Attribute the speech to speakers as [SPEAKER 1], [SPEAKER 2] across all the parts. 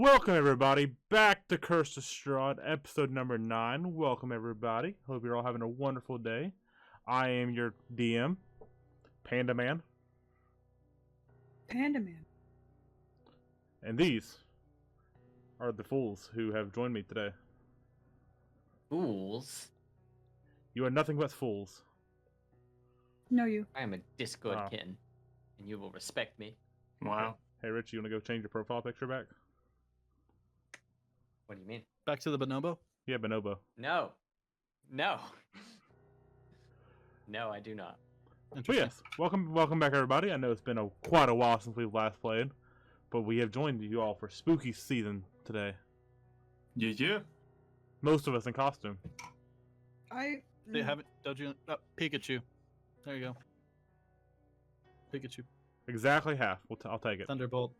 [SPEAKER 1] Welcome everybody back to Curse of Strahd, episode number 9. Welcome everybody. Hope you're all having a wonderful day. I am your DM, Panda Man.
[SPEAKER 2] Panda Man.
[SPEAKER 1] And these are the fools who have joined me today.
[SPEAKER 3] Fools?
[SPEAKER 1] You are nothing but fools.
[SPEAKER 2] No, you.
[SPEAKER 3] I am a Discord kitten, and you will respect me.
[SPEAKER 4] Wow.
[SPEAKER 1] Hey Rich, you want to go change your profile picture back?
[SPEAKER 3] What do you mean?
[SPEAKER 4] Back to the bonobo?
[SPEAKER 1] Yeah, Bonobo.
[SPEAKER 3] No. No. No, I do not.
[SPEAKER 1] But yes, welcome back everybody. I know it's been quite a while since we've last played, but we have joined you all for spooky season today.
[SPEAKER 4] Yeah.
[SPEAKER 1] Most of us in costume.
[SPEAKER 4] They haven't. Don't you? Oh, Pikachu. There you go. Pikachu.
[SPEAKER 1] Exactly half. I'll take it.
[SPEAKER 4] Thunderbolt.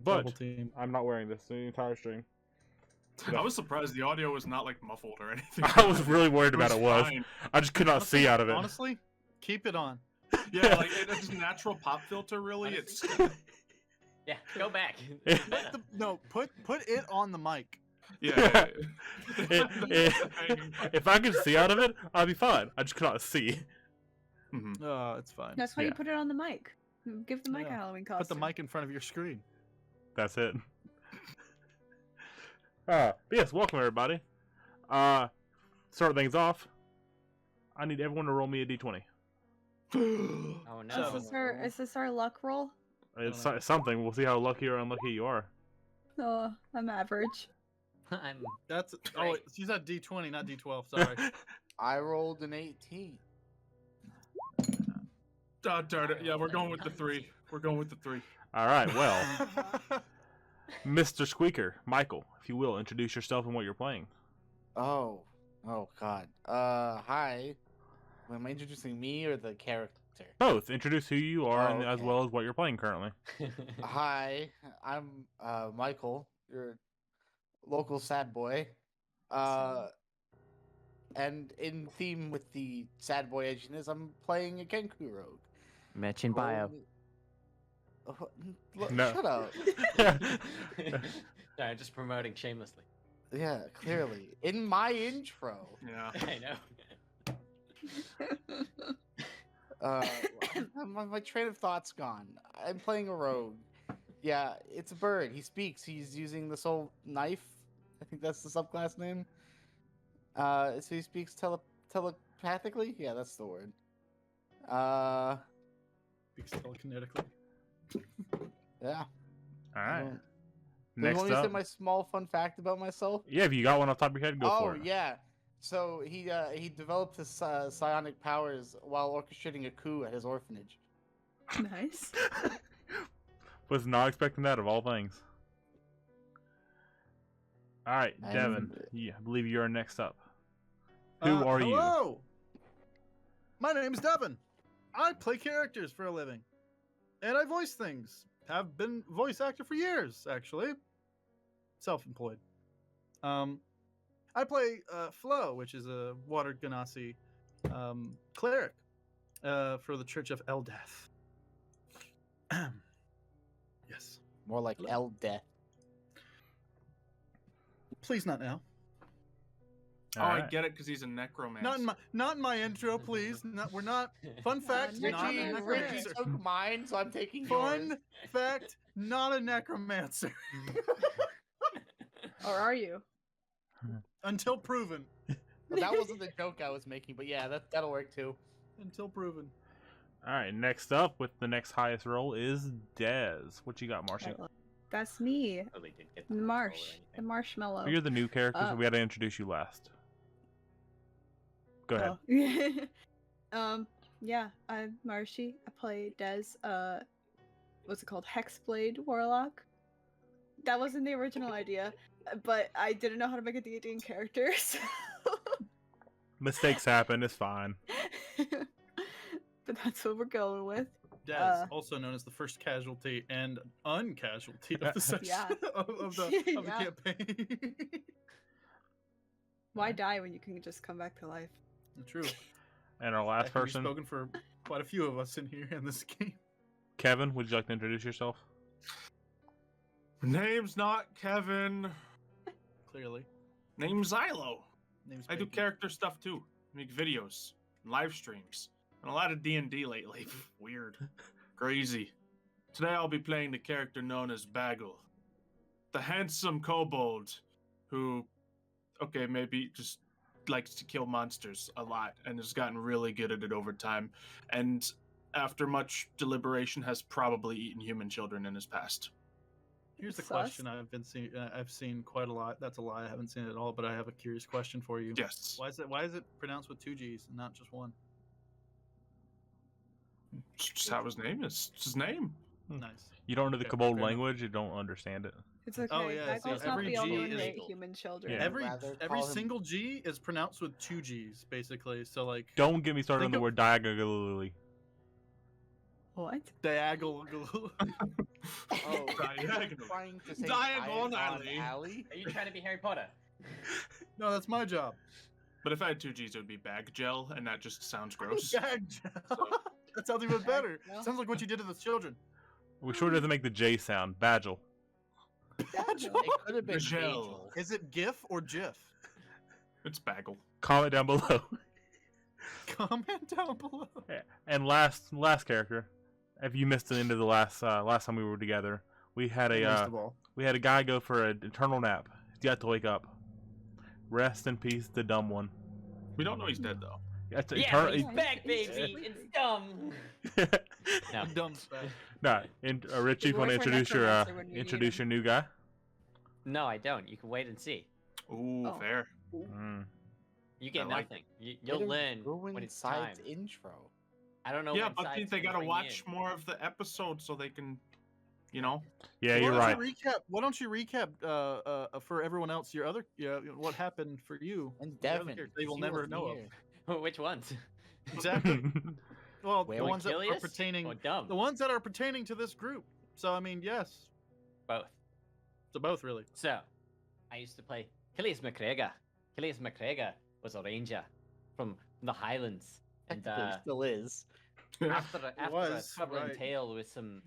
[SPEAKER 1] But
[SPEAKER 4] Double team.
[SPEAKER 1] I'm not wearing this the entire stream.
[SPEAKER 5] I was surprised the audio was not like muffled or anything.
[SPEAKER 1] I was really worried about it was.
[SPEAKER 5] Fine.
[SPEAKER 1] I just could not see out of it.
[SPEAKER 4] Honestly, keep it on.
[SPEAKER 5] Yeah, like it's a natural pop filter. Really, it's
[SPEAKER 3] Yeah, go back.
[SPEAKER 4] Put it on the mic.
[SPEAKER 5] yeah.
[SPEAKER 1] If I could see out of it, I'd be fine. I just could not see.
[SPEAKER 4] Oh, it's fine.
[SPEAKER 2] That's why you put it on the mic. Give the mic a
[SPEAKER 4] Yeah.
[SPEAKER 2] Halloween costume.
[SPEAKER 4] Put the mic in front of your screen.
[SPEAKER 1] That's it. But yes, welcome everybody. Start things off. I need everyone to roll me a d20.
[SPEAKER 3] Oh no.
[SPEAKER 2] Is this our luck roll?
[SPEAKER 1] It's something. We'll see how lucky or unlucky you are.
[SPEAKER 2] Oh, I'm average.
[SPEAKER 3] I'm
[SPEAKER 4] That's
[SPEAKER 3] Great.
[SPEAKER 4] She's at D20, not D12. Sorry.
[SPEAKER 6] I rolled an 18.
[SPEAKER 5] Darn it. Yeah, we're going with the 3. We're going with the 3.
[SPEAKER 1] All right. Well, Mr. Squeaker, Michael, if you will, introduce yourself and what you're playing.
[SPEAKER 6] Oh God. Hi. Am I introducing me or the character?
[SPEAKER 1] Both. Introduce who you are and as
[SPEAKER 6] okay.
[SPEAKER 1] well as what you're playing currently.
[SPEAKER 6] Hi, I'm Michael, your local sad boy. And in theme with the sad boy edginess, I'm playing a Kenku rogue.
[SPEAKER 3] Mention bio.
[SPEAKER 6] Oh,
[SPEAKER 1] No.
[SPEAKER 6] Shut up.
[SPEAKER 3] Sorry, just promoting shamelessly.
[SPEAKER 6] Yeah, clearly. In my intro.
[SPEAKER 5] Yeah.
[SPEAKER 3] I know.
[SPEAKER 6] My train of thought's gone. I'm playing a rogue. Yeah, it's a bird. He speaks. He's using the soul knife. I think that's the subclass name. So he speaks telepathically? Yeah, that's the word.
[SPEAKER 4] Speaks telekinetically.
[SPEAKER 6] Yeah.
[SPEAKER 1] All right.
[SPEAKER 6] Do you
[SPEAKER 1] Next
[SPEAKER 6] want me to say
[SPEAKER 1] up.
[SPEAKER 6] my small fun fact about myself?
[SPEAKER 1] Yeah, if you got one off the top of your head, go for it.
[SPEAKER 6] Yeah. So he developed his psionic powers while orchestrating a coup at his orphanage.
[SPEAKER 2] Nice.
[SPEAKER 1] Was not expecting that of all things. All right, Devin.
[SPEAKER 6] And-
[SPEAKER 1] Yeah, I believe you're next up. Who are you?
[SPEAKER 4] Hello. My name's Devin. I play characters for a living, and I voice things. Have been voice actor for years, actually. Self-employed. I play Flo, which is a water genasi cleric for the Church of Eldath. Yes.
[SPEAKER 6] More like El Death.
[SPEAKER 4] Please, not now.
[SPEAKER 5] Oh,
[SPEAKER 1] All
[SPEAKER 5] I
[SPEAKER 1] right.
[SPEAKER 5] get it because he's a necromancer.
[SPEAKER 4] Not in my intro, please. We're not. Fun fact.
[SPEAKER 2] Yeah,
[SPEAKER 4] Not a
[SPEAKER 2] Richie-
[SPEAKER 6] Richie
[SPEAKER 4] necromancer.
[SPEAKER 6] took mine, so I'm taking
[SPEAKER 4] Fun
[SPEAKER 6] yours.
[SPEAKER 4] fact. Not a necromancer.
[SPEAKER 2] Or are you?
[SPEAKER 4] Until proven.
[SPEAKER 6] Well, that wasn't the joke I was making, but yeah, that'll work too.
[SPEAKER 4] Until proven.
[SPEAKER 1] All right, next up with the next highest roll is Dez. What you got, Marcy?
[SPEAKER 2] That's me.
[SPEAKER 3] Totally didn't get
[SPEAKER 2] The
[SPEAKER 3] that
[SPEAKER 2] marsh.
[SPEAKER 3] roll or
[SPEAKER 2] The
[SPEAKER 3] anything.
[SPEAKER 2] marshmallow.
[SPEAKER 1] You're the new character, so we had to introduce you last. Go ahead.
[SPEAKER 2] Oh. Yeah, I'm Marshy. I play Dez, what's it called? Hexblade Warlock. That wasn't the original idea, but I didn't know how to make a D&D character, so...
[SPEAKER 1] Mistakes happen. It's fine.
[SPEAKER 2] But that's what we're going with.
[SPEAKER 4] Dez, also known as the first casualty and uncasualty of the section
[SPEAKER 2] Yeah.
[SPEAKER 4] of the
[SPEAKER 2] Yeah.
[SPEAKER 4] campaign.
[SPEAKER 2] Why die when you can just come back to life?
[SPEAKER 4] True.
[SPEAKER 1] And our last
[SPEAKER 4] That can be
[SPEAKER 1] person,
[SPEAKER 4] spoken for quite a few of us in here in this game.
[SPEAKER 1] Kevin. Would you like to introduce yourself?
[SPEAKER 5] Name's not Kevin.
[SPEAKER 4] Clearly.
[SPEAKER 5] Name's Xylo.
[SPEAKER 4] Name's
[SPEAKER 5] I do
[SPEAKER 4] Pinky.
[SPEAKER 5] character stuff too. Make videos, live streams, and a lot of D&D lately. Weird. Crazy. Today I'll be playing the character known as Bagel. The handsome kobold who, okay, maybe just likes to kill monsters a lot and has gotten really good at it over time. And after much deliberation has probably eaten human children in his past.
[SPEAKER 4] Here's the
[SPEAKER 2] Sus.
[SPEAKER 4] question I've seen quite a lot. That's a lie. I haven't seen it at all, but I have a curious question for you.
[SPEAKER 5] Yes.
[SPEAKER 4] Why is it pronounced with 2 G's and not just one?
[SPEAKER 5] It's just how his name is. It's his name.
[SPEAKER 4] Nice.
[SPEAKER 1] You don't know the
[SPEAKER 4] Okay,
[SPEAKER 1] kobold
[SPEAKER 4] fair enough.
[SPEAKER 1] language, you don't understand it.
[SPEAKER 2] It's okay.
[SPEAKER 4] Oh, yeah,
[SPEAKER 2] Bagel's
[SPEAKER 4] so
[SPEAKER 2] not
[SPEAKER 4] every
[SPEAKER 2] the only
[SPEAKER 4] G
[SPEAKER 2] one
[SPEAKER 4] is-
[SPEAKER 2] that ate human children.
[SPEAKER 1] Yeah.
[SPEAKER 4] Every
[SPEAKER 6] Rather call him-
[SPEAKER 4] single G is pronounced with 2 G's, basically. So like
[SPEAKER 1] Don't get me started on
[SPEAKER 4] Think
[SPEAKER 1] the
[SPEAKER 4] of-
[SPEAKER 1] word diagonally.
[SPEAKER 2] What?
[SPEAKER 4] diagonal.
[SPEAKER 6] Oh,
[SPEAKER 5] Diagonal.
[SPEAKER 6] trying to say
[SPEAKER 5] Diagonal
[SPEAKER 6] Diagon Alley?
[SPEAKER 3] Are you trying to be Harry Potter?
[SPEAKER 4] No, that's my job.
[SPEAKER 5] But if I had 2 G's, it would be bag gel, and that just sounds gross.
[SPEAKER 4] Bag gel. That sounds even better.
[SPEAKER 6] gel?
[SPEAKER 4] Sounds like what you did to the children.
[SPEAKER 1] We sure doesn't make the J sound. Bagel.
[SPEAKER 6] It could have been
[SPEAKER 5] Gel.
[SPEAKER 6] Angel.
[SPEAKER 4] Is it GIF or GIF?
[SPEAKER 5] It's Bagel.
[SPEAKER 1] Comment down below.
[SPEAKER 4] Comment down below.
[SPEAKER 1] And last character, if you missed the end of the last time we were together, we had
[SPEAKER 4] Most
[SPEAKER 1] a
[SPEAKER 4] of all.
[SPEAKER 1] guy go for an eternal nap. He's got to wake up. Rest in peace, the dumb one.
[SPEAKER 5] We don't know he's dead though.
[SPEAKER 1] That's
[SPEAKER 3] Yeah,
[SPEAKER 1] eternal.
[SPEAKER 3] he's
[SPEAKER 2] he's-
[SPEAKER 3] back,
[SPEAKER 2] he's
[SPEAKER 3] baby.
[SPEAKER 2] sleeping.
[SPEAKER 3] It's dumb. No.
[SPEAKER 4] Dumb stuff.
[SPEAKER 1] Nah, Richie,
[SPEAKER 2] Good
[SPEAKER 1] want to
[SPEAKER 2] work for
[SPEAKER 1] introduce your
[SPEAKER 2] necromancer when you need
[SPEAKER 1] introduce your
[SPEAKER 2] him.
[SPEAKER 1] new guy?
[SPEAKER 3] No, I don't. You can wait and see.
[SPEAKER 5] Ooh,
[SPEAKER 2] Oh.
[SPEAKER 5] fair.
[SPEAKER 3] You get
[SPEAKER 5] I like
[SPEAKER 3] nothing. You'll learn when it's time.
[SPEAKER 6] Side's intro.
[SPEAKER 3] I don't know.
[SPEAKER 5] Yeah,
[SPEAKER 3] when
[SPEAKER 5] but
[SPEAKER 3] sides
[SPEAKER 5] they
[SPEAKER 3] can
[SPEAKER 5] gotta
[SPEAKER 3] bring
[SPEAKER 5] watch
[SPEAKER 3] in.
[SPEAKER 5] more of the episode so they can, you know.
[SPEAKER 1] Yeah, you're right.
[SPEAKER 4] Why don't you recap for everyone else your other what happened for you?
[SPEAKER 6] And
[SPEAKER 4] the other
[SPEAKER 6] Devin.
[SPEAKER 4] characters they will
[SPEAKER 6] he
[SPEAKER 4] never
[SPEAKER 6] wasn't
[SPEAKER 4] know
[SPEAKER 6] here.
[SPEAKER 3] Which ones?
[SPEAKER 4] of. Exactly. Well,
[SPEAKER 6] Wait,
[SPEAKER 4] the
[SPEAKER 6] wait,
[SPEAKER 4] ones that are
[SPEAKER 3] Achilles
[SPEAKER 4] pertaining,
[SPEAKER 3] or dumb?
[SPEAKER 4] the ones that are pertaining to this group. So I mean, yes,
[SPEAKER 3] Both.
[SPEAKER 4] to both really.
[SPEAKER 3] So, I used to play Achilles McGregor. Achilles McGregor was a ranger from the Highlands, and
[SPEAKER 6] Technically still is.
[SPEAKER 3] after a
[SPEAKER 4] was,
[SPEAKER 3] troubling
[SPEAKER 4] right.
[SPEAKER 3] tale with some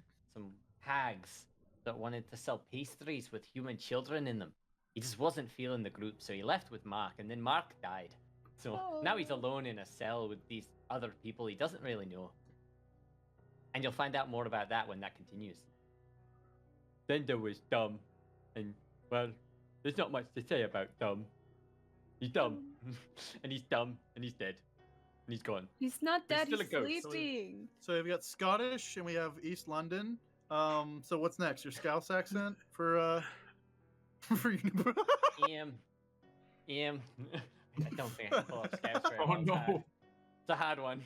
[SPEAKER 3] hags that wanted to sell pastries with human children in them. He just wasn't feeling the group, so he left with Mark, and then Mark died. So now he's
[SPEAKER 2] Oh.
[SPEAKER 3] alone in a cell with these other people he doesn't really know. And you'll find out more about that when that continues. Then there was Dumb, and well, there's not much to say about Dumb. He's dumb, and he's dumb, and he's dead, and he's gone.
[SPEAKER 2] He's not
[SPEAKER 3] He's
[SPEAKER 2] dead.
[SPEAKER 3] still a
[SPEAKER 2] He's
[SPEAKER 3] ghost.
[SPEAKER 2] sleeping.
[SPEAKER 4] So we've got Scottish and we have East London. So what's next? Your Scouse accent for for you?
[SPEAKER 3] I don't think I can pull up Scouts very
[SPEAKER 5] Oh
[SPEAKER 3] well.
[SPEAKER 5] no.
[SPEAKER 3] It's a hard one.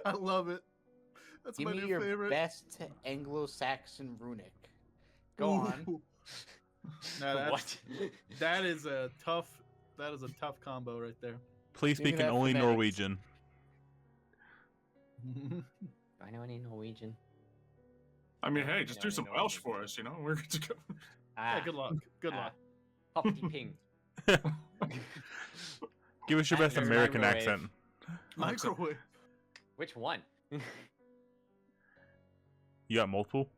[SPEAKER 4] I love it. That's
[SPEAKER 6] Give
[SPEAKER 4] my
[SPEAKER 6] me
[SPEAKER 4] new
[SPEAKER 6] your
[SPEAKER 4] favorite.
[SPEAKER 6] best Anglo-Saxon runic. Go on.
[SPEAKER 4] Ooh. No, that's,
[SPEAKER 3] What?
[SPEAKER 4] that is a tough combo right there.
[SPEAKER 1] Please
[SPEAKER 6] Give me
[SPEAKER 1] speak in
[SPEAKER 6] that
[SPEAKER 1] only
[SPEAKER 6] phonetics.
[SPEAKER 1] Norwegian.
[SPEAKER 3] Do I know any Norwegian?
[SPEAKER 5] I mean,
[SPEAKER 3] I don't
[SPEAKER 5] hey,
[SPEAKER 3] think
[SPEAKER 5] just
[SPEAKER 3] I
[SPEAKER 5] do
[SPEAKER 3] really
[SPEAKER 5] some
[SPEAKER 3] know
[SPEAKER 5] Welsh
[SPEAKER 3] anything.
[SPEAKER 5] for us, you know? We're good to go.
[SPEAKER 3] Ah,
[SPEAKER 4] Yeah, good luck. Good luck.
[SPEAKER 3] Hoppity ping.
[SPEAKER 1] Give us your best
[SPEAKER 3] Actor,
[SPEAKER 1] American
[SPEAKER 3] microwave.
[SPEAKER 1] accent.
[SPEAKER 4] Microwave.
[SPEAKER 3] Which one?
[SPEAKER 1] You got multiple?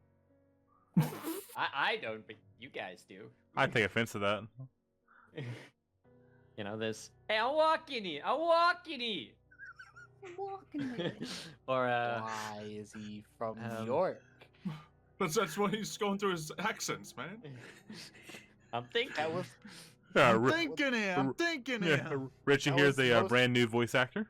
[SPEAKER 3] I don't, but you guys do.
[SPEAKER 1] I take offense to that.
[SPEAKER 3] You know, there's, hey, I'm walking here. I'm walking here.
[SPEAKER 2] I'm walking with it.
[SPEAKER 3] Or,
[SPEAKER 6] Why is he from
[SPEAKER 3] um,
[SPEAKER 6] New York?
[SPEAKER 5] That's why he's going through his accents, man.
[SPEAKER 3] I'm thinking.
[SPEAKER 6] That was
[SPEAKER 4] I'm thinking it. I'm thinking it.
[SPEAKER 1] yeah, Richie
[SPEAKER 6] That
[SPEAKER 1] here's
[SPEAKER 6] was
[SPEAKER 1] a
[SPEAKER 6] most-
[SPEAKER 1] brand new voice actor.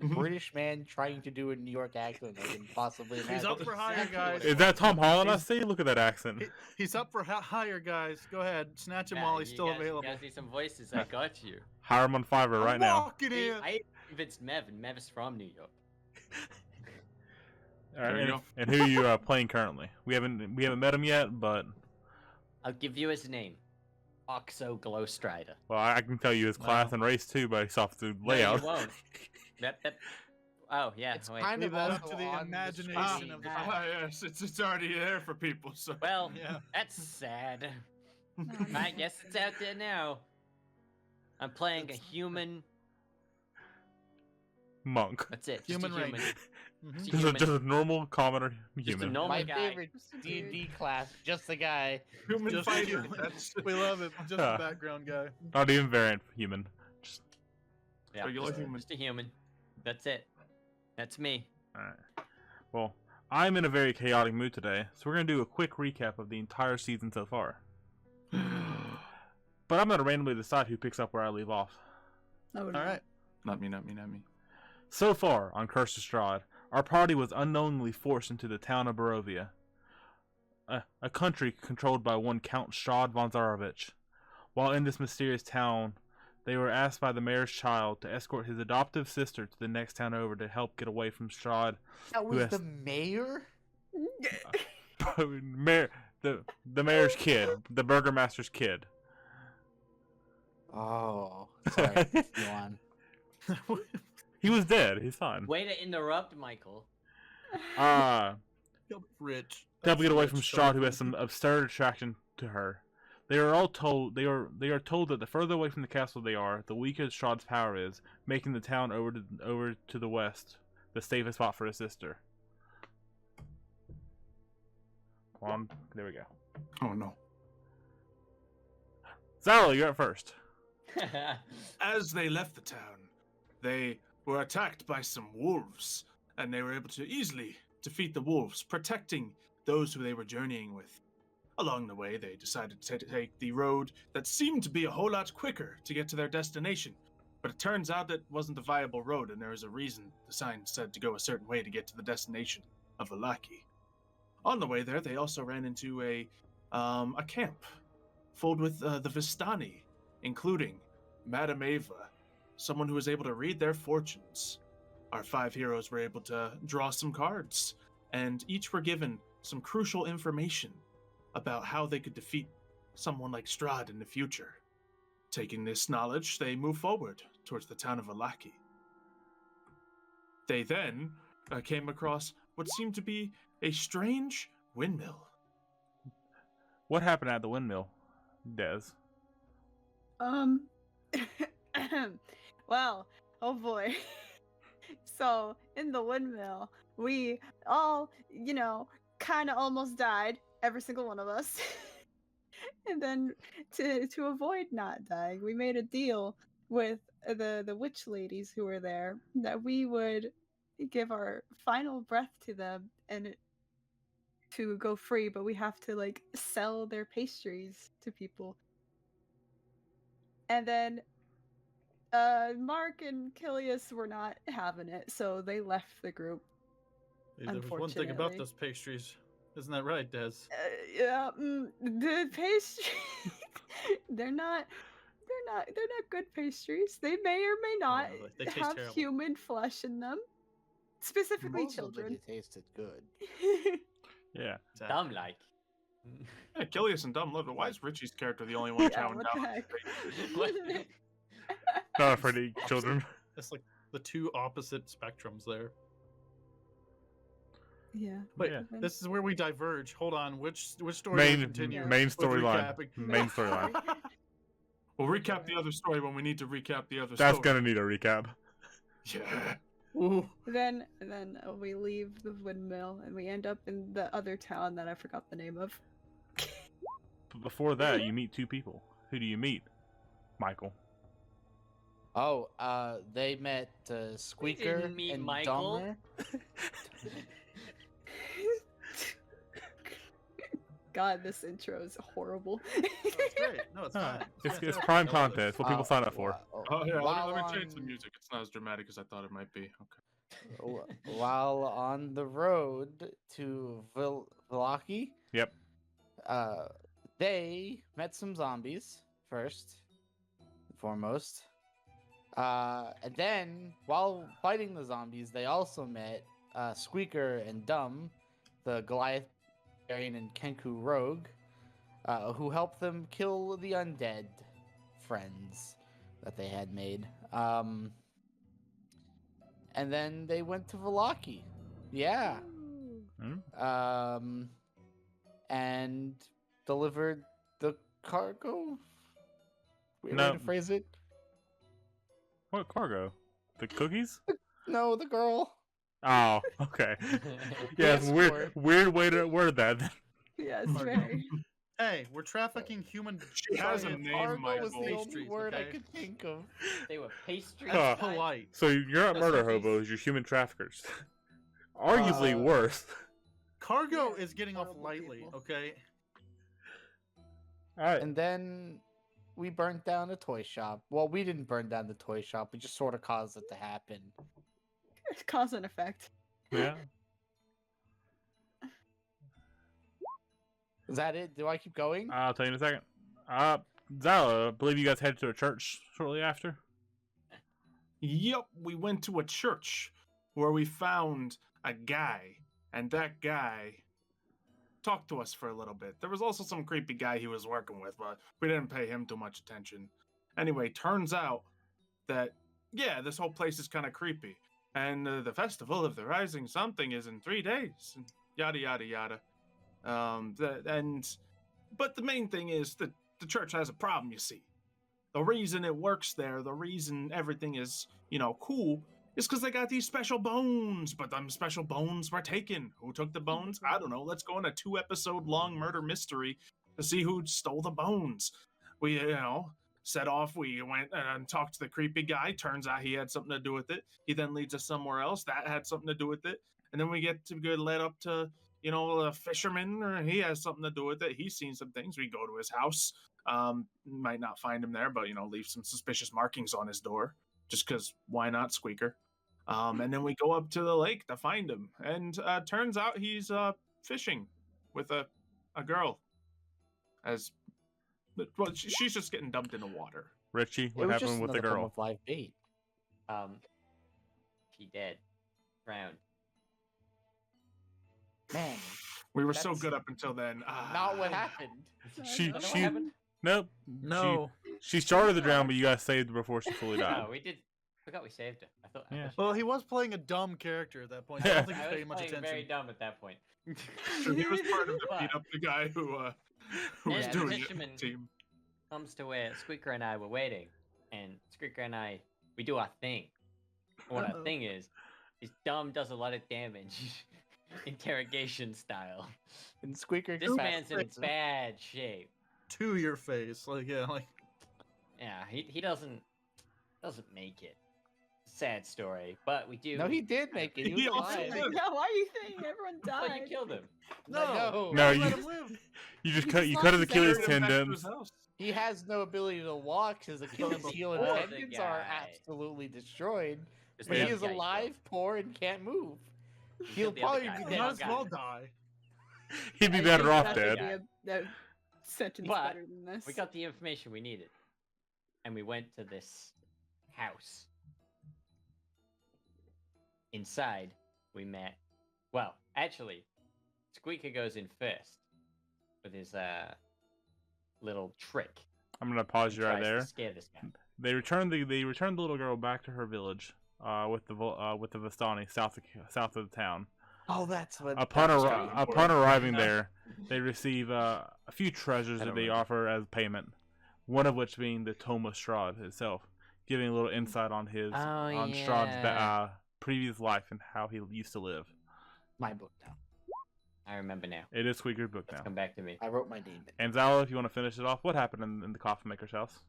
[SPEAKER 6] a British man trying to do a New York accent. I can possibly imagine.
[SPEAKER 4] He's up for hire,
[SPEAKER 3] Exactly
[SPEAKER 4] guys.
[SPEAKER 3] what
[SPEAKER 1] Is that Tom Holland? I
[SPEAKER 4] He's-
[SPEAKER 1] see. Look at that accent.
[SPEAKER 4] He's up for hire, guys. Go ahead, snatch him
[SPEAKER 3] Yeah,
[SPEAKER 4] while he's
[SPEAKER 3] you
[SPEAKER 4] still
[SPEAKER 3] guys,
[SPEAKER 4] available.
[SPEAKER 3] You guys need some voices. I got you.
[SPEAKER 1] Hire him on Fiverr right
[SPEAKER 4] I'm
[SPEAKER 1] now.
[SPEAKER 4] walking
[SPEAKER 3] See,
[SPEAKER 4] in.
[SPEAKER 3] I convinced Mev, and Mev is from New York.
[SPEAKER 1] All right,
[SPEAKER 5] There you
[SPEAKER 1] and,
[SPEAKER 5] go.
[SPEAKER 1] and who are you playing currently? We haven't met him yet, but
[SPEAKER 3] I'll give you his name. Oxo Glowstrider.
[SPEAKER 1] well, I can tell you his class
[SPEAKER 4] Wow.
[SPEAKER 1] and race too based off the
[SPEAKER 3] No,
[SPEAKER 1] layout.
[SPEAKER 3] you won't. That. Oh yeah.
[SPEAKER 6] It's
[SPEAKER 3] wait.
[SPEAKER 6] kind
[SPEAKER 4] Leave
[SPEAKER 6] of
[SPEAKER 4] that up
[SPEAKER 6] also
[SPEAKER 4] to the
[SPEAKER 6] on
[SPEAKER 4] imagination
[SPEAKER 6] screen.
[SPEAKER 4] of the
[SPEAKER 5] Ah, yes, it's already there for people, so.
[SPEAKER 3] Well,
[SPEAKER 4] Yeah.
[SPEAKER 3] that's sad.
[SPEAKER 2] Oh,
[SPEAKER 3] I guess it's out there now. I'm playing a human.
[SPEAKER 1] Monk.
[SPEAKER 3] That's it. Just
[SPEAKER 4] Human
[SPEAKER 3] a human.
[SPEAKER 4] ranger. Mhm.
[SPEAKER 1] Just a normal, common
[SPEAKER 3] Just a
[SPEAKER 1] human.
[SPEAKER 3] normal
[SPEAKER 6] My
[SPEAKER 3] guy.
[SPEAKER 6] favorite
[SPEAKER 2] Just a
[SPEAKER 6] D&D class, just the guy.
[SPEAKER 5] Human
[SPEAKER 4] Just
[SPEAKER 5] fighter.
[SPEAKER 4] human.
[SPEAKER 5] That's
[SPEAKER 4] We love it. Just
[SPEAKER 1] Yeah.
[SPEAKER 4] the background guy.
[SPEAKER 1] Not even variant human. Just
[SPEAKER 3] Yeah,
[SPEAKER 5] regular
[SPEAKER 3] just,
[SPEAKER 5] human.
[SPEAKER 3] just a human. That's it. That's me.
[SPEAKER 1] alright. Well, I'm in a very chaotic mood today, so we're gonna do a quick recap of the entire season so far. But I'm gonna randomly decide who picks up where I leave off.
[SPEAKER 2] Oh,
[SPEAKER 4] All
[SPEAKER 2] no.
[SPEAKER 4] right.
[SPEAKER 5] Not me, not me, not me.
[SPEAKER 1] So far on Curse of Strahd, our party was unknowingly forced into the town of Barovia, a country controlled by one Count Strahd von Zarovich. While in this mysterious town, they were asked by the mayor's child to escort his adoptive sister to the next town over to help get away from Strahd.
[SPEAKER 6] That
[SPEAKER 1] Who
[SPEAKER 6] was
[SPEAKER 1] has-
[SPEAKER 6] the mayor?
[SPEAKER 1] Mayor, the mayor's kid, the burgomaster's kid.
[SPEAKER 6] Oh, sorry. Go on.
[SPEAKER 1] He was dead. He's fine.
[SPEAKER 3] Way to interrupt, Michael.
[SPEAKER 4] Rich.
[SPEAKER 1] To help get away from
[SPEAKER 4] Rich
[SPEAKER 1] Strahd, who
[SPEAKER 4] Tolkien.
[SPEAKER 1] has some absurd attraction to her. They are told that the further away from the castle they are, the weaker Strahd's power is, making the town over to the west the safest spot for his sister. Come on, there we go.
[SPEAKER 5] Oh no.
[SPEAKER 1] Zaro, you're up first.
[SPEAKER 5] As they left the town, they were attacked by some wolves, and they were able to easily defeat the wolves, protecting those who they were journeying with. Along the way, they decided to take the road that seemed to be a whole lot quicker to get to their destination. But it turns out that wasn't a viable road, and there was a reason the sign said to go a certain way to get to the destination of Valaki. On the way there, they also ran into a camp filled with the Vistani, including Madame Ava, someone who was able to read their fortunes. Our 5 heroes were able to draw some cards, and each were given some crucial information about how they could defeat someone like Strahd in the future. Taking this knowledge, they move forward towards the town of Valaki. They then came across what seemed to be a strange windmill.
[SPEAKER 1] What happened at the windmill, Des?
[SPEAKER 2] Well, oh boy. So, in the windmill, we all, kind of almost died, every single one of us. And then to avoid not dying, we made a deal with the witch ladies who were there that we would give our final breath to them and to go free, but we have to sell their pastries to people. And then Mark and Kilius were not having it, so they left the group.
[SPEAKER 4] Hey, there was one thing about
[SPEAKER 2] Unfortunately.
[SPEAKER 4] those pastries. Isn't that right, Des?
[SPEAKER 2] Yeah, the pastry they're not good pastries. They may or may not
[SPEAKER 4] they taste
[SPEAKER 2] have
[SPEAKER 4] terrible.
[SPEAKER 2] human flesh in them. Specifically
[SPEAKER 6] Most of
[SPEAKER 2] children.
[SPEAKER 6] it tasted good.
[SPEAKER 1] Yeah.
[SPEAKER 3] Dumb like.
[SPEAKER 5] Yeah, Kilius and Dumb Liver. Why is Richie's character the only one
[SPEAKER 2] Yeah,
[SPEAKER 5] chowing
[SPEAKER 2] what
[SPEAKER 5] down?
[SPEAKER 2] the heck?
[SPEAKER 3] What?
[SPEAKER 1] Not afraid to eat children.
[SPEAKER 4] It's like the two opposite spectrums there.
[SPEAKER 2] Yeah.
[SPEAKER 4] Wait,
[SPEAKER 1] Yeah.
[SPEAKER 4] this is where we diverge. Hold on, which story do we
[SPEAKER 1] Main
[SPEAKER 4] continue?
[SPEAKER 1] main
[SPEAKER 4] with
[SPEAKER 1] storyline.
[SPEAKER 4] recapping?
[SPEAKER 1] Main storyline.
[SPEAKER 5] We'll recap the other story when we need to recap the other
[SPEAKER 1] That's
[SPEAKER 5] story.
[SPEAKER 1] gonna need a recap.
[SPEAKER 5] Yeah.
[SPEAKER 4] Ooh,
[SPEAKER 2] Then we leave the windmill and we end up in the other town that I forgot the name of.
[SPEAKER 1] But before that, you meet 2 people. Who do you meet? Michael.
[SPEAKER 6] Oh, they met Squeaker
[SPEAKER 3] didn't meet
[SPEAKER 6] and
[SPEAKER 3] Michael.
[SPEAKER 6] Dumber.
[SPEAKER 2] God, this intro is horrible.
[SPEAKER 4] that's great. No, it's
[SPEAKER 1] Huh.
[SPEAKER 4] fine.
[SPEAKER 1] It's
[SPEAKER 4] fantastic.
[SPEAKER 1] prime
[SPEAKER 4] I love it.
[SPEAKER 1] content. It's what people sign up for.
[SPEAKER 5] Oh yeah.
[SPEAKER 6] While
[SPEAKER 5] Let me change the
[SPEAKER 6] on-
[SPEAKER 5] music. It's not as dramatic as I thought it might be. Okay.
[SPEAKER 6] While on the road to Valaki,
[SPEAKER 1] Yep.
[SPEAKER 6] they met some zombies first and foremost. And then, while fighting the zombies, they also met Squeaker and Dumb, the Goliath Barbarian and Kenku Rogue, who helped them kill the undead friends that they had made. And then they went to Valaki. Yeah.
[SPEAKER 1] Hmm?
[SPEAKER 6] And delivered the cargo. Weird
[SPEAKER 1] No.
[SPEAKER 6] way to phrase it.
[SPEAKER 1] What cargo? The cookies?
[SPEAKER 6] No, the girl.
[SPEAKER 1] Oh, okay. Yeah, it's weird.
[SPEAKER 6] Escort.
[SPEAKER 1] Weird way to word that.
[SPEAKER 2] Yes,
[SPEAKER 4] Cargo.
[SPEAKER 2] very.
[SPEAKER 4] Hey, we're trafficking human.
[SPEAKER 5] She has a
[SPEAKER 4] science
[SPEAKER 5] name,
[SPEAKER 6] Cargo
[SPEAKER 5] Michael.
[SPEAKER 6] was the only
[SPEAKER 4] pastries,
[SPEAKER 6] word I
[SPEAKER 4] okay?
[SPEAKER 6] could think of.
[SPEAKER 3] They were pastry.
[SPEAKER 1] Huh.
[SPEAKER 4] That's polite.
[SPEAKER 1] So you're not
[SPEAKER 3] That's
[SPEAKER 1] murder
[SPEAKER 3] what he's-
[SPEAKER 1] hobos. You're human traffickers. Arguably worse.
[SPEAKER 4] Cargo
[SPEAKER 2] Yeah,
[SPEAKER 4] is getting off
[SPEAKER 2] horrible
[SPEAKER 4] lightly,
[SPEAKER 2] people.
[SPEAKER 4] okay?
[SPEAKER 1] All right.
[SPEAKER 6] And then we burnt down the toy shop. Well, we didn't burn down the toy shop. We just sort of caused it to happen.
[SPEAKER 2] Cause and effect.
[SPEAKER 1] Yeah.
[SPEAKER 6] Is that it? Do I keep going?
[SPEAKER 1] I'll tell you in a second. Zala, I believe you guys headed to a church shortly after.
[SPEAKER 5] Yep, we went to a church where we found a guy, and that guy talked to us for a little bit. There was also some creepy guy he was working with, but we didn't pay him too much attention. Anyway, turns out that, yeah, this whole place is kind of creepy. And the Festival of the Rising Something is in 3 days. And yada, yada, yada. But the main thing is that the church has a problem, you see. The reason it works there, the reason everything is, cool, is because they got these special bones. But them special bones were taken. Who took the bones? I don't know. Let's go on a 2-episode long murder mystery to see who stole the bones. We, set off. We went and talked to the creepy guy. Turns out he had something to do with it. He then leads us somewhere else. That had something to do with it. And then we get led up to, a fisherman, or he has something to do with it. He's seen some things. We go to his house. Might not find him there, but leave some suspicious markings on his door, just because why not, Squeaker? And then we go up to the lake to find him, and turns out he's fishing with a girl. She's just getting dumped in the water.
[SPEAKER 1] Richie,
[SPEAKER 6] It
[SPEAKER 1] what
[SPEAKER 6] was just
[SPEAKER 1] happened with the
[SPEAKER 6] another form
[SPEAKER 1] girl?
[SPEAKER 6] of live bait.
[SPEAKER 3] She dead. Drowned.
[SPEAKER 6] Man,
[SPEAKER 5] We were so
[SPEAKER 6] That's
[SPEAKER 5] good up until then.
[SPEAKER 6] not what happened.
[SPEAKER 1] She
[SPEAKER 3] Is that what
[SPEAKER 1] she
[SPEAKER 3] happened?
[SPEAKER 1] nope.
[SPEAKER 4] No.
[SPEAKER 1] She started the drown, but you guys saved her before she fully died.
[SPEAKER 3] No, we did. Forgot we saved her. I thought.
[SPEAKER 1] Yeah.
[SPEAKER 4] Well, he was playing a dumb character at that point. So I don't think
[SPEAKER 3] I
[SPEAKER 4] he's
[SPEAKER 3] was
[SPEAKER 4] paying much
[SPEAKER 3] playing
[SPEAKER 4] attention.
[SPEAKER 3] very dumb at that point.
[SPEAKER 5] So he was part of the
[SPEAKER 3] But-
[SPEAKER 5] beat up the guy who was
[SPEAKER 3] Yeah, the
[SPEAKER 5] doing it.
[SPEAKER 3] fisherman-
[SPEAKER 5] Team.
[SPEAKER 3] Comes to where Squeaker and I were waiting, and Squeaker and I, we do our thing. What our
[SPEAKER 2] Uh-oh.
[SPEAKER 3] thing is Dumb does a lot of damage, interrogation style.
[SPEAKER 6] And Squeaker
[SPEAKER 3] This
[SPEAKER 6] gets
[SPEAKER 3] man's in
[SPEAKER 6] faster.
[SPEAKER 3] bad shape.
[SPEAKER 4] To your face.
[SPEAKER 3] Yeah, he doesn't make it. Sad story, but we do.
[SPEAKER 6] No, he did make it. He was
[SPEAKER 5] He also
[SPEAKER 6] alive.
[SPEAKER 5] did.
[SPEAKER 2] Yeah, why are you saying everyone
[SPEAKER 3] But
[SPEAKER 2] died?
[SPEAKER 3] you killed him.
[SPEAKER 6] No.
[SPEAKER 1] No,
[SPEAKER 4] Let
[SPEAKER 1] you
[SPEAKER 4] him live.
[SPEAKER 1] you just
[SPEAKER 2] He
[SPEAKER 1] cut
[SPEAKER 2] just
[SPEAKER 1] you
[SPEAKER 2] lost
[SPEAKER 1] cut his
[SPEAKER 2] his
[SPEAKER 1] Achilles
[SPEAKER 5] Carried him back to his
[SPEAKER 1] tendons.
[SPEAKER 5] house.
[SPEAKER 6] He has no ability to walk. His Achilles heel and
[SPEAKER 3] Other
[SPEAKER 6] tendons are
[SPEAKER 3] guy.
[SPEAKER 6] absolutely destroyed.
[SPEAKER 3] Just
[SPEAKER 6] But
[SPEAKER 3] the
[SPEAKER 6] he
[SPEAKER 3] other
[SPEAKER 6] is
[SPEAKER 3] guy
[SPEAKER 6] alive, poor, and can't move.
[SPEAKER 3] You
[SPEAKER 6] He'll
[SPEAKER 3] killed the other
[SPEAKER 6] probably
[SPEAKER 3] guy.
[SPEAKER 6] be
[SPEAKER 3] The
[SPEAKER 6] dead.
[SPEAKER 4] Might
[SPEAKER 3] other
[SPEAKER 4] as
[SPEAKER 3] guy.
[SPEAKER 4] well die.
[SPEAKER 1] He'd be
[SPEAKER 3] I
[SPEAKER 1] better
[SPEAKER 3] think
[SPEAKER 1] off
[SPEAKER 3] that's
[SPEAKER 1] dead.
[SPEAKER 3] the guy.
[SPEAKER 2] A sentence
[SPEAKER 3] But
[SPEAKER 2] better than this.
[SPEAKER 3] We got the information we needed, and we went to this house. Inside, we met. Well, actually, Squeaker goes in first with his little trick.
[SPEAKER 1] I'm gonna pause you right
[SPEAKER 3] Tries to
[SPEAKER 1] there.
[SPEAKER 3] scare this guy.
[SPEAKER 1] They returned the little girl back to her village, with the Vistani south of the town.
[SPEAKER 6] Oh, that's what.
[SPEAKER 1] Upon
[SPEAKER 6] that's
[SPEAKER 5] right.
[SPEAKER 1] upon arriving
[SPEAKER 5] Yeah.
[SPEAKER 1] there, they receive a few treasures
[SPEAKER 3] I
[SPEAKER 1] that
[SPEAKER 3] don't
[SPEAKER 1] they
[SPEAKER 3] remember.
[SPEAKER 1] offer as payment. One of which being the Tome of Strahd itself, giving a little insight on Strahd's previous life and how he used to live.
[SPEAKER 6] my book now.
[SPEAKER 3] I remember now.
[SPEAKER 1] It is Squeaker's book
[SPEAKER 3] Let's
[SPEAKER 1] now.
[SPEAKER 3] come back to me.
[SPEAKER 6] I wrote my name. in.
[SPEAKER 1] And Zala, if you want to finish it off, what happened in the coffin maker's house?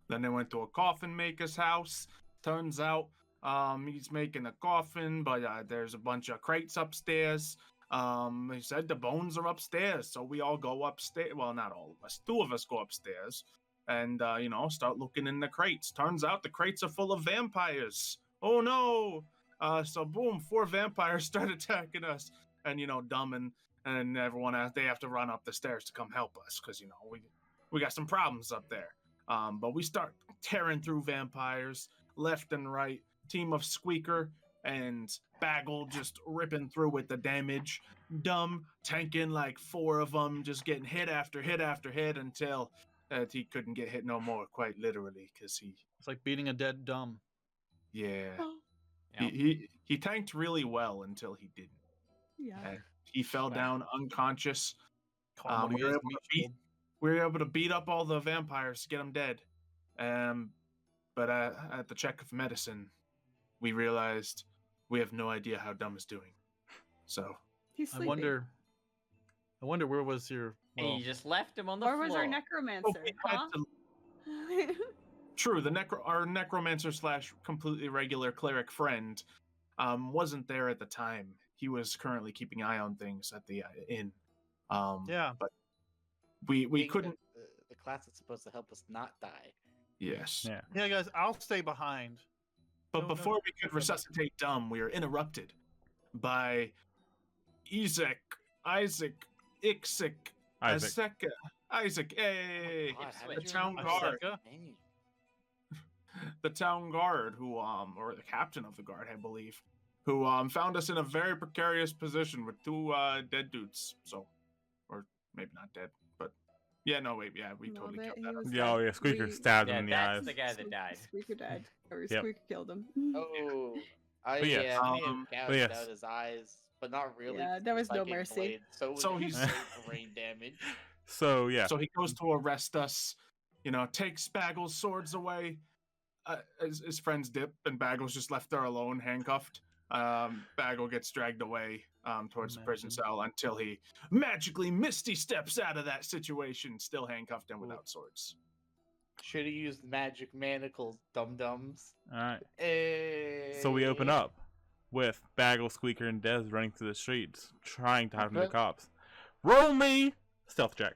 [SPEAKER 5] Then they went to a coffin maker's house. Turns out he's making a coffin, but there's a bunch of crates upstairs. He said the bones are upstairs, so we all go upstairs. Well, not all of us. 2 of us go upstairs and, start looking in the crates. Turns out the crates are full of vampires. Oh, no! So, boom, 4 vampires start attacking us. And, Dumb and everyone, they have to run up the stairs to come help us because, we got some problems up there. But we start tearing through vampires left and right. Team of Squeaker and Bagel just ripping through with the damage. Dumb tanking like 4 of them, just getting hit after hit after hit until he couldn't get hit no more, quite literally, because
[SPEAKER 4] It's like beating a dead dumb.
[SPEAKER 5] yeah,
[SPEAKER 3] Yeah.
[SPEAKER 5] he tanked really well until he didn't.
[SPEAKER 2] Yeah.
[SPEAKER 5] And he fell down unconscious.
[SPEAKER 4] Call him
[SPEAKER 5] We
[SPEAKER 4] when
[SPEAKER 5] were
[SPEAKER 4] he
[SPEAKER 5] able
[SPEAKER 4] gets
[SPEAKER 5] to beat.
[SPEAKER 4] meat
[SPEAKER 5] We were able to beat up all the vampires to get them dead. But at the check of medicine, we realized we have no idea how Dumb is doing. So
[SPEAKER 2] He's
[SPEAKER 4] I
[SPEAKER 2] sleeping.
[SPEAKER 4] wonder where was your.
[SPEAKER 3] And
[SPEAKER 4] Well,
[SPEAKER 3] you just left him on the
[SPEAKER 2] Or
[SPEAKER 3] floor.
[SPEAKER 2] was our
[SPEAKER 5] oh,
[SPEAKER 2] necromancer?
[SPEAKER 5] we had
[SPEAKER 2] Huh?
[SPEAKER 5] to True, our necromancer / completely regular cleric friend wasn't there at the time. He was currently keeping eye on things at the inn.
[SPEAKER 4] yeah.
[SPEAKER 5] But we
[SPEAKER 6] Being
[SPEAKER 5] couldn't.
[SPEAKER 6] The class that's supposed to help us not die.
[SPEAKER 5] Yes.
[SPEAKER 1] Yeah.
[SPEAKER 4] Yeah, guys, I'll stay behind.
[SPEAKER 5] But
[SPEAKER 4] No,
[SPEAKER 5] before
[SPEAKER 4] no,
[SPEAKER 5] we could
[SPEAKER 4] no.
[SPEAKER 5] resuscitate Dumb, we were interrupted by Isaac, Ixic,
[SPEAKER 1] Isaac.
[SPEAKER 5] Isaac, hey,
[SPEAKER 6] God, how
[SPEAKER 3] the
[SPEAKER 6] did you
[SPEAKER 5] town
[SPEAKER 6] remember
[SPEAKER 5] guard.
[SPEAKER 6] that name?
[SPEAKER 5] the town guard who or the captain of the guard, I believe, who found us in a very precarious position with two dead dudes. So, or maybe not dead, but yeah, no, wait, yeah, we
[SPEAKER 2] No,
[SPEAKER 5] totally
[SPEAKER 2] that-
[SPEAKER 5] killed
[SPEAKER 2] he
[SPEAKER 5] that.
[SPEAKER 2] was
[SPEAKER 1] Yeah, oh
[SPEAKER 2] dead.
[SPEAKER 1] yeah, Squeaker
[SPEAKER 2] We-
[SPEAKER 1] stabbed him
[SPEAKER 3] Yeah,
[SPEAKER 1] in the
[SPEAKER 3] that's
[SPEAKER 1] eyes.
[SPEAKER 3] the guy that died.
[SPEAKER 2] Squeaker died. Or
[SPEAKER 1] Yep.
[SPEAKER 2] Squeaker killed him.
[SPEAKER 6] Oh,
[SPEAKER 1] But yes,
[SPEAKER 6] yeah, we
[SPEAKER 5] um,
[SPEAKER 6] have
[SPEAKER 1] but yes.
[SPEAKER 6] gouged out his eyes, but not really.
[SPEAKER 2] Yeah,
[SPEAKER 6] 'cause
[SPEAKER 2] there
[SPEAKER 6] the
[SPEAKER 2] was no
[SPEAKER 6] psychic
[SPEAKER 2] mercy.
[SPEAKER 6] blade, so it was
[SPEAKER 5] So
[SPEAKER 6] just
[SPEAKER 5] he's-
[SPEAKER 6] straight brain damage.
[SPEAKER 1] So yeah,
[SPEAKER 5] So he goes to arrest us, takes Baggle's swords away. His friends dip, and Baggle's just left there alone, handcuffed. Baggle gets dragged away towards the prison
[SPEAKER 4] Imagine.
[SPEAKER 5] cell until he magically misty steps out of that situation, still handcuffed and without swords.
[SPEAKER 6] Should have used magic manacles, dum dums.
[SPEAKER 1] all right. So we open up with Bagel, Squeaker, and Dez running through the streets, trying to hide from the
[SPEAKER 6] Okay.
[SPEAKER 1] cops. Roll me stealth check.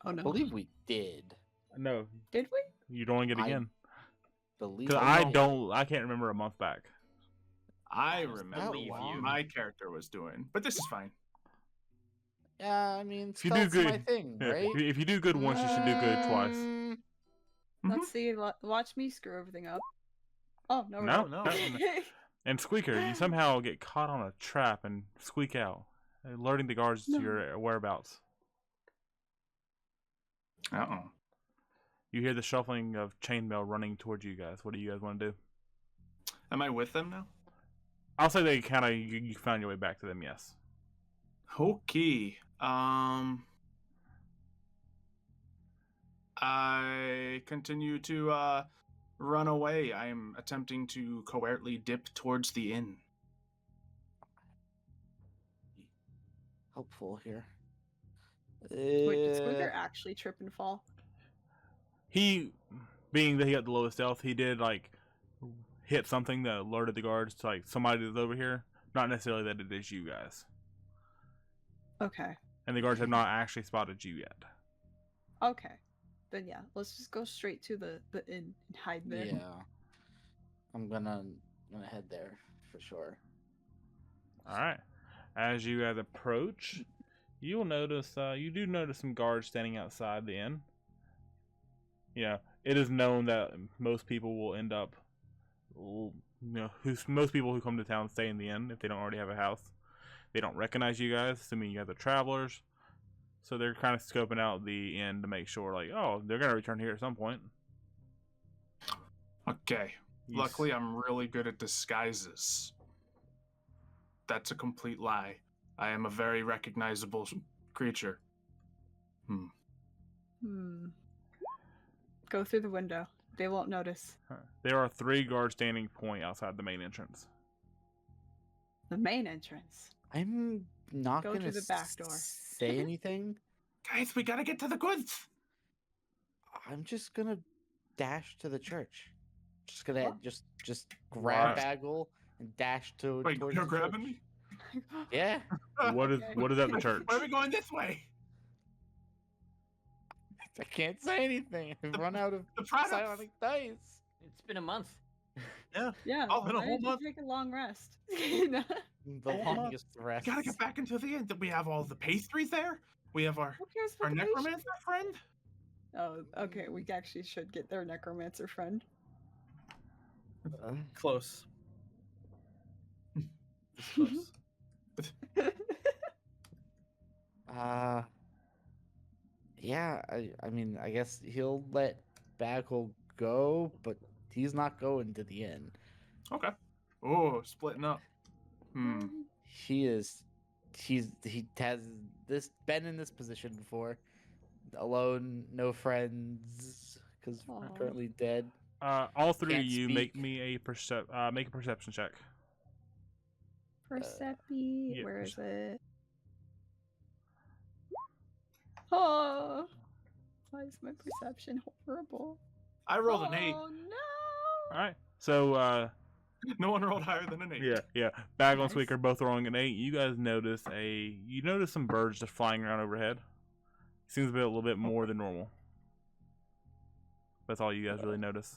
[SPEAKER 2] Oh
[SPEAKER 6] I
[SPEAKER 2] no.
[SPEAKER 6] believe we did.
[SPEAKER 1] No,
[SPEAKER 2] Did we?
[SPEAKER 1] you don't get it
[SPEAKER 6] I
[SPEAKER 1] again
[SPEAKER 6] Believe
[SPEAKER 1] because
[SPEAKER 6] we
[SPEAKER 1] I
[SPEAKER 6] did.
[SPEAKER 1] don't. I can't remember a month back.
[SPEAKER 5] I
[SPEAKER 3] That was
[SPEAKER 5] remember
[SPEAKER 3] believe
[SPEAKER 5] what
[SPEAKER 3] you.
[SPEAKER 5] my character was doing, but this is fine.
[SPEAKER 6] Yeah, I mean,
[SPEAKER 1] If you do
[SPEAKER 6] stealth's my
[SPEAKER 1] good,
[SPEAKER 6] thing,
[SPEAKER 1] Yeah,
[SPEAKER 6] right?
[SPEAKER 1] if you do good once, you should do good twice.
[SPEAKER 6] Mm,
[SPEAKER 2] Let's see. Watch me screw everything up. Oh no. we're
[SPEAKER 1] No,
[SPEAKER 2] not.
[SPEAKER 1] no. And Squeaker, you somehow get caught on a trap and squeak out, alerting the guards
[SPEAKER 2] No.
[SPEAKER 1] to your whereabouts.
[SPEAKER 5] Uh-oh.
[SPEAKER 1] You hear the shuffling of chainmail running towards you guys. What do you guys want to do?
[SPEAKER 5] Am I with them now?
[SPEAKER 1] I'll say they kind of you found your way back to them. Yes.
[SPEAKER 5] Okay. I continue to run away. I am attempting to covertly dip towards the inn.
[SPEAKER 6] helpful here.
[SPEAKER 2] Wait, did Squeaker actually trip and fall?
[SPEAKER 1] He, being that he got the lowest health, he did like hit something that alerted the guards to like somebody that's over here. Not necessarily that it is you guys.
[SPEAKER 2] Okay.
[SPEAKER 1] And the guards have not actually spotted you yet.
[SPEAKER 2] Okay. Then yeah, let's just go straight to the inn and hide there.
[SPEAKER 6] Yeah, I'm gonna head there for sure.
[SPEAKER 1] All right. As you guys approach, you will notice you do notice some guards standing outside the inn. Yeah, it is known that most people will end up, most people who come to town stay in the inn if they don't already have a house. They don't recognize you guys, assuming you guys are travelers. So they're kind of scoping out the inn to make sure, like, oh, they're gonna return here at some point.
[SPEAKER 5] Okay.
[SPEAKER 1] You
[SPEAKER 5] Luckily, I'm really good at disguises. That's a complete lie. I am a very recognizable creature.
[SPEAKER 2] Go through the window. They won't notice.
[SPEAKER 1] There are 3 guards standing point outside the main entrance.
[SPEAKER 2] The main entrance.
[SPEAKER 6] I'm not
[SPEAKER 2] Go
[SPEAKER 6] gonna
[SPEAKER 2] through the back door.
[SPEAKER 6] say anything.
[SPEAKER 5] Guys, we gotta get to the goods.
[SPEAKER 6] I'm just gonna dash to the church. Just gonna
[SPEAKER 2] What?
[SPEAKER 6] just grab
[SPEAKER 1] What?
[SPEAKER 6] Bagel and dash to.
[SPEAKER 5] Wait,
[SPEAKER 6] towards
[SPEAKER 5] you're
[SPEAKER 6] the
[SPEAKER 5] grabbing
[SPEAKER 6] church.
[SPEAKER 5] me?
[SPEAKER 6] Yeah,
[SPEAKER 1] What is at the church?
[SPEAKER 5] Why are we going this way?
[SPEAKER 6] I can't say anything. I've run out of
[SPEAKER 5] The product.
[SPEAKER 6] psionic dice.
[SPEAKER 3] It's been a month.
[SPEAKER 2] Yeah.
[SPEAKER 5] Oh, in a
[SPEAKER 2] why
[SPEAKER 5] whole
[SPEAKER 2] did you
[SPEAKER 5] month?
[SPEAKER 2] take a long rest?
[SPEAKER 6] The
[SPEAKER 5] Oh,
[SPEAKER 6] longest rest.
[SPEAKER 5] We gotta get back into the inn. We have all the pastries there. We have our
[SPEAKER 2] Who cares about
[SPEAKER 5] our
[SPEAKER 2] the patient?
[SPEAKER 5] necromancer friend.
[SPEAKER 2] Oh, okay. We actually should get their necromancer friend.
[SPEAKER 4] Close. It's close.
[SPEAKER 6] Yeah, I mean, I guess he'll let Bagel go, but he's not going to the inn.
[SPEAKER 5] Okay. Oh, splitting up.
[SPEAKER 6] He has this been in this position before, alone, no friends, because
[SPEAKER 2] Aw.
[SPEAKER 6] currently dead.
[SPEAKER 1] All 3 of
[SPEAKER 6] Can't
[SPEAKER 1] you make
[SPEAKER 6] speak.
[SPEAKER 1] me a perception check.
[SPEAKER 2] Percepi.
[SPEAKER 1] yeah,
[SPEAKER 2] Where is it? Oh, why is my perception horrible?
[SPEAKER 5] I rolled an 8.
[SPEAKER 2] Oh no!
[SPEAKER 1] All right. So
[SPEAKER 5] No one rolled higher than an 8.
[SPEAKER 1] yeah. Bagel and
[SPEAKER 2] Nice.
[SPEAKER 1] Squeak are both rolling an 8. You guys notice some birds just flying around overhead. Seems to be a little bit more than normal. That's all you guys really notice.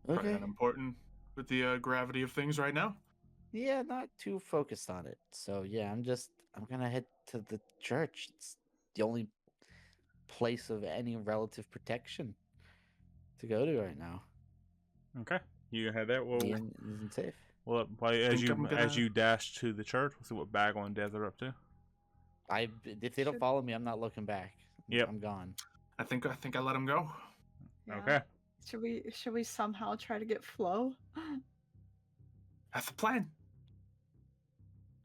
[SPEAKER 5] Probably
[SPEAKER 6] Okay.
[SPEAKER 5] not important with the gravity of things right now.
[SPEAKER 6] Yeah, not too focused on it. So yeah, I'm gonna head to the church. It's the only place of any relative protection to go to right now.
[SPEAKER 1] Okay. You head there. Well,
[SPEAKER 6] Ian isn't safe.
[SPEAKER 1] as
[SPEAKER 5] Think I'm gonna-
[SPEAKER 1] you dash to the church, we'll see what Bagel and Dez are up to.
[SPEAKER 6] If they don't
[SPEAKER 2] Should-
[SPEAKER 6] follow me, I'm not looking back.
[SPEAKER 1] Yep.
[SPEAKER 6] I'm gone.
[SPEAKER 5] I think I let him go.
[SPEAKER 2] Yeah.
[SPEAKER 1] Okay.
[SPEAKER 2] Should we somehow try to get Flo?
[SPEAKER 5] That's the plan.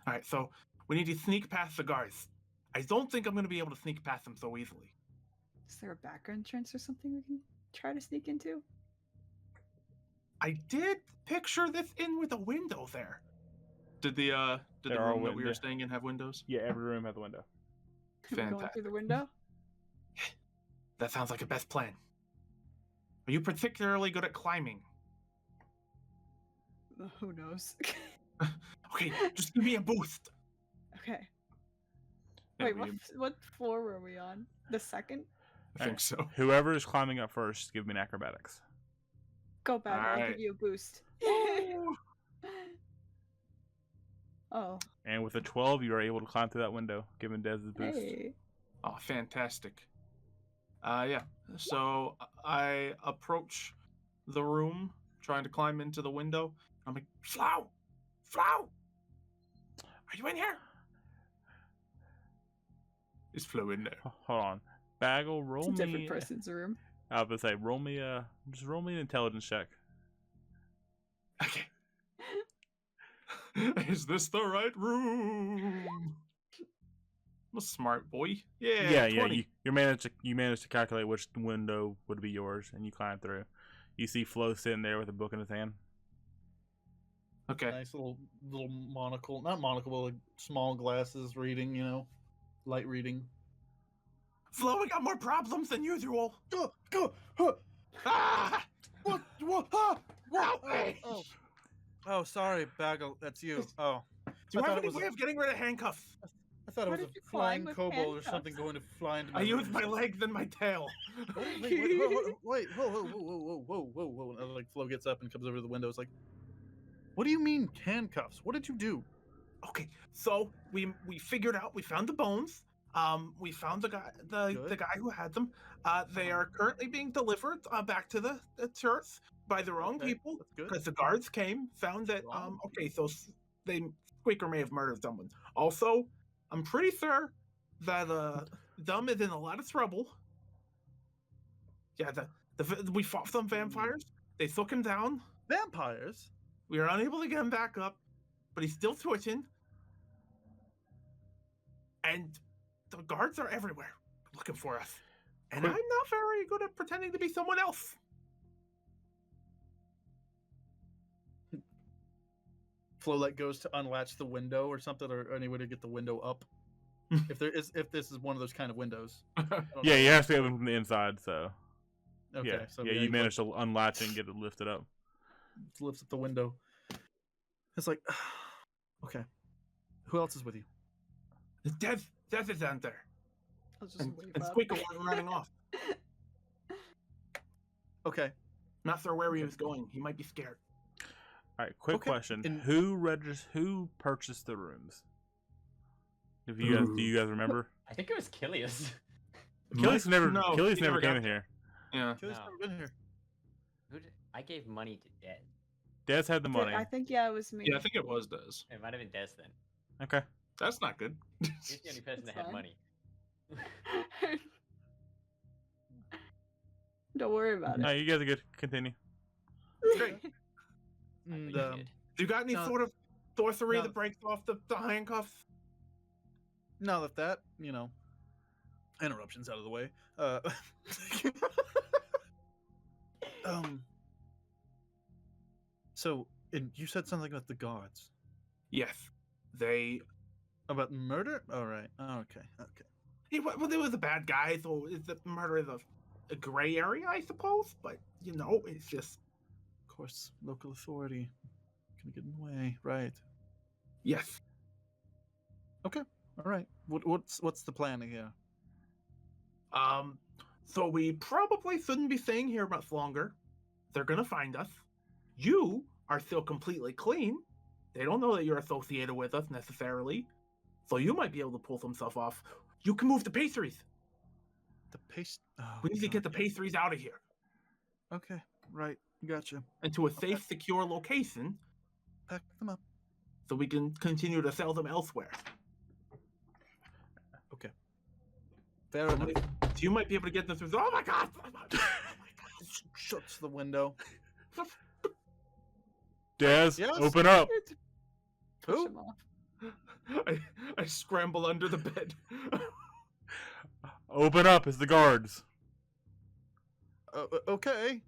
[SPEAKER 5] All right, so we need to sneak past the guards. I don't think I'm going to be able to sneak past them so easily.
[SPEAKER 2] Is there a back entrance or something we can try to sneak into?
[SPEAKER 5] I did picture this inn with a window there. Did the
[SPEAKER 1] There are
[SPEAKER 5] room that we were
[SPEAKER 1] window-
[SPEAKER 5] staying in have windows?
[SPEAKER 1] Yeah, every room has a window.
[SPEAKER 2] Are we going
[SPEAKER 5] Fantastic.
[SPEAKER 2] through the window?
[SPEAKER 5] That sounds like a best plan. Are you particularly good at climbing?
[SPEAKER 2] Who knows?
[SPEAKER 5] Okay, just give me a boost.
[SPEAKER 2] Okay.
[SPEAKER 5] Yeah,
[SPEAKER 2] Wait,
[SPEAKER 5] we-
[SPEAKER 2] what floor were we on? The second?
[SPEAKER 5] I think so.
[SPEAKER 1] Whoever is climbing up first, give me an acrobatics.
[SPEAKER 2] Go back. I'll
[SPEAKER 5] Alright.
[SPEAKER 2] give you a boost. Oh,
[SPEAKER 1] And with a 12, you are able to climb through that window, giving Dez the boost.
[SPEAKER 2] hey.
[SPEAKER 5] Oh, fantastic. Yeah. So I approach the room, trying to climb into the window. I'm like, Flo! Flo! Are you in here? Is Flo in there?
[SPEAKER 1] Hold on. Bagel, roll
[SPEAKER 2] It's a different
[SPEAKER 1] me.
[SPEAKER 2] person's room.
[SPEAKER 1] I was gonna say, roll me an intelligence check.
[SPEAKER 5] Okay. Is this the right room? I'm a smart boy. Yeah, 20.
[SPEAKER 1] You managed to calculate which window would be yours, and you climb through. You see Flo sitting there with a book in his hand.
[SPEAKER 5] Okay.
[SPEAKER 4] Nice little monocle, not monocle, but like small glasses, reading. Light reading.
[SPEAKER 5] Flo, we got more problems than usual.
[SPEAKER 4] Go.
[SPEAKER 5] Ah!
[SPEAKER 4] What? Ah!
[SPEAKER 5] Help
[SPEAKER 4] Oh,
[SPEAKER 5] me!
[SPEAKER 4] oh, sorry, Bagel. That's you. Oh,
[SPEAKER 5] Do you
[SPEAKER 4] I thought
[SPEAKER 5] have
[SPEAKER 4] it
[SPEAKER 5] any
[SPEAKER 4] was
[SPEAKER 5] way of getting rid of handcuffs?
[SPEAKER 4] I thought it
[SPEAKER 2] Why
[SPEAKER 4] was
[SPEAKER 2] did you
[SPEAKER 4] a
[SPEAKER 2] climb
[SPEAKER 4] flying
[SPEAKER 2] with
[SPEAKER 4] kobold or
[SPEAKER 2] handcuffs?
[SPEAKER 4] something going to fly into my
[SPEAKER 5] I used
[SPEAKER 4] room.
[SPEAKER 5] my legs and my tail.
[SPEAKER 4] Wait, whoa. And, like Flo gets up and comes over to the window. It's like, what do you mean handcuffs? What did you do?
[SPEAKER 5] Okay, so we figured out, we found the bones. We found the guy who had them. They are currently being delivered back to the church by the wrong
[SPEAKER 4] Okay,
[SPEAKER 5] people
[SPEAKER 4] that's good.
[SPEAKER 5] because the guards came, found that
[SPEAKER 4] Wrong
[SPEAKER 5] okay, so Squeaker may have murdered someone. Also, I'm pretty sure that Dumb is in a lot of trouble. Yeah, we fought some vampires. They took him down.
[SPEAKER 4] Vampires?
[SPEAKER 5] We were unable to get him back up, but he's still twitching. And the guards are everywhere looking for us. And
[SPEAKER 1] Quick-
[SPEAKER 5] I'm not very good at pretending to be someone else.
[SPEAKER 4] Flo like goes to unlatch the window or something, or any way to get the window up. if this is one of those kind of windows. I don't
[SPEAKER 1] Yeah,
[SPEAKER 4] know.
[SPEAKER 1] you have to open from the inside, so
[SPEAKER 4] Okay,
[SPEAKER 1] yeah,
[SPEAKER 4] so
[SPEAKER 1] you
[SPEAKER 4] he,
[SPEAKER 1] managed to unlatch it and get it lifted up.
[SPEAKER 4] lifts up the window. It's like, okay. Who else is with you?
[SPEAKER 5] Death is down there.
[SPEAKER 2] I'll just
[SPEAKER 5] And,
[SPEAKER 2] wave
[SPEAKER 5] and
[SPEAKER 2] up.
[SPEAKER 5] Squeaker wasn't running off.
[SPEAKER 4] Okay.
[SPEAKER 5] Not sure where he was going. He might be scared.
[SPEAKER 1] All right, quick
[SPEAKER 4] Okay,
[SPEAKER 1] question:
[SPEAKER 4] and-
[SPEAKER 1] Who purchased the rooms? If you guys, do you guys remember?
[SPEAKER 3] I think it was Kilius.
[SPEAKER 1] Achilles never,
[SPEAKER 5] No,
[SPEAKER 1] Achilles
[SPEAKER 5] he
[SPEAKER 1] never
[SPEAKER 5] never
[SPEAKER 1] came
[SPEAKER 5] got
[SPEAKER 1] in here.
[SPEAKER 5] Yeah.
[SPEAKER 4] Kayla's
[SPEAKER 3] No.
[SPEAKER 4] never been here.
[SPEAKER 3] I gave money to Des.
[SPEAKER 1] Des had the money.
[SPEAKER 2] I think it was me.
[SPEAKER 5] Yeah, I think it was Des.
[SPEAKER 3] It might have been Des then.
[SPEAKER 1] Okay.
[SPEAKER 5] That's not good.
[SPEAKER 3] He's the only person
[SPEAKER 2] That's
[SPEAKER 3] that had
[SPEAKER 2] fine.
[SPEAKER 3] money.
[SPEAKER 2] Don't worry about
[SPEAKER 1] No,
[SPEAKER 2] it.
[SPEAKER 1] you guys are good. Continue.
[SPEAKER 5] Great.
[SPEAKER 3] I
[SPEAKER 4] And,
[SPEAKER 3] thought you did.
[SPEAKER 5] Do you got any
[SPEAKER 4] No.
[SPEAKER 5] sort of sorcery
[SPEAKER 4] No.
[SPEAKER 5] that breaks off the handcuffs?
[SPEAKER 4] now that interruptions out of the way. Um. So And you said something about the guards.
[SPEAKER 5] Yes, they.
[SPEAKER 4] About murder? All right. Okay. Okay.
[SPEAKER 5] Well, they were the bad guys, or is the murder is a gray area, I suppose. But it's just
[SPEAKER 4] Of course, local authority gonna get in the way, right?
[SPEAKER 5] yes.
[SPEAKER 4] Okay. All right. What's the plan here?
[SPEAKER 5] So we probably shouldn't be staying here much longer. They're gonna find us. You are still completely clean. They don't know that you're associated with us necessarily, so you might be able to pull some stuff off. You can move the pastries.
[SPEAKER 4] The paste. Oh,
[SPEAKER 5] We need to get the
[SPEAKER 4] God.
[SPEAKER 5] pastries out of here
[SPEAKER 4] Okay. Right. Gotcha.
[SPEAKER 5] into a safe, secure location,
[SPEAKER 4] Pack them up.
[SPEAKER 5] so we can continue to sell them elsewhere.
[SPEAKER 4] Fair enough.
[SPEAKER 5] So you might be able to get them through. Oh my god! Oh my god!
[SPEAKER 4] Shuts the window.
[SPEAKER 1] Des,
[SPEAKER 4] Yes?
[SPEAKER 1] open up.
[SPEAKER 2] Push
[SPEAKER 4] Who?
[SPEAKER 2] him off.
[SPEAKER 5] I scramble under the bed.
[SPEAKER 1] Open up. It's the guards.
[SPEAKER 4] Okay.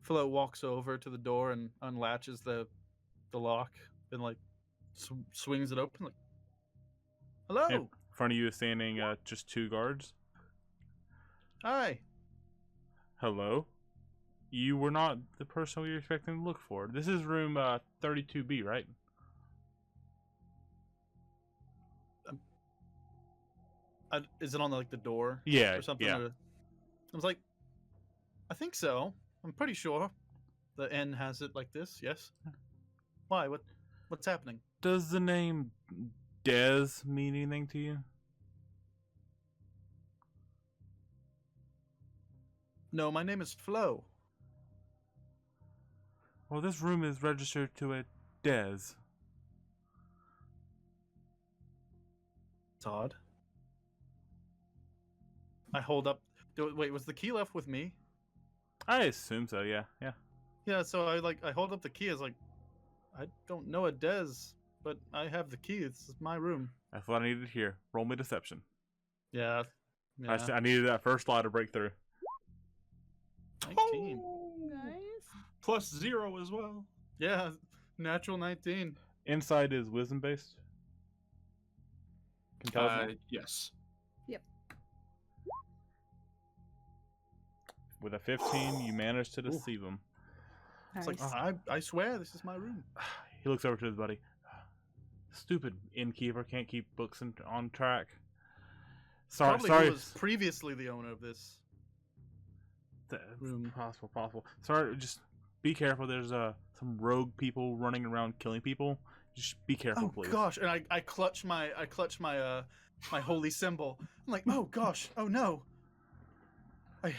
[SPEAKER 4] Flo walks over to the door and unlatches the lock and like swings it open. Like, hello.
[SPEAKER 1] In front of you is standing just 2 guards.
[SPEAKER 4] Hi.
[SPEAKER 1] Hello. You were not the person we were expecting to look for. This is room 32B, right?
[SPEAKER 4] Is it on like the door?
[SPEAKER 1] Yeah,
[SPEAKER 4] Or something?
[SPEAKER 1] yeah.
[SPEAKER 4] Or- I was like, I think so. I'm pretty sure. The N has it like this. Yes. Why? What's happening?
[SPEAKER 1] Does the name Des mean anything to you?
[SPEAKER 4] No, my name is Flo.
[SPEAKER 1] Well, this room is registered to a Des.
[SPEAKER 4] It's odd. I hold up. Wait, was the key left with me?
[SPEAKER 1] I assume so, yeah. Yeah.
[SPEAKER 4] Yeah, so I hold up the key. I was like, I don't know a Des, but I have the key. This is my room.
[SPEAKER 1] That's what I needed to hear. Roll me deception.
[SPEAKER 4] Yeah.
[SPEAKER 1] I needed that first lie to break through.
[SPEAKER 4] 19.
[SPEAKER 2] Nice.
[SPEAKER 5] Plus 0 as well.
[SPEAKER 4] Yeah, natural 19.
[SPEAKER 1] Inside is wisdom based. Can tell us
[SPEAKER 5] Yes.
[SPEAKER 1] with a 15, you manage to deceive him.
[SPEAKER 4] It's
[SPEAKER 2] Nice.
[SPEAKER 4] like, I swear this is my room.
[SPEAKER 1] He looks over to his buddy. Stupid innkeeper can't keep books on track. Sorry,
[SPEAKER 4] Probably
[SPEAKER 1] sorry.
[SPEAKER 4] who was previously the owner of this. room.
[SPEAKER 1] Possible. Sorry, just be careful. There's some rogue people running around killing people. Just be careful,
[SPEAKER 4] Oh
[SPEAKER 1] please.
[SPEAKER 4] gosh, and I clutch my my holy symbol. I'm like, oh gosh, oh no. I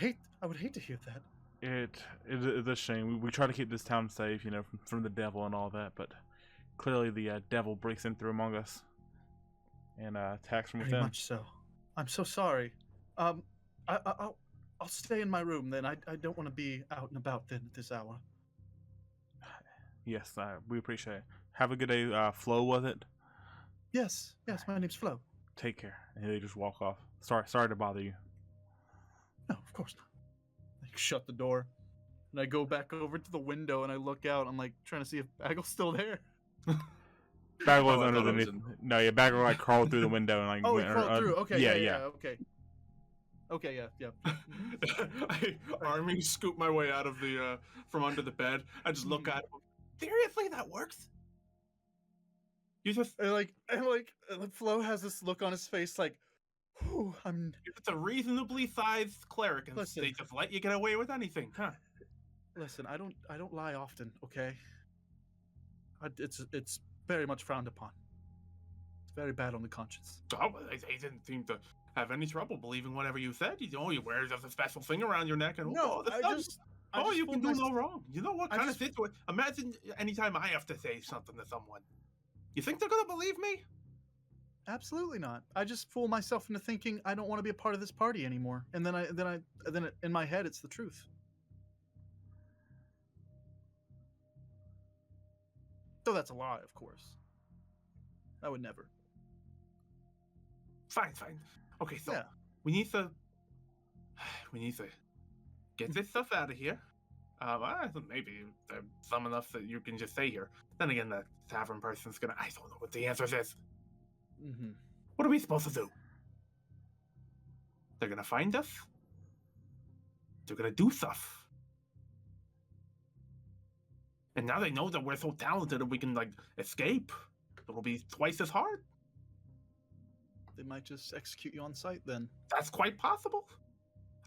[SPEAKER 4] would hate to hear that.
[SPEAKER 1] It is a shame. We try to keep this town safe, from the devil and all that, but clearly the devil breaks in through among us and attacks from
[SPEAKER 4] Very
[SPEAKER 1] within.
[SPEAKER 4] much so. I'm so sorry. I'll stay in my room then. I don't want to be out and about then at this hour.
[SPEAKER 1] Yes, we appreciate it. Have a good day. Flo, was it?
[SPEAKER 4] Yes, my name's Flo.
[SPEAKER 1] Take care. And they just walk off. Sorry to bother you.
[SPEAKER 4] No, of course not. I shut the door, and I go back over to the window and I look out. I'm like trying to see if Baggle's still there.
[SPEAKER 1] Bagel
[SPEAKER 5] Oh,
[SPEAKER 1] was
[SPEAKER 5] I
[SPEAKER 1] under
[SPEAKER 5] thought
[SPEAKER 1] the
[SPEAKER 5] it was
[SPEAKER 1] knee. No, yeah, Bagel crawled through the window and
[SPEAKER 4] Oh, he
[SPEAKER 1] went
[SPEAKER 4] crawled through. Okay,
[SPEAKER 1] yeah.
[SPEAKER 4] okay. Okay, yeah.
[SPEAKER 5] I arming scoop my way out of the from under the bed. I just look at him. Seriously, that works? You just
[SPEAKER 4] And Flo has this look on his face like, "Whew, I'm
[SPEAKER 5] it's a reasonably sized cleric, and
[SPEAKER 4] Listen.
[SPEAKER 5] they just let you get away with anything, huh?
[SPEAKER 4] listen. I don't lie often. Okay. It's very much frowned upon. It's very bad on the conscience.
[SPEAKER 5] Oh, they didn't seem to have any trouble believing whatever you said. You wear just a special thing around your neck, and
[SPEAKER 4] No,
[SPEAKER 5] this
[SPEAKER 4] I
[SPEAKER 5] does-
[SPEAKER 4] just. I
[SPEAKER 5] oh,
[SPEAKER 4] just
[SPEAKER 5] you can
[SPEAKER 4] fooled
[SPEAKER 5] do
[SPEAKER 4] my-
[SPEAKER 5] no wrong. You know what
[SPEAKER 4] I
[SPEAKER 5] kind
[SPEAKER 4] just-
[SPEAKER 5] of situation? Imagine anytime I have to say something to someone. You think they're gonna believe me?
[SPEAKER 4] Absolutely not. I just fool myself into thinking I don't want to be a part of this party anymore, and then in my head it's the truth. Though that's a lie, of course. I would never.
[SPEAKER 5] Fine. Okay, so
[SPEAKER 4] Yeah.
[SPEAKER 5] we need to get this stuff out of here. I think maybe some enough that you can just stay here. Then again, the tavern person's gonna. I don't know what the answer is.
[SPEAKER 4] Mm-hmm.
[SPEAKER 5] What are we supposed to do? They're gonna find us. They're gonna do stuff. And now they know that we're so talented and we can like escape. It'll be twice as hard.
[SPEAKER 4] They might just execute you on sight then.
[SPEAKER 5] That's quite possible.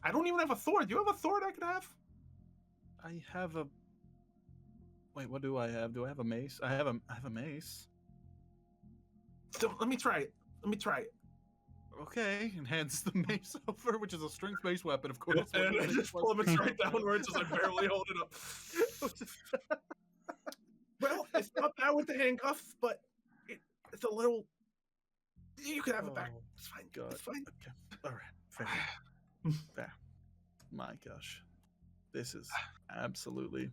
[SPEAKER 5] I don't even have a sword. Do you have a sword I could have?
[SPEAKER 4] I have a. Wait, what do I have? Do I have a mace? I have a mace.
[SPEAKER 5] So let me try it. Let me try it.
[SPEAKER 4] Okay, and hands the mace over, which is a strength-based weapon, of course.
[SPEAKER 5] And I just plummets right downwards as I barely hold it up. Well, it's not bad with the handcuffs, but it's a little. You can have it back. It's fine.
[SPEAKER 4] God.
[SPEAKER 5] It's fine.
[SPEAKER 4] Okay. All right. Fair. Fair. My gosh, this is absolutely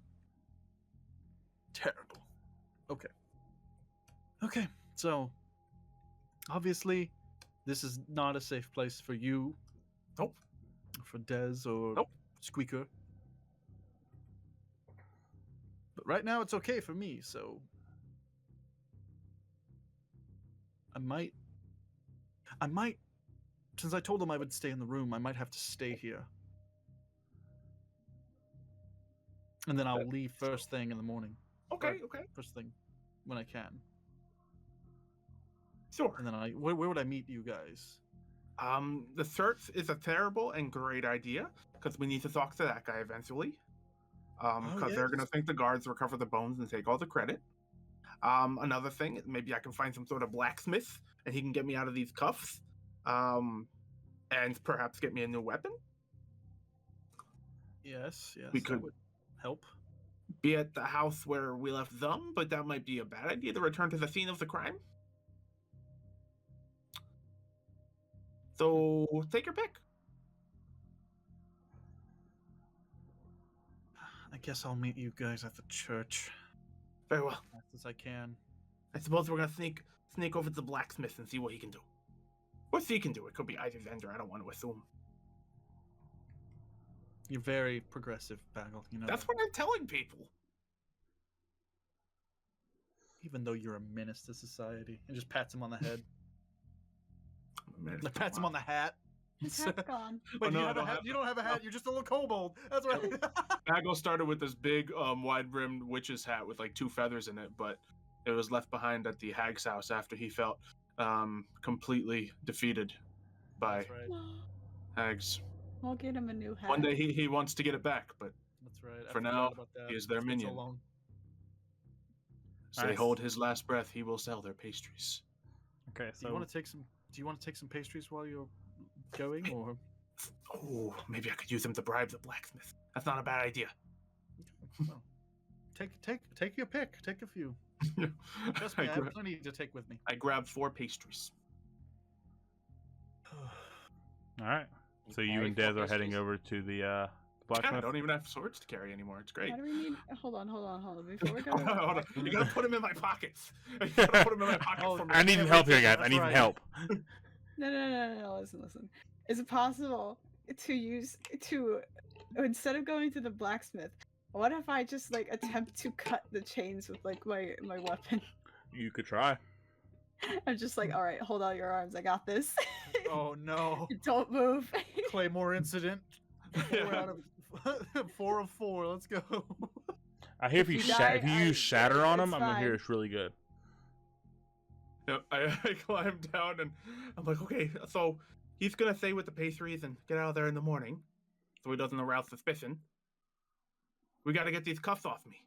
[SPEAKER 4] terrible. Okay. Okay. So, obviously, this is not a safe place for you.
[SPEAKER 5] Nope.
[SPEAKER 4] For Dez or
[SPEAKER 5] Nope.
[SPEAKER 4] Squeaker. But right now, it's okay for me. So, I might, since I told them I would stay in the room, I might have to stay here. And then I'll leave first thing in the morning.
[SPEAKER 5] Okay. Okay.
[SPEAKER 4] First thing when I can.
[SPEAKER 5] Sure.
[SPEAKER 4] And then where would I meet you guys?
[SPEAKER 5] The search is a terrible and great idea because we need to talk to that guy eventually. Because they're gonna think the guards recover the bones and take all the credit. Another thing, maybe I can find some sort of blacksmith and he can get me out of these cuffs. And perhaps get me a new weapon.
[SPEAKER 4] Yes,
[SPEAKER 5] We
[SPEAKER 4] that
[SPEAKER 5] could
[SPEAKER 4] would help.
[SPEAKER 5] be at the house where we left them, but that might be a bad idea to return to the scene of the crime. So take your pick.
[SPEAKER 4] I guess I'll meet you guys at the church
[SPEAKER 5] Very well.
[SPEAKER 4] as fast as I can.
[SPEAKER 5] I suppose we're gonna sneak over to the blacksmith and see what he can do. What's he can do? It could be either vendor. I don't want to assume.
[SPEAKER 4] You're very progressive, Bagel. You know
[SPEAKER 5] That's
[SPEAKER 4] that.
[SPEAKER 5] what I'm telling people.
[SPEAKER 4] Even though you're a menace to society, and just pats him on the head.
[SPEAKER 5] Man,
[SPEAKER 4] Like pats him on the hat.
[SPEAKER 2] His hat's gone.
[SPEAKER 4] Wait,
[SPEAKER 5] no,
[SPEAKER 4] you
[SPEAKER 5] I
[SPEAKER 4] have a
[SPEAKER 5] don't
[SPEAKER 4] hat?
[SPEAKER 5] have-
[SPEAKER 4] You don't have a hat. You're just a little kobold. That's right.
[SPEAKER 5] Bagel started with this big, wide-brimmed witch's hat with like 2 feathers in it, but it was left behind at the hag's house after he felt completely defeated by
[SPEAKER 4] That's right.
[SPEAKER 5] hags.
[SPEAKER 2] We'll get him a new hat.
[SPEAKER 5] One day he wants to get it back, but
[SPEAKER 4] That's right. I
[SPEAKER 5] For
[SPEAKER 4] forgot
[SPEAKER 5] now,
[SPEAKER 4] about that.
[SPEAKER 5] he is their
[SPEAKER 4] It's been so
[SPEAKER 5] minion.
[SPEAKER 4] long.
[SPEAKER 5] as they
[SPEAKER 1] Nice.
[SPEAKER 5] hold his last breath, he will sell their pastries.
[SPEAKER 1] Okay,
[SPEAKER 4] Do you
[SPEAKER 1] so
[SPEAKER 4] want to take some? Do you want to take some pastries while you're going, or
[SPEAKER 5] Oh, maybe I could use them to bribe the blacksmith. That's not a bad idea.
[SPEAKER 4] well, take your pick. Take a few. Trust me, I have plenty to take with me.
[SPEAKER 5] I grabbed 4 pastries.
[SPEAKER 1] all right. So you
[SPEAKER 3] carry
[SPEAKER 1] and
[SPEAKER 3] 4
[SPEAKER 1] Dez are heading
[SPEAKER 3] pastries.
[SPEAKER 1] over to the
[SPEAKER 5] I
[SPEAKER 1] blacksmith.
[SPEAKER 5] don't even have swords to carry anymore. It's great.
[SPEAKER 2] Why do we need? Hold on. Before we go,
[SPEAKER 5] Hold on, hold on. You gotta put them in my pockets. You gotta put them in my pockets
[SPEAKER 4] Oh,
[SPEAKER 5] for me.
[SPEAKER 1] I need some help here, guys. I
[SPEAKER 4] That's
[SPEAKER 1] need some
[SPEAKER 4] right.
[SPEAKER 1] help.
[SPEAKER 2] No. Listen. Is it possible to instead of going to the blacksmith? What if I just like attempt to cut the chains with like my weapon?
[SPEAKER 1] You could try.
[SPEAKER 2] I'm just like, all right, hold out your arms. I got this.
[SPEAKER 4] Oh no!
[SPEAKER 2] Don't move.
[SPEAKER 4] Claymore incident. 4 out of 4 of 4. Let's go.
[SPEAKER 1] I hear if you
[SPEAKER 2] If you die,
[SPEAKER 1] if you use shatter on him,
[SPEAKER 2] it's
[SPEAKER 1] I'm gonna hear
[SPEAKER 2] fine.
[SPEAKER 1] it's really good.
[SPEAKER 5] Yep, I climb down and I'm like, okay, so he's gonna stay with the pastries and get out of there in the morning, so he doesn't arouse suspicion. We gotta get these cuffs off me.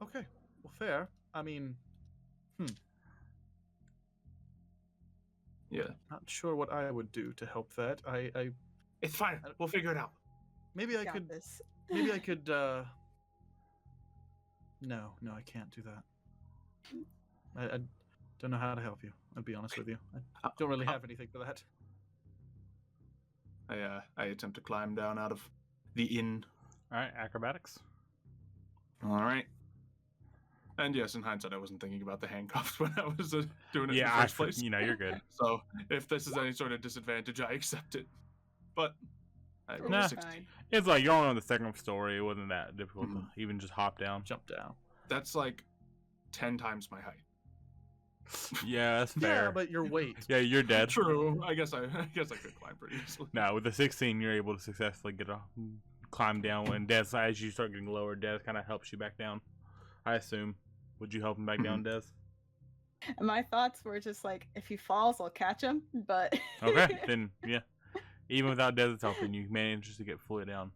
[SPEAKER 4] Okay. Well, fair. I mean,
[SPEAKER 5] Yeah,
[SPEAKER 4] not sure what I would do to help that. I
[SPEAKER 5] it's fine. We'll figure it out.
[SPEAKER 4] maybe I
[SPEAKER 2] Got
[SPEAKER 4] could.
[SPEAKER 2] this.
[SPEAKER 4] Maybe I could. No, I can't do that. I don't know how to help you. I'll be honest with you. I don't really have anything for that.
[SPEAKER 5] I attempt to climb down out of the inn.
[SPEAKER 1] All right, acrobatics.
[SPEAKER 5] All right. And yes, in hindsight, I wasn't thinking about the handcuffs when I was doing it in
[SPEAKER 1] Yeah,
[SPEAKER 5] the first place.
[SPEAKER 1] you know you're good.
[SPEAKER 5] So if this is any sort of disadvantage, I accept it. But I
[SPEAKER 2] It
[SPEAKER 5] rolled
[SPEAKER 1] Nah.
[SPEAKER 5] a
[SPEAKER 2] was
[SPEAKER 5] 16.
[SPEAKER 2] fine.
[SPEAKER 1] It's like you're only on the second story. It wasn't that difficult
[SPEAKER 5] Mhm.
[SPEAKER 1] to even just hop down.
[SPEAKER 5] Jump down. That's like 10 times my height.
[SPEAKER 1] Yeah, that's
[SPEAKER 4] Yeah,
[SPEAKER 1] fair.
[SPEAKER 4] but your weight.
[SPEAKER 1] Yeah, you're dead.
[SPEAKER 5] True. I guess I could climb pretty easily.
[SPEAKER 1] No, with the 16, you're able to successfully climb down. When Des, as you start getting lower, Des kind of helps you back down. I assume. Would you help him back down, Des?
[SPEAKER 2] And my thoughts were just like, if he falls, I'll catch him. But
[SPEAKER 1] Okay, then yeah. Even without Dez's help, then you manage to get fully down.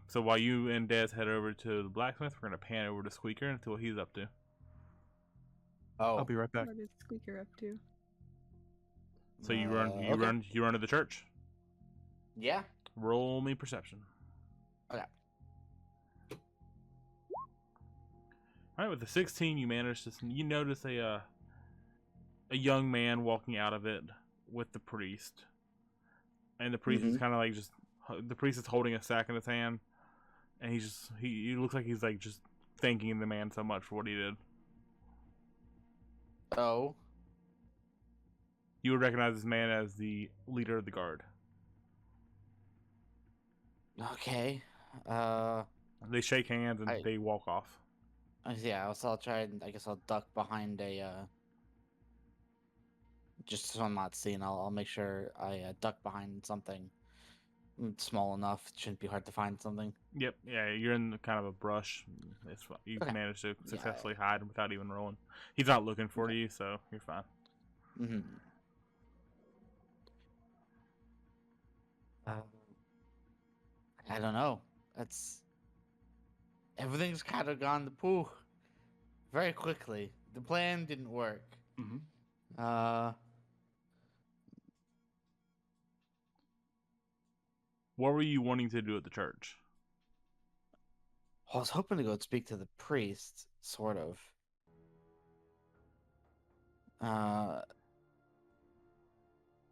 [SPEAKER 1] So while you and Dez head over to the blacksmith, we're gonna pan over to Squeaker and see what he's up to.
[SPEAKER 6] Oh,
[SPEAKER 4] I'll be right back.
[SPEAKER 2] what is Squeaker up to?
[SPEAKER 1] So you
[SPEAKER 6] okay.
[SPEAKER 1] run to the church.
[SPEAKER 6] Yeah.
[SPEAKER 1] Roll me perception.
[SPEAKER 6] Okay.
[SPEAKER 1] All right, with the 16, you manage to notice a young man walking out of it with the priest, and the priest is kind of like the priest is holding a sack in his hand, and he looks like he's like just thanking the man so much for what he did.
[SPEAKER 6] Oh.
[SPEAKER 1] You would recognize this man as the leader of the guard.
[SPEAKER 6] Okay.
[SPEAKER 1] They shake hands and
[SPEAKER 6] I-
[SPEAKER 1] they walk off.
[SPEAKER 6] Yeah. So I'll try and I guess I'll duck behind just so I'm not seen. I'll make sure I duck behind something small enough. It shouldn't be hard to find something.
[SPEAKER 1] Yep, yeah, you're in kind of a brush. You
[SPEAKER 6] Okay.
[SPEAKER 1] managed to successfully hide without even rolling. He's not looking for you, so you're fine.
[SPEAKER 6] Mm-hmm. I don't know. Everything's kind of gone to poo very quickly. The plan didn't work.
[SPEAKER 5] Mm-hmm.
[SPEAKER 1] What were you wanting to do at the church?
[SPEAKER 6] I was hoping to go speak to the priest, sort of.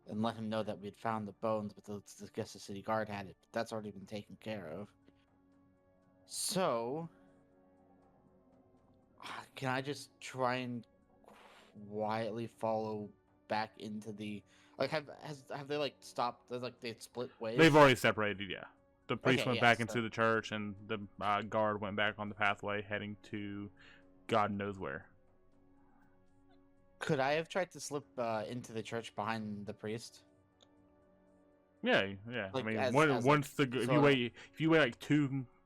[SPEAKER 6] And let him know that we'd found the bones, but I guess the city guard had it. But that's already been taken care of. So, can I just try and quietly follow back into the have they like stopped? Like they split ways.
[SPEAKER 1] They've already separated, yeah. The priest
[SPEAKER 6] Okay,
[SPEAKER 1] went
[SPEAKER 6] yeah,
[SPEAKER 1] back
[SPEAKER 6] so-
[SPEAKER 1] into the church, and the guard went back on the pathway, heading to God knows where.
[SPEAKER 6] Could I have tried to slip into the church behind the priest?
[SPEAKER 1] Yeah, yeah.
[SPEAKER 6] Like,
[SPEAKER 1] I mean,
[SPEAKER 6] as,
[SPEAKER 1] once
[SPEAKER 6] like,
[SPEAKER 1] if
[SPEAKER 6] sort
[SPEAKER 1] you
[SPEAKER 6] of-
[SPEAKER 1] wait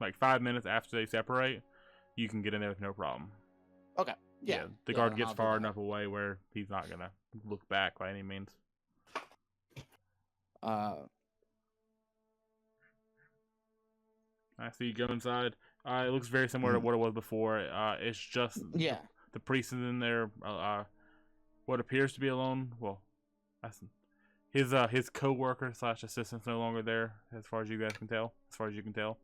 [SPEAKER 1] like 5 minutes after they separate, you can get in there with no problem.
[SPEAKER 6] Okay. Yeah.
[SPEAKER 1] The
[SPEAKER 6] yeah,
[SPEAKER 1] guard
[SPEAKER 6] then
[SPEAKER 1] gets
[SPEAKER 6] I'll do
[SPEAKER 1] far
[SPEAKER 6] that.
[SPEAKER 1] enough away where he's not gonna look back by any means. So you go inside. It looks very similar to what it was before. It's just
[SPEAKER 6] Yeah.
[SPEAKER 1] the priest is in there. What appears to be alone. Well, his co-worker / assistant's no longer there, as far as you guys can tell. As far as you can tell,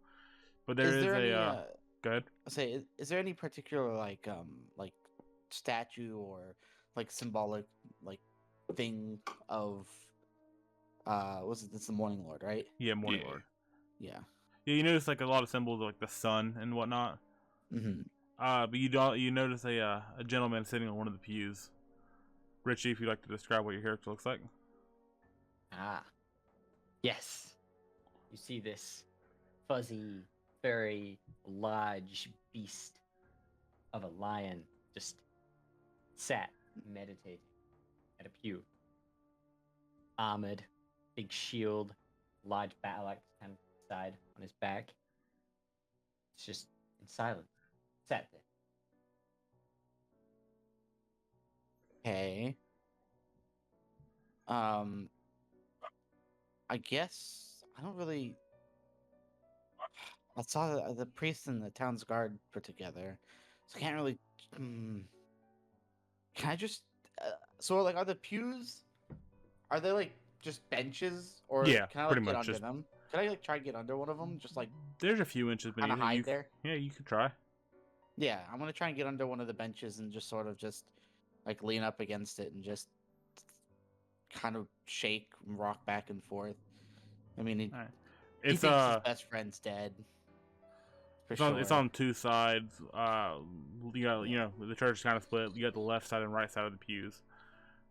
[SPEAKER 1] but there is
[SPEAKER 6] any,
[SPEAKER 1] Go ahead.
[SPEAKER 6] say, is there any particular like statue or like symbolic like thing of what's it? It's the Morning Lord, right?
[SPEAKER 1] Yeah, Morning
[SPEAKER 5] Yeah.
[SPEAKER 1] Lord.
[SPEAKER 6] Yeah.
[SPEAKER 1] Yeah, you notice like a lot of symbols of, like the sun and whatnot.
[SPEAKER 6] Mm-hmm.
[SPEAKER 1] But you notice a gentleman sitting on one of the pews. Richie, if you'd like to describe what your character looks like.
[SPEAKER 3] Ah. Yes. You see this fuzzy, very large beast of a lion just sat meditating at a pew. Armored, big shield, large battle axe kind of side on his back. It's just in silence. Sat there.
[SPEAKER 6] Okay. I guess I don't really. I saw the priest and the town's guard put together, so I can't really. Can I just? So like, are the pews? Are they like just benches, or
[SPEAKER 1] Yeah,
[SPEAKER 6] can I like
[SPEAKER 1] pretty
[SPEAKER 6] get
[SPEAKER 1] much
[SPEAKER 6] under
[SPEAKER 1] just-
[SPEAKER 6] them? Can I like try and get under one of them? Just like
[SPEAKER 1] There's a few inches
[SPEAKER 6] kind
[SPEAKER 1] beneath
[SPEAKER 6] of
[SPEAKER 1] it.
[SPEAKER 6] hide there.
[SPEAKER 1] Yeah, you could try.
[SPEAKER 6] Yeah, I'm gonna try and get under one of the benches and just sort of just like lean up against it and just kind of shake and rock back and forth. I mean, he
[SPEAKER 1] It's
[SPEAKER 6] thinks his best friend's dead. For
[SPEAKER 1] it's
[SPEAKER 6] sure.
[SPEAKER 1] on two sides. You got the church is kind of split. You got the left side and right side of the pews.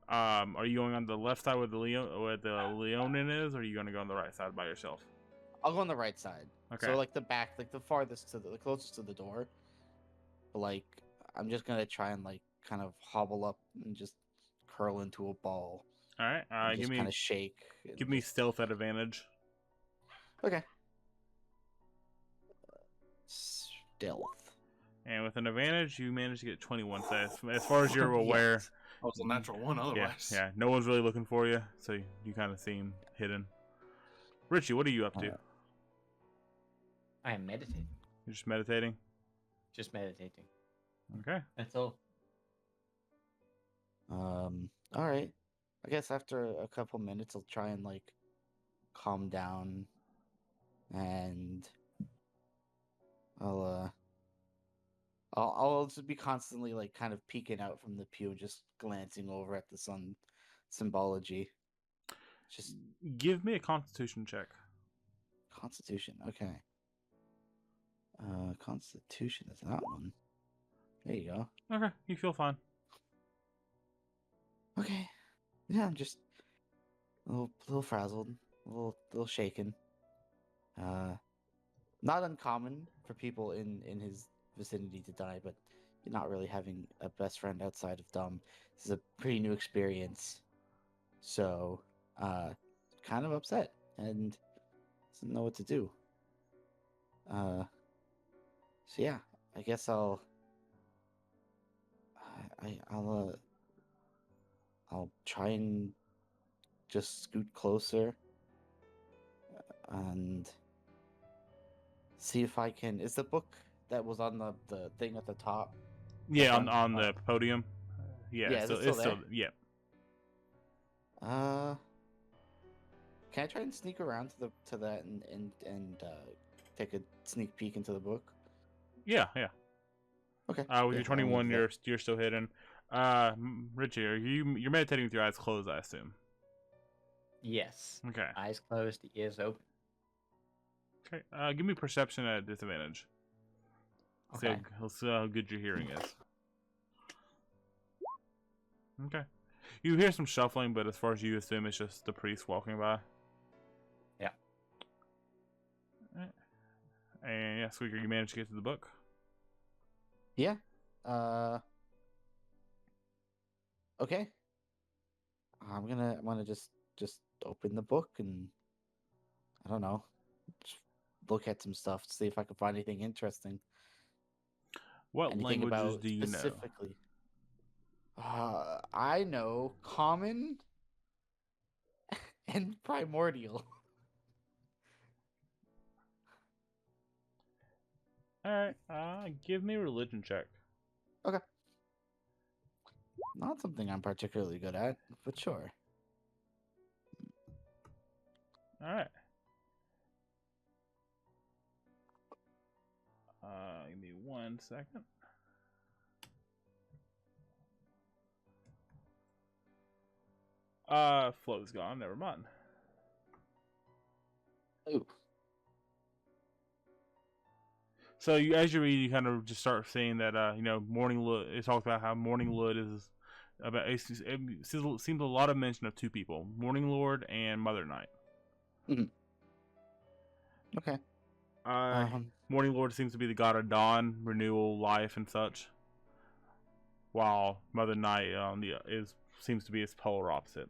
[SPEAKER 1] Are you going on the left side where the Leonin is, or are you going to go on the right side by yourself?
[SPEAKER 6] I'll go on the right side.
[SPEAKER 1] Okay.
[SPEAKER 6] So like the back, like the farthest to the closest to the door. But like I'm just gonna try and like kind of hobble up and just curl into a ball
[SPEAKER 1] All right.
[SPEAKER 6] and
[SPEAKER 1] Give
[SPEAKER 6] just
[SPEAKER 1] me
[SPEAKER 6] kind of shake. and
[SPEAKER 1] give me
[SPEAKER 6] just-
[SPEAKER 1] stealth at advantage.
[SPEAKER 6] Okay. Stealth.
[SPEAKER 1] And with an advantage, you manage to get 21. So as far as you're aware,
[SPEAKER 6] Yes.
[SPEAKER 5] Oh, it's a natural one
[SPEAKER 1] yeah,
[SPEAKER 5] otherwise.
[SPEAKER 1] yeah, no one's really looking for you, so you kind of seem hidden. Richie, what are you up to?
[SPEAKER 3] I am meditating.
[SPEAKER 1] You're just meditating.
[SPEAKER 3] Just meditating.
[SPEAKER 1] Okay.
[SPEAKER 3] That's all.
[SPEAKER 6] All right. I guess after a couple minutes, I'll try and like calm down, and I'll just be constantly like kind of peeking out from the pew, just glancing over at the sun symbology. Just
[SPEAKER 1] Give me a Constitution check.
[SPEAKER 6] Constitution. Okay. Constitution is that one. There you go.
[SPEAKER 1] Okay, you feel fine.
[SPEAKER 6] Okay. Yeah, I'm just a little frazzled, a little shaken. Not uncommon for people in his vicinity to die, but not really having a best friend outside of Dom. This is a pretty new experience. So, kind of upset and doesn't know what to do. So yeah, I guess I'll try and just scoot closer and see if I can. Is the book that was on the thing at the top?
[SPEAKER 1] Yeah,
[SPEAKER 6] Like
[SPEAKER 1] on the podium. Yeah,
[SPEAKER 6] Yeah, is
[SPEAKER 1] so
[SPEAKER 6] it still
[SPEAKER 1] it's still
[SPEAKER 6] there?
[SPEAKER 1] yeah.
[SPEAKER 6] Can I try and sneak around to that and take a sneak peek into the book?
[SPEAKER 1] Yeah.
[SPEAKER 6] Okay.
[SPEAKER 1] With
[SPEAKER 6] yeah,
[SPEAKER 1] your
[SPEAKER 6] I'll
[SPEAKER 1] 21,
[SPEAKER 6] do that.
[SPEAKER 1] you're still hidden. Richie, you're meditating with your eyes closed, I assume.
[SPEAKER 3] Yes.
[SPEAKER 1] Okay.
[SPEAKER 3] Eyes closed, ears open.
[SPEAKER 1] Okay. Give me perception at disadvantage.
[SPEAKER 3] Okay.
[SPEAKER 1] Let's see how good your hearing is. Okay. You hear some shuffling, but as far as you assume, it's just the priest walking by.
[SPEAKER 3] Yeah.
[SPEAKER 1] And yeah, Squeaker, you managed to get to the book.
[SPEAKER 6] Yeah. Okay. I'm gonna just open the book and I don't know, just look at some stuff to see if I can find anything interesting.
[SPEAKER 1] What
[SPEAKER 6] Anything
[SPEAKER 1] languages
[SPEAKER 6] about
[SPEAKER 1] do you know?
[SPEAKER 6] specifically? I know Common and Primordial.
[SPEAKER 1] All right. Give me a religion check.
[SPEAKER 6] Okay. Not something I'm particularly good at, but sure.
[SPEAKER 1] All right. Give me 1 second. Flow's gone. Never mind.
[SPEAKER 6] Ooh.
[SPEAKER 1] So as you read, you kind of just start seeing that Morning Lood. It talks about how Morning Lood is about. It seems a lot of mention of two people: Morning Lord and Mother Night.
[SPEAKER 6] Okay.
[SPEAKER 1] Morning Lord seems to be the god of dawn, renewal, life, and such, while Mother Night seems to be its polar opposite.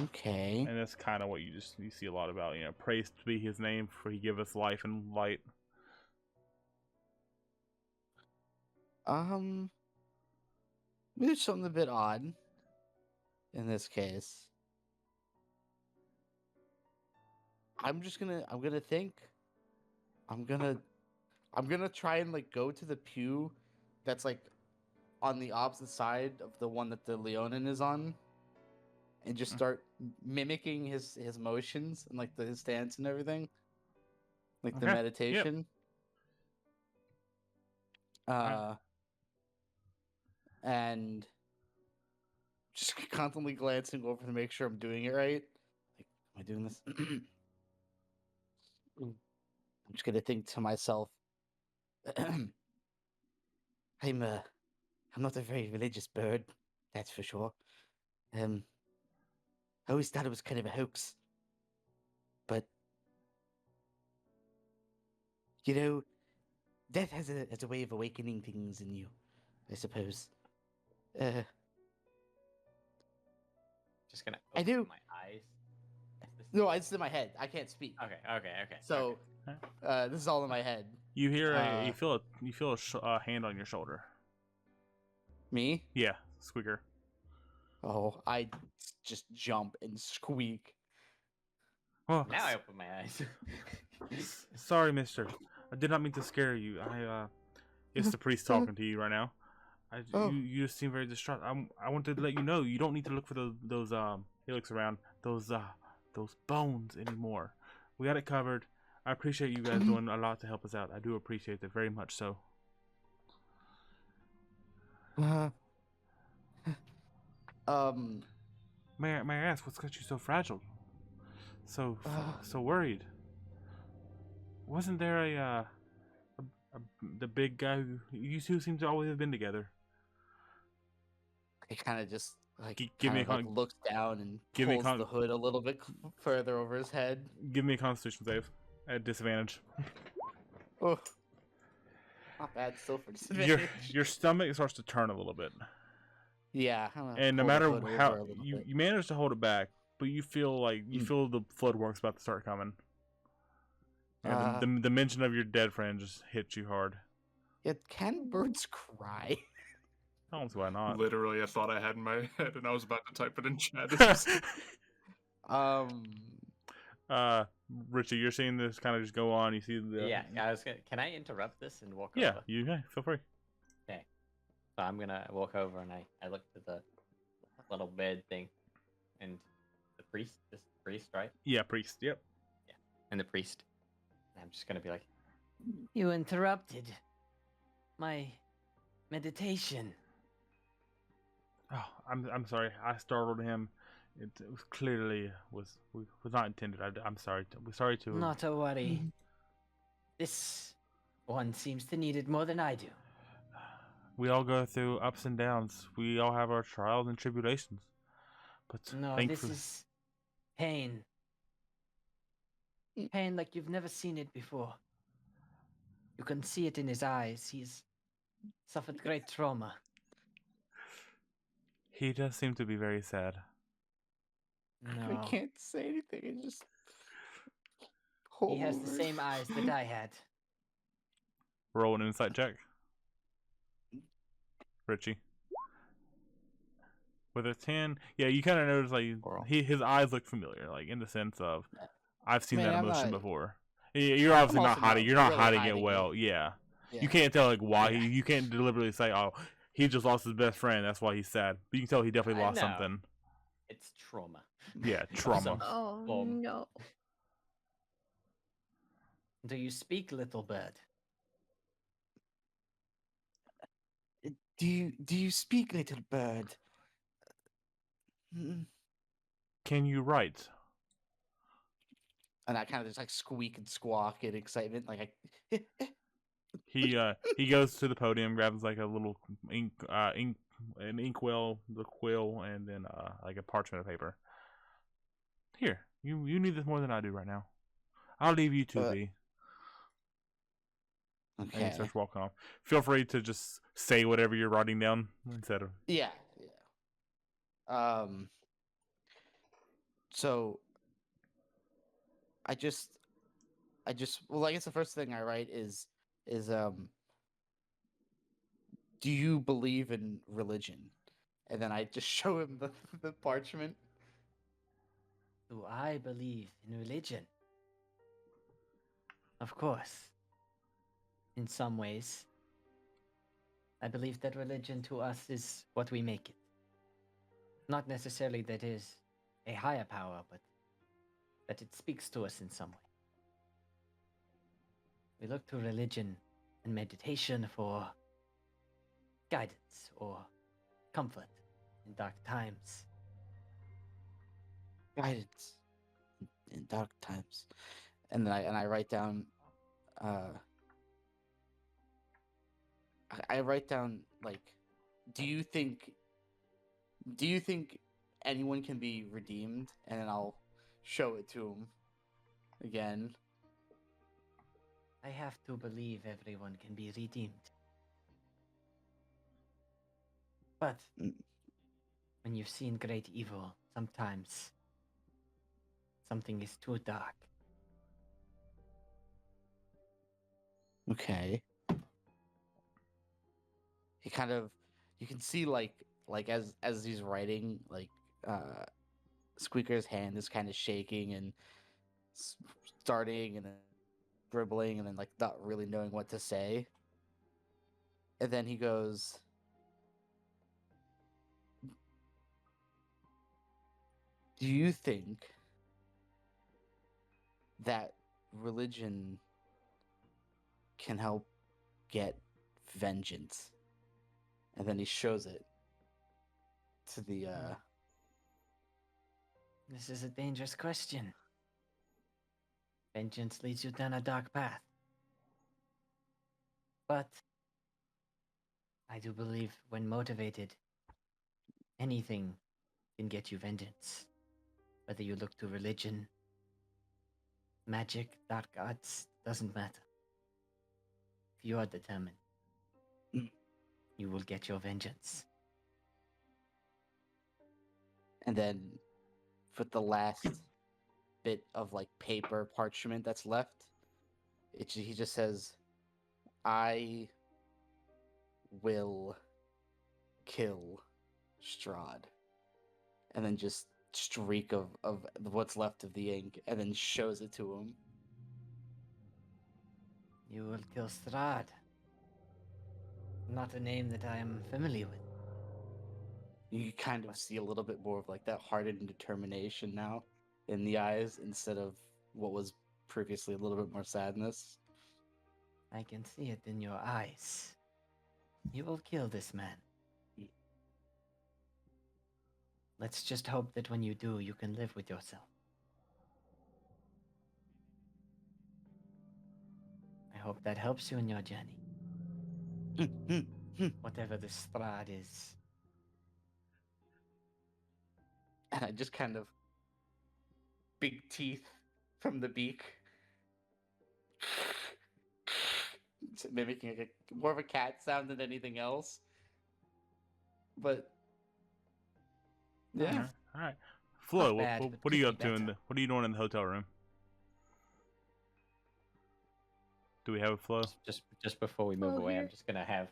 [SPEAKER 6] Okay.
[SPEAKER 1] And that's kind of what you see a lot about. Praise to be his name, for he give us life and light.
[SPEAKER 6] There's something a bit odd in this case. I'm gonna try and like go to the pew that's like on the opposite side of the one that the Leonin is on, and just start mimicking his motions and like his stance and everything, like the
[SPEAKER 1] Okay.
[SPEAKER 6] meditation. And just constantly glancing over to make sure I'm doing it right. Like, am I doing this? I'm just gonna think to myself, I'm not a very religious bird, that's for sure. I always thought it was kind of a hoax. But you know, death has a way of awakening things in you, I suppose.
[SPEAKER 3] Just gonna
[SPEAKER 6] I
[SPEAKER 3] open
[SPEAKER 6] do.
[SPEAKER 3] my eyes.
[SPEAKER 6] No, it's in my head. I can't speak.
[SPEAKER 3] Okay.
[SPEAKER 6] So, this is all in my head.
[SPEAKER 1] You hear you feel a hand on your shoulder.
[SPEAKER 6] Me?
[SPEAKER 1] Yeah, squeaker.
[SPEAKER 6] Oh, I just jump and squeak.
[SPEAKER 1] Oh,
[SPEAKER 3] Now I open my eyes.
[SPEAKER 1] sorry, mister. I did not mean to scare you. It's the priest talking to you right now. You just seem very distraught. I wanted to let you know you don't need to look for those he looks around, those bones anymore. We got it covered. I appreciate you guys doing a lot to help us out. I do appreciate it very much so. May I ask what's got you so fragile? So worried? Wasn't there the big guy who you two seem to always have been together?
[SPEAKER 6] He kind of just looks down and
[SPEAKER 1] give me
[SPEAKER 6] pulls the hood a little bit further over his head.
[SPEAKER 1] Give me a Constitution save at disadvantage.
[SPEAKER 6] Oh, not bad. Still for disadvantage.
[SPEAKER 1] Your stomach starts to turn a little bit.
[SPEAKER 6] Yeah,
[SPEAKER 1] and no matter how you manage to hold it back, but you feel like feel the floodworks about to start coming. And the mention of your dead friend just hits you hard.
[SPEAKER 6] Yeah, can birds cry?
[SPEAKER 1] I don't see why not.
[SPEAKER 5] Literally, I thought I had in my head, and I was about to type it in chat.
[SPEAKER 1] Richie, you're seeing this kind of just go on. You see the
[SPEAKER 3] Yeah. Can I interrupt this and walk
[SPEAKER 1] yeah,
[SPEAKER 3] over?
[SPEAKER 1] Yeah, feel free.
[SPEAKER 3] Okay. So I'm gonna walk over and I look to the little bed thing, and the priest. This priest, right?
[SPEAKER 1] Yeah, priest. Yep.
[SPEAKER 3] Yeah, and the priest. And I'm just gonna be like, "You interrupted my meditation."
[SPEAKER 1] Oh, I'm sorry. I startled him. It was clearly was not intended. I'm sorry. We're sorry to.
[SPEAKER 3] Not a worry. This one seems to need it more than I do.
[SPEAKER 1] We all go through ups and downs. We all have our trials and tribulations. But
[SPEAKER 3] no,
[SPEAKER 1] thankfully...
[SPEAKER 3] this is pain. Pain like you've never seen it before. You can see it in his eyes. He's suffered great trauma.
[SPEAKER 1] He does seem to be very sad.
[SPEAKER 3] No.
[SPEAKER 6] I can't say anything. I just...
[SPEAKER 3] He has the same eyes that I had.
[SPEAKER 1] Roll an insight check. Richie. With a 10, yeah, you kind of notice like his eyes look familiar, like in the sense of I've seen that emotion before. You're obviously not hiding. You're not hiding it well. Yeah. You can't tell like why you can't deliberately say, "Oh, he just lost his best friend. That's why he's sad." But you can tell he definitely lost something.
[SPEAKER 3] It's trauma.
[SPEAKER 1] Yeah, trauma.
[SPEAKER 2] Oh no.
[SPEAKER 3] Do you speak, little bird?
[SPEAKER 6] Do you speak, little bird?
[SPEAKER 1] Can you write?
[SPEAKER 6] And I kind of just like squeak and squawk in excitement, like
[SPEAKER 1] he goes to the podium, grabs like a little an inkwell, the quill, and then like a parchment of paper. Here, you need this more than I do right now. I'll leave you to be.
[SPEAKER 6] Okay.
[SPEAKER 1] And he starts walking off. Feel free to just say whatever you're writing down instead of.
[SPEAKER 6] Yeah. So I guess the first thing I write is do you believe in religion? And then I just show him the parchment.
[SPEAKER 3] Do I believe in religion? Of course. In some ways. I believe that religion to us is what we make it. Not necessarily that it is a higher power, but that it speaks to us in some way. We look to religion and meditation for guidance or comfort in dark times.
[SPEAKER 6] Guidance in dark times. And then I write down I write down like do you think anyone can be redeemed? And then I'll show it to him. again.
[SPEAKER 3] I have to believe everyone can be redeemed. But
[SPEAKER 6] Mm.
[SPEAKER 3] when you've seen great evil, sometimes something is too dark.
[SPEAKER 6] Okay. He kind of, you can see like as he's writing, like Squeaker's hand is kind of shaking and starting and then dribbling and then like not really knowing what to say. And then he goes, "Do you think that religion can help get vengeance?" And then he shows it to the
[SPEAKER 3] This is a dangerous question. Vengeance leads you down a dark path. But I do believe when motivated, anything can get you vengeance. Whether you look to religion, magic, dark arts, doesn't matter. If you are determined,
[SPEAKER 6] Mm.
[SPEAKER 3] you will get your vengeance.
[SPEAKER 6] and then with the last bit of like paper parchment that's left, he just says, "I will kill Strahd," and then just streak of what's left of the ink, and then shows it to him.
[SPEAKER 3] You will kill Strahd. Not a name that I am familiar with.
[SPEAKER 6] You kind of see a little bit more of like that hardened determination now in the eyes instead of what was previously a little bit more sadness.
[SPEAKER 3] I can see it in your eyes. You will kill this man. Let's just hope that when you do, you can live with yourself. I hope that helps you in your journey. Whatever the Strahd is.
[SPEAKER 6] And I just kind of big teeth from the beak, mimicking more of a cat sound than anything else. But yeah,
[SPEAKER 1] All right. Flo,
[SPEAKER 3] Not bad, but
[SPEAKER 1] what are
[SPEAKER 3] could
[SPEAKER 1] you
[SPEAKER 3] be
[SPEAKER 1] up to
[SPEAKER 3] better.
[SPEAKER 1] what are you doing in the hotel room? Do we have a Flo?
[SPEAKER 3] Just before we move
[SPEAKER 2] Oh,
[SPEAKER 3] away,
[SPEAKER 2] here.
[SPEAKER 3] I'm just gonna have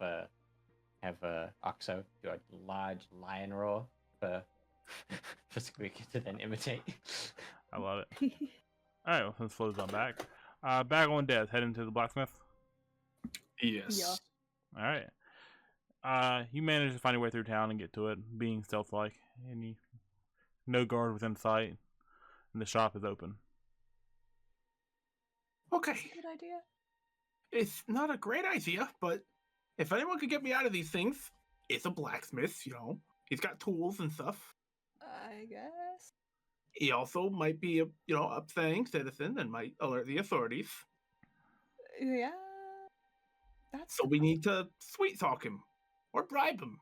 [SPEAKER 3] Oxo do a large lion roar for for Squeaky to then imitate.
[SPEAKER 1] I love it. All right, well, since Flo's on back, Bagel and Death heading to the blacksmith.
[SPEAKER 5] Yes.
[SPEAKER 1] All right. You manage to find your way through town and get to it, being stealth-like, and you no guard within sight, and the shop is open.
[SPEAKER 5] Okay.
[SPEAKER 2] Good idea.
[SPEAKER 5] It's not a great idea, but if anyone could get me out of these things, it's a blacksmith, you know. He's got tools and stuff.
[SPEAKER 2] I guess.
[SPEAKER 5] He also might be a, upstanding citizen and might alert the authorities.
[SPEAKER 2] Yeah. That's
[SPEAKER 5] So we need to sweet talk him or bribe him.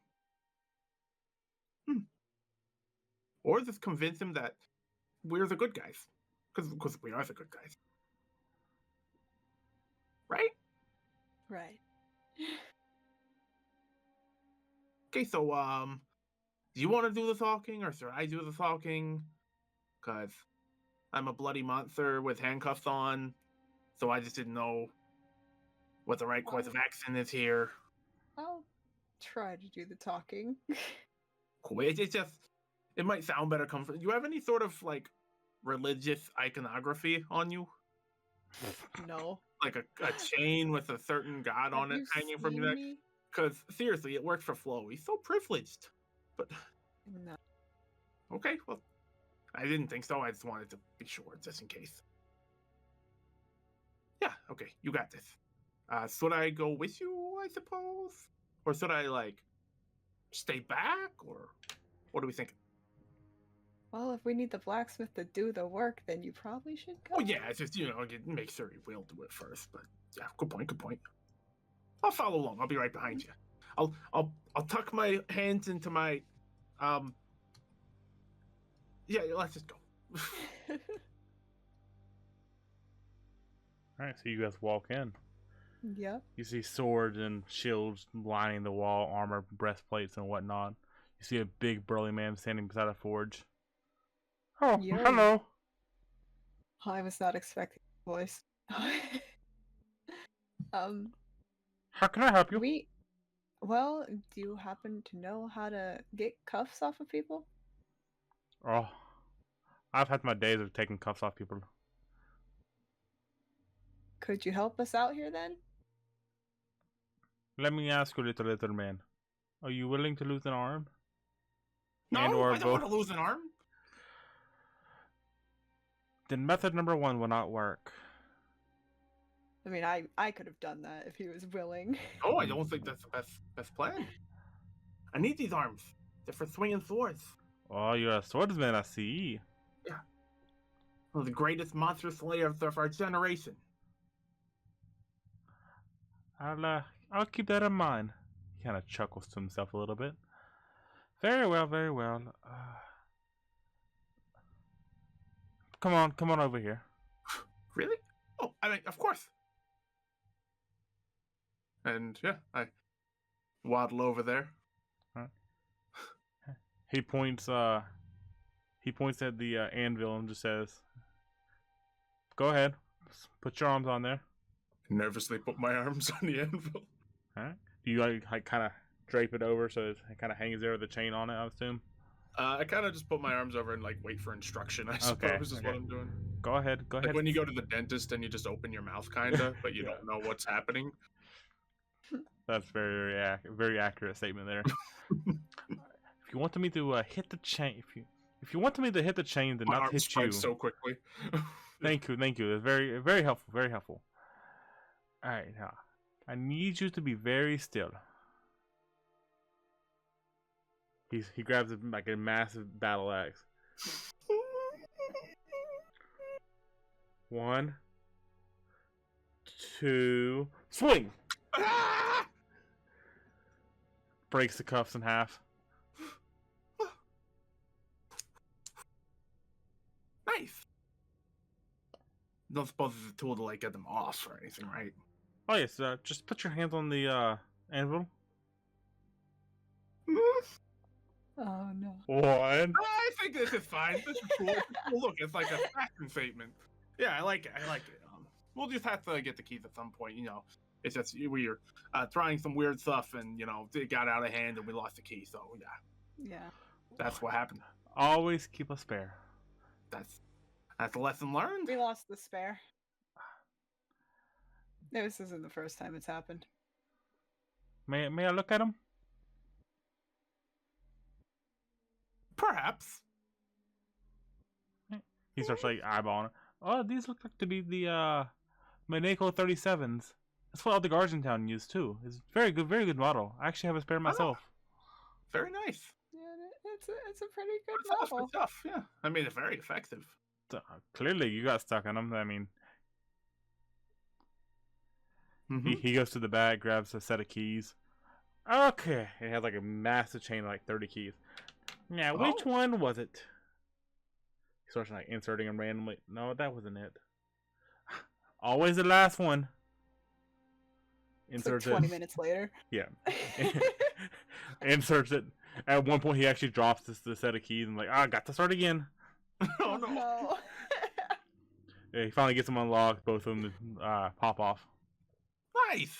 [SPEAKER 5] Or just convince him that we're the good guys. Because we are the good guys. Right?
[SPEAKER 2] right.
[SPEAKER 5] Okay, so do you want to do the talking or should I do the talking? Because I'm a bloody monster with handcuffs on, so I just didn't know what the right course of action is here.
[SPEAKER 2] I'll try to do the talking.
[SPEAKER 5] Cool. It might sound better comfort. Do you have any sort of like religious iconography on you?
[SPEAKER 2] No.
[SPEAKER 5] Like a chain with a certain god on
[SPEAKER 2] Have
[SPEAKER 5] it
[SPEAKER 2] you
[SPEAKER 5] hanging from your
[SPEAKER 2] seen
[SPEAKER 5] neck?
[SPEAKER 2] me?
[SPEAKER 5] Because seriously, it works for Flo. He's so privileged. But
[SPEAKER 2] No.
[SPEAKER 5] okay, well, I didn't think so. I just wanted to be sure, just in case. Yeah, okay, you got this. Should I go with you, I suppose? Or should I, like, stay back? Or what do we think?
[SPEAKER 2] Well, if we need the blacksmith to do the work, then you probably should go.
[SPEAKER 5] Oh, yeah, it's just, make sure he will do it first. But, yeah, good point. I'll follow along. I'll be right behind you. I'll tuck my hands into my, yeah, let's just go.
[SPEAKER 1] Alright, so you guys walk in.
[SPEAKER 2] Yep.
[SPEAKER 1] You see swords and shields lining the wall, armor, breastplates, and whatnot. You see a big burly man standing beside a forge. Oh,
[SPEAKER 2] Yo.
[SPEAKER 1] hello.
[SPEAKER 2] I was not expecting the voice.
[SPEAKER 1] How can I help you?
[SPEAKER 2] Well, do you happen to know how to get cuffs off of people?
[SPEAKER 1] Oh, I've had my days of taking cuffs off people.
[SPEAKER 2] Could you help us out here then?
[SPEAKER 1] Let me ask you, little man. Are you willing to lose an arm?
[SPEAKER 5] No,
[SPEAKER 1] And or
[SPEAKER 5] I don't want
[SPEAKER 1] both?
[SPEAKER 5] to lose an arm.
[SPEAKER 1] Then method number 1 will not work.
[SPEAKER 2] I mean, I could have done that if he was willing.
[SPEAKER 5] Oh, I don't think that's the best plan. I need these arms. They're for swinging swords.
[SPEAKER 1] Oh, you're a swordsman, I see.
[SPEAKER 5] One of the greatest monster slayers of our generation.
[SPEAKER 1] I'll keep that in mind. He kind of chuckles to himself a little bit. Very well, very well. Come on over here.
[SPEAKER 5] Really? Oh, I mean, of course. And yeah, I waddle over there.
[SPEAKER 1] He points at the anvil and just says, "Go ahead, put your arms on there."
[SPEAKER 5] Nervously put my arms on the anvil.
[SPEAKER 1] Alright. Do you like kind of drape it over so it kind of hangs there with the chain on it, I assume?
[SPEAKER 5] I kind of just put my arms over and like wait for instruction. I suppose is what I'm doing.
[SPEAKER 1] Go ahead.
[SPEAKER 5] Like when you go to the dentist and you just open your mouth, kinda, but you don't know what's happening.
[SPEAKER 1] That's very accurate statement there. If you want me to hit the chain, if you want me to hit the chain, then
[SPEAKER 5] My
[SPEAKER 1] not
[SPEAKER 5] arms
[SPEAKER 1] hit
[SPEAKER 5] spread
[SPEAKER 1] you.
[SPEAKER 5] so quickly.
[SPEAKER 1] Thank you. It's very helpful. Very helpful. All right, now I need you to be very still. He grabs like a massive battle axe. 1, 2, swing!
[SPEAKER 5] Ah!
[SPEAKER 1] Breaks the cuffs in half.
[SPEAKER 5] Nice. Don't suppose it's a tool to like get them off or anything, right?
[SPEAKER 1] Oh yes, just put your hands on the anvil.
[SPEAKER 2] Oh no.
[SPEAKER 1] 1.
[SPEAKER 5] I think this is fine. This is cool. Look, it's like a fashion statement. Yeah, I like it. We'll just have to get the keys at some point. You know, it's just we were trying some weird stuff, and you know, it got out of hand, and we lost the key. So yeah, that's what happened.
[SPEAKER 1] Always keep a spare.
[SPEAKER 5] That's a lesson learned.
[SPEAKER 2] We lost the spare. No, this isn't the first time it's happened.
[SPEAKER 1] May I look at him?
[SPEAKER 5] Perhaps.
[SPEAKER 1] He starts like eyeballing it. Oh, these look like to be the Minako 37s. That's what all the guards in town use too. It's very good model. I actually have a spare myself.
[SPEAKER 5] Very nice.
[SPEAKER 2] Yeah, it's a pretty good
[SPEAKER 5] Good
[SPEAKER 2] model.
[SPEAKER 5] stuff. Yeah, I mean, it's very effective.
[SPEAKER 1] Clearly, you got stuck in them. I mean, he goes to the bag, grabs a set of keys. Okay, it has like a massive chain of like 30 keys. Now, which one was it? He starts like inserting them randomly. No, that wasn't it. Always the last one.
[SPEAKER 2] It's like
[SPEAKER 1] Inserts
[SPEAKER 2] 20
[SPEAKER 1] it.
[SPEAKER 2] minutes later.
[SPEAKER 1] Yeah. Inserts it. At one point, he actually drops the set of keys and like, I got to start again.
[SPEAKER 5] Oh no.
[SPEAKER 1] Yeah, he finally gets them unlocked. Both of them pop off.
[SPEAKER 5] Nice.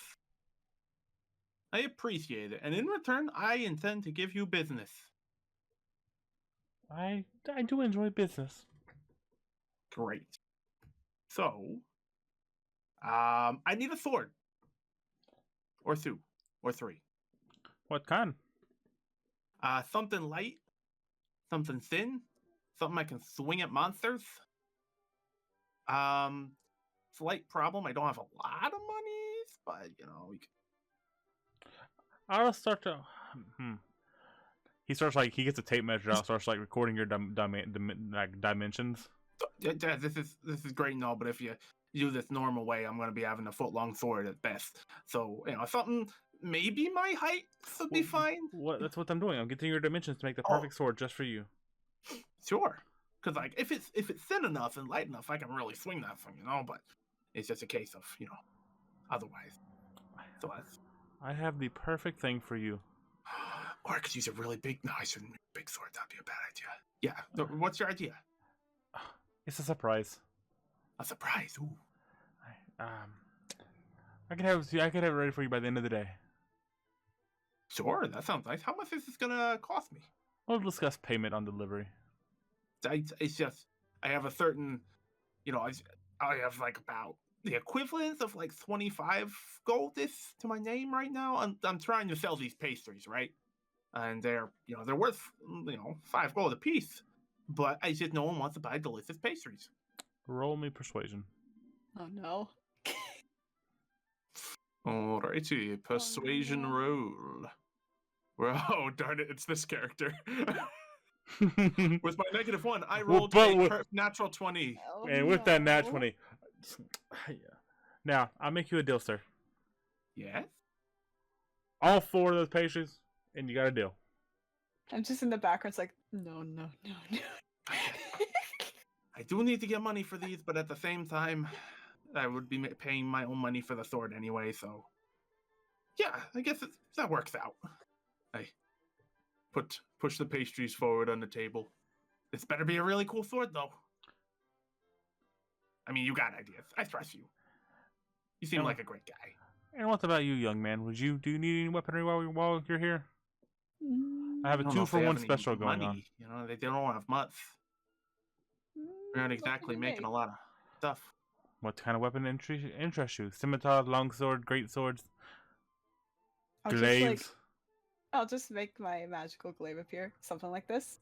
[SPEAKER 5] I appreciate it, and in return, I intend to give you business.
[SPEAKER 1] I do enjoy business.
[SPEAKER 5] Great. So, I need a sword, or 2, or 3.
[SPEAKER 1] What kind?
[SPEAKER 5] Something light, something thin, something I can swing at monsters. Slight problem, I don't have a lot of money, but you know, we can...
[SPEAKER 1] I'll start to. He starts like he gets a tape measure out, starts like recording your dimensions.
[SPEAKER 5] Yeah, this is great and all, but if you do this normal way, I'm going to be having a foot-long sword at best. So you know, something maybe my height would be fine.
[SPEAKER 1] That's what I'm doing. I'm getting your dimensions to make the perfect sword just for you.
[SPEAKER 5] Sure, because like if it's thin enough and light enough, I can really swing that thing, you know. But It's just a case of, otherwise. So that's...
[SPEAKER 1] I have the perfect thing for you.
[SPEAKER 5] Or I could use a really big... No, I shouldn't use a big sword. That'd be a bad idea. Yeah. So what's your idea?
[SPEAKER 1] It's a surprise.
[SPEAKER 5] A surprise. Ooh.
[SPEAKER 1] I could have it ready for you by the end of the day.
[SPEAKER 5] Sure, that sounds nice. How much is this gonna cost me?
[SPEAKER 1] We'll discuss payment on delivery.
[SPEAKER 5] It's just I have a certain, I have like about the equivalent of like 25 gold to my name right now. I'm trying to sell these pastries, right? And they're worth 5 gold a piece. But I just no one wants to buy delicious pastries.
[SPEAKER 1] Roll me persuasion.
[SPEAKER 2] Oh no.
[SPEAKER 5] Alrighty, persuasion
[SPEAKER 2] no.
[SPEAKER 5] roll. Well, oh darn it, it's this character. With my -1, I rolled natural 20.
[SPEAKER 2] Oh,
[SPEAKER 1] And with that nat
[SPEAKER 2] no.
[SPEAKER 1] 20. Now, I'll make you a deal, sir.
[SPEAKER 5] Yes?
[SPEAKER 1] All 4 of those pastries, and you got a deal.
[SPEAKER 2] I'm just in the background, it's like, no.
[SPEAKER 5] I do need to get money for these, but at the same time, I would be paying my own money for the sword anyway, so... Yeah, I guess that works out. I push the pastries forward on the table. This better be a really cool sword, though. I mean, you got ideas. I trust you. You seem like a great guy.
[SPEAKER 1] And what about you, young man? Do you need any weaponry while you're here? I have a
[SPEAKER 5] don't know if they
[SPEAKER 1] 2-for-1
[SPEAKER 5] have any
[SPEAKER 1] special going on.
[SPEAKER 5] money. They don't have much. They're not exactly making a lot of stuff.
[SPEAKER 1] What kind of weapon interests you? Scimitar, longsword, greatswords, glaives.
[SPEAKER 2] I'll just make my magical glaive appear. Something like this.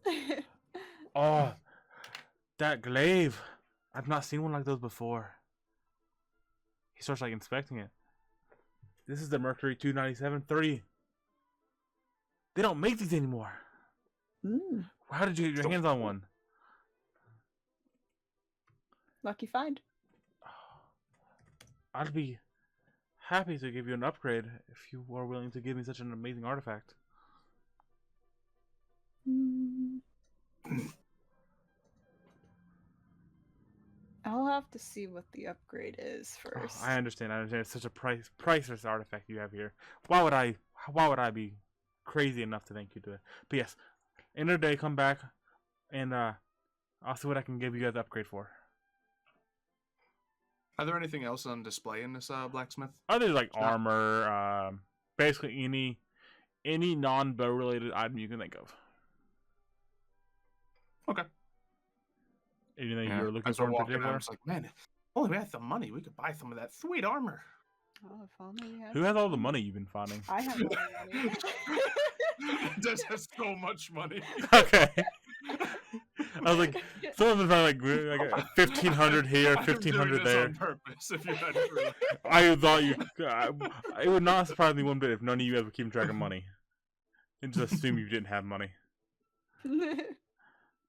[SPEAKER 1] Oh, that glaive. I've not seen one like those before. He starts like inspecting it. This is the Mercury 297 3. They don't make these anymore. How did you get your hands on one?
[SPEAKER 2] Lucky find.
[SPEAKER 1] I'd be happy to give you an upgrade if you are willing to give me such an amazing artifact.
[SPEAKER 2] I'll have to see what the upgrade is first.
[SPEAKER 1] I understand. It's such a priceless artifact you have here. Why would I be crazy enough to thank you to it? But yes, end of the day, come back, and I'll see what I can give you guys the upgrade for.
[SPEAKER 5] Are there anything else on display in this blacksmith?
[SPEAKER 1] Other like armor, basically any non-bow related item you can think of.
[SPEAKER 5] Okay.
[SPEAKER 1] Anything you were looking for in particular?
[SPEAKER 5] I was like, man, if only we had some money, we could buy some of that sweet armor.
[SPEAKER 2] Oh, if only we had
[SPEAKER 1] Who has all the
[SPEAKER 2] some.
[SPEAKER 1] money you've been finding?
[SPEAKER 2] I have all the money.
[SPEAKER 5] Just has so much money.
[SPEAKER 1] Okay. I was like, someone's like 1,500 here, 1,500 there.
[SPEAKER 5] On purpose, if you had to really.
[SPEAKER 1] I thought you. It would not surprise me one bit if none of you guys were keeping track of money, and just assume you didn't have money.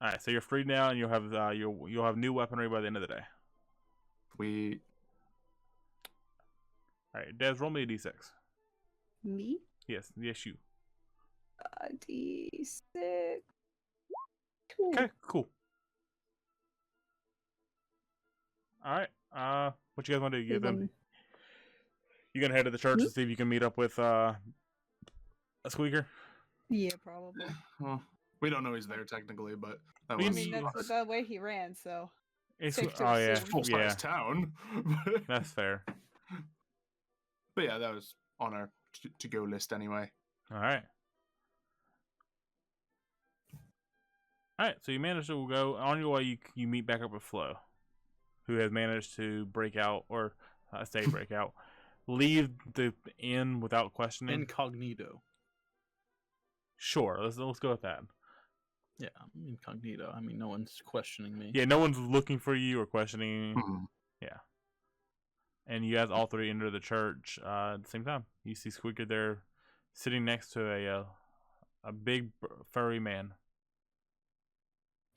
[SPEAKER 1] All right, so you're free now, and you'll have new weaponry by the end of the day.
[SPEAKER 5] We.
[SPEAKER 1] All right, Des, roll me a d6.
[SPEAKER 2] Me?
[SPEAKER 1] Yes, you.
[SPEAKER 2] D6.
[SPEAKER 1] Okay, cool. All right. What you guys want to do? You gonna head to the church and see if you can meet up with a squeaker?
[SPEAKER 2] Yeah, probably.
[SPEAKER 5] Well, we don't know he's there technically, but that
[SPEAKER 1] I
[SPEAKER 2] I
[SPEAKER 5] was
[SPEAKER 2] mean, that's the way he ran, so.
[SPEAKER 1] It's,
[SPEAKER 2] Safe to
[SPEAKER 1] oh yeah,
[SPEAKER 2] assume.
[SPEAKER 5] full-size town.
[SPEAKER 1] that's fair.
[SPEAKER 5] But yeah, that was on our to-go list anyway.
[SPEAKER 1] All right. All right, so you managed to go on your way. You meet back up with Flo, who has managed to break out, or break out, leave the inn without questioning.
[SPEAKER 4] Incognito.
[SPEAKER 1] Sure, let's go with that.
[SPEAKER 4] Yeah, incognito. I mean, no one's questioning me.
[SPEAKER 1] Yeah, no one's looking for you or questioning.
[SPEAKER 5] Mhm.
[SPEAKER 1] Yeah. And you guys all 3 enter the church at the same time. You see Squeaker there, sitting next to a big furry man.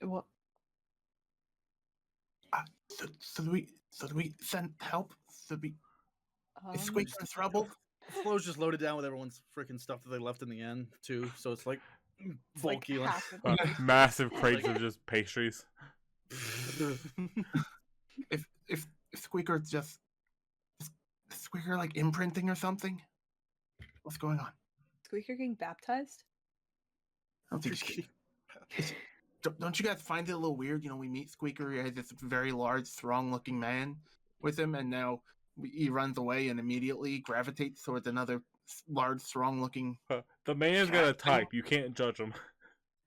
[SPEAKER 2] What?
[SPEAKER 5] Should we send help? Is Squeaker in trouble?
[SPEAKER 4] Flo's just loaded down with everyone's freaking stuff that they left in the end too, so it's like bulky.
[SPEAKER 2] Like half of it.
[SPEAKER 1] Massive crates of just pastries.
[SPEAKER 5] If Squeaker just Squeaker like imprinting or something? What's going on?
[SPEAKER 2] Squeaker getting baptized?
[SPEAKER 5] I don't think don't you guys find it a little weird? You know, we meet Squeaker. He has this very large, strong-looking man with him, and now he runs away and immediately gravitates towards another large, strong-looking.
[SPEAKER 1] The man's got a type. You can't judge him.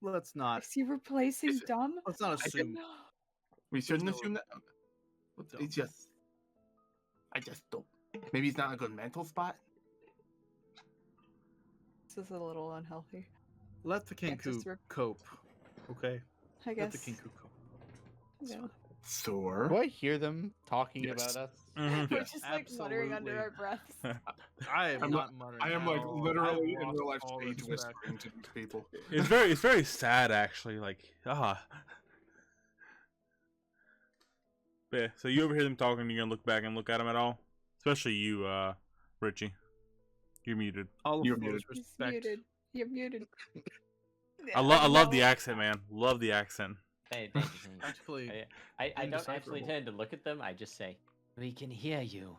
[SPEAKER 4] Let's not.
[SPEAKER 2] Is he replacing
[SPEAKER 5] Is it-
[SPEAKER 2] Dumb?
[SPEAKER 4] Let's not assume.
[SPEAKER 5] We shouldn't
[SPEAKER 4] no-
[SPEAKER 5] assume that.
[SPEAKER 4] Dumb.
[SPEAKER 5] It's just. I just don't. Maybe he's not a good mental spot.
[SPEAKER 2] This is a little unhealthy.
[SPEAKER 4] Let the
[SPEAKER 2] Can't just
[SPEAKER 4] Kinku
[SPEAKER 2] rip-
[SPEAKER 4] cope. Okay.
[SPEAKER 2] I
[SPEAKER 4] Let the
[SPEAKER 2] guess.
[SPEAKER 4] Kinku cope.
[SPEAKER 2] Yeah.
[SPEAKER 5] Thor.
[SPEAKER 6] Do I hear them talking
[SPEAKER 5] Yes.
[SPEAKER 6] about us?
[SPEAKER 1] Mhm.
[SPEAKER 2] We're
[SPEAKER 5] Yes,
[SPEAKER 2] just like muttering under our breaths.
[SPEAKER 4] I am
[SPEAKER 5] I'm
[SPEAKER 4] not muttering.
[SPEAKER 5] I am
[SPEAKER 4] at
[SPEAKER 5] like
[SPEAKER 4] all.
[SPEAKER 5] literally
[SPEAKER 4] I've
[SPEAKER 5] in
[SPEAKER 4] lost
[SPEAKER 5] real life
[SPEAKER 4] all
[SPEAKER 5] stage
[SPEAKER 4] respect.
[SPEAKER 5] whispering to these people.
[SPEAKER 1] It's very sad actually. Like But yeah, so you ever hear them talking? You're gonna look back and look at them at all? Especially you, Richie. You're muted.
[SPEAKER 4] All
[SPEAKER 5] You're
[SPEAKER 4] of those
[SPEAKER 5] muted.
[SPEAKER 2] He's
[SPEAKER 4] respect.
[SPEAKER 2] muted. You're muted.
[SPEAKER 1] I love the accent, man. Love the accent.
[SPEAKER 3] Thank you. Thank you.
[SPEAKER 4] Actually,
[SPEAKER 3] I don't actually
[SPEAKER 4] indecipherable.
[SPEAKER 3] turn to look at them. I just say, "We can hear you."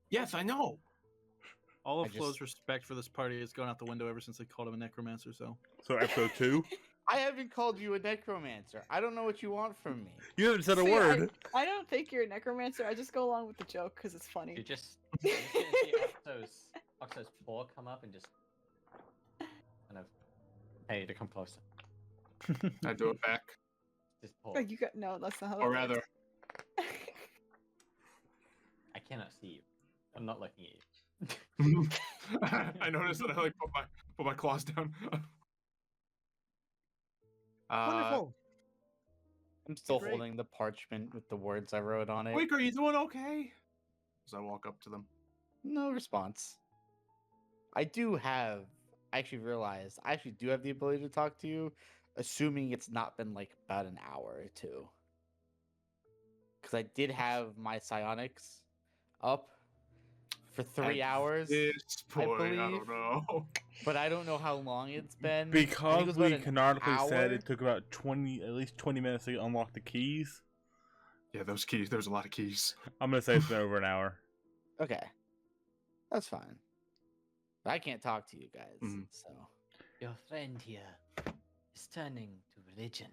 [SPEAKER 5] Yes, I know.
[SPEAKER 4] all
[SPEAKER 6] I
[SPEAKER 4] of Flo's
[SPEAKER 6] just-
[SPEAKER 4] respect for this party has gone out the window ever since they called him a necromancer. So
[SPEAKER 1] So episode 2,
[SPEAKER 6] I haven't called you a necromancer. I don't know what you want from me.
[SPEAKER 1] you haven't said a
[SPEAKER 2] See,
[SPEAKER 1] word.
[SPEAKER 2] I don't think you're a necromancer. I just go along with the joke because it's funny.
[SPEAKER 3] You're just gonna see Oxo's paw come up and just kind of, hey, to come closer.
[SPEAKER 5] I do it back.
[SPEAKER 3] Just paw.
[SPEAKER 2] Oh, you got no. That's not how.
[SPEAKER 5] Or
[SPEAKER 2] that
[SPEAKER 5] rather,
[SPEAKER 2] works.
[SPEAKER 3] I cannot see you. I'm not looking at you.
[SPEAKER 5] I noticed that I like put my claws down.
[SPEAKER 4] wonderful.
[SPEAKER 6] I'm still
[SPEAKER 4] Great.
[SPEAKER 6] holding the parchment with the words I wrote on it.
[SPEAKER 5] Wake, are you doing okay? As I walk up to them.
[SPEAKER 6] No response. I actually realized I actually do have the ability to talk to you, assuming it's not been like about an hour or two. Because I did have my psionics up for 3
[SPEAKER 5] At
[SPEAKER 6] hours,
[SPEAKER 5] This point, I
[SPEAKER 6] believe-
[SPEAKER 5] don't know.
[SPEAKER 6] but I don't know how long it's been. I think it
[SPEAKER 1] Because
[SPEAKER 6] was
[SPEAKER 1] we
[SPEAKER 6] about an
[SPEAKER 1] canonically said
[SPEAKER 6] hour.
[SPEAKER 1] it took about at least 20 minutes to unlock the keys.
[SPEAKER 5] Yeah, those keys. There's a lot of keys.
[SPEAKER 1] I'm gonna say it's been over an hour.
[SPEAKER 6] Okay, that's fine. But I can't talk to you guys,
[SPEAKER 5] Mhm.
[SPEAKER 6] so
[SPEAKER 3] Your friend here is turning to religion.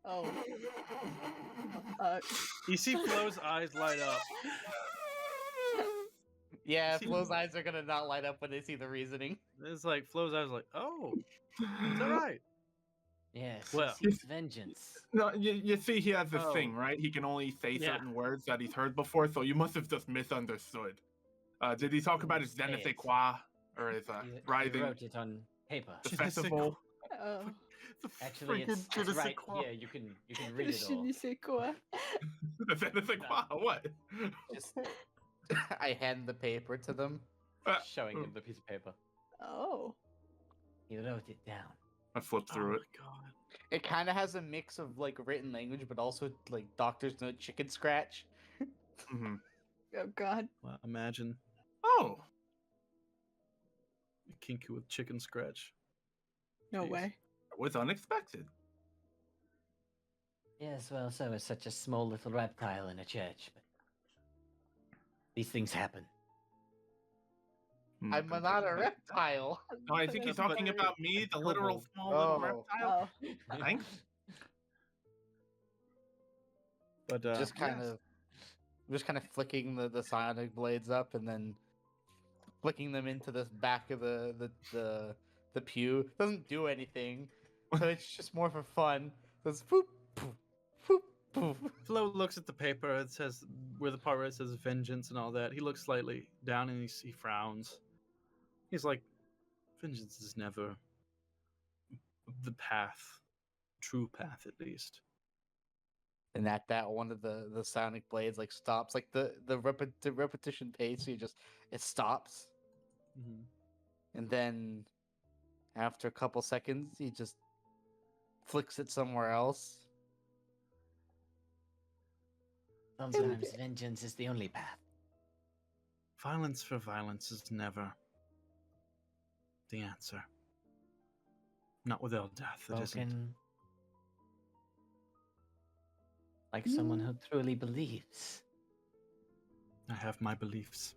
[SPEAKER 2] Oh.
[SPEAKER 4] You see Flo's eyes light up.
[SPEAKER 6] yeah,
[SPEAKER 4] See-
[SPEAKER 6] Flo's eyes are gonna not light up when they see the reasoning.
[SPEAKER 4] It's like Flo's eyes like, oh, is that right?
[SPEAKER 3] Yes,
[SPEAKER 4] Well-
[SPEAKER 3] he seeks vengeance.
[SPEAKER 5] No, you see, he has this
[SPEAKER 4] Oh.
[SPEAKER 5] thing, right? He can only say
[SPEAKER 4] Yeah.
[SPEAKER 5] certain words that he's heard before, so you must have just misunderstood. Did he talk about his
[SPEAKER 3] Say
[SPEAKER 5] Je ne sais
[SPEAKER 3] it.
[SPEAKER 5] quoi? Or his
[SPEAKER 3] He
[SPEAKER 5] writhing
[SPEAKER 3] wrote it on paper.
[SPEAKER 5] the
[SPEAKER 4] Je ne sais
[SPEAKER 5] festival?
[SPEAKER 2] Oh.
[SPEAKER 4] The
[SPEAKER 3] Actually,
[SPEAKER 4] freaking je ne
[SPEAKER 3] it's
[SPEAKER 4] sais
[SPEAKER 3] right
[SPEAKER 4] quoi.
[SPEAKER 3] here. You can read it
[SPEAKER 2] Je
[SPEAKER 3] all.
[SPEAKER 2] ne sais quoi.
[SPEAKER 5] The Je ne sais quoi? What?
[SPEAKER 6] Just I hand the paper to them.
[SPEAKER 3] Showing him the piece of paper.
[SPEAKER 2] Oh.
[SPEAKER 3] He wrote it down.
[SPEAKER 5] I flipped
[SPEAKER 4] Oh
[SPEAKER 5] through
[SPEAKER 4] my
[SPEAKER 5] it.
[SPEAKER 4] god.
[SPEAKER 6] It kind of has a mix of like written language, but also like doctor's note chicken scratch.
[SPEAKER 5] Hmm.
[SPEAKER 2] Oh God.
[SPEAKER 4] Well, imagine
[SPEAKER 5] Oh,
[SPEAKER 4] a Kinku with chicken scratch.
[SPEAKER 2] No
[SPEAKER 4] Jeez.
[SPEAKER 2] way.
[SPEAKER 5] that was unexpected.
[SPEAKER 3] Yes, well, so is such a small little reptile in a church. But these things happen.
[SPEAKER 5] Hmm.
[SPEAKER 6] I'm not a reptile.
[SPEAKER 5] No, I think you're talking about me, the literal small little
[SPEAKER 6] Oh.
[SPEAKER 5] reptile.
[SPEAKER 2] Oh.
[SPEAKER 5] Thanks.
[SPEAKER 4] But
[SPEAKER 6] just kind of flicking the psionic blades up and then flicking them into this back of the pew. Doesn't do anything, so it's just more for fun. It's poop, poof, poop, poof.
[SPEAKER 4] Flo looks at the paper. It says where the part where it says vengeance and all that. He looks slightly down and he frowns. He's like, vengeance is never the path, true path at least.
[SPEAKER 6] And at that, one of the sonic blades like stops, like the repetition pace. It stops, and then after a couple seconds, he just flicks it somewhere else.
[SPEAKER 3] Sometimes vengeance is the only path.
[SPEAKER 4] Violence for violence is never the answer. Not without death, it isn't.
[SPEAKER 3] Spoken Like someone who truly believes.
[SPEAKER 4] I have my beliefs.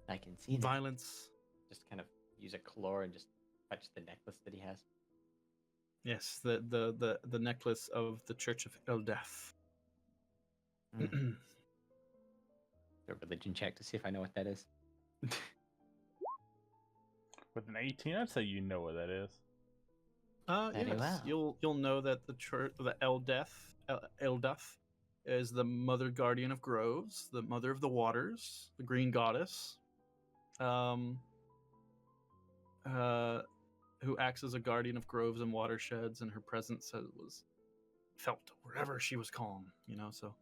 [SPEAKER 3] I can see that.
[SPEAKER 4] Violence.
[SPEAKER 3] Just kind of use a claw and just touch the necklace that he has.
[SPEAKER 4] Yes, the necklace of the Church of Eldeth.
[SPEAKER 3] Mm. A religion check to see if I know what that is.
[SPEAKER 1] With an 18, I'd say you know what that is.
[SPEAKER 3] Very
[SPEAKER 4] Yes,
[SPEAKER 3] well.
[SPEAKER 4] you'll know that the church, the Eldeth, is the mother guardian of groves, the mother of the waters, the green goddess, who acts as a guardian of groves and watersheds, and her presence was felt wherever she was calm. So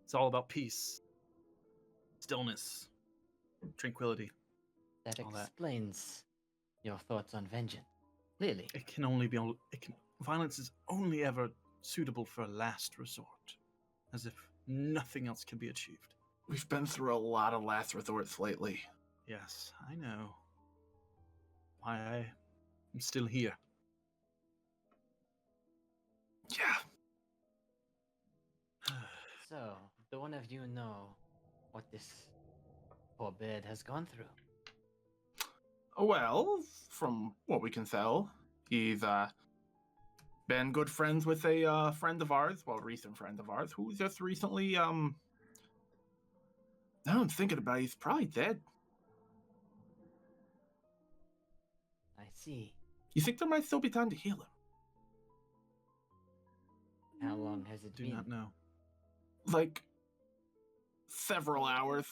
[SPEAKER 4] it's all about peace, stillness, tranquility.
[SPEAKER 3] That
[SPEAKER 4] all that.
[SPEAKER 3] explains your thoughts on vengeance. Clearly.
[SPEAKER 4] It can only be. Violence is only ever suitable for a last resort, as if nothing else can be achieved.
[SPEAKER 5] We've been through a lot of last resorts lately.
[SPEAKER 4] Yes, I know. Why I am still here.
[SPEAKER 5] Yeah.
[SPEAKER 3] So, do one of you know what this poor bird has gone through?
[SPEAKER 5] Well, from what we can tell, he's been good friends with a friend of ours, recent friend of ours, who just recently, now I'm thinking about it, he's probably dead.
[SPEAKER 3] I see.
[SPEAKER 5] You think there might still be time to heal him?
[SPEAKER 3] How long has it
[SPEAKER 4] Do
[SPEAKER 3] been?
[SPEAKER 4] not know.
[SPEAKER 5] Like, several hours.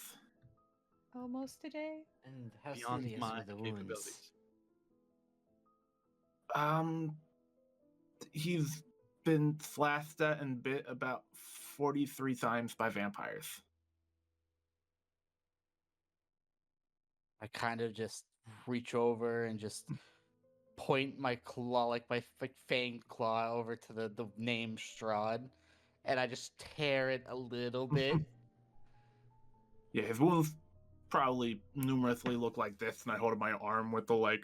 [SPEAKER 2] Almost a day.
[SPEAKER 3] And how
[SPEAKER 4] Beyond
[SPEAKER 3] serious
[SPEAKER 4] my
[SPEAKER 3] were the wounds?
[SPEAKER 4] capabilities.
[SPEAKER 5] He's been slashed at and bit about 43 times by vampires.
[SPEAKER 6] I kind of just reach over and just point my claw, like my fanged claw, over to the name Strahd, and I just tear it a little bit.
[SPEAKER 5] Yeah, his wounds probably numerously look like this, and I hold up my arm with the,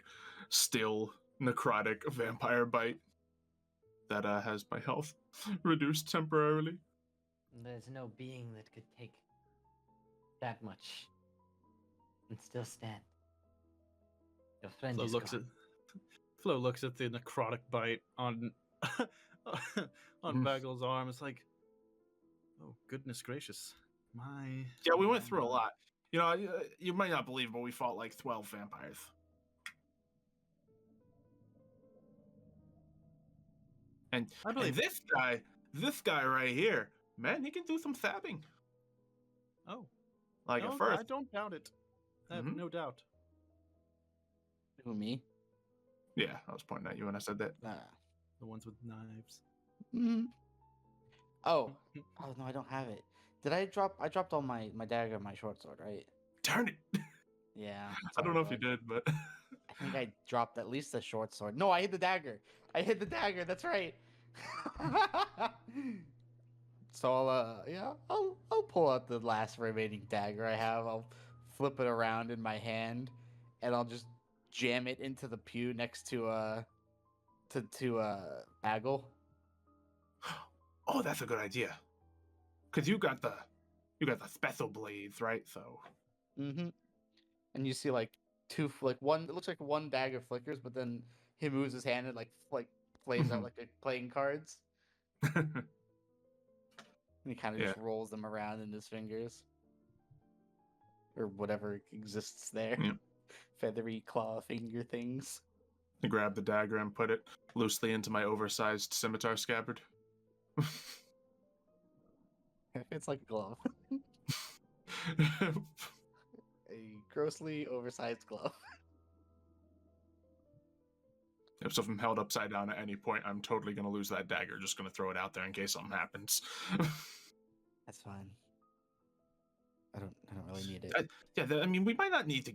[SPEAKER 5] still necrotic vampire bite that has my health reduced temporarily.
[SPEAKER 3] There's no being that could take that much and still stand. Your friend
[SPEAKER 4] Flo
[SPEAKER 3] is
[SPEAKER 4] looks
[SPEAKER 3] gone.
[SPEAKER 4] Flo looks at the necrotic bite on on Bagel's arm. It's like, oh goodness gracious, my.
[SPEAKER 5] Yeah, we went through a lot. You might not believe, but we fought like 12 vampires. And,
[SPEAKER 4] I believe
[SPEAKER 5] this guy right here, man, he can do some stabbing.
[SPEAKER 4] Oh,
[SPEAKER 5] Like
[SPEAKER 4] no,
[SPEAKER 5] at first.
[SPEAKER 4] I don't doubt it. I have
[SPEAKER 5] Mhm.
[SPEAKER 4] no doubt.
[SPEAKER 6] Who, me?
[SPEAKER 5] Yeah, I was pointing at you when I said that.
[SPEAKER 4] The ones with knives.
[SPEAKER 6] Mm. Oh no, I don't have it. Did I drop? I dropped all my dagger and my short sword, right?
[SPEAKER 5] Darn it.
[SPEAKER 6] Yeah.
[SPEAKER 5] I don't know if
[SPEAKER 6] sorry,
[SPEAKER 5] you
[SPEAKER 6] bud.
[SPEAKER 5] did, but
[SPEAKER 6] I think I dropped at least the short sword. No, I hid the dagger. I hid the dagger. That's right. So I'll pull out the last remaining dagger I have. I'll flip it around in my hand, and I'll just jam it into the pew next to Bagel.
[SPEAKER 5] oh, that's a good idea. Cause you got the special blades, right? So
[SPEAKER 6] Mm-hmm. And you see like one. It looks like one dagger flickers, but then he moves his hand and plays out like they're playing cards. And he kind of
[SPEAKER 5] Yeah.
[SPEAKER 6] just rolls them around in his fingers. Or whatever exists there.
[SPEAKER 5] Yeah.
[SPEAKER 6] Feathery claw finger things.
[SPEAKER 5] I grab the dagger and put it loosely into my oversized scimitar scabbard.
[SPEAKER 6] It's like a glove. A grossly oversized glove.
[SPEAKER 5] So if I'm held upside down at any point, I'm totally gonna lose that dagger. Just gonna throw it out there in case something happens.
[SPEAKER 6] That's fine. I don't really need it.
[SPEAKER 5] I mean, we might not need to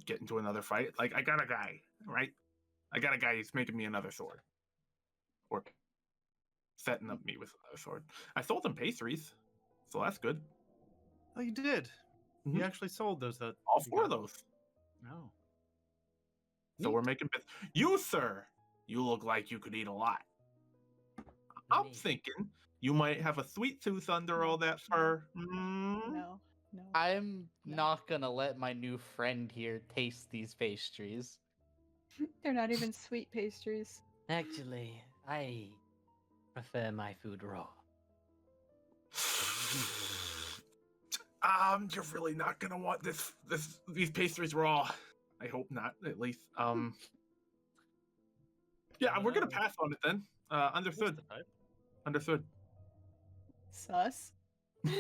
[SPEAKER 5] get into another fight. Like, I got a guy, right? I got a guy who's making me another sword. Or setting up me with another sword. I sold him pastries, so that's good.
[SPEAKER 4] Oh, you did.
[SPEAKER 5] Mhm.
[SPEAKER 4] You actually sold those. That
[SPEAKER 5] All
[SPEAKER 4] you
[SPEAKER 5] 4 of
[SPEAKER 4] got.
[SPEAKER 5] those.
[SPEAKER 4] Oh.
[SPEAKER 5] So we're making you, sir. You look like you could eat a lot. I'm
[SPEAKER 3] Me.
[SPEAKER 5] thinking You might have a sweet tooth under all that fur. Mm.
[SPEAKER 2] No, no.
[SPEAKER 6] I'm
[SPEAKER 2] No.
[SPEAKER 6] not gonna let my new friend here taste these pastries.
[SPEAKER 2] They're not even sweet pastries.
[SPEAKER 3] Actually, I prefer my food raw.
[SPEAKER 5] You're really not gonna want these pastries raw. I hope not, at least. Yeah, we're gonna pass on it then. Understood. Understood.
[SPEAKER 2] Sus.
[SPEAKER 3] I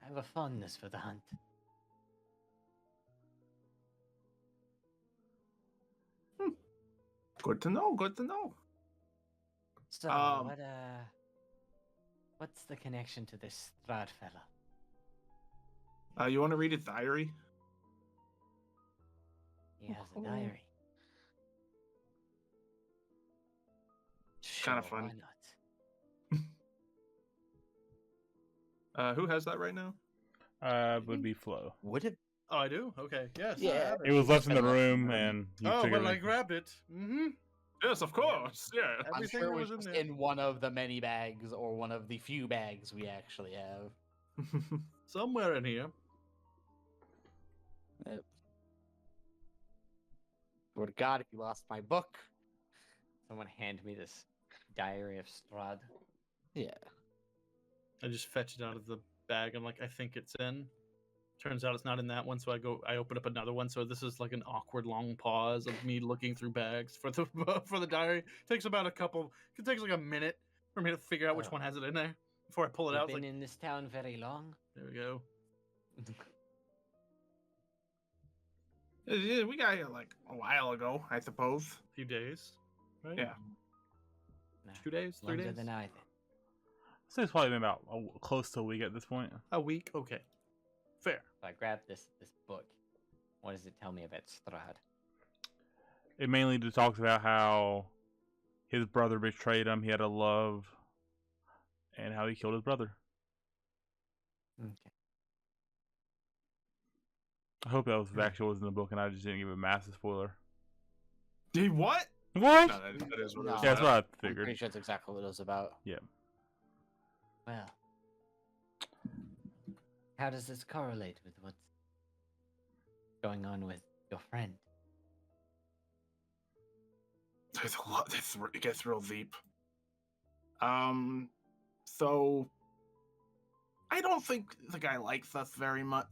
[SPEAKER 3] have a fondness for the hunt.
[SPEAKER 5] Good to know. Good to know.
[SPEAKER 3] So,
[SPEAKER 5] Um,
[SPEAKER 3] what's the connection to this Strahd fella?
[SPEAKER 5] You want to read his diary?
[SPEAKER 3] He has a
[SPEAKER 2] Oh.
[SPEAKER 3] diary.
[SPEAKER 5] Kinda
[SPEAKER 3] Sure,
[SPEAKER 5] fun.
[SPEAKER 3] why not?
[SPEAKER 5] Who has that right now?
[SPEAKER 1] Would be Flo.
[SPEAKER 6] Would it?
[SPEAKER 4] Oh, I do. Okay. Yes. I
[SPEAKER 6] Yeah.
[SPEAKER 4] have
[SPEAKER 1] It was left in the room, and you
[SPEAKER 4] Oh,
[SPEAKER 1] took
[SPEAKER 4] but
[SPEAKER 1] it.
[SPEAKER 4] I grabbed it. Mm-hmm.
[SPEAKER 5] Yes, of course. Yeah.
[SPEAKER 6] I'm
[SPEAKER 4] Everything
[SPEAKER 6] sure
[SPEAKER 4] that
[SPEAKER 6] it
[SPEAKER 4] was
[SPEAKER 6] was
[SPEAKER 4] in
[SPEAKER 6] just
[SPEAKER 4] there.
[SPEAKER 6] in one of the many bags or one of the few bags we actually have.
[SPEAKER 4] Somewhere in here.
[SPEAKER 6] Swear to God, if you lost my book.
[SPEAKER 3] Someone hand me this diary of Strahd.
[SPEAKER 6] Yeah.
[SPEAKER 4] I just fetch it out of the bag. I'm like, I think it's in. Turns out it's not in that one, so I open up another one. So this is like an awkward long pause of me looking through bags for the for the diary. Takes about it takes like a minute for me to figure out which
[SPEAKER 3] Oh.
[SPEAKER 4] one has it in there before I pull it
[SPEAKER 3] You've
[SPEAKER 4] out.
[SPEAKER 3] been
[SPEAKER 4] It's like,
[SPEAKER 3] in this town very long.
[SPEAKER 4] there we go.
[SPEAKER 5] Yeah, we got here like a while ago, I suppose.
[SPEAKER 4] A few days, right?
[SPEAKER 5] Yeah.
[SPEAKER 3] Nah,
[SPEAKER 4] 2 days, 3
[SPEAKER 3] longer
[SPEAKER 4] days,
[SPEAKER 3] than I did.
[SPEAKER 1] So it's probably been about close to a week at this point.
[SPEAKER 4] a week. Okay, fair.
[SPEAKER 3] So I grabbed this book. What does it tell me about Strahd?
[SPEAKER 1] It mainly just talks about how his brother betrayed him. He had a love, and how he killed his brother.
[SPEAKER 3] Okay.
[SPEAKER 1] I hope that was actually was in the book, and I just didn't give a massive spoiler.
[SPEAKER 5] Hey, what?
[SPEAKER 1] What?
[SPEAKER 5] No, that is what it
[SPEAKER 6] No.
[SPEAKER 5] is.
[SPEAKER 1] Yeah, that's what I
[SPEAKER 6] I'm
[SPEAKER 1] figured.
[SPEAKER 6] pretty sure that's exactly what it was about.
[SPEAKER 3] Well, how does this correlate with what's going on with your friend?
[SPEAKER 5] There's a lot. It gets real deep. So I don't think the guy likes us very much.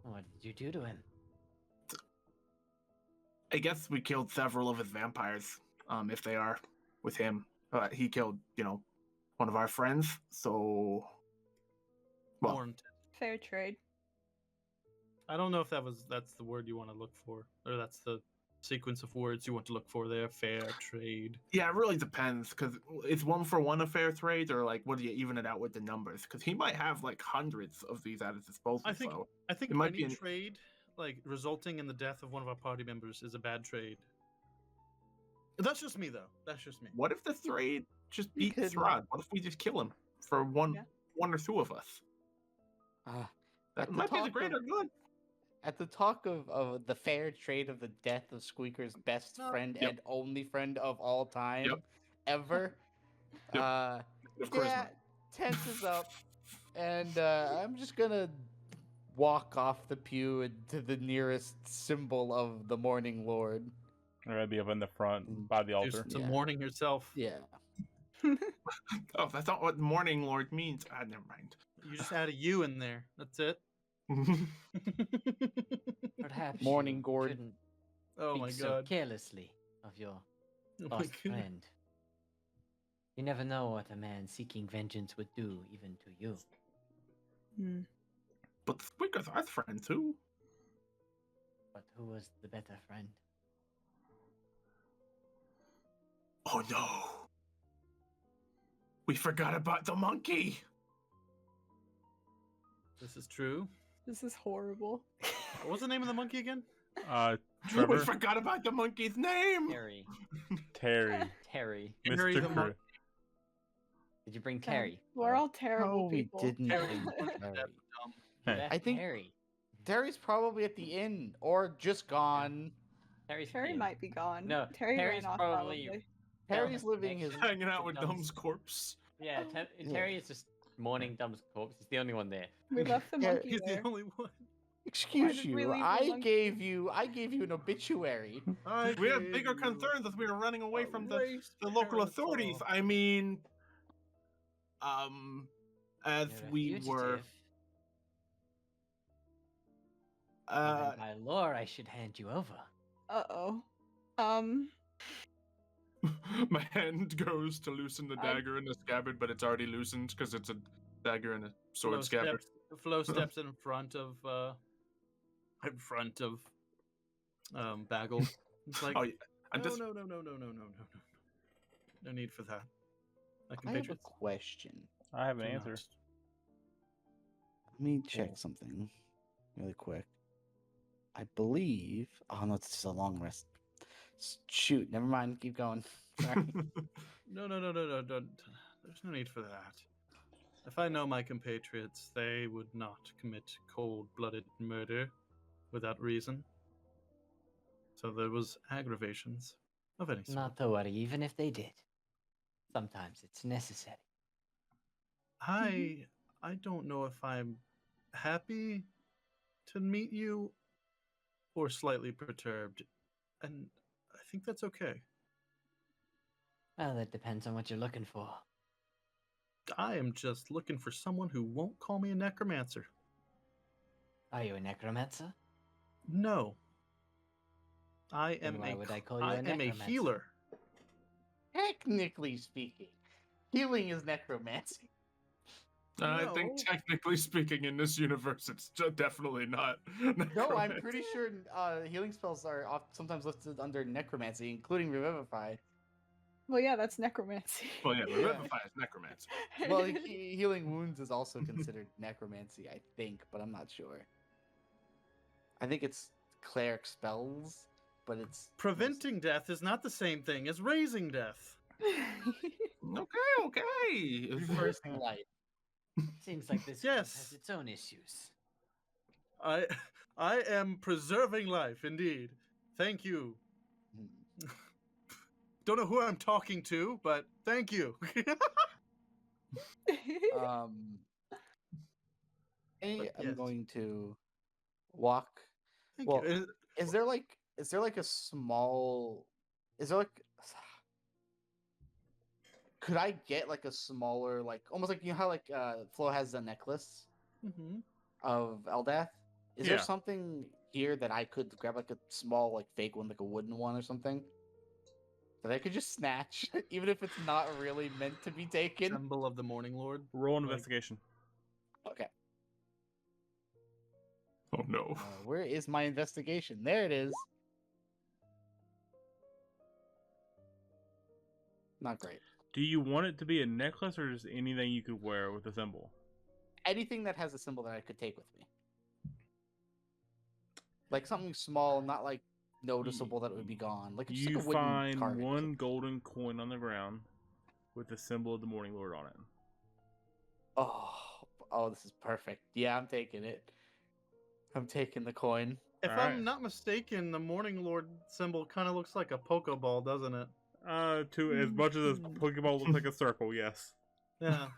[SPEAKER 3] What did you do to him?
[SPEAKER 5] I guess we killed several of his vampires. If they are with him, he killed, one of our friends. So, well,
[SPEAKER 4] More intense.
[SPEAKER 2] Fair trade.
[SPEAKER 4] I don't know if that's the word you want to look for, or that's the sequence of words you want to look for there. Fair trade.
[SPEAKER 5] yeah, it really depends because it's 1-for-1 a fair trade, or like, what do you even it out with the numbers? Because he might have like hundreds of these at his disposal.
[SPEAKER 4] I think
[SPEAKER 5] so
[SPEAKER 4] it
[SPEAKER 5] might
[SPEAKER 4] any
[SPEAKER 5] be an-
[SPEAKER 4] trade like resulting in the death of one of our party members is a bad trade. That's just me though. That's just me.
[SPEAKER 5] what if the trade just
[SPEAKER 6] You
[SPEAKER 5] beats
[SPEAKER 6] could-
[SPEAKER 5] Strahd? What if we just kill him for one
[SPEAKER 2] Yeah.
[SPEAKER 5] or two of us? That
[SPEAKER 6] At the
[SPEAKER 5] might be the
[SPEAKER 6] talk
[SPEAKER 5] greater
[SPEAKER 6] of-
[SPEAKER 5] good.
[SPEAKER 6] At the talk of the fair trade of the death of Squeaker's best friend
[SPEAKER 5] Yep.
[SPEAKER 6] and only friend of all time
[SPEAKER 5] Yep.
[SPEAKER 6] ever,
[SPEAKER 5] Yep. Of charisma.
[SPEAKER 6] yeah, tenses up, and I'm just gonna walk off the pew to the nearest symbol of the Morning Lord.
[SPEAKER 1] Or I'd be up in the front by the
[SPEAKER 4] Do
[SPEAKER 1] altar.
[SPEAKER 4] some
[SPEAKER 6] Yeah.
[SPEAKER 4] mourning yourself.
[SPEAKER 6] Yeah.
[SPEAKER 5] Oh, that's not what Morning Lord means. Never mind.
[SPEAKER 4] You just add a U in there. That's it.
[SPEAKER 3] Perhaps
[SPEAKER 6] Morning
[SPEAKER 3] you
[SPEAKER 6] gourd.
[SPEAKER 3] shouldn't
[SPEAKER 4] Oh
[SPEAKER 3] speak
[SPEAKER 4] my
[SPEAKER 3] so
[SPEAKER 4] god.
[SPEAKER 3] carelessly of your
[SPEAKER 4] Oh my
[SPEAKER 3] lost
[SPEAKER 4] god.
[SPEAKER 3] friend. You never know what a man seeking vengeance would do, even to you.
[SPEAKER 2] Hmm.
[SPEAKER 5] But Squeaker's our friend too.
[SPEAKER 3] But who was the better friend?
[SPEAKER 5] Oh no. We forgot about the monkey.
[SPEAKER 4] This is true.
[SPEAKER 2] This is horrible.
[SPEAKER 4] What was the name of the monkey again?
[SPEAKER 5] We
[SPEAKER 1] Trevor,
[SPEAKER 5] forgot about the monkey's name.
[SPEAKER 3] Terry.
[SPEAKER 1] Terry,
[SPEAKER 3] Terry.
[SPEAKER 4] Harry
[SPEAKER 1] Mr.
[SPEAKER 4] the
[SPEAKER 1] Crew.
[SPEAKER 4] Mon-
[SPEAKER 3] Did you bring Terry?
[SPEAKER 2] We're all terrible
[SPEAKER 6] Oh, we
[SPEAKER 2] people.
[SPEAKER 6] didn't
[SPEAKER 4] Terry.
[SPEAKER 6] bring Terry.
[SPEAKER 3] You
[SPEAKER 1] Hey.
[SPEAKER 3] left
[SPEAKER 6] I think-
[SPEAKER 3] Terry.
[SPEAKER 6] Terry's probably at the inn or just gone.
[SPEAKER 3] Terry's
[SPEAKER 2] Terry
[SPEAKER 3] here.
[SPEAKER 2] might be gone.
[SPEAKER 3] No,
[SPEAKER 2] Terry
[SPEAKER 3] Terry's
[SPEAKER 2] ran off
[SPEAKER 3] probably-
[SPEAKER 2] probably.
[SPEAKER 6] Harry's living his.
[SPEAKER 5] Hanging out with
[SPEAKER 3] Dumb's-
[SPEAKER 5] Dumb's corpse.
[SPEAKER 3] Yeah,
[SPEAKER 6] Yeah.
[SPEAKER 3] Terry is just mourning Dumb's corpse. He's the only one there.
[SPEAKER 2] We left the
[SPEAKER 6] Yeah,
[SPEAKER 2] monkey
[SPEAKER 4] He's
[SPEAKER 2] there.
[SPEAKER 4] the only one.
[SPEAKER 6] Excuse
[SPEAKER 2] did we
[SPEAKER 6] you.
[SPEAKER 2] leave the
[SPEAKER 6] I
[SPEAKER 2] monkey?
[SPEAKER 6] gave you an obituary.
[SPEAKER 5] We had bigger concerns as we were running away from the local authorities. I mean, as
[SPEAKER 3] You're a
[SPEAKER 5] we were,
[SPEAKER 3] fugitive. Well, then by law, I should hand you over.
[SPEAKER 2] Uh-oh.
[SPEAKER 5] my hand goes to loosen the
[SPEAKER 2] I-
[SPEAKER 5] dagger in the scabbard, but it's already loosened because it's a dagger and a sword scabbard.
[SPEAKER 4] Flo steps in front of Bagel. It's like,
[SPEAKER 5] Oh, yeah. I'm
[SPEAKER 4] no,
[SPEAKER 5] just
[SPEAKER 4] no. No need for that. I can
[SPEAKER 6] I have
[SPEAKER 4] picture
[SPEAKER 6] a question.
[SPEAKER 1] I have an
[SPEAKER 4] it.
[SPEAKER 1] answer.
[SPEAKER 6] Let me check something really quick. I believe. Oh no, it's just a long rest. Shoot, never mind. Keep going. Sorry.
[SPEAKER 4] No. There's no need for that. If I know my compatriots, they would not commit cold-blooded murder without reason. So there was aggravations of any sort.
[SPEAKER 3] Not to worry, even if they did. Sometimes it's necessary.
[SPEAKER 4] I don't know if I'm happy to meet you or slightly perturbed, and I think that's okay.
[SPEAKER 3] Well, that depends on what you're looking for.
[SPEAKER 4] I am just looking for someone who won't call me a necromancer.
[SPEAKER 3] Are you a necromancer?
[SPEAKER 4] No. I
[SPEAKER 3] Then
[SPEAKER 4] am
[SPEAKER 3] why
[SPEAKER 4] a
[SPEAKER 3] would I call you
[SPEAKER 4] I
[SPEAKER 3] a
[SPEAKER 4] am a
[SPEAKER 3] necromancer?
[SPEAKER 4] healer.
[SPEAKER 6] Technically speaking, healing is necromancy.
[SPEAKER 5] I think
[SPEAKER 4] No.
[SPEAKER 5] technically speaking, in this universe, it's definitely not.
[SPEAKER 6] No, I'm
[SPEAKER 5] necromancy.
[SPEAKER 6] pretty sure healing spells are sometimes listed under necromancy, including revivify.
[SPEAKER 2] Well, yeah, that's necromancy.
[SPEAKER 5] Well, yeah, revivify is necromancy.
[SPEAKER 6] Well, healing wounds is also considered necromancy, I think, but I'm not sure. I think it's cleric spells, but it's
[SPEAKER 4] Preventing death is not the same thing as raising death.
[SPEAKER 5] Okay.
[SPEAKER 6] reversing life.
[SPEAKER 3] Seems like this group
[SPEAKER 4] Yes.
[SPEAKER 3] has its own issues.
[SPEAKER 4] I am preserving life, indeed. Thank you. Don't know who I'm talking to, but thank you.
[SPEAKER 6] Um,
[SPEAKER 4] But
[SPEAKER 6] I'm
[SPEAKER 4] yes.
[SPEAKER 6] going to walk.
[SPEAKER 4] Thank
[SPEAKER 6] Well,
[SPEAKER 4] you.
[SPEAKER 6] Is there like a small? Is there like? Could I get like a smaller, like almost like you know how like Flo has the necklace
[SPEAKER 4] Mhm.
[SPEAKER 6] of Eldath? Is there
[SPEAKER 5] Yeah.
[SPEAKER 6] something here that I could grab like a small like fake one, like a wooden one or something? That I could just snatch, even if it's not really meant to be taken.
[SPEAKER 4] Symbol of the Morning Lord.
[SPEAKER 1] Roll an
[SPEAKER 4] Like-
[SPEAKER 1] investigation.
[SPEAKER 6] Okay.
[SPEAKER 5] Oh no.
[SPEAKER 6] Where is my investigation? There it is. Not great.
[SPEAKER 1] Do you want it to be a necklace or just anything you could wear with a symbol?
[SPEAKER 6] Anything that has a symbol that I could take with me. Like something small, not like noticeable that it would be gone. Like just
[SPEAKER 1] You
[SPEAKER 6] like a wooden
[SPEAKER 1] find
[SPEAKER 6] carving or
[SPEAKER 1] one
[SPEAKER 6] something.
[SPEAKER 1] golden coin on the ground with the symbol of the Morning Lord on it.
[SPEAKER 6] Oh, this is perfect. Yeah, I'm taking it. I'm taking the coin.
[SPEAKER 4] If
[SPEAKER 1] Alright.
[SPEAKER 4] I'm not mistaken, the Morning Lord symbol kind of looks like a Pokeball, doesn't it?
[SPEAKER 1] To as much as this Pokeball looks like a circle, yes.
[SPEAKER 4] Yeah.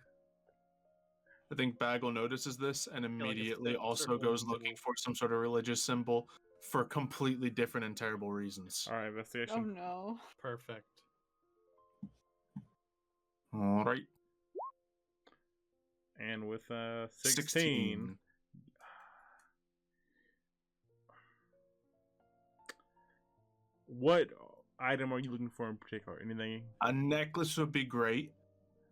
[SPEAKER 5] I think Bagel notices this and
[SPEAKER 4] like it's
[SPEAKER 5] immediately
[SPEAKER 4] the
[SPEAKER 5] also
[SPEAKER 4] circle in
[SPEAKER 5] goes
[SPEAKER 4] the
[SPEAKER 5] looking
[SPEAKER 4] middle.
[SPEAKER 5] for some sort of religious symbol for completely different and terrible reasons.
[SPEAKER 1] All right,
[SPEAKER 2] Oh
[SPEAKER 1] investigation.
[SPEAKER 2] no.
[SPEAKER 4] Perfect.
[SPEAKER 5] All right.
[SPEAKER 1] And with 16, what item are you looking for in particular? Anything?
[SPEAKER 5] A necklace would be great.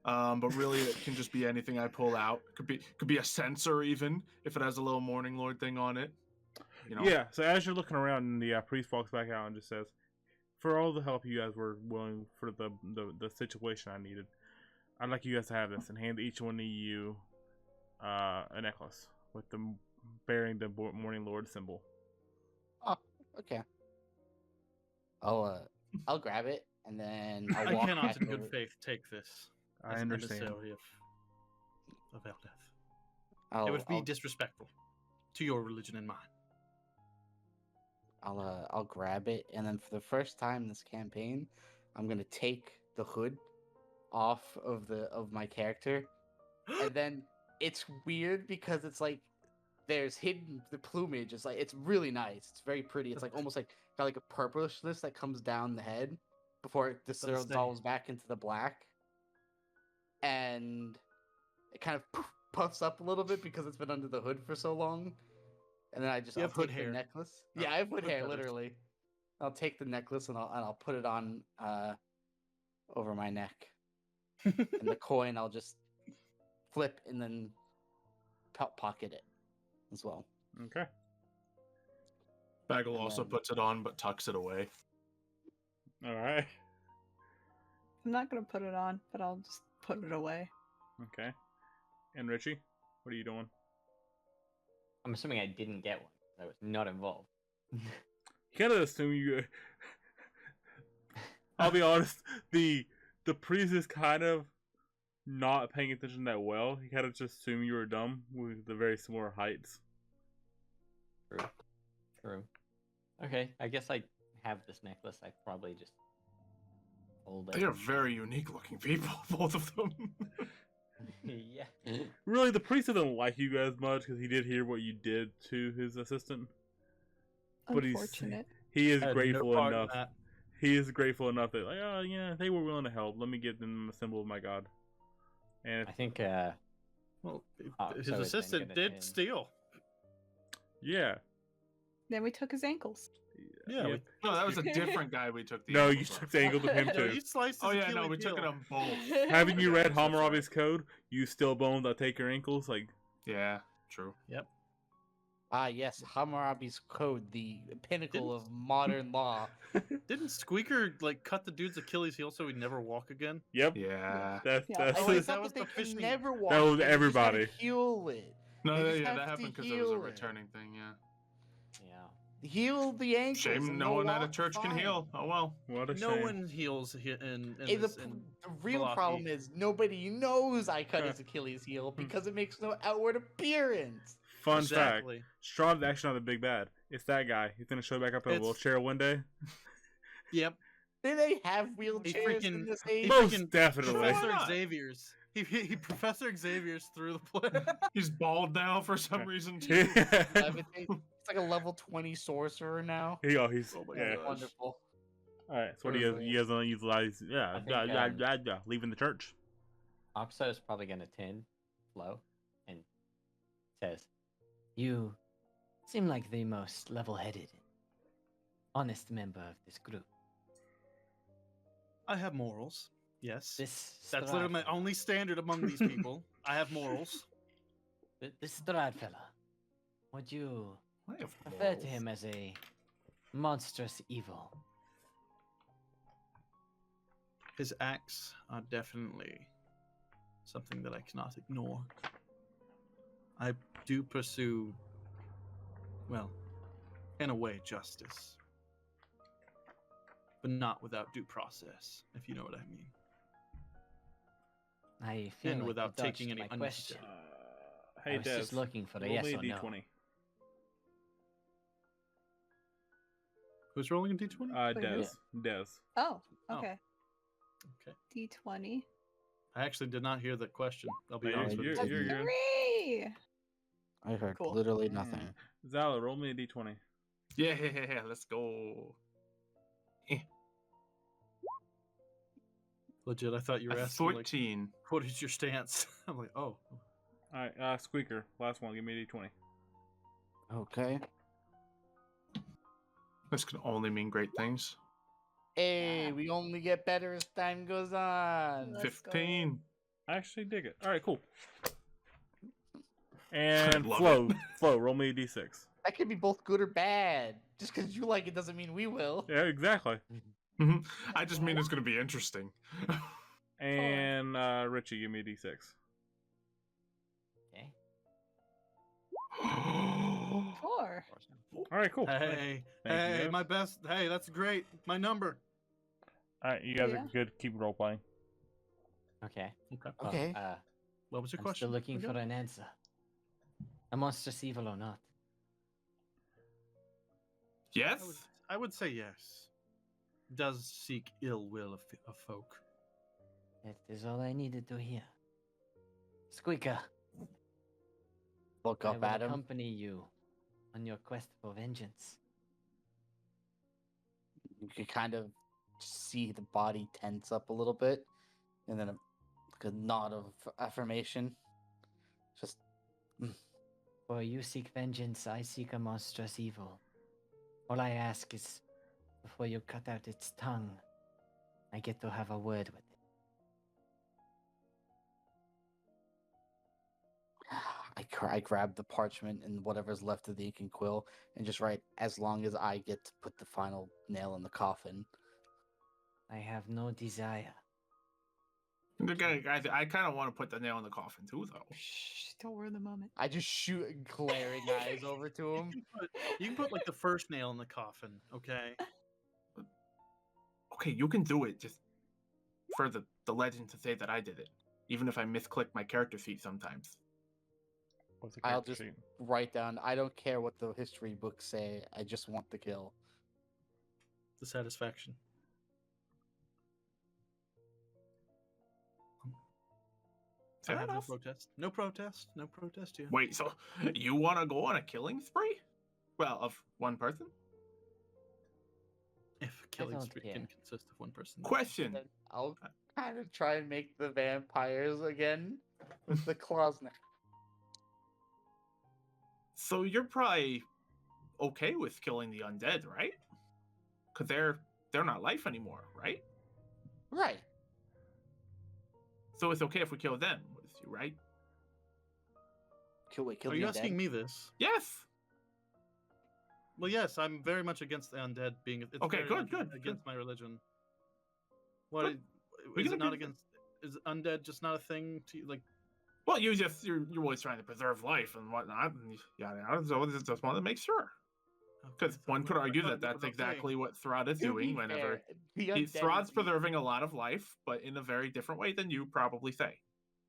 [SPEAKER 5] But really, it can just be anything I pull out. Could be a sensor even if it has a little Morning Lord thing on it. You know.
[SPEAKER 1] Yeah. So as you're looking around, and the priest walks back out and just says, "For all the help you guys were willing for the situation I needed, I'd like you guys to have this and hand each one of you a necklace with bearing the Morning Lord symbol."
[SPEAKER 6] Oh, okay. I'll grab it and then I'll
[SPEAKER 4] I
[SPEAKER 6] walk
[SPEAKER 4] cannot,
[SPEAKER 6] back
[SPEAKER 4] in good
[SPEAKER 6] over-
[SPEAKER 4] faith, take this.
[SPEAKER 1] I
[SPEAKER 4] as an
[SPEAKER 1] understand.
[SPEAKER 4] emissary of Eldath.
[SPEAKER 6] I'll,
[SPEAKER 4] It would be
[SPEAKER 6] I'll-
[SPEAKER 4] disrespectful to your religion and mine.
[SPEAKER 6] I'll grab it, and then for the first time this campaign, I'm gonna take the hood off of my character, and then it's weird because it's like there's hidden the plumage. It's like it's really nice. It's very pretty. It's like almost like got like a purplishness that comes down the head before it dissolves back into the black, and it kind of puffs up a little bit because it's been under the hood for so long. And then
[SPEAKER 4] You
[SPEAKER 6] I'll
[SPEAKER 4] have hood
[SPEAKER 6] take the
[SPEAKER 4] hair.
[SPEAKER 6] necklace.
[SPEAKER 4] Oh,
[SPEAKER 6] Yeah, I have hood
[SPEAKER 4] hood
[SPEAKER 6] hair,
[SPEAKER 4] feathers.
[SPEAKER 6] literally. I'll take the necklace and I'll put it on over my neck. And the coin I'll just flip and then pocket it as well.
[SPEAKER 1] Okay.
[SPEAKER 5] Bagel
[SPEAKER 6] And
[SPEAKER 5] also
[SPEAKER 6] then-
[SPEAKER 5] puts it on but tucks it away.
[SPEAKER 1] All right.
[SPEAKER 2] I'm not gonna put it on, but I'll just put it away.
[SPEAKER 1] Okay. And Richie, what are you doing?
[SPEAKER 3] I'm assuming I didn't get one. I was not involved.
[SPEAKER 1] Kind of assume you. I'll be honest. The priest is kind of not paying attention that well. He kind of just assumed you were dumb with the very similar heights.
[SPEAKER 3] True. True. Okay, I guess I have this necklace. I probably just hold it.
[SPEAKER 5] They are very unique looking people, both of them.
[SPEAKER 3] Yeah.
[SPEAKER 1] Really, the priest doesn't like you guys much because he did hear what you did to his assistant. But
[SPEAKER 2] Unfortunate.
[SPEAKER 1] he is
[SPEAKER 4] Had no
[SPEAKER 1] grateful
[SPEAKER 4] part in
[SPEAKER 1] enough.
[SPEAKER 4] that.
[SPEAKER 1] He is grateful enough that, like, oh yeah, they were willing to help. Let me give them a symbol of my god. And
[SPEAKER 3] I think
[SPEAKER 4] Well,
[SPEAKER 3] Oh,
[SPEAKER 4] his
[SPEAKER 3] so it's then
[SPEAKER 4] assistant
[SPEAKER 3] gonna
[SPEAKER 4] did
[SPEAKER 3] change.
[SPEAKER 4] steal.
[SPEAKER 1] yeah,
[SPEAKER 2] Then we took his ankles.
[SPEAKER 4] Yeah,
[SPEAKER 1] yeah.
[SPEAKER 4] we-
[SPEAKER 5] No, that was a different guy we took the
[SPEAKER 1] No, you
[SPEAKER 5] ankles
[SPEAKER 1] took
[SPEAKER 5] off.
[SPEAKER 1] the angle to him
[SPEAKER 4] No,
[SPEAKER 1] too.
[SPEAKER 4] you sliced
[SPEAKER 5] Oh
[SPEAKER 4] his
[SPEAKER 5] yeah, no,
[SPEAKER 4] Achilles
[SPEAKER 5] we took it
[SPEAKER 4] heel.
[SPEAKER 5] on both.
[SPEAKER 1] Haven't you read
[SPEAKER 5] I'm so sorry.
[SPEAKER 1] Hammurabi's code? You steal bones, I take your ankles. Like,
[SPEAKER 5] Yeah, true.
[SPEAKER 6] Ah, yes, Hammurabi's Code, the pinnacle of modern law.
[SPEAKER 4] Didn't Squeaker like cut the dude's Achilles heel so he'd never walk again?
[SPEAKER 1] yep,
[SPEAKER 5] Yeah.
[SPEAKER 1] that's
[SPEAKER 2] Yeah.
[SPEAKER 1] that's
[SPEAKER 6] Oh,
[SPEAKER 4] wait,
[SPEAKER 6] it's
[SPEAKER 4] that
[SPEAKER 6] not
[SPEAKER 4] was
[SPEAKER 6] that
[SPEAKER 4] the
[SPEAKER 6] they can
[SPEAKER 4] fishing-
[SPEAKER 6] never walk.
[SPEAKER 1] That was
[SPEAKER 6] they just gotta
[SPEAKER 1] everybody.
[SPEAKER 6] Heal it.
[SPEAKER 5] No,
[SPEAKER 6] They just
[SPEAKER 5] yeah,
[SPEAKER 6] have
[SPEAKER 5] that
[SPEAKER 6] to
[SPEAKER 5] happened because it was a
[SPEAKER 6] heal it.
[SPEAKER 5] returning thing. Yeah.
[SPEAKER 3] yeah.
[SPEAKER 6] Heal the ankles.
[SPEAKER 5] Shame
[SPEAKER 6] and
[SPEAKER 5] no
[SPEAKER 6] they'll
[SPEAKER 5] one at a
[SPEAKER 6] walk
[SPEAKER 5] church can
[SPEAKER 6] fine.
[SPEAKER 5] heal. Oh well.
[SPEAKER 1] what a
[SPEAKER 4] No
[SPEAKER 1] shame.
[SPEAKER 4] one heals in
[SPEAKER 6] Hey, the real
[SPEAKER 4] Velocity.
[SPEAKER 6] problem is nobody knows I cut his Achilles
[SPEAKER 1] Hmm.
[SPEAKER 6] heel because it makes no outward appearance.
[SPEAKER 1] Fun
[SPEAKER 4] exactly.
[SPEAKER 1] fact: Strahd's actually not the big bad. It's that guy. He's gonna show back up in a
[SPEAKER 4] It's-
[SPEAKER 1] wheelchair one day.
[SPEAKER 4] Yep.
[SPEAKER 6] Do they have wheelchairs in
[SPEAKER 4] freaking-
[SPEAKER 6] this
[SPEAKER 4] he
[SPEAKER 6] age?
[SPEAKER 1] Most
[SPEAKER 4] freaking
[SPEAKER 1] definitely.
[SPEAKER 5] Why
[SPEAKER 4] Professor
[SPEAKER 5] not?
[SPEAKER 4] Xavier's. He Professor Xavier's through the play.
[SPEAKER 5] He's bald now for some reason too.
[SPEAKER 6] Levitate. It's like a level 20 sorcerer now.
[SPEAKER 1] he's
[SPEAKER 5] Oh my
[SPEAKER 1] yeah.
[SPEAKER 5] gosh.
[SPEAKER 6] Wonderful.
[SPEAKER 1] All right. So what do you
[SPEAKER 6] Perfect.
[SPEAKER 1] guys want to utilize? Yeah,
[SPEAKER 3] I think,
[SPEAKER 1] leaving the church.
[SPEAKER 3] Oxo is probably gonna turn Flo and says, "You seem like the most level-headed, honest member of this group.
[SPEAKER 4] I have morals. Yes.
[SPEAKER 3] This
[SPEAKER 4] That's literally my
[SPEAKER 3] Strahd fella-
[SPEAKER 4] only standard among these people. I have morals.
[SPEAKER 3] This Strahd fella. Would you
[SPEAKER 5] I have
[SPEAKER 3] refer to
[SPEAKER 5] morals.
[SPEAKER 3] him as a monstrous evil?"
[SPEAKER 4] His acts are definitely something that I cannot ignore. I do pursue, well, in a way, justice. But not without due process, if you know what I mean.
[SPEAKER 3] I feel
[SPEAKER 4] And
[SPEAKER 3] like
[SPEAKER 4] without
[SPEAKER 3] you
[SPEAKER 4] taking
[SPEAKER 3] dodged
[SPEAKER 4] any
[SPEAKER 3] my question.
[SPEAKER 1] Hey,
[SPEAKER 3] I was just
[SPEAKER 1] Des,
[SPEAKER 3] looking for a
[SPEAKER 1] roll
[SPEAKER 3] yes
[SPEAKER 1] me a
[SPEAKER 3] or no.
[SPEAKER 1] D20.
[SPEAKER 4] Who's rolling a d20?
[SPEAKER 2] Wait,
[SPEAKER 1] Des.
[SPEAKER 2] who?
[SPEAKER 1] Des.
[SPEAKER 2] Oh,
[SPEAKER 4] Oh.
[SPEAKER 2] okay.
[SPEAKER 4] Okay.
[SPEAKER 2] D20.
[SPEAKER 4] I actually did not hear that question. I'll be
[SPEAKER 1] Oh,
[SPEAKER 4] honest with
[SPEAKER 1] you're-
[SPEAKER 4] you.
[SPEAKER 1] you're good.
[SPEAKER 2] 3!
[SPEAKER 6] I heard
[SPEAKER 2] Cool.
[SPEAKER 6] literally nothing.
[SPEAKER 1] Zala, roll me a D20.
[SPEAKER 5] Yeah, let's go.
[SPEAKER 4] Legit, I thought you were
[SPEAKER 5] A
[SPEAKER 4] asking, like,
[SPEAKER 5] 14.
[SPEAKER 4] what is your stance? I'm like, oh.
[SPEAKER 1] All right, Squeaker, last one. Give me a D20.
[SPEAKER 6] Okay.
[SPEAKER 5] This can only mean great things.
[SPEAKER 6] Hey, we only get better as time goes on.
[SPEAKER 2] Let's go.
[SPEAKER 5] 15.
[SPEAKER 1] I actually dig it. All right, cool. And
[SPEAKER 5] Love
[SPEAKER 1] Flo, roll me a D6.
[SPEAKER 6] That could be both good or bad. Just because you like it doesn't mean we will.
[SPEAKER 1] Yeah, exactly.
[SPEAKER 5] Mhm. I just mean it's going to be interesting.
[SPEAKER 1] And Richie, give me a D6.
[SPEAKER 3] Okay.
[SPEAKER 2] 4.
[SPEAKER 1] All right, cool.
[SPEAKER 4] Hey,
[SPEAKER 1] Thank you,
[SPEAKER 4] hey,
[SPEAKER 1] guys.
[SPEAKER 4] my best. Hey, that's great. My number.
[SPEAKER 1] All right, you guys
[SPEAKER 2] Yeah.
[SPEAKER 1] are good. Keep role playing.
[SPEAKER 3] Okay.
[SPEAKER 4] Okay.
[SPEAKER 3] Well,
[SPEAKER 6] Okay.
[SPEAKER 4] What was your
[SPEAKER 3] I'm
[SPEAKER 4] question?
[SPEAKER 3] still looking
[SPEAKER 4] Okay.
[SPEAKER 3] for an answer. A monstrous evil or not?
[SPEAKER 5] Yes?
[SPEAKER 4] I would say yes. Does seek ill will of folk.
[SPEAKER 3] That is all I needed to hear. Squeaker,
[SPEAKER 6] Look
[SPEAKER 3] I
[SPEAKER 6] up
[SPEAKER 3] will
[SPEAKER 6] at him.
[SPEAKER 3] accompany you on your quest for vengeance.
[SPEAKER 6] You can kind of see the body tense up a little bit, and then like a nod of affirmation. Just
[SPEAKER 3] For you seek vengeance, I seek a monstrous evil. All I ask is, before you cut out its tongue, I get to have a word with it.
[SPEAKER 6] I grab the parchment and whatever's left of the ink and quill and just write, as long as I get to put the final nail in the coffin.
[SPEAKER 3] I have no desire.
[SPEAKER 5] Okay, guys, I kind of want to put the nail in the coffin too, though.
[SPEAKER 2] Shh, don't ruin the moment.
[SPEAKER 6] I just shoot glaring eyes over to him.
[SPEAKER 4] You can put like the first nail in the coffin, okay?
[SPEAKER 5] Okay, you can do it. Just for the legend to say that I did it, even if I misclick my character sheet sometimes.
[SPEAKER 1] What's the
[SPEAKER 6] I'll
[SPEAKER 1] character
[SPEAKER 6] just
[SPEAKER 1] sheet?
[SPEAKER 6] write down, I don't care what the history books say, I just want the kill.
[SPEAKER 4] The satisfaction. I
[SPEAKER 5] Fair
[SPEAKER 4] have no
[SPEAKER 5] enough.
[SPEAKER 4] protest. No protest. No protest here.
[SPEAKER 5] Wait, so you want to go on a killing spree? Well, of one person?
[SPEAKER 4] If a killing
[SPEAKER 3] don't
[SPEAKER 4] spree
[SPEAKER 3] care.
[SPEAKER 4] can consist of one person.
[SPEAKER 5] Question.
[SPEAKER 6] Then I'll kind of try and make the vampires again with the claws now.
[SPEAKER 5] So you're probably okay with killing the undead, right? Because they're not life anymore, right?
[SPEAKER 6] Right.
[SPEAKER 5] So it's okay if we kill them with you, right?
[SPEAKER 6] Kill
[SPEAKER 4] Are you asking me this?
[SPEAKER 5] Yes.
[SPEAKER 4] Well, yes, I'm very much against the undead being. It's
[SPEAKER 5] Okay,
[SPEAKER 4] very
[SPEAKER 5] good,
[SPEAKER 4] much
[SPEAKER 5] good,
[SPEAKER 4] against my religion. What
[SPEAKER 5] Good. We
[SPEAKER 4] is
[SPEAKER 5] can
[SPEAKER 4] it not
[SPEAKER 5] agree-
[SPEAKER 4] against? Is undead just not a thing to like?
[SPEAKER 5] Well, you're always trying to preserve life and whatnot, and yeah. So I just want to make sure. Because
[SPEAKER 4] Okay, so
[SPEAKER 5] one
[SPEAKER 4] I'm
[SPEAKER 5] could
[SPEAKER 4] gonna
[SPEAKER 5] argue
[SPEAKER 4] cut
[SPEAKER 5] that
[SPEAKER 4] it
[SPEAKER 5] that's
[SPEAKER 4] without saying.
[SPEAKER 5] exactly what Strahd is
[SPEAKER 6] To
[SPEAKER 5] doing
[SPEAKER 6] be
[SPEAKER 5] whenever
[SPEAKER 6] fair, the undead
[SPEAKER 5] Strahd's
[SPEAKER 6] is the-
[SPEAKER 5] preserving a lot of life, but in a very different way than you probably say.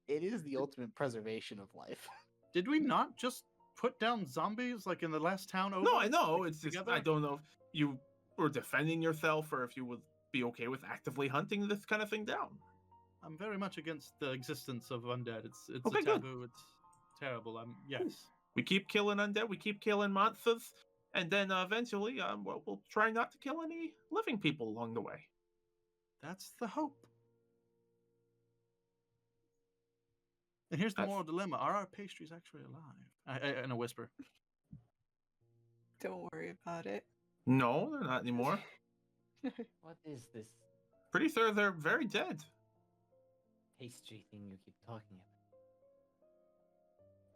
[SPEAKER 6] It is the ultimate preservation of life.
[SPEAKER 4] Did we not just put down zombies like in the last town over?
[SPEAKER 5] No, I know.
[SPEAKER 4] like,
[SPEAKER 5] It's just
[SPEAKER 4] together?
[SPEAKER 5] I don't know if you were defending yourself or if you would be okay with actively hunting this kind of thing down.
[SPEAKER 4] I'm very much against the existence of undead. It's
[SPEAKER 5] Okay,
[SPEAKER 4] a
[SPEAKER 5] good.
[SPEAKER 4] taboo. It's terrible. Yes.
[SPEAKER 5] We keep killing undead. We keep killing monsters, and then eventually, we'll try not to kill any living people along the way.
[SPEAKER 4] That's the hope. And here's the
[SPEAKER 5] That's-
[SPEAKER 4] moral dilemma: are our pastries actually alive? In a whisper.
[SPEAKER 2] Don't worry about it.
[SPEAKER 5] No, they're not anymore.
[SPEAKER 3] What is this
[SPEAKER 5] Pretty sure they're very dead.
[SPEAKER 3] pastry thing you keep talking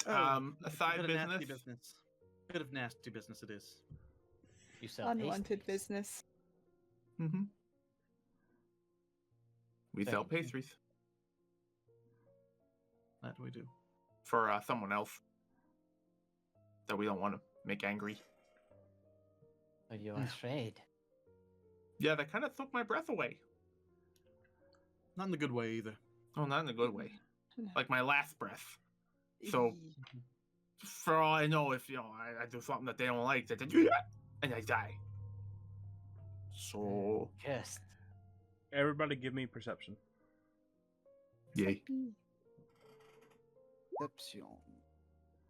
[SPEAKER 3] about?
[SPEAKER 5] A
[SPEAKER 4] It's
[SPEAKER 5] side
[SPEAKER 4] bit of nasty
[SPEAKER 5] business.
[SPEAKER 4] business. Bit of nasty business it is.
[SPEAKER 3] You sell
[SPEAKER 2] Unwanted
[SPEAKER 3] pastries?
[SPEAKER 2] business.
[SPEAKER 5] Mm-hmm. We sell
[SPEAKER 3] Thank you.
[SPEAKER 5] pastries
[SPEAKER 4] That we do.
[SPEAKER 5] for someone else that we don't want to make angry.
[SPEAKER 3] So you're afraid?
[SPEAKER 5] Yeah, that kind of took my breath away.
[SPEAKER 4] Not in the good way either.
[SPEAKER 5] Oh, not in a good way.
[SPEAKER 2] No.
[SPEAKER 5] Like my last breath. So, for all I know, if I do something that they don't like, they do that, and I die. So,
[SPEAKER 3] Cursed.
[SPEAKER 1] Everybody give me perception.
[SPEAKER 5] yay.
[SPEAKER 6] Perception.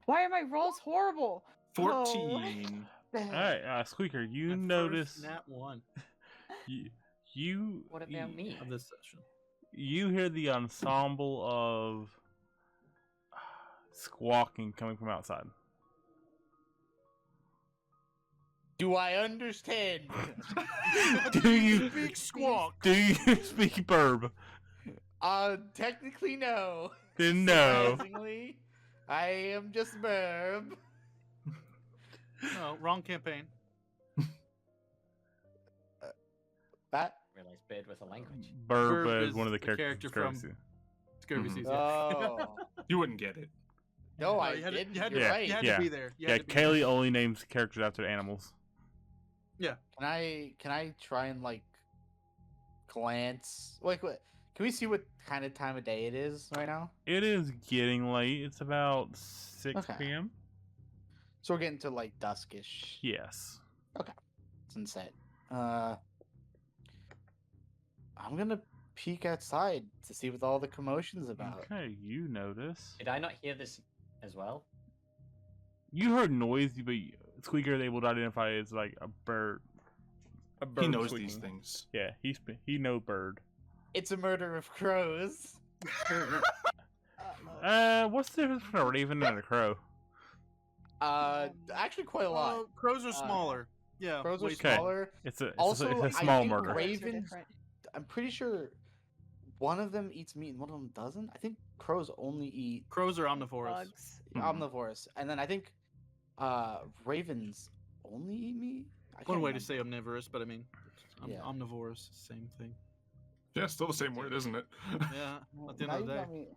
[SPEAKER 2] Why are my rolls horrible?
[SPEAKER 5] 14.
[SPEAKER 1] Alright, Squeaker, you
[SPEAKER 4] My first
[SPEAKER 1] notice
[SPEAKER 4] nat one
[SPEAKER 1] you
[SPEAKER 3] What about me?
[SPEAKER 4] of this session.
[SPEAKER 1] you hear the ensemble of squawking coming from outside.
[SPEAKER 6] Do I understand?
[SPEAKER 1] Do you
[SPEAKER 4] Big squawk.
[SPEAKER 1] do you speak burb?
[SPEAKER 6] Technically no.
[SPEAKER 1] Then no.
[SPEAKER 6] Surprisingly, I am just Burb.
[SPEAKER 4] No, wrong campaign.
[SPEAKER 6] That.
[SPEAKER 3] Realize Bird was a language.
[SPEAKER 1] Burb
[SPEAKER 4] Burb
[SPEAKER 1] is
[SPEAKER 4] is
[SPEAKER 1] one of the
[SPEAKER 4] the
[SPEAKER 1] characters.
[SPEAKER 4] character from- Scurvy
[SPEAKER 5] Mhm.
[SPEAKER 4] season.
[SPEAKER 6] Oh.
[SPEAKER 5] You wouldn't get it.
[SPEAKER 6] No, I
[SPEAKER 4] you had,
[SPEAKER 6] didn't.
[SPEAKER 4] You had,
[SPEAKER 6] You're
[SPEAKER 1] Yeah,
[SPEAKER 6] right.
[SPEAKER 4] you had
[SPEAKER 1] yeah.
[SPEAKER 4] to be there. You
[SPEAKER 1] Yeah,
[SPEAKER 4] had to be there.
[SPEAKER 1] Kaylee only names characters after animals.
[SPEAKER 6] Can I try and like glance? Like, what? Can we see what kind of time of day it is right now?
[SPEAKER 1] It is getting late. It's about 6
[SPEAKER 6] Okay.
[SPEAKER 1] p.m.
[SPEAKER 6] So we're getting to like duskish.
[SPEAKER 1] Yes.
[SPEAKER 6] set. I'm gonna peek outside to see what all the commotion's about.
[SPEAKER 1] Okay, you notice.
[SPEAKER 3] Did I not hear this as well?
[SPEAKER 1] You heard noise, but Squeaker is able to identify as like a bird. A bird
[SPEAKER 5] He knows
[SPEAKER 1] squeaking.
[SPEAKER 5] these things.
[SPEAKER 1] Yeah, he know bird.
[SPEAKER 6] It's a murder of crows.
[SPEAKER 1] What's the difference between a raven and a crow?
[SPEAKER 6] Actually, quite a lot.
[SPEAKER 4] Crows are smaller. Yeah.
[SPEAKER 6] Crows are
[SPEAKER 4] way
[SPEAKER 1] Okay.
[SPEAKER 6] smaller.
[SPEAKER 1] It's a
[SPEAKER 6] Also,
[SPEAKER 1] it's a
[SPEAKER 6] I
[SPEAKER 1] small
[SPEAKER 6] think
[SPEAKER 1] murder.
[SPEAKER 2] Colors are
[SPEAKER 6] Ravens-
[SPEAKER 2] different.
[SPEAKER 6] I'm pretty sure one of them eats meat and one of them doesn't. I think crows only eat
[SPEAKER 4] Crows are omnivorous.
[SPEAKER 2] Bugs.
[SPEAKER 1] Hmm.
[SPEAKER 6] omnivores, and then I think ravens only eat meat. I
[SPEAKER 4] One
[SPEAKER 6] can't
[SPEAKER 4] way to
[SPEAKER 6] remember.
[SPEAKER 4] say omnivorous, but I mean,
[SPEAKER 6] Yeah.
[SPEAKER 4] omnivores, same thing.
[SPEAKER 5] Yeah, still the same word, isn't it?
[SPEAKER 4] Yeah.
[SPEAKER 6] Well,
[SPEAKER 4] At the end
[SPEAKER 6] now
[SPEAKER 4] of the
[SPEAKER 6] you
[SPEAKER 4] day.
[SPEAKER 6] got me-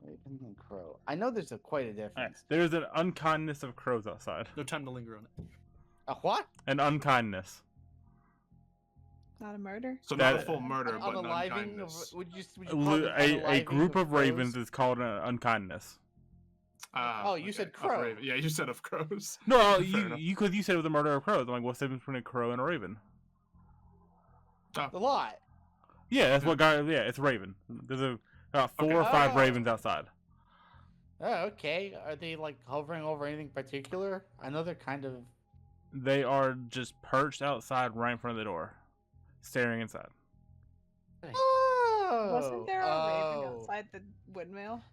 [SPEAKER 6] Raven and crow. I know there's quite a
[SPEAKER 1] Alright,
[SPEAKER 6] difference.
[SPEAKER 1] there's an unkindness of crows outside.
[SPEAKER 4] No time to linger on it.
[SPEAKER 6] A what?
[SPEAKER 1] An unkindness.
[SPEAKER 2] Not a murder.
[SPEAKER 5] So not a
[SPEAKER 1] That-
[SPEAKER 5] full murder, but an
[SPEAKER 6] Unaliving?
[SPEAKER 5] unkindness.
[SPEAKER 6] Would you call it
[SPEAKER 1] A
[SPEAKER 6] unaliving
[SPEAKER 1] group of ravens
[SPEAKER 6] crows?
[SPEAKER 1] is called an unkindness.
[SPEAKER 6] Oh, you said
[SPEAKER 5] Of
[SPEAKER 6] crow.
[SPEAKER 5] raven. Yeah, you said of crows.
[SPEAKER 1] No,
[SPEAKER 5] Fair
[SPEAKER 1] you
[SPEAKER 5] enough.
[SPEAKER 1] because you said it was a murder of crows. I'm like, what's the difference between a crow and a raven?
[SPEAKER 6] A lot.
[SPEAKER 1] Yeah, that's what guy. Yeah, it's a raven. There's about 4 or 5
[SPEAKER 6] Oh.
[SPEAKER 1] ravens outside.
[SPEAKER 6] Oh, okay. Are they like hovering over anything particular? I know they're kind of.
[SPEAKER 1] They are just perched outside right in front of the door, staring inside.
[SPEAKER 6] Oh,
[SPEAKER 2] Wasn't there a raven outside the windmill?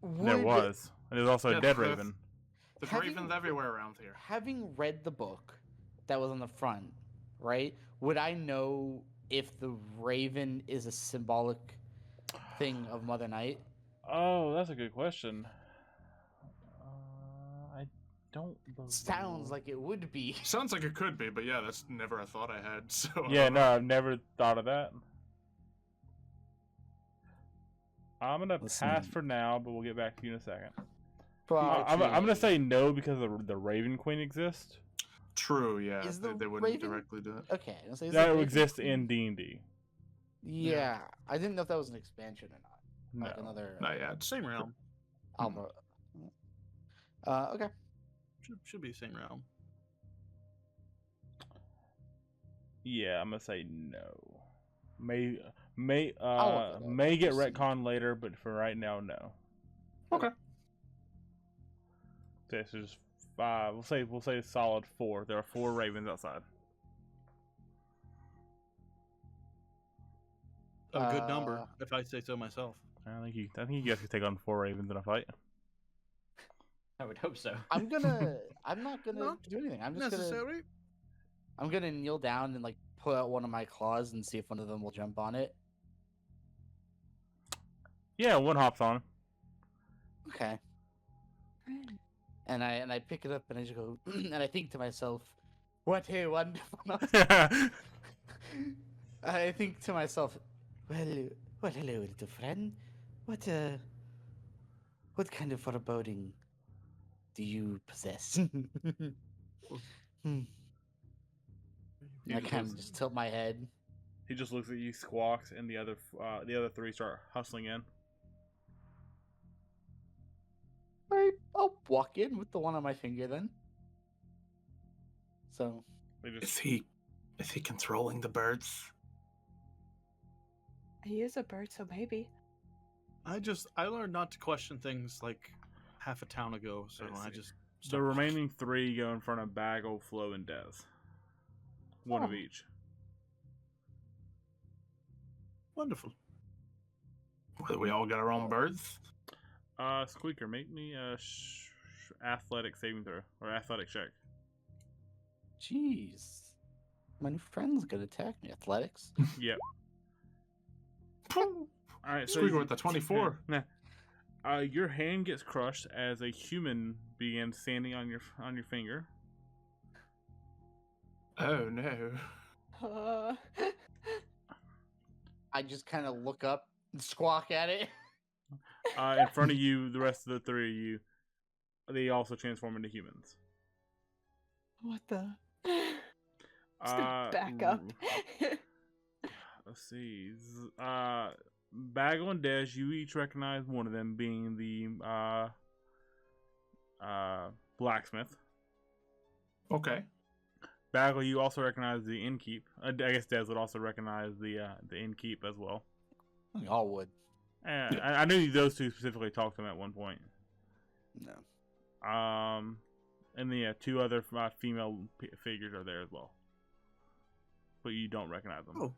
[SPEAKER 1] There was. And there's also
[SPEAKER 5] Yeah,
[SPEAKER 1] a dead
[SPEAKER 5] that's-
[SPEAKER 1] raven.
[SPEAKER 5] There's
[SPEAKER 6] Having-
[SPEAKER 5] ravens everywhere around here.
[SPEAKER 6] Having read the book that was on the front, right? Would I know if the raven is a symbolic thing of Mother Night?
[SPEAKER 1] Oh, that's a good question. I don't believe...
[SPEAKER 6] Sounds like it would be.
[SPEAKER 5] Sounds like it could be, but yeah, that's never a thought I had. So
[SPEAKER 1] Yeah, no, I've never thought of that. I'm gonna
[SPEAKER 6] Listen.
[SPEAKER 1] pass for now, but we'll get back to you in a second.
[SPEAKER 6] But
[SPEAKER 1] I'm gonna say no because the Raven Queen exists.
[SPEAKER 5] True. Yeah,
[SPEAKER 6] Is
[SPEAKER 5] they,
[SPEAKER 6] the
[SPEAKER 5] they wouldn't
[SPEAKER 6] raven-
[SPEAKER 5] directly do it.
[SPEAKER 6] okay. I'll say, is
[SPEAKER 1] That
[SPEAKER 6] the raven
[SPEAKER 1] exists
[SPEAKER 6] queen-
[SPEAKER 1] in D&D.
[SPEAKER 6] Yeah, I didn't know if that was an expansion or not.
[SPEAKER 1] No.
[SPEAKER 6] Like another
[SPEAKER 5] Not yet.
[SPEAKER 4] Same realm.
[SPEAKER 6] Alma. Okay.
[SPEAKER 4] Should be same realm.
[SPEAKER 1] Yeah, I'm gonna say no. May
[SPEAKER 6] I'll look it up.
[SPEAKER 1] may get
[SPEAKER 6] We'll see.
[SPEAKER 1] retconned later, but for right now, no.
[SPEAKER 5] Okay.
[SPEAKER 1] Okay, so just 5. We'll say a solid 4. There are 4 ravens outside.
[SPEAKER 4] A good number,
[SPEAKER 6] Uh,
[SPEAKER 4] if I say so myself.
[SPEAKER 1] I think you guys could take on 4 ravens in a fight.
[SPEAKER 3] I would hope so.
[SPEAKER 6] I'm not gonna
[SPEAKER 4] Not
[SPEAKER 6] do anything. I'm just gonna.
[SPEAKER 4] Necessary.
[SPEAKER 6] I'm gonna kneel down and like pull out one of my claws and see if one of them will jump on it.
[SPEAKER 1] Yeah, one hops on.
[SPEAKER 6] Okay. And I pick it up and I just go and I think to myself, what a wonderful. I think to myself, well, hello, little friend. What kind of foreboding do you possess? I kind of just tilt my head.
[SPEAKER 1] He just looks at you, squawks, and the other 3 start hustling in.
[SPEAKER 6] I'll walk in with the one on my finger then. So
[SPEAKER 1] They just
[SPEAKER 5] Is he controlling the birds?
[SPEAKER 2] He is a bird, so maybe.
[SPEAKER 4] I learned not to question things like half a town ago, so
[SPEAKER 5] I
[SPEAKER 4] I
[SPEAKER 5] see.
[SPEAKER 4] just
[SPEAKER 1] the
[SPEAKER 4] stopped.
[SPEAKER 1] remaining 3 go in front of Bagel, Flo, and Dez. One of
[SPEAKER 2] Oh.
[SPEAKER 1] each.
[SPEAKER 5] Wonderful. Well, we all got our own birds.
[SPEAKER 1] Squeaker, make me a athletic saving throw or athletic check.
[SPEAKER 6] jeez. My new friend's gonna attack me. Athletics.
[SPEAKER 1] Yep. All right, so
[SPEAKER 5] Squeaker with the 24.
[SPEAKER 1] Your hand gets crushed as a human begins standing on your finger.
[SPEAKER 5] Oh no.
[SPEAKER 6] I just kind of look up and squawk at it.
[SPEAKER 1] In front of you, the rest of the 3 of you, they also transform into humans.
[SPEAKER 2] What the? Just gonna back up.
[SPEAKER 1] Let's see. Bagel and Dez, you each recognize one of them being the Blacksmith.
[SPEAKER 5] Okay.
[SPEAKER 1] Bagel, you also recognize the innkeep. I guess Des would also recognize the innkeep as well.
[SPEAKER 6] We all would.
[SPEAKER 1] I knew those two specifically talked to him at one point.
[SPEAKER 6] No.
[SPEAKER 1] And the two other female figures are there as well, but you don't recognize them.
[SPEAKER 4] Oh.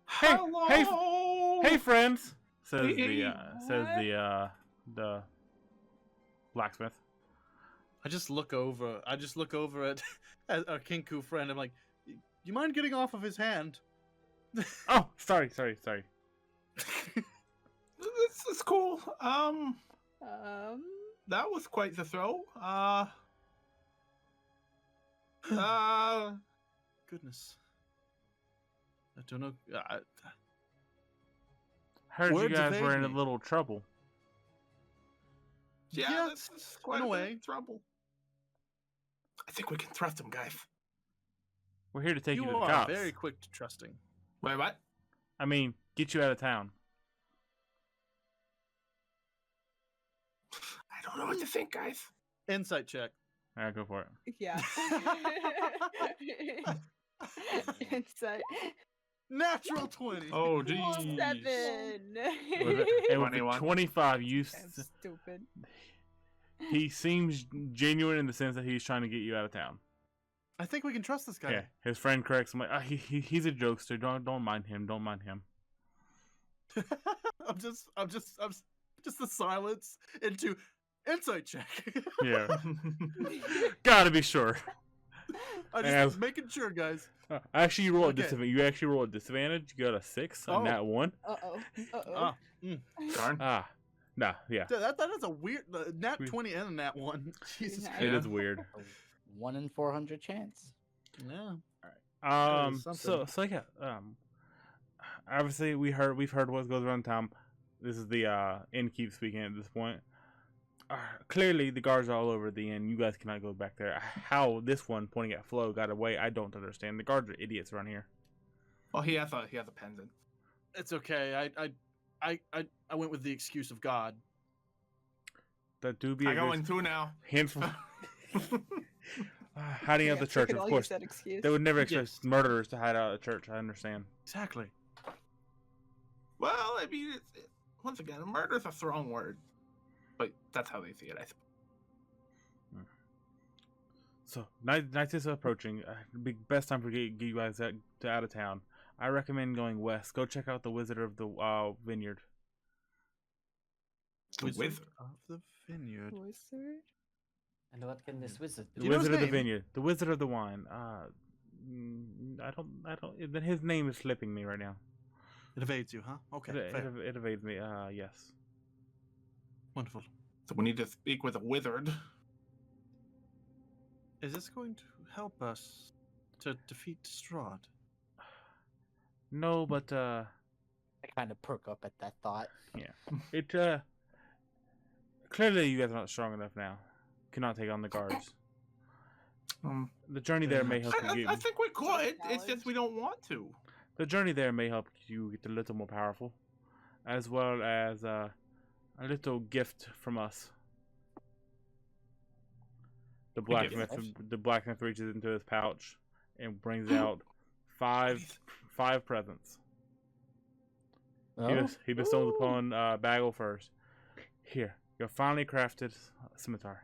[SPEAKER 1] Hey,
[SPEAKER 5] Hello.
[SPEAKER 1] hey, friends! Says
[SPEAKER 5] Hey.
[SPEAKER 1] the blacksmith.
[SPEAKER 4] I just look over at our Kinku friend. I'm like, you mind getting off of his hand?
[SPEAKER 1] Oh, sorry.
[SPEAKER 5] This is cool. That was quite the throw.
[SPEAKER 4] Goodness. I don't know.
[SPEAKER 1] Heard you
[SPEAKER 4] Words
[SPEAKER 1] guys were
[SPEAKER 4] evade
[SPEAKER 1] in a
[SPEAKER 4] me.
[SPEAKER 1] little trouble.
[SPEAKER 5] Yeah, this is quite
[SPEAKER 4] in a
[SPEAKER 5] a bit
[SPEAKER 4] way.
[SPEAKER 5] of trouble. I think we can trust him, guys.
[SPEAKER 1] We're here to take you,
[SPEAKER 4] You
[SPEAKER 1] to the
[SPEAKER 4] are
[SPEAKER 1] cops.
[SPEAKER 4] very quick to trusting.
[SPEAKER 5] Wait, what?
[SPEAKER 1] I mean, get you out of town.
[SPEAKER 5] I don't know what to think, guys.
[SPEAKER 4] Insight check.
[SPEAKER 1] All right, go for it.
[SPEAKER 2] Yeah. Insight.
[SPEAKER 4] Natural 20.
[SPEAKER 5] Oh,
[SPEAKER 2] Oh,
[SPEAKER 5] geez.
[SPEAKER 2] 7.
[SPEAKER 1] And with the
[SPEAKER 5] 21.
[SPEAKER 1] 25, you
[SPEAKER 2] That's stupid.
[SPEAKER 1] he seems genuine in the sense that he's trying to get you out of town.
[SPEAKER 4] I think we can trust this guy.
[SPEAKER 1] Yeah, his friend corrects him like, he's a jokester. Don't mind him. Don't mind him.
[SPEAKER 4] I'm just the silence into insight check.
[SPEAKER 1] Yeah, gotta be sure.
[SPEAKER 4] I'm
[SPEAKER 1] And
[SPEAKER 4] just making sure, guys.
[SPEAKER 1] Actually, you roll a
[SPEAKER 4] Okay.
[SPEAKER 1] disadvantage. You actually roll a disadvantage. You got a 6 on
[SPEAKER 4] Oh.
[SPEAKER 1] that one.
[SPEAKER 2] Uh-oh. Uh-oh.
[SPEAKER 4] Ah,
[SPEAKER 5] Darn.
[SPEAKER 1] Nah, yeah,
[SPEAKER 4] that is a weird nat
[SPEAKER 1] We-
[SPEAKER 4] 20 and a nat 1. Jesus
[SPEAKER 2] Nice.
[SPEAKER 1] it
[SPEAKER 4] Christ.
[SPEAKER 1] is weird.
[SPEAKER 6] A 1 in 400 chance.
[SPEAKER 4] Yeah.
[SPEAKER 1] So yeah. Obviously we've heard what goes around town. This is the innkeep speaking at this point. Clearly the guards are all over the inn. You guys cannot go back there. How this one pointing at Flo got away, I don't understand. The guards are idiots around here.
[SPEAKER 5] Well, he has a pendant.
[SPEAKER 4] It's okay. I went with the excuse of God.
[SPEAKER 1] That do be
[SPEAKER 5] I
[SPEAKER 1] a
[SPEAKER 5] go
[SPEAKER 1] good
[SPEAKER 5] in two now.
[SPEAKER 1] hint from hiding out the
[SPEAKER 2] so we
[SPEAKER 1] church.
[SPEAKER 2] could
[SPEAKER 1] Of
[SPEAKER 2] all
[SPEAKER 1] course,
[SPEAKER 2] use that excuse.
[SPEAKER 1] they would never expect
[SPEAKER 4] Yes.
[SPEAKER 1] murderers to hide out of the church. I understand.
[SPEAKER 4] Exactly.
[SPEAKER 5] Well, I mean, once again, murder's a strong word, but that's how they see it. I suppose.
[SPEAKER 1] So night is approaching. Best time for get you guys out of town. I recommend going west. Go check out the Wizard of the Vineyard.
[SPEAKER 5] Wizard.
[SPEAKER 4] of the Vineyard.
[SPEAKER 2] Wizard?
[SPEAKER 3] And what can this wizard
[SPEAKER 1] The
[SPEAKER 3] do?
[SPEAKER 4] you know his
[SPEAKER 1] Wizard of the
[SPEAKER 4] name?
[SPEAKER 1] Vineyard. The Wizard of the Wine. I don't. Then his name is slipping me right now.
[SPEAKER 4] It evades you, huh? Okay. fair.
[SPEAKER 1] It evades me. Yes.
[SPEAKER 4] Wonderful.
[SPEAKER 5] So we need to speak with a wizard.
[SPEAKER 4] Is this going to help us to defeat Strahd?
[SPEAKER 1] No, but
[SPEAKER 6] I kind of perk up at that thought.
[SPEAKER 1] it clearly you guys are not strong enough now. Cannot take on the guards. The journey there may help you
[SPEAKER 5] I
[SPEAKER 1] get.
[SPEAKER 5] think we could. It's just we don't want to.
[SPEAKER 1] The journey there may help you get a little more powerful, as well as a little gift from us. The blacksmith reaches into his pouch and brings out five presents.
[SPEAKER 6] Oh?
[SPEAKER 1] He bestows upon Bagel first. Here, your finely crafted scimitar.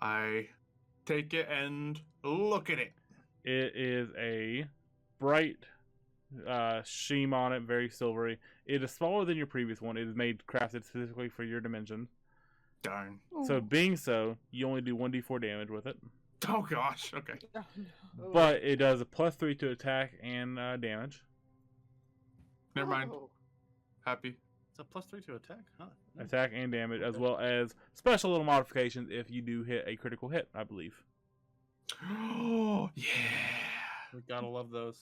[SPEAKER 5] I take it and look at it.
[SPEAKER 1] It is a bright sheen on it, very silvery. It is smaller than your previous one. It is crafted specifically for your dimension.
[SPEAKER 5] Darn.
[SPEAKER 1] So, being so, you only do 1d4 damage with it.
[SPEAKER 5] Oh gosh. Okay.
[SPEAKER 2] Oh, no.
[SPEAKER 1] But it does a +3 to attack and damage.
[SPEAKER 5] Never mind.
[SPEAKER 2] Oh.
[SPEAKER 5] Happy.
[SPEAKER 4] It's a +3 to attack, huh?
[SPEAKER 1] Attack and damage, as well as special little modifications if you do hit a critical hit, I believe.
[SPEAKER 5] Oh yeah.
[SPEAKER 4] We gotta love those.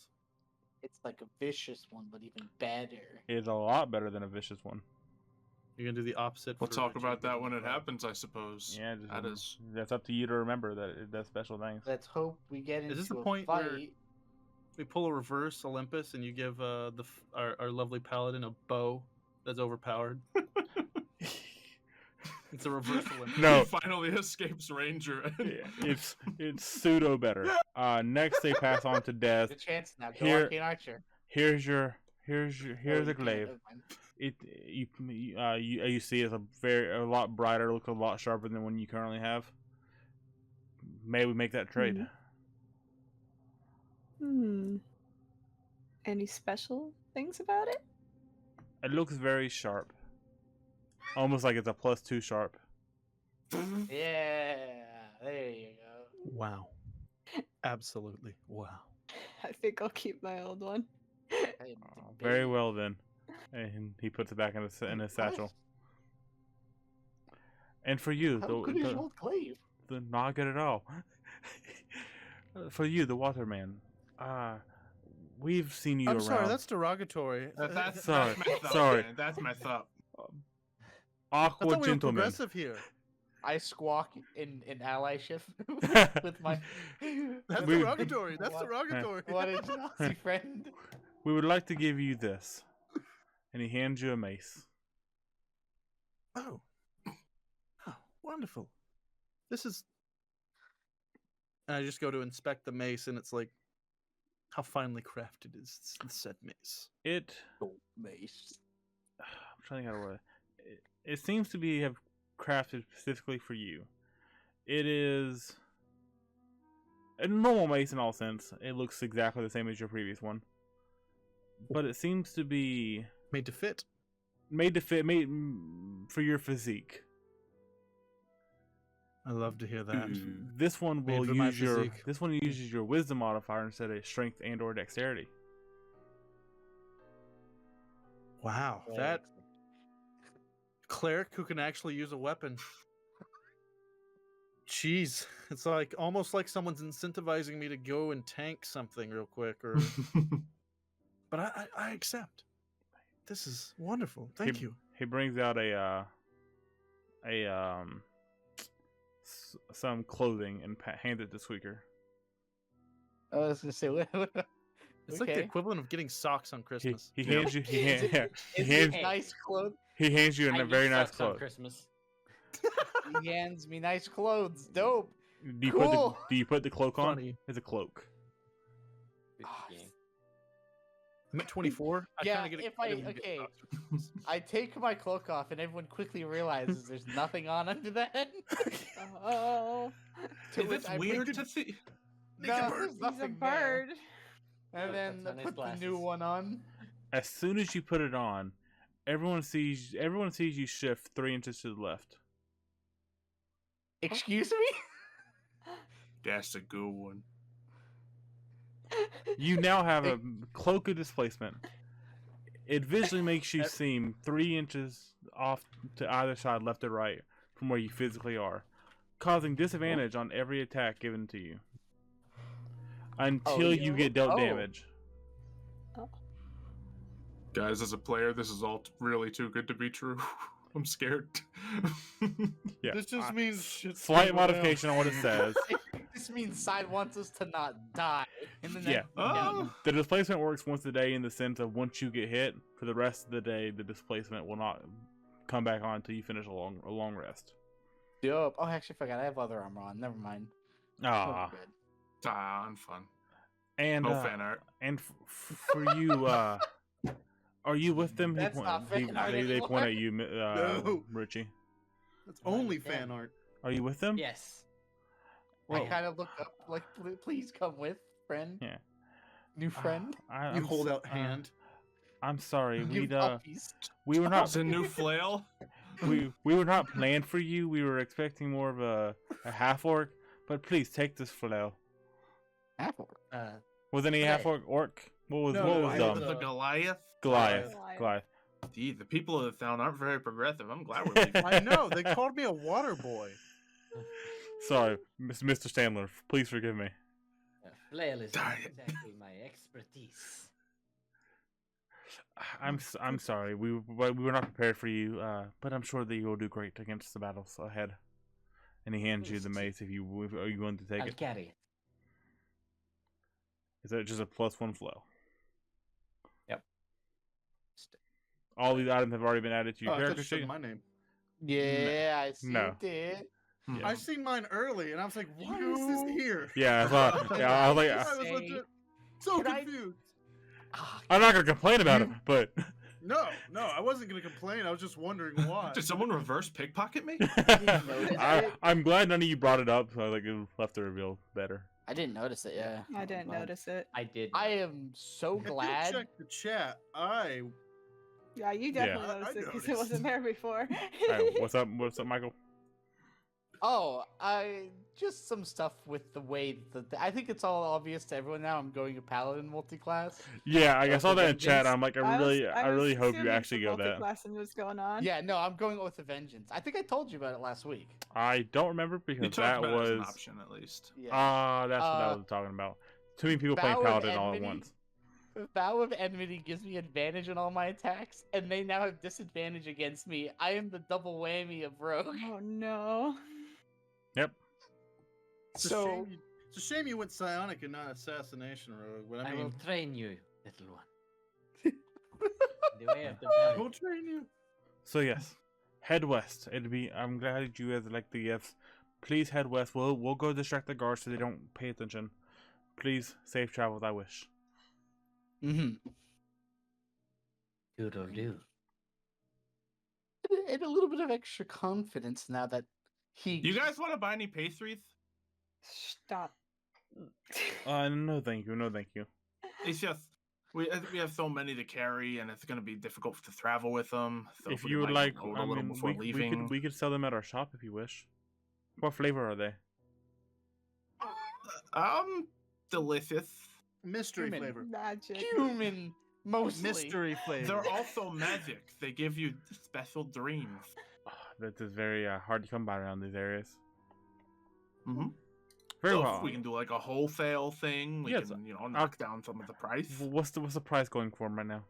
[SPEAKER 6] It's like a vicious one, but even better.
[SPEAKER 1] It is a lot better than a vicious one.
[SPEAKER 4] You're gonna do the opposite.
[SPEAKER 5] We'll
[SPEAKER 4] for
[SPEAKER 5] talk
[SPEAKER 4] Richard
[SPEAKER 5] about that when it
[SPEAKER 4] Gere.
[SPEAKER 5] happens, I suppose.
[SPEAKER 1] Yeah,
[SPEAKER 5] That is.
[SPEAKER 1] that's up to you to remember that it does special things.
[SPEAKER 6] Let's hope we get into
[SPEAKER 4] Is this the
[SPEAKER 6] a
[SPEAKER 4] point
[SPEAKER 6] fight.
[SPEAKER 4] where we pull a reverse Olympus and you give our lovely paladin a bow that's overpowered? It's a reversal.
[SPEAKER 1] No.
[SPEAKER 5] He finally escapes Ranger.
[SPEAKER 1] It's pseudo better. Next they pass on to Death.
[SPEAKER 6] Good chance now. Go
[SPEAKER 1] Here-
[SPEAKER 6] Arcane Archer.
[SPEAKER 1] Here's
[SPEAKER 6] Oh,
[SPEAKER 1] the
[SPEAKER 6] you can't,
[SPEAKER 1] glaive.
[SPEAKER 6] never mind.
[SPEAKER 1] You see it's a lot brighter, looks a lot sharper than one you currently have. May we make that trade?
[SPEAKER 2] Any special things about it?
[SPEAKER 1] It looks very sharp, almost like it's a +2 sharp.
[SPEAKER 6] Yeah, there you go.
[SPEAKER 4] Wow. Absolutely. Wow.
[SPEAKER 2] I think I'll keep my old one.
[SPEAKER 1] Very well then, and he puts it back in his satchel. And for you,
[SPEAKER 6] How good is your old glaive?
[SPEAKER 1] not good at all. For you, the Waterman. We've seen you
[SPEAKER 4] I'm
[SPEAKER 1] around.
[SPEAKER 4] sorry, that's derogatory.
[SPEAKER 5] That's
[SPEAKER 1] Sorry,
[SPEAKER 5] messed up,
[SPEAKER 1] sorry.
[SPEAKER 5] man. That's messed up.
[SPEAKER 4] I
[SPEAKER 1] Aqua
[SPEAKER 4] thought we were
[SPEAKER 1] gentleman.
[SPEAKER 4] progressive here.
[SPEAKER 6] I squawk in allyship with my.
[SPEAKER 4] That's
[SPEAKER 1] We-
[SPEAKER 4] derogatory. That's derogatory.
[SPEAKER 6] What a Nazi friend.
[SPEAKER 1] We would like to give you this, and he hands you a mace.
[SPEAKER 4] Oh. Oh, wonderful. This is. And I just go to inspect the mace, and it's like, how finely crafted is said mace?
[SPEAKER 1] It.
[SPEAKER 6] Mace.
[SPEAKER 1] I'm trying to think how to word it. It seems to be have crafted specifically for you. It is a normal mace in all sense. It looks exactly the same as your previous one, but it seems to be
[SPEAKER 4] Made to fit.
[SPEAKER 1] made for your physique.
[SPEAKER 4] I love to hear that.
[SPEAKER 1] This one
[SPEAKER 4] Made
[SPEAKER 1] will
[SPEAKER 4] for my
[SPEAKER 1] use your
[SPEAKER 4] physique.
[SPEAKER 1] uses your wisdom modifier instead of strength and or dexterity.
[SPEAKER 4] Wow, that cleric who can actually use a weapon. Jeez, it's like almost like someone's incentivizing me to go and tank something real quick, or. But I accept. This is wonderful. Thank you.
[SPEAKER 1] He brings out some clothing and hands it to Squeaker.
[SPEAKER 6] I was gonna say,
[SPEAKER 4] It's like the equivalent of getting socks on Christmas.
[SPEAKER 1] He
[SPEAKER 5] Yeah.
[SPEAKER 1] hands you he,
[SPEAKER 6] Is
[SPEAKER 1] hand, he
[SPEAKER 6] Is
[SPEAKER 1] hands
[SPEAKER 6] it nice clothes?
[SPEAKER 1] he hands you
[SPEAKER 3] I
[SPEAKER 1] a
[SPEAKER 3] use
[SPEAKER 1] very nice
[SPEAKER 3] socks on
[SPEAKER 1] cloak.
[SPEAKER 3] Christmas.
[SPEAKER 6] He hands me nice clothes. Dope.
[SPEAKER 1] Do you
[SPEAKER 6] Cool.
[SPEAKER 1] put the cloak on?
[SPEAKER 4] Funny.
[SPEAKER 1] It's a cloak.
[SPEAKER 3] Good
[SPEAKER 6] Ah,
[SPEAKER 3] game.
[SPEAKER 4] I'm at 24.
[SPEAKER 6] Yeah,
[SPEAKER 4] kinda get
[SPEAKER 6] if I-
[SPEAKER 4] excited when you get
[SPEAKER 6] okay.
[SPEAKER 4] socks for Christmas.
[SPEAKER 6] I take my cloak off, and everyone quickly realizes there's nothing on under that.
[SPEAKER 2] Oh,
[SPEAKER 6] To
[SPEAKER 5] Is
[SPEAKER 6] which
[SPEAKER 5] it
[SPEAKER 6] I
[SPEAKER 5] weird
[SPEAKER 6] put
[SPEAKER 5] to see?
[SPEAKER 6] No, there's
[SPEAKER 2] he's a
[SPEAKER 6] nothing there.
[SPEAKER 2] bird.
[SPEAKER 6] And then
[SPEAKER 3] Puts on his
[SPEAKER 6] put the new
[SPEAKER 3] glasses.
[SPEAKER 6] one on.
[SPEAKER 1] As soon as you put it on, everyone sees you shift 3 inches to the left.
[SPEAKER 6] Excuse me?
[SPEAKER 5] That's a good one.
[SPEAKER 1] You now have a cloak of displacement. It visually makes you seem 3 inches off to either side, left or right, from where you physically are, causing disadvantage on every attack given to you until you get dealt damage.
[SPEAKER 5] Guys, as a player, this is all really too good to be true. I'm scared.
[SPEAKER 1] Yeah.
[SPEAKER 4] This just means shit's
[SPEAKER 1] Slight
[SPEAKER 4] gonna go down.
[SPEAKER 1] modification on what it says.
[SPEAKER 6] This means side wants us to not die. In the
[SPEAKER 1] Yeah.
[SPEAKER 6] next
[SPEAKER 5] Oh.
[SPEAKER 1] The displacement works once a day in the sense of once you get hit, for the rest of the day, the displacement will not come back on until you finish a long rest.
[SPEAKER 6] Dope. Oh, actually, I forgot. I have other armor on. Never mind.
[SPEAKER 1] Ah,
[SPEAKER 6] Oh, good.
[SPEAKER 5] I'm fun.
[SPEAKER 1] and
[SPEAKER 5] No fan art.
[SPEAKER 1] and for you, are you with them?
[SPEAKER 6] That's not fan art
[SPEAKER 1] they
[SPEAKER 6] anymore.
[SPEAKER 1] point at you,
[SPEAKER 4] No.
[SPEAKER 1] Richie.
[SPEAKER 4] That's only
[SPEAKER 3] Damn.
[SPEAKER 4] fan art.
[SPEAKER 1] Are you with them?
[SPEAKER 3] Yes.
[SPEAKER 6] I
[SPEAKER 1] Whoa.
[SPEAKER 6] kind of look up, like, please come with, friend.
[SPEAKER 1] Yeah.
[SPEAKER 6] New friend.
[SPEAKER 1] I'm
[SPEAKER 4] You hold
[SPEAKER 1] s-
[SPEAKER 4] out hand.
[SPEAKER 1] I'm sorry.
[SPEAKER 6] Give puppies.
[SPEAKER 1] We were not
[SPEAKER 5] It's a new flail.
[SPEAKER 1] we were not planned for you. We were expecting more of a half orc. But please take this flail.
[SPEAKER 6] Apple.
[SPEAKER 1] Was any
[SPEAKER 6] Okay.
[SPEAKER 1] half orc? What was
[SPEAKER 4] No,
[SPEAKER 1] what was
[SPEAKER 4] I
[SPEAKER 1] dumb?
[SPEAKER 4] was,
[SPEAKER 5] The Goliath.
[SPEAKER 1] Goliath.
[SPEAKER 2] Goliath.
[SPEAKER 1] Goliath.
[SPEAKER 5] Gee, the people of the town aren't very progressive. I'm glad we're leaving.
[SPEAKER 4] I know. They called me a water boy.
[SPEAKER 1] Sorry, Mr. Standler. Please forgive me.
[SPEAKER 3] Flail is
[SPEAKER 5] Darn
[SPEAKER 3] not
[SPEAKER 5] it.
[SPEAKER 3] exactly my expertise.
[SPEAKER 1] I'm sorry. We were not prepared for you. But I'm sure that you will do great against the battles ahead. And he hands you the mace. Are you willing to take
[SPEAKER 3] I'll
[SPEAKER 1] it?
[SPEAKER 3] carry it.
[SPEAKER 1] Is that just a +1 flow?
[SPEAKER 3] Yep.
[SPEAKER 1] All these items have already been added to your
[SPEAKER 4] Oh, I thought
[SPEAKER 1] character
[SPEAKER 4] you said
[SPEAKER 1] sheet.
[SPEAKER 4] my name.
[SPEAKER 6] Yeah, I see
[SPEAKER 1] No.
[SPEAKER 6] you did.
[SPEAKER 1] Yeah.
[SPEAKER 4] I seen mine early, and I was like, "Why is this here?"
[SPEAKER 1] Yeah, I thought. Yeah, I was like,
[SPEAKER 6] Just
[SPEAKER 4] I was
[SPEAKER 6] say-
[SPEAKER 4] legit so
[SPEAKER 6] Can I-
[SPEAKER 4] confused.
[SPEAKER 6] Ah,
[SPEAKER 1] I'm not gonna complain about it,
[SPEAKER 6] You-
[SPEAKER 1] but
[SPEAKER 4] No, I wasn't gonna complain. I was just wondering why.
[SPEAKER 5] Did someone reverse pickpocket me?
[SPEAKER 6] notice it.
[SPEAKER 1] I'm glad none of you brought it up. So like it left the reveal better.
[SPEAKER 6] I didn't notice it. Yeah,
[SPEAKER 2] I didn't
[SPEAKER 6] Glad.
[SPEAKER 2] notice it.
[SPEAKER 3] I did.
[SPEAKER 6] I am so
[SPEAKER 4] If you
[SPEAKER 6] glad.
[SPEAKER 4] check the chat,
[SPEAKER 2] Yeah, you definitely
[SPEAKER 4] I
[SPEAKER 2] noticed it because it
[SPEAKER 4] noticed.
[SPEAKER 2] wasn't there before.
[SPEAKER 1] All right, what's up? What's up, Michael?
[SPEAKER 6] Oh, I just some stuff with the way that I think it's all obvious to everyone now. I'm going a paladin multi-class.
[SPEAKER 1] Yeah, I
[SPEAKER 6] Oath
[SPEAKER 1] saw
[SPEAKER 6] of
[SPEAKER 1] that in chat.
[SPEAKER 6] Vengeance.
[SPEAKER 1] I'm like, I really
[SPEAKER 2] was
[SPEAKER 1] hope you
[SPEAKER 2] assuming
[SPEAKER 1] actually go
[SPEAKER 2] some
[SPEAKER 1] that.
[SPEAKER 2] multi-classing was going on.
[SPEAKER 6] Yeah, no, I'm going with a vengeance. I think I told you about it last week.
[SPEAKER 1] I don't remember
[SPEAKER 5] You
[SPEAKER 1] because
[SPEAKER 5] talked
[SPEAKER 1] that
[SPEAKER 5] about it as an
[SPEAKER 1] was
[SPEAKER 5] option at least.
[SPEAKER 6] Yeah.
[SPEAKER 1] that's what I was talking about. Too many people playing
[SPEAKER 6] Bow of
[SPEAKER 1] paladin all at
[SPEAKER 6] Enmity.
[SPEAKER 1] once.
[SPEAKER 6] Vow of Enmity gives me advantage on all my attacks, and they now have disadvantage against me. I am the double whammy of rogue.
[SPEAKER 2] Oh no.
[SPEAKER 1] Yep.
[SPEAKER 4] it's a shame you went psionic and not assassination rogue. But I
[SPEAKER 3] I
[SPEAKER 4] mean,
[SPEAKER 3] will train you, little one. The way of the belly.
[SPEAKER 4] we'll train you.
[SPEAKER 1] So yes, head west. I'm glad you guys like the gifts. Please head west. We'll go distract the guards so they don't pay attention. Please, safe travels. I wish.
[SPEAKER 6] Mm-hmm.
[SPEAKER 3] Doodle-doo.
[SPEAKER 6] And a little bit of extra confidence now that he.
[SPEAKER 5] You guys want to buy any pastries?
[SPEAKER 2] Stop.
[SPEAKER 1] No, thank you. No, thank you.
[SPEAKER 5] It's just we have so many to carry, and it's going to be difficult to travel with them. So
[SPEAKER 1] If
[SPEAKER 5] we
[SPEAKER 1] you
[SPEAKER 5] could,
[SPEAKER 1] would like,
[SPEAKER 5] load
[SPEAKER 1] I
[SPEAKER 5] a little
[SPEAKER 1] mean,
[SPEAKER 5] before leaving.
[SPEAKER 1] we could sell them at our shop if you wish. What flavor are they?
[SPEAKER 5] Delicious.
[SPEAKER 4] Mystery
[SPEAKER 6] Human.
[SPEAKER 4] flavor.
[SPEAKER 2] Magic.
[SPEAKER 6] Human, mostly.
[SPEAKER 4] Mystery flavor.
[SPEAKER 5] They're also magic. They give you special dreams.
[SPEAKER 1] That is very hard to come by around these areas.
[SPEAKER 5] Mm-hmm.
[SPEAKER 1] Very
[SPEAKER 5] So
[SPEAKER 1] well.
[SPEAKER 5] if we can do like a wholesale thing. We
[SPEAKER 1] Yes,
[SPEAKER 5] can, knock down some of the price.
[SPEAKER 1] What's the price going for 'em right now?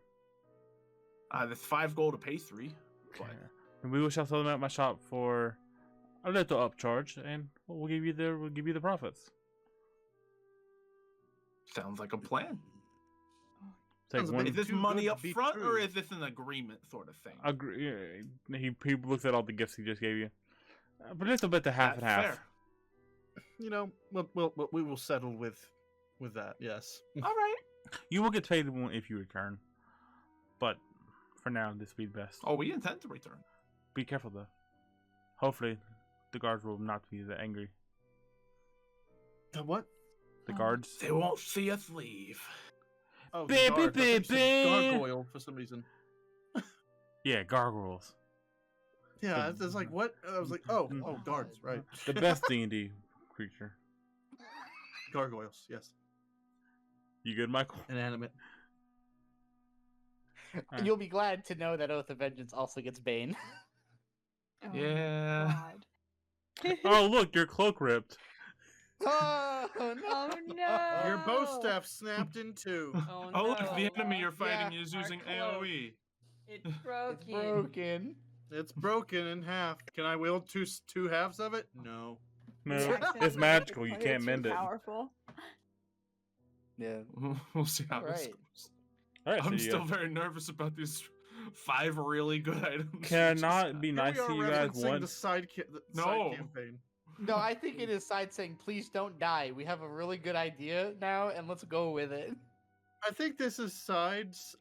[SPEAKER 5] There's 5 gold a pastry. But
[SPEAKER 1] And we shall sell them at my shop for a little upcharge, and we'll give you the profits.
[SPEAKER 5] sounds like a plan.
[SPEAKER 1] Take
[SPEAKER 4] Sounds a
[SPEAKER 1] one.
[SPEAKER 4] bit
[SPEAKER 5] Is this
[SPEAKER 4] too
[SPEAKER 5] money
[SPEAKER 4] good to
[SPEAKER 5] up
[SPEAKER 4] be
[SPEAKER 5] front, or
[SPEAKER 4] true.
[SPEAKER 5] is this an agreement sort of thing?
[SPEAKER 1] He looks at all the gifts he just gave you, but it's a bit to half and
[SPEAKER 5] That's
[SPEAKER 1] half.
[SPEAKER 5] fair.
[SPEAKER 4] We will settle with that. Yes.
[SPEAKER 5] All right.
[SPEAKER 1] You will get paid if you return, but for now, this will be the best.
[SPEAKER 5] Oh, we intend to return.
[SPEAKER 1] Be careful though. Hopefully, the guards will not be that angry.
[SPEAKER 4] The what?
[SPEAKER 1] The guards.
[SPEAKER 5] They won't see us leave.
[SPEAKER 4] Oh,
[SPEAKER 1] Beep,
[SPEAKER 4] the guard.
[SPEAKER 1] beep,
[SPEAKER 4] I thought you said
[SPEAKER 1] beep.
[SPEAKER 4] gargoyle for some reason.
[SPEAKER 1] Yeah, gargoyles.
[SPEAKER 4] Yeah, it's like what? I was like, oh, guards, right?
[SPEAKER 1] The best D&D creature.
[SPEAKER 4] Gargoyles, yes.
[SPEAKER 1] You good, Michael?
[SPEAKER 4] Inanimate.
[SPEAKER 1] Alright.
[SPEAKER 6] You'll be glad to know that Oath of Vengeance also gets Bane.
[SPEAKER 2] Oh,
[SPEAKER 5] Yeah.
[SPEAKER 2] God.
[SPEAKER 1] Oh, look, your cloak ripped.
[SPEAKER 6] Oh no!
[SPEAKER 2] Oh no!
[SPEAKER 4] Your bow staff snapped in two.
[SPEAKER 5] Oh, look, the enemy you're fighting
[SPEAKER 6] Yeah,
[SPEAKER 5] is
[SPEAKER 3] our
[SPEAKER 5] using
[SPEAKER 3] cloak.
[SPEAKER 5] AoE.
[SPEAKER 3] It's broken.
[SPEAKER 6] It's broken.
[SPEAKER 4] It's broken in half. Can I wield two halves of it? No.
[SPEAKER 1] No,
[SPEAKER 2] Jackson,
[SPEAKER 1] it's magical. You
[SPEAKER 2] you're
[SPEAKER 1] can't
[SPEAKER 2] too
[SPEAKER 1] mend it.
[SPEAKER 2] Powerful.
[SPEAKER 6] Yeah.
[SPEAKER 5] We'll see how this
[SPEAKER 6] Alright.
[SPEAKER 5] goes.
[SPEAKER 1] All right,
[SPEAKER 5] I'm
[SPEAKER 1] so
[SPEAKER 5] still very nervous about these 5 really good items. we
[SPEAKER 1] Can I
[SPEAKER 5] just
[SPEAKER 1] not
[SPEAKER 5] got.
[SPEAKER 1] be
[SPEAKER 4] Here
[SPEAKER 1] nice
[SPEAKER 4] we are
[SPEAKER 1] to you guys
[SPEAKER 4] referencing the
[SPEAKER 1] once?
[SPEAKER 4] side
[SPEAKER 5] No.
[SPEAKER 4] campaign.
[SPEAKER 6] No, I think it is side saying, "Please don't die. We have a really good idea now, and let's go with it."
[SPEAKER 4] I think this is sides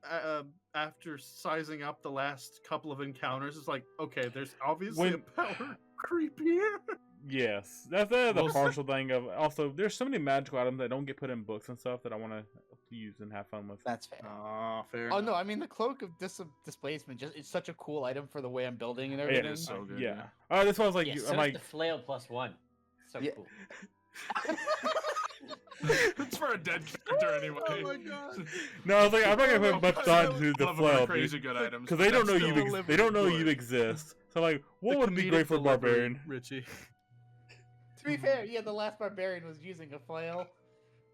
[SPEAKER 4] after sizing up the last couple of encounters. It's like, okay, there's obviously
[SPEAKER 1] When-
[SPEAKER 4] a power creep here.
[SPEAKER 1] Yes, that's the
[SPEAKER 5] Well,
[SPEAKER 1] partial thing of. Also, there's so many magical items that don't get put in books and stuff that I want to use and have fun with.
[SPEAKER 6] That's fair.
[SPEAKER 4] Ah, fair.
[SPEAKER 6] Oh no, I mean the cloak of displacement just—it's such a cool item for the way I'm building and
[SPEAKER 1] Yeah,
[SPEAKER 6] everything.
[SPEAKER 5] it is so good.
[SPEAKER 1] Yeah. Oh, this was like,
[SPEAKER 3] Yeah, so
[SPEAKER 1] I'm
[SPEAKER 3] is
[SPEAKER 1] like,
[SPEAKER 3] the flail +1. So
[SPEAKER 6] Yeah.
[SPEAKER 3] cool.
[SPEAKER 5] It's for a dead character anyway.
[SPEAKER 4] Oh my god.
[SPEAKER 1] no, I was like, I'm not gonna
[SPEAKER 5] Oh,
[SPEAKER 1] put much
[SPEAKER 5] but
[SPEAKER 1] thought
[SPEAKER 5] still,
[SPEAKER 1] into the
[SPEAKER 5] one of them are
[SPEAKER 1] flail
[SPEAKER 5] crazy good items.
[SPEAKER 1] because they don't know
[SPEAKER 5] That's
[SPEAKER 1] you.
[SPEAKER 5] still
[SPEAKER 1] They don't know
[SPEAKER 5] good.
[SPEAKER 1] you exist. So like, what
[SPEAKER 4] The
[SPEAKER 1] would be
[SPEAKER 4] comedic
[SPEAKER 1] great for
[SPEAKER 4] delivery,
[SPEAKER 1] barbarian?
[SPEAKER 4] Richie?
[SPEAKER 6] To be fair, yeah, the last barbarian was using a flail,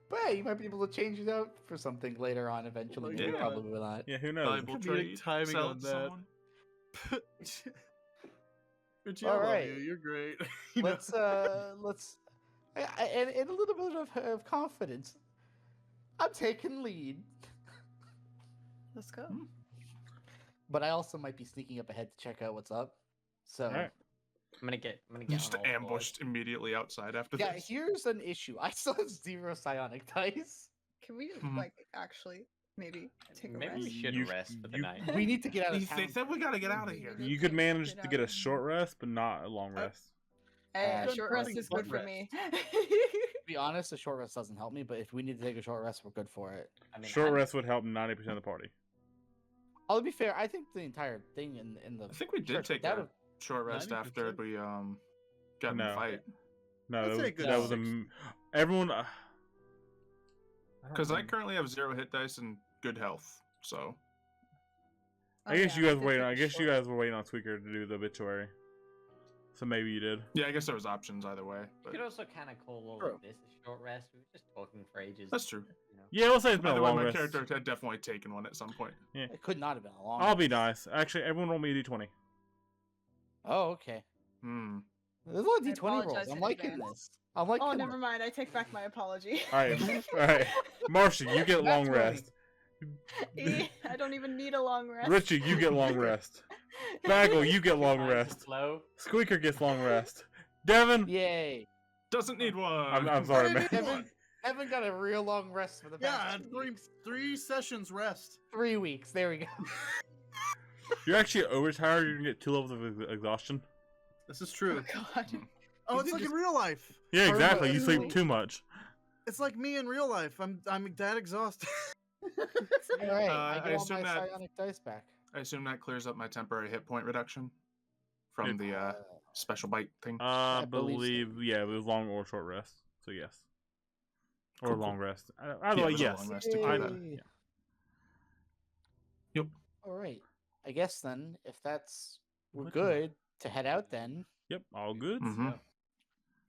[SPEAKER 6] but hey, you might be able to change it out for something later on eventually. Maybe
[SPEAKER 5] Yeah.
[SPEAKER 6] probably not.
[SPEAKER 1] Yeah, who knows?
[SPEAKER 5] Valuable
[SPEAKER 4] Comedic
[SPEAKER 5] trade.
[SPEAKER 4] timing
[SPEAKER 5] Sell
[SPEAKER 4] on
[SPEAKER 5] it to
[SPEAKER 4] that.
[SPEAKER 5] someone.
[SPEAKER 4] Richie, I
[SPEAKER 6] All
[SPEAKER 4] love
[SPEAKER 6] right.
[SPEAKER 4] you. You're great. You know?
[SPEAKER 6] Let's and a little bit of confidence. I'm taking lead,
[SPEAKER 2] Let's go.
[SPEAKER 6] but I also might be sneaking up ahead to check out what's up. So
[SPEAKER 1] Alright.
[SPEAKER 3] I'm gonna get
[SPEAKER 5] Just
[SPEAKER 3] on all fours.
[SPEAKER 5] ambushed immediately outside after
[SPEAKER 6] yeah,
[SPEAKER 5] this.
[SPEAKER 6] here's an issue. I still have 0 psionic dice.
[SPEAKER 2] Can we
[SPEAKER 5] Mhm.
[SPEAKER 2] like actually maybe take a
[SPEAKER 3] Maybe
[SPEAKER 2] rest?
[SPEAKER 3] we should
[SPEAKER 1] You-
[SPEAKER 3] rest for the
[SPEAKER 1] you-
[SPEAKER 3] night.
[SPEAKER 6] We need to get out of
[SPEAKER 5] They
[SPEAKER 6] town.
[SPEAKER 5] said we gotta get out of here.
[SPEAKER 1] You could manage to get a short rest, but not a long rest.
[SPEAKER 2] Hey,
[SPEAKER 6] Uh,
[SPEAKER 2] short rest
[SPEAKER 4] nothing
[SPEAKER 2] is
[SPEAKER 4] but
[SPEAKER 2] good for
[SPEAKER 4] rest.
[SPEAKER 2] me.
[SPEAKER 6] To be honest, a short rest doesn't help me, but if we need to take a short rest, we're good for it.
[SPEAKER 3] I mean,
[SPEAKER 1] Short
[SPEAKER 3] I'm-
[SPEAKER 1] rest would help 90% of the party.
[SPEAKER 6] I'll be fair, I think the entire thing in the
[SPEAKER 5] I think we did
[SPEAKER 6] church
[SPEAKER 5] take
[SPEAKER 6] went
[SPEAKER 5] a
[SPEAKER 6] out
[SPEAKER 5] short rest after
[SPEAKER 4] 90%.
[SPEAKER 5] we got in the
[SPEAKER 1] No.
[SPEAKER 5] fight.
[SPEAKER 1] No,
[SPEAKER 4] I'd
[SPEAKER 1] that
[SPEAKER 4] say
[SPEAKER 1] was,
[SPEAKER 4] a good
[SPEAKER 1] that was a
[SPEAKER 4] six.
[SPEAKER 1] everyone.
[SPEAKER 5] Because I currently have 0 hit dice and good health. So
[SPEAKER 1] I guess you guys waiting. I guess you guys were waiting on Tweaker to do the obituary, so maybe you did.
[SPEAKER 5] yeah, I guess there was options either way.
[SPEAKER 3] You
[SPEAKER 5] But
[SPEAKER 3] could also kind of call all
[SPEAKER 6] True.
[SPEAKER 3] of this a short rest. We were just talking for ages.
[SPEAKER 5] that's true.
[SPEAKER 3] You know.
[SPEAKER 1] Yeah, we'll say it's been
[SPEAKER 5] By
[SPEAKER 1] a
[SPEAKER 5] the way,
[SPEAKER 1] long
[SPEAKER 5] my
[SPEAKER 1] rest.
[SPEAKER 5] character had definitely taken one at some point.
[SPEAKER 6] It could not have been a long.
[SPEAKER 1] I'll be
[SPEAKER 6] rest.
[SPEAKER 1] nice. Actually, everyone roll me a d20.
[SPEAKER 6] Oh, okay.
[SPEAKER 5] Hmm.
[SPEAKER 6] There's a lot of
[SPEAKER 2] I
[SPEAKER 6] D20 rolls.
[SPEAKER 2] apologize
[SPEAKER 6] I'm
[SPEAKER 2] in
[SPEAKER 6] liking
[SPEAKER 2] advance.
[SPEAKER 6] this. I'm liking
[SPEAKER 2] Oh,
[SPEAKER 6] this.
[SPEAKER 2] never mind. I take back my apology.
[SPEAKER 1] All right, all right. Marcia, you get long
[SPEAKER 6] That's
[SPEAKER 1] rest.
[SPEAKER 2] I don't even need a long rest.
[SPEAKER 1] Richie, you get long rest. Bagel, you get long
[SPEAKER 3] Mine's a
[SPEAKER 1] rest.
[SPEAKER 3] Slow.
[SPEAKER 1] Squeaker gets long rest. Devin,
[SPEAKER 6] Yay.
[SPEAKER 5] Doesn't need one.
[SPEAKER 1] I'm sorry, man.
[SPEAKER 6] Evan got a real long rest for the
[SPEAKER 4] Yeah, I
[SPEAKER 6] past
[SPEAKER 4] had
[SPEAKER 6] 2 weeks.
[SPEAKER 4] three sessions rest.
[SPEAKER 6] 3 weeks. There we go.
[SPEAKER 1] You're actually overtired. You're gonna get 2 levels of exhaustion.
[SPEAKER 4] This is true.
[SPEAKER 2] Oh God.
[SPEAKER 4] Oh,
[SPEAKER 6] You
[SPEAKER 4] it's
[SPEAKER 6] did
[SPEAKER 4] like in
[SPEAKER 6] just-
[SPEAKER 4] real life.
[SPEAKER 1] Yeah, exactly. You
[SPEAKER 6] Perfect.
[SPEAKER 1] sleep too much.
[SPEAKER 4] It's like me in real life. I'm that exhausted.
[SPEAKER 6] All right, I
[SPEAKER 5] I
[SPEAKER 6] get all
[SPEAKER 5] assume
[SPEAKER 6] my
[SPEAKER 5] that-
[SPEAKER 6] psionic dice back.
[SPEAKER 5] I assume that clears up my temporary hit point reduction from the special bite thing.
[SPEAKER 1] I
[SPEAKER 6] believe so.
[SPEAKER 1] believe, yeah, it was long or short rest. So yes, or
[SPEAKER 5] Cool, cool.
[SPEAKER 1] long rest.
[SPEAKER 5] Yeah,
[SPEAKER 1] Either
[SPEAKER 5] it
[SPEAKER 1] way,
[SPEAKER 5] was a
[SPEAKER 1] yes.
[SPEAKER 5] long rest to clear that.
[SPEAKER 6] Yay.
[SPEAKER 5] Yep.
[SPEAKER 6] All right. I guess then, if we're
[SPEAKER 1] What?
[SPEAKER 6] good to head out, then
[SPEAKER 1] Yep, all good.
[SPEAKER 5] Mhm.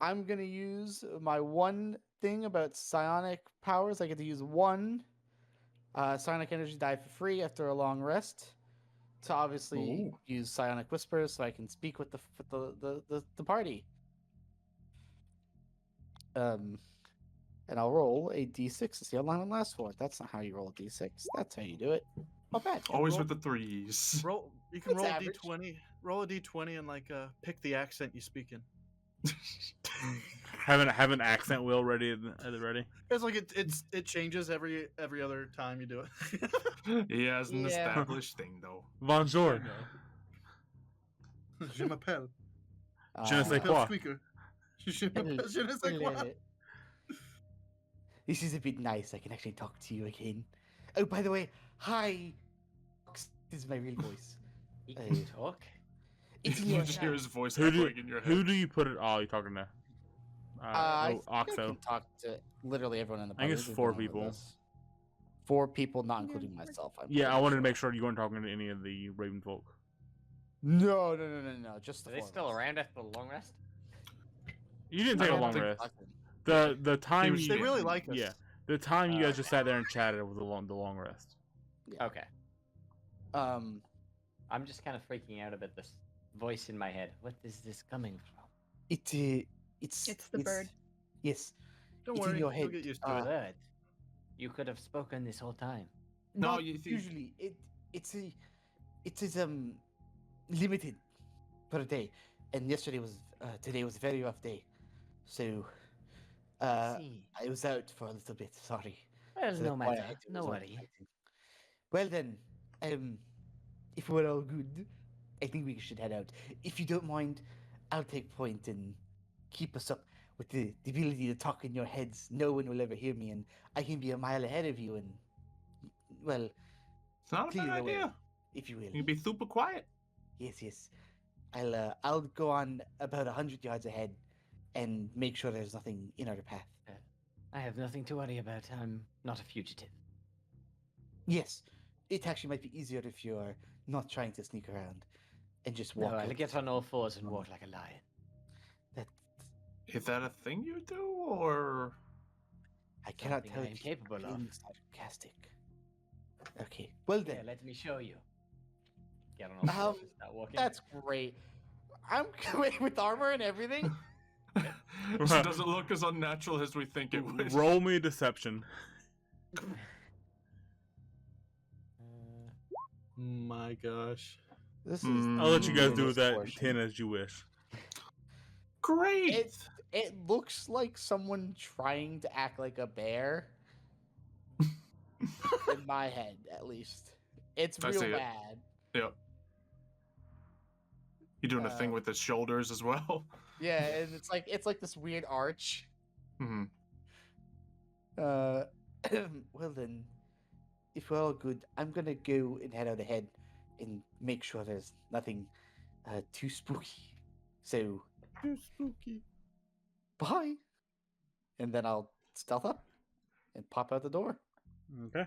[SPEAKER 6] I'm gonna use my one thing about psionic powers. I get to use one psionic energy die for free after a long rest. To obviously
[SPEAKER 5] Ooh.
[SPEAKER 6] use psionic whispers, so I can speak with the party. And I'll roll a d6 to see how long it lasts for. That's not how you roll a d6. That's how you do it. Not bad.
[SPEAKER 5] Always
[SPEAKER 4] roll-
[SPEAKER 5] with the threes.
[SPEAKER 4] Roll. You can
[SPEAKER 6] It's
[SPEAKER 4] roll a
[SPEAKER 6] average.
[SPEAKER 4] d20. Roll a d20 and pick the accent you speak in.
[SPEAKER 1] Have an accent wheel ready at the ready.
[SPEAKER 4] It's like it changes every other time you do it.
[SPEAKER 5] Yeah, it's an
[SPEAKER 6] Yeah.
[SPEAKER 5] established thing though.
[SPEAKER 1] Bonjour.
[SPEAKER 4] Je m'appelle.
[SPEAKER 1] Je ne sais
[SPEAKER 6] Uh,
[SPEAKER 1] quoi.
[SPEAKER 4] Squeaker. Je m'appelle. Je ne sais quoi.
[SPEAKER 6] This is a bit nice. I can actually talk to you again. Oh, by the way, hi. This is my real voice.
[SPEAKER 3] He
[SPEAKER 6] Uh,
[SPEAKER 3] can talk.
[SPEAKER 6] It's
[SPEAKER 5] You
[SPEAKER 6] me.
[SPEAKER 5] just hear his voice
[SPEAKER 1] Who do
[SPEAKER 5] echoing in your head.
[SPEAKER 1] who do you put it? Oh, you're talking to.
[SPEAKER 6] I think I
[SPEAKER 1] Oxo.
[SPEAKER 6] can talk to literally everyone in the
[SPEAKER 1] I think
[SPEAKER 6] party.
[SPEAKER 1] it's
[SPEAKER 6] There's
[SPEAKER 1] 4
[SPEAKER 6] no one with
[SPEAKER 1] people.
[SPEAKER 6] us. 4 people, not
[SPEAKER 2] Yeah,
[SPEAKER 6] including
[SPEAKER 2] we're-
[SPEAKER 6] myself. I'm
[SPEAKER 1] Yeah, I
[SPEAKER 6] pretty
[SPEAKER 1] wanted to
[SPEAKER 6] sure.
[SPEAKER 1] make sure you weren't talking to any of the Raven folk.
[SPEAKER 6] No. Just the
[SPEAKER 3] Are they
[SPEAKER 6] 4 of
[SPEAKER 3] still
[SPEAKER 6] us.
[SPEAKER 3] around after the long rest?
[SPEAKER 1] You didn't
[SPEAKER 5] I
[SPEAKER 1] take a
[SPEAKER 5] don't
[SPEAKER 1] long
[SPEAKER 5] think-
[SPEAKER 1] rest. The time
[SPEAKER 5] was-
[SPEAKER 1] you,
[SPEAKER 4] They really like us.
[SPEAKER 1] yeah, the time you
[SPEAKER 3] Oh,
[SPEAKER 1] guys just sat there and chatted was the long rest.
[SPEAKER 3] Okay.
[SPEAKER 6] Um,
[SPEAKER 3] I'm just kind of freaking out about this voice in my head. What is this coming from?
[SPEAKER 6] it's
[SPEAKER 2] It's the bird.
[SPEAKER 6] Yes.
[SPEAKER 4] Don't
[SPEAKER 6] It's in
[SPEAKER 4] worry.
[SPEAKER 6] your
[SPEAKER 4] You'll
[SPEAKER 6] head.
[SPEAKER 4] get used to
[SPEAKER 6] Uh,
[SPEAKER 4] it.
[SPEAKER 3] Bird. You could have spoken this whole time.
[SPEAKER 5] No,
[SPEAKER 6] Not
[SPEAKER 5] you see-
[SPEAKER 6] usually it is limited per day, and today was a very rough day, so
[SPEAKER 3] See.
[SPEAKER 6] I was out for a little bit. Sorry.
[SPEAKER 3] Well,
[SPEAKER 6] So
[SPEAKER 3] no
[SPEAKER 6] that's why I
[SPEAKER 3] matter.
[SPEAKER 6] had to
[SPEAKER 3] No
[SPEAKER 6] resort to
[SPEAKER 3] worry.
[SPEAKER 6] fighting. Well then, if we're all good, I think we should head out. If you don't mind, I'll take point and keep us up with the ability to talk in your heads. No one will ever hear me, and I can be a mile ahead of you, and well,
[SPEAKER 5] It's not a
[SPEAKER 6] clear
[SPEAKER 5] bad
[SPEAKER 6] the way,
[SPEAKER 5] idea.
[SPEAKER 6] if you will.
[SPEAKER 5] You can be super quiet.
[SPEAKER 6] Yes. I'll go on about 100 yards ahead, and make sure there's nothing in our path.
[SPEAKER 3] I have nothing to worry about. I'm not a fugitive.
[SPEAKER 6] Yes, it actually might be easier if you're not trying to sneak around, and just
[SPEAKER 3] No,
[SPEAKER 6] walk.
[SPEAKER 3] I'll
[SPEAKER 6] out.
[SPEAKER 3] get on all fours and walk like a lion.
[SPEAKER 6] That
[SPEAKER 5] Is that a thing you do, or
[SPEAKER 6] I cannot
[SPEAKER 3] Something
[SPEAKER 6] tell
[SPEAKER 3] I am
[SPEAKER 6] if you're
[SPEAKER 3] capable of.
[SPEAKER 6] being sarcastic. Okay, well
[SPEAKER 3] Yeah,
[SPEAKER 6] then,
[SPEAKER 3] let me show you. Get on all fours and start walking.
[SPEAKER 6] that's great. I'm great with armor and everything.
[SPEAKER 5] so it doesn't look as unnatural as we think it would?
[SPEAKER 1] Roll me a deception.
[SPEAKER 4] My gosh.
[SPEAKER 6] This is.
[SPEAKER 5] Mm.
[SPEAKER 1] I'll let you
[SPEAKER 6] the
[SPEAKER 1] guys do
[SPEAKER 6] weirdest
[SPEAKER 1] with that
[SPEAKER 6] portion.
[SPEAKER 1] 10 as you wish.
[SPEAKER 5] Great.
[SPEAKER 6] It looks like someone trying to act like a bear. In my head, at least, it's
[SPEAKER 5] I
[SPEAKER 6] real
[SPEAKER 5] see it.
[SPEAKER 6] bad.
[SPEAKER 5] Yep. You doing a thing with his shoulders as well?
[SPEAKER 6] Yeah, and it's like this weird arch.
[SPEAKER 5] Hmm.
[SPEAKER 6] Well then, if we're all good, I'm gonna go and head out ahead and make sure there's nothing too spooky. So,
[SPEAKER 4] Too spooky.
[SPEAKER 6] bye. And then I'll stealth up and pop out the door.
[SPEAKER 1] Okay.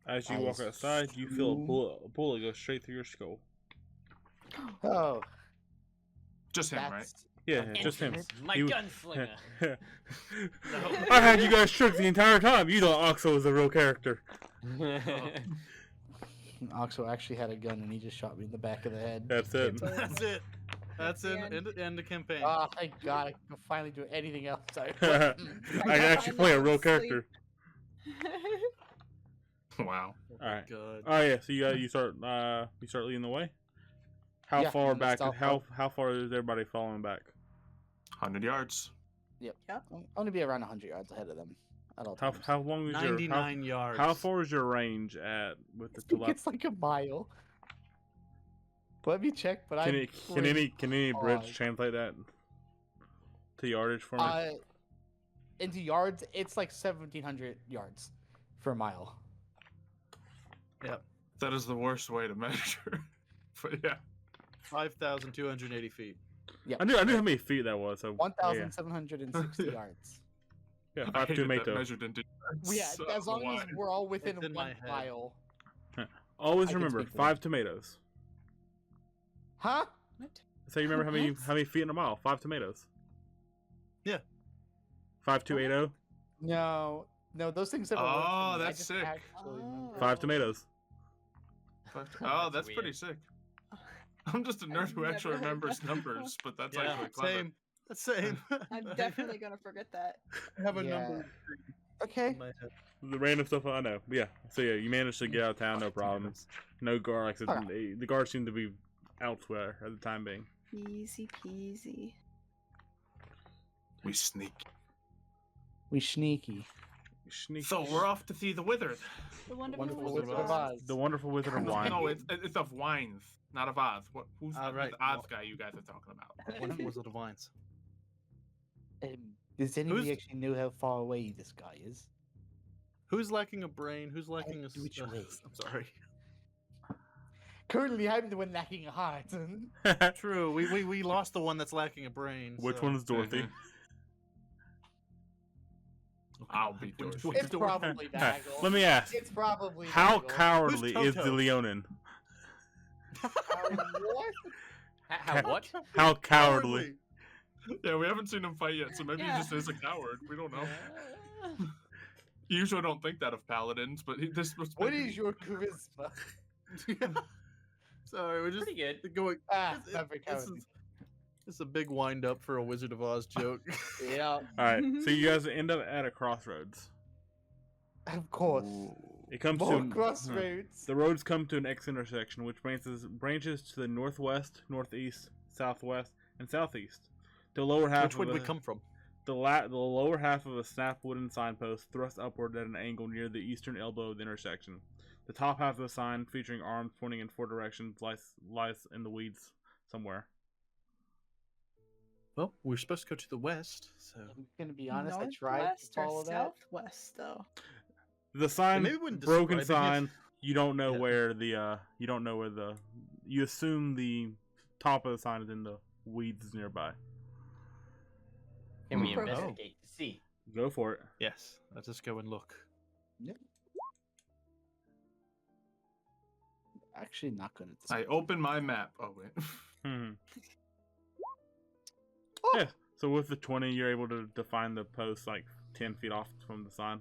[SPEAKER 1] As you
[SPEAKER 6] I
[SPEAKER 1] walk outside, you feel
[SPEAKER 6] assume-
[SPEAKER 1] a bullet go straight through your skull.
[SPEAKER 6] Oh,
[SPEAKER 5] Just him, right?
[SPEAKER 6] that's
[SPEAKER 1] Yeah, just him.
[SPEAKER 6] unfortunate.
[SPEAKER 3] My
[SPEAKER 1] He-
[SPEAKER 3] gunslinger.
[SPEAKER 1] I had you guys tricked the entire time. You thought Oxo was a real character.
[SPEAKER 6] Oxo actually had a gun and he just shot me in the back of the head.
[SPEAKER 1] That's it.
[SPEAKER 4] That's it. That's
[SPEAKER 2] The
[SPEAKER 4] it. End the campaign.
[SPEAKER 6] Oh, thank God! I can finally do anything else.
[SPEAKER 1] I can actually play a real character.
[SPEAKER 5] Wow.
[SPEAKER 4] Oh
[SPEAKER 1] Alright.
[SPEAKER 4] God.
[SPEAKER 1] Oh yeah, so you start leading the way. How
[SPEAKER 6] Yeah,
[SPEAKER 1] far
[SPEAKER 6] I'm gonna
[SPEAKER 1] back?
[SPEAKER 6] stealth
[SPEAKER 1] How far is everybody following back?
[SPEAKER 5] 100 yards.
[SPEAKER 6] I'm gonna be around 100 yards ahead of them at all times.
[SPEAKER 1] How long is your
[SPEAKER 4] 99 yards.
[SPEAKER 1] how far is your range at with the
[SPEAKER 6] I think
[SPEAKER 1] tele-
[SPEAKER 6] it's like a mile. Let me check, but
[SPEAKER 1] Can
[SPEAKER 6] I'm
[SPEAKER 1] it, can any bridge
[SPEAKER 6] fine.
[SPEAKER 1] translate that to yardage for me?
[SPEAKER 6] Into yards, it's like 1,700 yards for a mile.
[SPEAKER 5] That is the worst way to measure. But yeah.
[SPEAKER 4] 5,280 feet.
[SPEAKER 1] I knew how many feet that was. So
[SPEAKER 6] 1,760 yards.
[SPEAKER 1] yeah,
[SPEAKER 5] I
[SPEAKER 1] 5
[SPEAKER 5] hated that
[SPEAKER 1] tomato.
[SPEAKER 5] measured into yards,
[SPEAKER 6] Yeah,
[SPEAKER 5] so I
[SPEAKER 6] as
[SPEAKER 5] don't know
[SPEAKER 6] long as
[SPEAKER 5] why.
[SPEAKER 6] we're all within
[SPEAKER 4] It's in my
[SPEAKER 6] 1
[SPEAKER 4] head.
[SPEAKER 6] mile.
[SPEAKER 1] Always
[SPEAKER 6] I can
[SPEAKER 1] remember
[SPEAKER 6] speak for
[SPEAKER 1] 5 tomatoes.
[SPEAKER 6] Huh?
[SPEAKER 1] So you remember
[SPEAKER 2] What?
[SPEAKER 1] how many feet in a mile? 5 tomatoes.
[SPEAKER 4] Yeah.
[SPEAKER 1] 5280.
[SPEAKER 6] No, those things never worked for
[SPEAKER 5] Oh,
[SPEAKER 6] me. I
[SPEAKER 5] that's
[SPEAKER 6] just
[SPEAKER 5] sick.
[SPEAKER 6] actually remember.
[SPEAKER 1] 5 tomatoes.
[SPEAKER 5] Oh, that's
[SPEAKER 3] weird.
[SPEAKER 5] pretty sick. I'm just a nerd who
[SPEAKER 2] never
[SPEAKER 5] actually
[SPEAKER 2] heard
[SPEAKER 5] remembers
[SPEAKER 2] that
[SPEAKER 5] numbers, but that's
[SPEAKER 4] Yeah,
[SPEAKER 5] actually clever.
[SPEAKER 4] same. Same.
[SPEAKER 2] I'm definitely gonna forget that.
[SPEAKER 4] I have a
[SPEAKER 6] Yeah.
[SPEAKER 4] number
[SPEAKER 6] Okay.
[SPEAKER 4] in my head.
[SPEAKER 1] The random stuff I know. But yeah. So yeah, you managed to get out of town, no problem. No guard. Like I said, the guards seem to be elsewhere at the time being.
[SPEAKER 2] Easy peasy.
[SPEAKER 5] We sneak.
[SPEAKER 6] We sneaky.
[SPEAKER 1] Sneak.
[SPEAKER 5] So we're off to see the Withered.
[SPEAKER 2] The wonderful,
[SPEAKER 6] Wonderful
[SPEAKER 2] Wizard
[SPEAKER 6] Wizard
[SPEAKER 2] of
[SPEAKER 6] of
[SPEAKER 2] Oz.
[SPEAKER 6] Oz.
[SPEAKER 1] The wonderful wizard of wine.
[SPEAKER 5] No, it's of Wines, not of Oz. Who's
[SPEAKER 4] right.
[SPEAKER 5] the Oz guy you guys are talking about?
[SPEAKER 4] Wonderful Wizard of Vines.
[SPEAKER 6] Does anybody
[SPEAKER 4] Who's-
[SPEAKER 6] actually know how far away this guy is?
[SPEAKER 4] Who's lacking a brain? Who's lacking a...
[SPEAKER 6] which way?
[SPEAKER 4] I'm sorry.
[SPEAKER 6] Currently, I'm the one lacking a heart.
[SPEAKER 4] True. We lost the one that's lacking a brain.
[SPEAKER 1] Which
[SPEAKER 4] so-
[SPEAKER 1] one is Dorothy?
[SPEAKER 5] Mhm. I'll be Dorothy.
[SPEAKER 6] It's probably Bagel.
[SPEAKER 1] Let me ask.
[SPEAKER 6] It's probably
[SPEAKER 1] How
[SPEAKER 6] Bagel.
[SPEAKER 1] cowardly
[SPEAKER 4] Who's
[SPEAKER 1] is the
[SPEAKER 4] Toto?
[SPEAKER 1] Leonin?
[SPEAKER 6] What?
[SPEAKER 3] How what?
[SPEAKER 1] How cowardly?
[SPEAKER 5] Yeah, we haven't seen him fight yet, so maybe
[SPEAKER 2] Yeah.
[SPEAKER 5] he just is a coward. We don't know. You usually don't think that of paladins, but this was.
[SPEAKER 6] What is your charisma?
[SPEAKER 4] Sorry, we're just
[SPEAKER 3] Pretty good.
[SPEAKER 4] going.
[SPEAKER 6] Ah,
[SPEAKER 4] This-
[SPEAKER 6] not very
[SPEAKER 4] this
[SPEAKER 6] cowardly.
[SPEAKER 4] is- This is a big wind up for a Wizard of Oz joke.
[SPEAKER 6] Yeah,
[SPEAKER 1] All right. So you guys end up at a crossroads.
[SPEAKER 6] of course.
[SPEAKER 1] It comes
[SPEAKER 6] More
[SPEAKER 1] to
[SPEAKER 6] crossroads.
[SPEAKER 1] the roads come to an X intersection, which branches to the northwest, northeast, southwest, and southeast. The lower half.
[SPEAKER 4] Which
[SPEAKER 1] of
[SPEAKER 4] would we
[SPEAKER 1] a-
[SPEAKER 4] come from?
[SPEAKER 1] The lower half of a snap wooden signpost thrusts upward at an angle near the eastern elbow of the intersection. The top half of the sign, featuring arms pointing in 4 directions, lies in the weeds somewhere.
[SPEAKER 4] Well, we're supposed to go to the west, so
[SPEAKER 6] I'm gonna be honest. I tried to
[SPEAKER 2] Northwest or
[SPEAKER 6] follow that.
[SPEAKER 2] southwest though.
[SPEAKER 1] The sign,
[SPEAKER 4] maybe when
[SPEAKER 1] broken
[SPEAKER 4] describing it-
[SPEAKER 1] sign. You don't know
[SPEAKER 4] Yeah.
[SPEAKER 1] where the you don't know where the you assume the top of the sign is in the weeds nearby.
[SPEAKER 3] Can we
[SPEAKER 2] Hmm.
[SPEAKER 3] investigate to see?
[SPEAKER 1] Go for it.
[SPEAKER 4] yes, let's just go and look.
[SPEAKER 6] Actually, not good at this.
[SPEAKER 5] I open my map. Oh wait.
[SPEAKER 1] Hmm. Yeah. So with the 20, you're able to define the post like 10 feet off from the sign.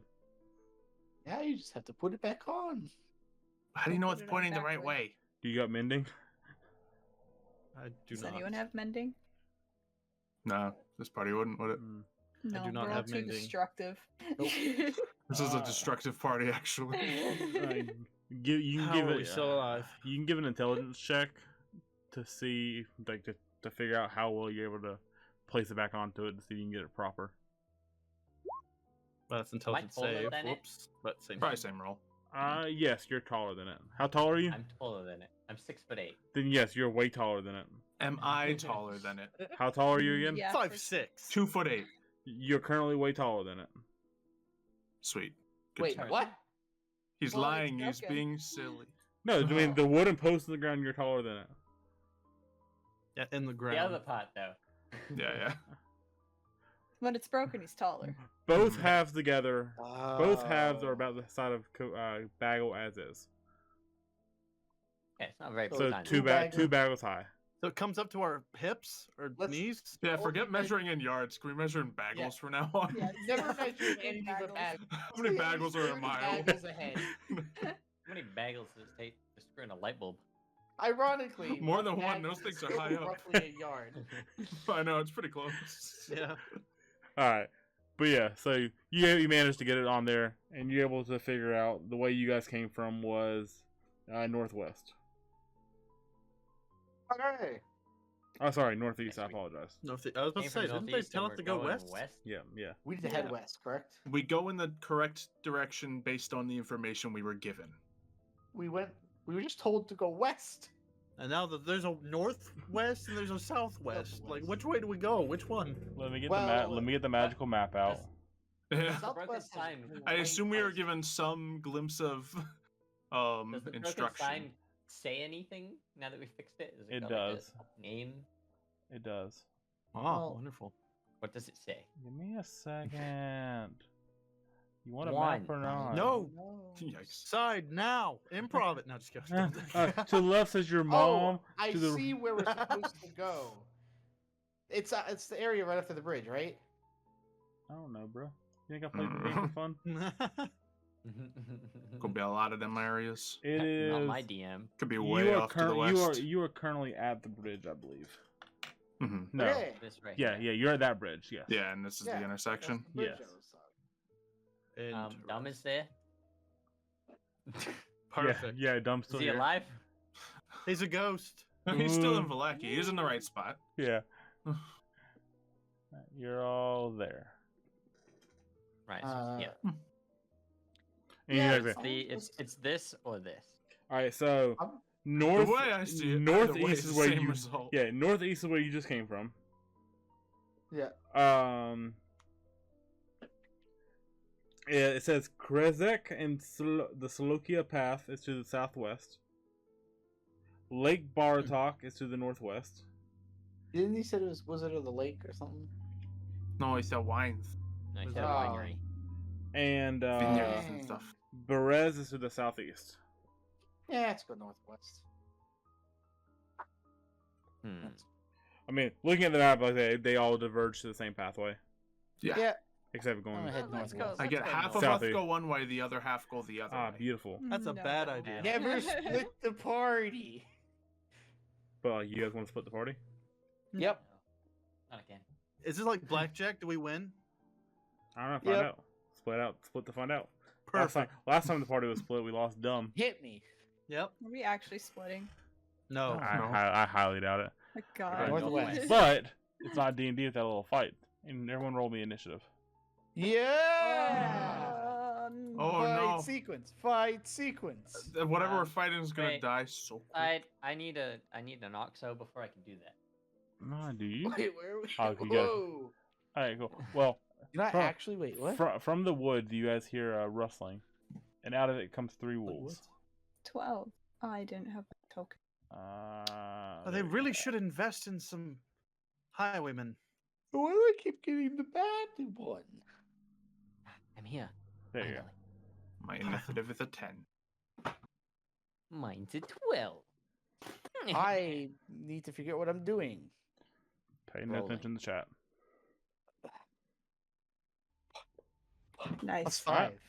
[SPEAKER 6] Yeah, you just have to put it back on.
[SPEAKER 5] How do you know
[SPEAKER 2] Put
[SPEAKER 5] it's
[SPEAKER 2] it on
[SPEAKER 5] pointing the right
[SPEAKER 2] backward.
[SPEAKER 5] way?
[SPEAKER 1] Do you got mending?
[SPEAKER 4] I do
[SPEAKER 2] Does
[SPEAKER 4] not.
[SPEAKER 2] anyone have mending?
[SPEAKER 5] No, this party wouldn't, would it?
[SPEAKER 1] Hmm.
[SPEAKER 2] No,
[SPEAKER 4] do not
[SPEAKER 2] we're all
[SPEAKER 4] have
[SPEAKER 2] too
[SPEAKER 4] mending.
[SPEAKER 2] destructive.
[SPEAKER 6] Nope.
[SPEAKER 5] This is a destructive party, actually.
[SPEAKER 1] You can
[SPEAKER 4] How
[SPEAKER 1] give
[SPEAKER 4] are
[SPEAKER 1] it.
[SPEAKER 4] we still alive?
[SPEAKER 1] You can give an intelligence check to see, like, to figure out how well you're able to place it back onto it to see if you can get it proper.
[SPEAKER 4] Well, that's intelligence
[SPEAKER 3] taller
[SPEAKER 4] save.
[SPEAKER 3] than it?
[SPEAKER 4] Whoops. But same.
[SPEAKER 5] Probably same roll.
[SPEAKER 1] Yes, you're taller than it. How tall are you?
[SPEAKER 3] I'm taller than it. I'm 6'8".
[SPEAKER 1] Then yes, you're way taller than it.
[SPEAKER 5] Am I taller than it?
[SPEAKER 1] How tall are you again?
[SPEAKER 2] Yeah,
[SPEAKER 4] 5'6".
[SPEAKER 5] 2'8".
[SPEAKER 1] You're currently way taller than it.
[SPEAKER 5] Sweet. Good
[SPEAKER 6] Wait,
[SPEAKER 5] to know.
[SPEAKER 6] what?
[SPEAKER 5] He's
[SPEAKER 2] Well, it's
[SPEAKER 5] lying. He's
[SPEAKER 2] broken.
[SPEAKER 5] being silly.
[SPEAKER 1] No, I mean the wooden post in the ground. You're taller than it.
[SPEAKER 4] Yeah, in the ground.
[SPEAKER 3] The other part, though.
[SPEAKER 5] Yeah, yeah.
[SPEAKER 2] When it's broken, he's taller.
[SPEAKER 1] Both halves together. Both halves are
[SPEAKER 6] Oh.
[SPEAKER 1] about the side of Bagel as is.
[SPEAKER 3] Okay, it's not very big.
[SPEAKER 1] So
[SPEAKER 3] time.
[SPEAKER 1] two bagels high.
[SPEAKER 4] So it comes up to our hips or
[SPEAKER 6] Let's-
[SPEAKER 4] knees.
[SPEAKER 5] Yeah,
[SPEAKER 6] Well,
[SPEAKER 5] forget
[SPEAKER 6] you guys-
[SPEAKER 5] measuring in yards. Can we measure in bagels
[SPEAKER 6] Yeah.
[SPEAKER 5] from now on?
[SPEAKER 2] Yeah,
[SPEAKER 6] Never
[SPEAKER 2] yeah.
[SPEAKER 6] measured
[SPEAKER 2] Big
[SPEAKER 6] anything but
[SPEAKER 2] bagels.
[SPEAKER 6] bagels.
[SPEAKER 5] How many bagels are a mile?
[SPEAKER 6] Bagels ahead.
[SPEAKER 3] How many bagels does it take to screw in a light bulb?
[SPEAKER 6] Ironically,
[SPEAKER 5] More than one,
[SPEAKER 6] bagel
[SPEAKER 5] those things
[SPEAKER 6] is
[SPEAKER 5] are high up.
[SPEAKER 6] Roughly a yard.
[SPEAKER 5] I know, it's pretty close.
[SPEAKER 4] Yeah.
[SPEAKER 1] All right, but yeah, so you managed to get it on there, and you're able to figure out the way you guys came from was northwest.
[SPEAKER 6] Okay.
[SPEAKER 1] Oh, sorry, northeast. I
[SPEAKER 3] Yes, we-
[SPEAKER 1] apologize.
[SPEAKER 4] No, if I was about
[SPEAKER 3] Came
[SPEAKER 4] to say,
[SPEAKER 3] from
[SPEAKER 4] didn't they
[SPEAKER 3] northeast
[SPEAKER 4] tell
[SPEAKER 3] and
[SPEAKER 4] us to
[SPEAKER 3] we're
[SPEAKER 4] go
[SPEAKER 3] going
[SPEAKER 4] west?
[SPEAKER 1] Yeah.
[SPEAKER 6] We need to head
[SPEAKER 2] Yeah.
[SPEAKER 6] west, correct?
[SPEAKER 5] We go in the correct direction based on the information we were given.
[SPEAKER 6] We were just told to go west.
[SPEAKER 4] And now that there's a northwest and there's a southwest. Like, which way do we go? Which one?
[SPEAKER 1] Let me get
[SPEAKER 6] Well,
[SPEAKER 1] let me get the magical map out.
[SPEAKER 5] Yeah.
[SPEAKER 3] The broken
[SPEAKER 6] Southwest is
[SPEAKER 3] sign.
[SPEAKER 5] I assume we were
[SPEAKER 3] Does
[SPEAKER 5] given some glimpse of
[SPEAKER 3] the broken
[SPEAKER 5] instruction.
[SPEAKER 3] sign say anything now that we fixed it? Has
[SPEAKER 1] It
[SPEAKER 3] got, like, a
[SPEAKER 1] does.
[SPEAKER 3] name?
[SPEAKER 1] It does.
[SPEAKER 4] Oh,
[SPEAKER 6] Well-
[SPEAKER 4] wonderful.
[SPEAKER 3] What does it say?
[SPEAKER 1] Give me a second. You want a
[SPEAKER 3] One.
[SPEAKER 1] map or not?
[SPEAKER 4] No.
[SPEAKER 5] Yikes.
[SPEAKER 4] Side now. Improv it. No, just kidding.
[SPEAKER 1] To the left says your mom.
[SPEAKER 6] Oh, I
[SPEAKER 1] to the
[SPEAKER 6] see where we're supposed to go. It's the area right after the bridge, right?
[SPEAKER 1] I don't know, bro. You think I played the game for fun?
[SPEAKER 5] Could be a lot of them areas.
[SPEAKER 1] It is.
[SPEAKER 3] Not my DM.
[SPEAKER 5] Could be way off to the west.
[SPEAKER 1] You are currently at the bridge, I believe.
[SPEAKER 5] Mhm.
[SPEAKER 1] No.
[SPEAKER 6] Okay.
[SPEAKER 3] This right
[SPEAKER 1] Yeah,
[SPEAKER 3] here.
[SPEAKER 1] you're at that bridge. Yes.
[SPEAKER 5] Yeah, and this is
[SPEAKER 6] Yeah,
[SPEAKER 5] the intersection.
[SPEAKER 6] That's the bridge
[SPEAKER 1] Yes.
[SPEAKER 6] I was on.
[SPEAKER 3] Dumb is there.
[SPEAKER 4] Perfect.
[SPEAKER 1] Yeah, Dumb's still
[SPEAKER 3] Is he
[SPEAKER 1] here.
[SPEAKER 3] alive?
[SPEAKER 4] He's a ghost.
[SPEAKER 5] He's still in Valaki. He's in the right spot.
[SPEAKER 1] Yeah. You're all there.
[SPEAKER 3] Right. So, yeah.
[SPEAKER 1] And
[SPEAKER 6] Yeah,
[SPEAKER 1] you guys
[SPEAKER 6] it's-
[SPEAKER 3] It's this or this.
[SPEAKER 1] all right, so
[SPEAKER 6] I'm-
[SPEAKER 1] north
[SPEAKER 5] The way I see it,
[SPEAKER 1] northeast
[SPEAKER 5] either way,
[SPEAKER 1] is
[SPEAKER 5] it's
[SPEAKER 1] where
[SPEAKER 5] the same
[SPEAKER 1] you
[SPEAKER 5] result.
[SPEAKER 1] yeah northeast is where you just came from.
[SPEAKER 6] Yeah.
[SPEAKER 1] It says Krezek and the Salokia Path is to the southwest. Lake Baratok is to the northwest.
[SPEAKER 6] Didn't he said it was it the lake or something?
[SPEAKER 5] No, he said wines.
[SPEAKER 3] No, he
[SPEAKER 4] Was
[SPEAKER 3] said
[SPEAKER 6] that-
[SPEAKER 3] winery.
[SPEAKER 1] And
[SPEAKER 5] Vineyards and stuff.
[SPEAKER 1] Berez is to the southeast.
[SPEAKER 6] Yeah, let's go northwest.
[SPEAKER 3] Hmm.
[SPEAKER 1] I mean, looking at the map, like they all diverge to the same pathway,
[SPEAKER 5] Yeah.
[SPEAKER 6] Yeah.
[SPEAKER 1] except going.
[SPEAKER 6] I'm gonna head
[SPEAKER 2] Let's go.
[SPEAKER 6] northwest.
[SPEAKER 5] I get
[SPEAKER 2] Let's go
[SPEAKER 5] half of
[SPEAKER 1] north.
[SPEAKER 5] us go one way, the other half go the other way.
[SPEAKER 1] Beautiful.
[SPEAKER 4] That's a
[SPEAKER 2] No.
[SPEAKER 4] bad idea.
[SPEAKER 6] Never split the party.
[SPEAKER 1] But you guys want to split the party?
[SPEAKER 6] Yep.
[SPEAKER 3] No, not again.
[SPEAKER 4] Is this like blackjack? Do we win?
[SPEAKER 1] I don't know. Find
[SPEAKER 6] Yep.
[SPEAKER 1] out. Split to find out.
[SPEAKER 4] Perfect.
[SPEAKER 1] Last time the party was split, we lost dumb.
[SPEAKER 6] Hit me.
[SPEAKER 4] Yep.
[SPEAKER 2] Are we actually splitting?
[SPEAKER 4] No.
[SPEAKER 5] No.
[SPEAKER 1] I highly doubt it.
[SPEAKER 2] My God.
[SPEAKER 6] Northwest.
[SPEAKER 1] But it's not D&D with that little fight. And everyone roll me initiative.
[SPEAKER 6] Yeah.
[SPEAKER 5] Oh,
[SPEAKER 6] Fight
[SPEAKER 5] no.
[SPEAKER 6] sequence. Fight sequence.
[SPEAKER 5] Whatever we're fighting is gonna
[SPEAKER 3] wait.
[SPEAKER 5] die so quick.
[SPEAKER 3] I need an oxo before I can do that.
[SPEAKER 1] No, do you?
[SPEAKER 6] Wait, where are we?
[SPEAKER 1] Oh, you got it.
[SPEAKER 6] Whoa.
[SPEAKER 1] All right, cool. Well,
[SPEAKER 6] Did I
[SPEAKER 1] From-
[SPEAKER 6] actually wait? What?
[SPEAKER 1] from the woods, you guys hear rustling, and out of it comes three wolves.
[SPEAKER 2] 12. Oh, I didn't have a token.
[SPEAKER 4] They
[SPEAKER 1] there we
[SPEAKER 4] really
[SPEAKER 1] go.
[SPEAKER 4] should invest in some highwaymen.
[SPEAKER 6] Why do I keep getting the bad one?
[SPEAKER 3] I'm here.
[SPEAKER 1] There you go.
[SPEAKER 3] Finally.
[SPEAKER 5] My initiative is a 10.
[SPEAKER 3] Mine's a 12.
[SPEAKER 6] I need to figure out what I'm doing.
[SPEAKER 1] Pay no
[SPEAKER 3] Rolling.
[SPEAKER 1] attention to the chat.
[SPEAKER 2] Nice.
[SPEAKER 6] Plus
[SPEAKER 1] Alright.
[SPEAKER 6] 5.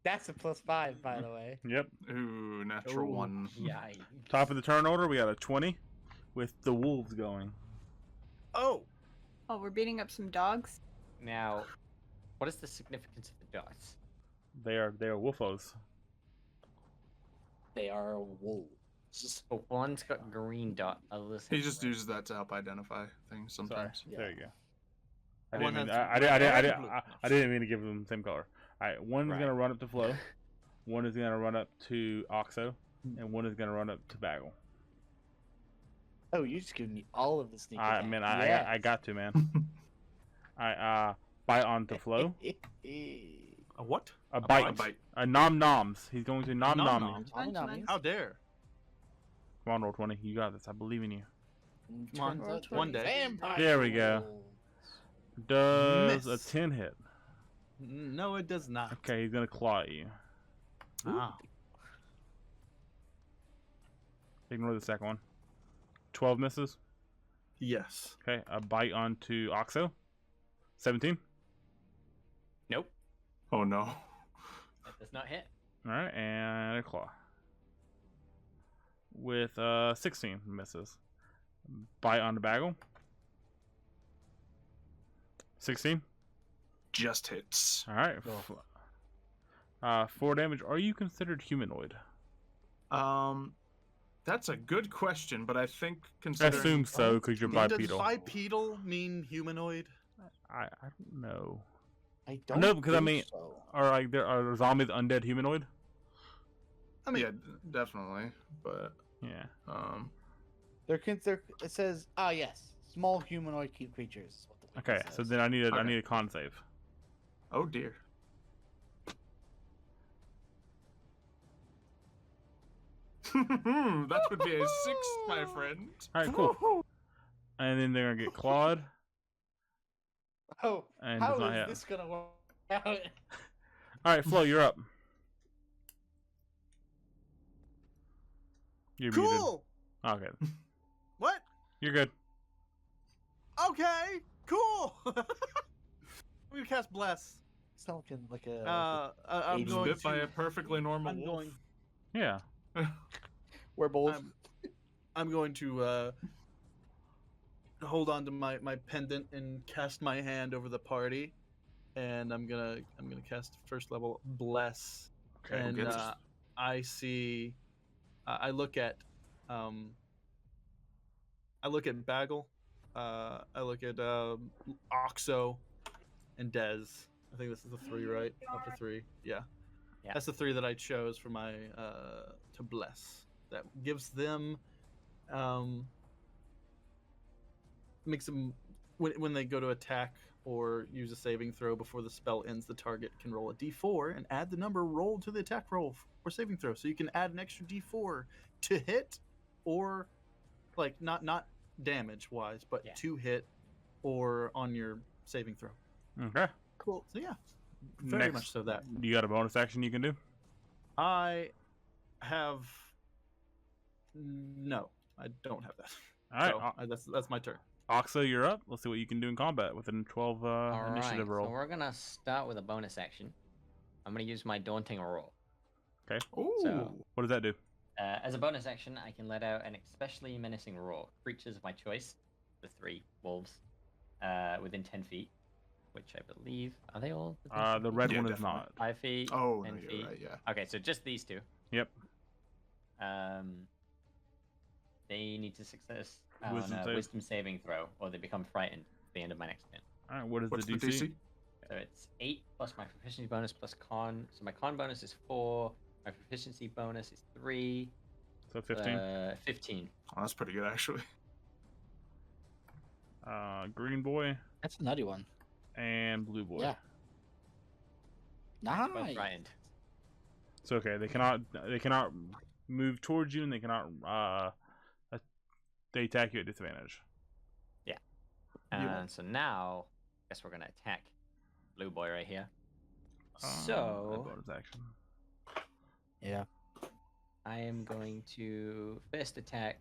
[SPEAKER 6] That's a +5, by the way.
[SPEAKER 1] Yep.
[SPEAKER 5] Ooh, natural
[SPEAKER 4] Ooh.
[SPEAKER 5] 1.
[SPEAKER 3] Yikes.
[SPEAKER 1] Top of the turn order, we got a 20 with the wolves going.
[SPEAKER 4] Oh,
[SPEAKER 2] Oh, we're beating up some dogs?
[SPEAKER 3] Now, what is the significance of the dots?
[SPEAKER 1] They are wolfos.
[SPEAKER 6] They are wolves.
[SPEAKER 3] But one's got green dot, others
[SPEAKER 5] He
[SPEAKER 3] have
[SPEAKER 5] just
[SPEAKER 3] red.
[SPEAKER 5] uses that to help identify things
[SPEAKER 1] Sorry.
[SPEAKER 5] sometimes.
[SPEAKER 6] Yeah.
[SPEAKER 1] There you go. I
[SPEAKER 4] One
[SPEAKER 1] didn't mean.
[SPEAKER 4] has
[SPEAKER 1] I
[SPEAKER 4] red and
[SPEAKER 1] didn't.
[SPEAKER 4] blue.
[SPEAKER 1] I didn't mean to give them the same color. All right. One is
[SPEAKER 3] Right.
[SPEAKER 1] gonna run up to Flo. One is gonna run up to Oxo, and one is gonna run up to Bagel.
[SPEAKER 6] Oh, you just giving me all of the sneak
[SPEAKER 1] I
[SPEAKER 6] attack.
[SPEAKER 1] mean,
[SPEAKER 6] Yeah.
[SPEAKER 1] I got to, man. I bite onto Flo.
[SPEAKER 5] A what?
[SPEAKER 1] A
[SPEAKER 5] A
[SPEAKER 1] bite.
[SPEAKER 5] bite.
[SPEAKER 1] A nom noms. He's going to nom nom me.
[SPEAKER 5] Nom-nom.
[SPEAKER 2] Munch, munch.
[SPEAKER 4] How dare?
[SPEAKER 1] Come on, roll 20. You got this. I believe in you.
[SPEAKER 4] Come on,
[SPEAKER 6] Turns out
[SPEAKER 4] one
[SPEAKER 6] they're
[SPEAKER 4] day.
[SPEAKER 6] vampire
[SPEAKER 1] There we go.
[SPEAKER 6] wolves.
[SPEAKER 1] Does
[SPEAKER 4] Miss.
[SPEAKER 1] a 10 hit?
[SPEAKER 4] No, it does not.
[SPEAKER 1] Okay, he's gonna claw at you.
[SPEAKER 4] Ah.
[SPEAKER 1] Ignore the second one. 12 misses.
[SPEAKER 4] Yes.
[SPEAKER 1] Okay, a bite onto Oxo. 17.
[SPEAKER 3] Nope,
[SPEAKER 5] Oh no.
[SPEAKER 3] that does not hit.
[SPEAKER 1] All right, and a claw. With 16 misses. Bite onto Bagel. 16.
[SPEAKER 5] Just hits.
[SPEAKER 1] All right. 4 damage. Are you considered humanoid?
[SPEAKER 5] That's a good question, but I think
[SPEAKER 1] I
[SPEAKER 5] considering
[SPEAKER 1] assume so because you're
[SPEAKER 4] Does
[SPEAKER 1] bipedal.
[SPEAKER 4] bipedal mean humanoid?
[SPEAKER 1] I don't know.
[SPEAKER 6] I don't
[SPEAKER 1] No, because I
[SPEAKER 6] think
[SPEAKER 1] mean-
[SPEAKER 6] so.
[SPEAKER 1] Are like there are zombies undead humanoid?
[SPEAKER 4] I mean,
[SPEAKER 5] yeah, definitely, but
[SPEAKER 1] Yeah.
[SPEAKER 6] They're it says yes, small humanoid creatures. Is what the wiki
[SPEAKER 1] Okay, so
[SPEAKER 6] says.
[SPEAKER 1] then I need
[SPEAKER 5] Okay.
[SPEAKER 1] a con save.
[SPEAKER 5] oh dear. That would be a 6, my friend.
[SPEAKER 1] All right, cool. And then they're gonna get clawed.
[SPEAKER 6] Oh,
[SPEAKER 1] And
[SPEAKER 6] how
[SPEAKER 1] does not
[SPEAKER 6] is
[SPEAKER 1] hit.
[SPEAKER 6] this gonna work out?
[SPEAKER 1] All right, Flo, you're up. You're muted.
[SPEAKER 4] cool.
[SPEAKER 1] Okay,
[SPEAKER 4] What?
[SPEAKER 1] you're good.
[SPEAKER 4] Okay. Cool. I'm gonna cast bless.
[SPEAKER 6] It's not like a
[SPEAKER 4] I'm
[SPEAKER 6] Eighty.
[SPEAKER 4] going
[SPEAKER 5] Bit by a
[SPEAKER 4] to.
[SPEAKER 5] perfectly normal
[SPEAKER 4] I'm
[SPEAKER 5] wolf.
[SPEAKER 4] going.
[SPEAKER 1] Yeah.
[SPEAKER 6] werewolf.
[SPEAKER 4] I'm going to hold on to my pendant and cast my hand over the party, and I'm gonna cast first level bless,
[SPEAKER 1] Okay.
[SPEAKER 4] and
[SPEAKER 5] good.
[SPEAKER 4] I see, I look at Bagel, I look at Oxo, and Dez. I think this is the 3, right? Up to 3, yeah.
[SPEAKER 3] Yeah.
[SPEAKER 4] That's the 3 that I chose for my to bless. That gives them makes them when they go to attack or use a saving throw before the spell ends, the target can roll a d4 and add the number rolled to the attack roll or saving throw. So you can add an extra d4 to hit, or like not damage wise, but
[SPEAKER 3] Yeah.
[SPEAKER 4] to hit or on your saving throw.
[SPEAKER 1] Okay.
[SPEAKER 4] Cool. So yeah, very much so that.
[SPEAKER 1] You got a bonus action you can do?
[SPEAKER 4] I have no, I don't have that.
[SPEAKER 1] All right,
[SPEAKER 4] So, that's my turn.
[SPEAKER 1] Oxo, you're up. Let's see what you can do in combat with a 12
[SPEAKER 3] All
[SPEAKER 1] initiative
[SPEAKER 3] right,
[SPEAKER 1] roll.
[SPEAKER 3] so we're gonna start with a bonus action. I'm gonna use my daunting roll.
[SPEAKER 5] Ooh.
[SPEAKER 3] So-
[SPEAKER 1] What does that do?
[SPEAKER 3] As a bonus action, I can let out an especially menacing roar. Creatures of my choice, the 3 wolves, within 10 feet, which I believe are they all? within 10
[SPEAKER 1] The
[SPEAKER 3] feet?
[SPEAKER 1] red
[SPEAKER 5] Yeah,
[SPEAKER 1] one is
[SPEAKER 5] definitely.
[SPEAKER 1] not.
[SPEAKER 3] 5 feet.
[SPEAKER 5] Oh,
[SPEAKER 3] 10
[SPEAKER 5] no, you're
[SPEAKER 3] feet.
[SPEAKER 5] right. Yeah.
[SPEAKER 3] Okay, so just these 2.
[SPEAKER 1] Yep.
[SPEAKER 3] They need to success
[SPEAKER 1] Wisdom
[SPEAKER 3] on a
[SPEAKER 1] save.
[SPEAKER 3] wisdom saving throw, or they become frightened at the end of my next turn.
[SPEAKER 1] All right, what is
[SPEAKER 5] What's
[SPEAKER 1] the
[SPEAKER 5] the
[SPEAKER 1] DC?
[SPEAKER 5] DC?
[SPEAKER 3] So it's 8 plus my proficiency bonus plus con. So my con bonus is 4. My proficiency bonus is 3.
[SPEAKER 1] So 15.
[SPEAKER 3] 15.
[SPEAKER 5] Oh, that's pretty good, actually.
[SPEAKER 1] Green boy
[SPEAKER 6] That's a nutty one.
[SPEAKER 1] and blue boy.
[SPEAKER 6] Yeah.
[SPEAKER 3] Both
[SPEAKER 6] Nice.
[SPEAKER 3] frightened.
[SPEAKER 1] It's okay. They cannot move towards you, and they cannot they attack you at disadvantage.
[SPEAKER 3] And so now, I guess we're gonna attack blue boy right here.
[SPEAKER 1] A
[SPEAKER 3] So
[SPEAKER 1] bonus action.
[SPEAKER 6] Yeah.
[SPEAKER 3] I am going to first attack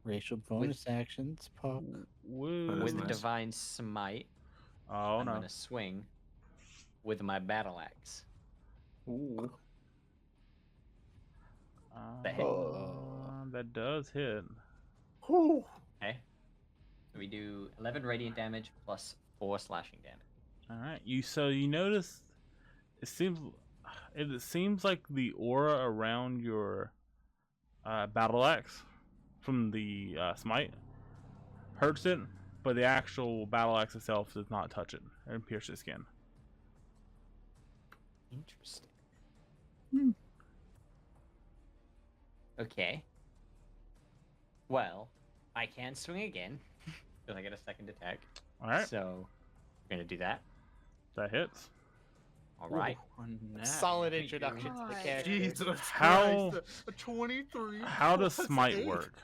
[SPEAKER 6] Racial bonus actions pop.
[SPEAKER 1] Woo.
[SPEAKER 5] That is
[SPEAKER 3] with the
[SPEAKER 5] nice.
[SPEAKER 3] divine smite.
[SPEAKER 1] Oh
[SPEAKER 3] I'm
[SPEAKER 1] no.
[SPEAKER 3] gonna swing with my battle axe.
[SPEAKER 1] Ooh.
[SPEAKER 3] That hit.
[SPEAKER 1] That does hit.
[SPEAKER 4] Whew.
[SPEAKER 3] Okay. So we do 11 radiant damage plus 4 slashing damage.
[SPEAKER 1] All right. You notice it seems like the aura around your battle axe from the smite hurts it, but the actual battle axe itself does not touch it and pierce its skin.
[SPEAKER 3] Interesting.
[SPEAKER 2] Hmm.
[SPEAKER 3] Okay. Well, I can swing again. Because I get a second attack.
[SPEAKER 1] All right,
[SPEAKER 3] So, we're going to do that.
[SPEAKER 1] that hits.
[SPEAKER 3] All right.
[SPEAKER 6] Solid
[SPEAKER 3] Thank
[SPEAKER 6] introduction to the
[SPEAKER 2] God.
[SPEAKER 6] character.
[SPEAKER 4] Jesus
[SPEAKER 1] How-
[SPEAKER 4] Christ, a 23.
[SPEAKER 1] How does
[SPEAKER 4] plus
[SPEAKER 1] smite
[SPEAKER 4] 8.
[SPEAKER 1] work?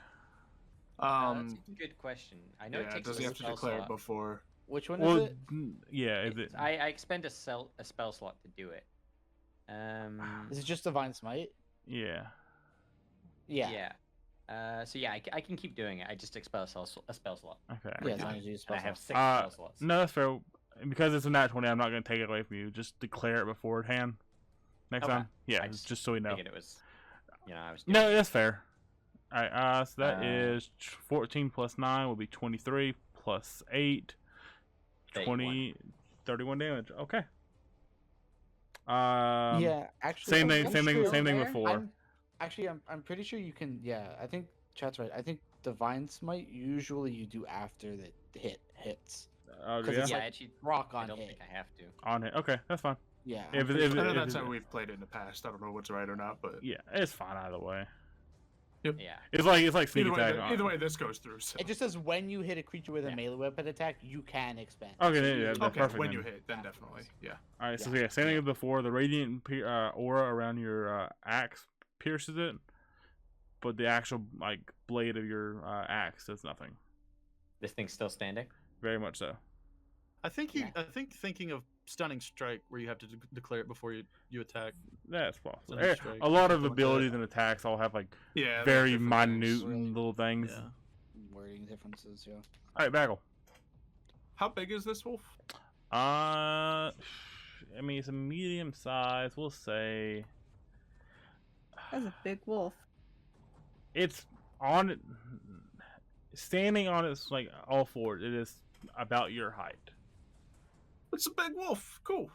[SPEAKER 3] That's a good question. I know it
[SPEAKER 5] Yeah,
[SPEAKER 3] takes
[SPEAKER 5] does
[SPEAKER 3] a
[SPEAKER 5] he have to
[SPEAKER 3] spell
[SPEAKER 5] declare it
[SPEAKER 3] slot.
[SPEAKER 5] before?
[SPEAKER 6] Which one
[SPEAKER 1] Well,
[SPEAKER 6] is it?
[SPEAKER 1] yeah, is it?
[SPEAKER 3] I expend a spell slot to do it.
[SPEAKER 6] Is it just Divine Smite?
[SPEAKER 1] Yeah.
[SPEAKER 6] Yeah.
[SPEAKER 3] So yeah, I can keep doing it. I just expel a spell slot.
[SPEAKER 1] Okay.
[SPEAKER 6] Yeah, as long as you use
[SPEAKER 3] And I
[SPEAKER 6] spell
[SPEAKER 3] have
[SPEAKER 6] slot.
[SPEAKER 3] 6 spell slots.
[SPEAKER 1] No, that's fair. Because it's a nat 20, I'm not going to take it away from you. Just declare it beforehand. Next
[SPEAKER 3] Okay.
[SPEAKER 1] time. Yeah,
[SPEAKER 3] I just
[SPEAKER 1] so we know.
[SPEAKER 3] Figured it was, I was.
[SPEAKER 1] No, that's fair. Alright, so that
[SPEAKER 3] Uh,
[SPEAKER 1] is 14 plus 9 will be 23 plus 8. 20, 31 damage. Okay.
[SPEAKER 6] Yeah, actually.
[SPEAKER 1] same thing-
[SPEAKER 6] I'm
[SPEAKER 1] same thing-
[SPEAKER 6] sure-
[SPEAKER 1] same thing before.
[SPEAKER 6] I'm pretty sure you can. Yeah, I think chat's right. I think Divine Smite usually you do after the hit hits.
[SPEAKER 1] Oh,
[SPEAKER 6] 'Cause
[SPEAKER 1] yeah.
[SPEAKER 6] it's
[SPEAKER 3] Yeah,
[SPEAKER 6] like
[SPEAKER 3] actually,
[SPEAKER 6] Rock
[SPEAKER 3] I
[SPEAKER 6] on
[SPEAKER 3] don't
[SPEAKER 6] hit.
[SPEAKER 3] think I have to.
[SPEAKER 1] On it. Okay, that's fine.
[SPEAKER 6] Yeah.
[SPEAKER 1] If
[SPEAKER 6] I'm
[SPEAKER 1] it-
[SPEAKER 6] pretty
[SPEAKER 1] if
[SPEAKER 5] I
[SPEAKER 6] sure-
[SPEAKER 5] know
[SPEAKER 1] it-
[SPEAKER 5] that's
[SPEAKER 1] it-
[SPEAKER 5] how we've played it in the past. I don't know what's right or not, but
[SPEAKER 1] Yeah, it's fine either way.
[SPEAKER 3] Yeah.
[SPEAKER 1] It's like sneak
[SPEAKER 5] either
[SPEAKER 1] attack.
[SPEAKER 5] way, either way, this goes through. So.
[SPEAKER 6] It just says when you hit a creature with a
[SPEAKER 3] Yeah.
[SPEAKER 6] melee weapon attack, you can expend.
[SPEAKER 1] Okay,
[SPEAKER 6] So
[SPEAKER 1] yeah,
[SPEAKER 6] you-
[SPEAKER 1] that's
[SPEAKER 5] Okay,
[SPEAKER 1] perfect.
[SPEAKER 5] when
[SPEAKER 1] then.
[SPEAKER 5] you hit, then definitely, yeah.
[SPEAKER 1] All right, so
[SPEAKER 6] Yeah.
[SPEAKER 1] yeah, same thing as before. The radiant aura around your axe pierces it, but the actual blade of your axe does nothing.
[SPEAKER 3] This thing's still standing.
[SPEAKER 1] Very much so.
[SPEAKER 4] I think
[SPEAKER 3] Yeah.
[SPEAKER 4] thinking of stunning strike where you have to declare it before you attack.
[SPEAKER 1] That's possible.
[SPEAKER 4] Stunning strike,
[SPEAKER 1] A lot of
[SPEAKER 4] something like that.
[SPEAKER 1] abilities and attacks all have
[SPEAKER 5] Yeah.
[SPEAKER 1] very
[SPEAKER 5] different
[SPEAKER 1] minute
[SPEAKER 5] things.
[SPEAKER 1] little things.
[SPEAKER 4] Yeah.
[SPEAKER 6] Wording differences, yeah.
[SPEAKER 1] All right, Bagel.
[SPEAKER 5] How big is this wolf?
[SPEAKER 1] I mean, it's a medium size. We'll say
[SPEAKER 2] That's a big wolf.
[SPEAKER 1] it's on standing on its all fours. It is about your height.
[SPEAKER 5] It's a big wolf. Cool.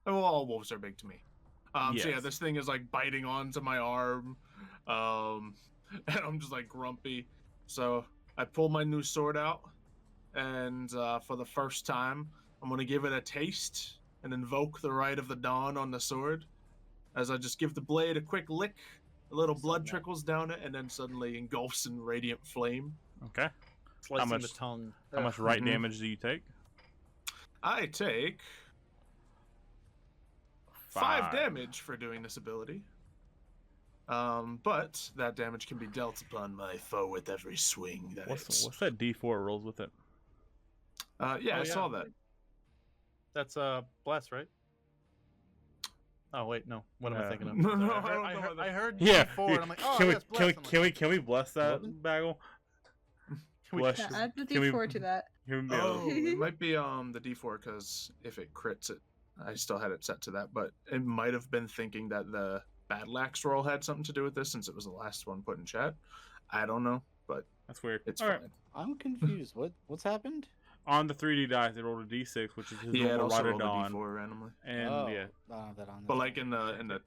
[SPEAKER 5] Well, all wolves are big to me. So yeah,
[SPEAKER 1] Yes.
[SPEAKER 5] this thing is biting onto my arm, and I'm just grumpy. So I pull my new sword out, and for the first time, I'm gonna give it a taste and invoke the right of the dawn on the sword. As I just give the blade a quick lick, a little blood trickles down it, and then suddenly engulfs in radiant flame.
[SPEAKER 1] Okay.
[SPEAKER 4] Slicing
[SPEAKER 1] much-
[SPEAKER 4] the tongue.
[SPEAKER 1] How much right
[SPEAKER 5] Mhm.
[SPEAKER 1] damage do you take?
[SPEAKER 5] I take 5 damage for doing this ability. But that damage can be dealt upon my foe with every swing that hits.
[SPEAKER 1] What's that D4 rolls with it?
[SPEAKER 5] Yeah,
[SPEAKER 4] Oh,
[SPEAKER 5] I saw that.
[SPEAKER 4] That's blast, right? Oh wait, no. What am I thinking of?
[SPEAKER 5] No,
[SPEAKER 4] Sorry,
[SPEAKER 5] I don't know what
[SPEAKER 4] I
[SPEAKER 5] the-
[SPEAKER 4] heard
[SPEAKER 1] Yeah.
[SPEAKER 4] D4 and I'm like, oh,
[SPEAKER 1] can we
[SPEAKER 4] yes, blast.
[SPEAKER 1] can we
[SPEAKER 4] I'm like,
[SPEAKER 1] can we can we bless that
[SPEAKER 4] What?
[SPEAKER 1] Bagel?
[SPEAKER 4] Can we-
[SPEAKER 1] Bless.
[SPEAKER 2] Yeah, add the
[SPEAKER 1] Can we-
[SPEAKER 2] D4 to that.
[SPEAKER 1] Can we-
[SPEAKER 5] Oh, it might be the D4 because if it crits it, I still had it set to that. But it might have been thinking that the battle axe roll had something to do with this since it was the last one put in chat. I don't know, but
[SPEAKER 1] That's weird.
[SPEAKER 5] it's
[SPEAKER 1] All
[SPEAKER 5] fine.
[SPEAKER 1] right.
[SPEAKER 6] I'm confused. What's happened?
[SPEAKER 1] On the 3D dice, it rolled a D6, which is his
[SPEAKER 5] Yeah, it
[SPEAKER 1] normal
[SPEAKER 5] also
[SPEAKER 1] Rider
[SPEAKER 5] rolled a
[SPEAKER 1] Dawn,
[SPEAKER 5] D4 randomly.
[SPEAKER 1] and
[SPEAKER 6] oh,
[SPEAKER 1] yeah,
[SPEAKER 6] I don't have that on.
[SPEAKER 5] But
[SPEAKER 6] that's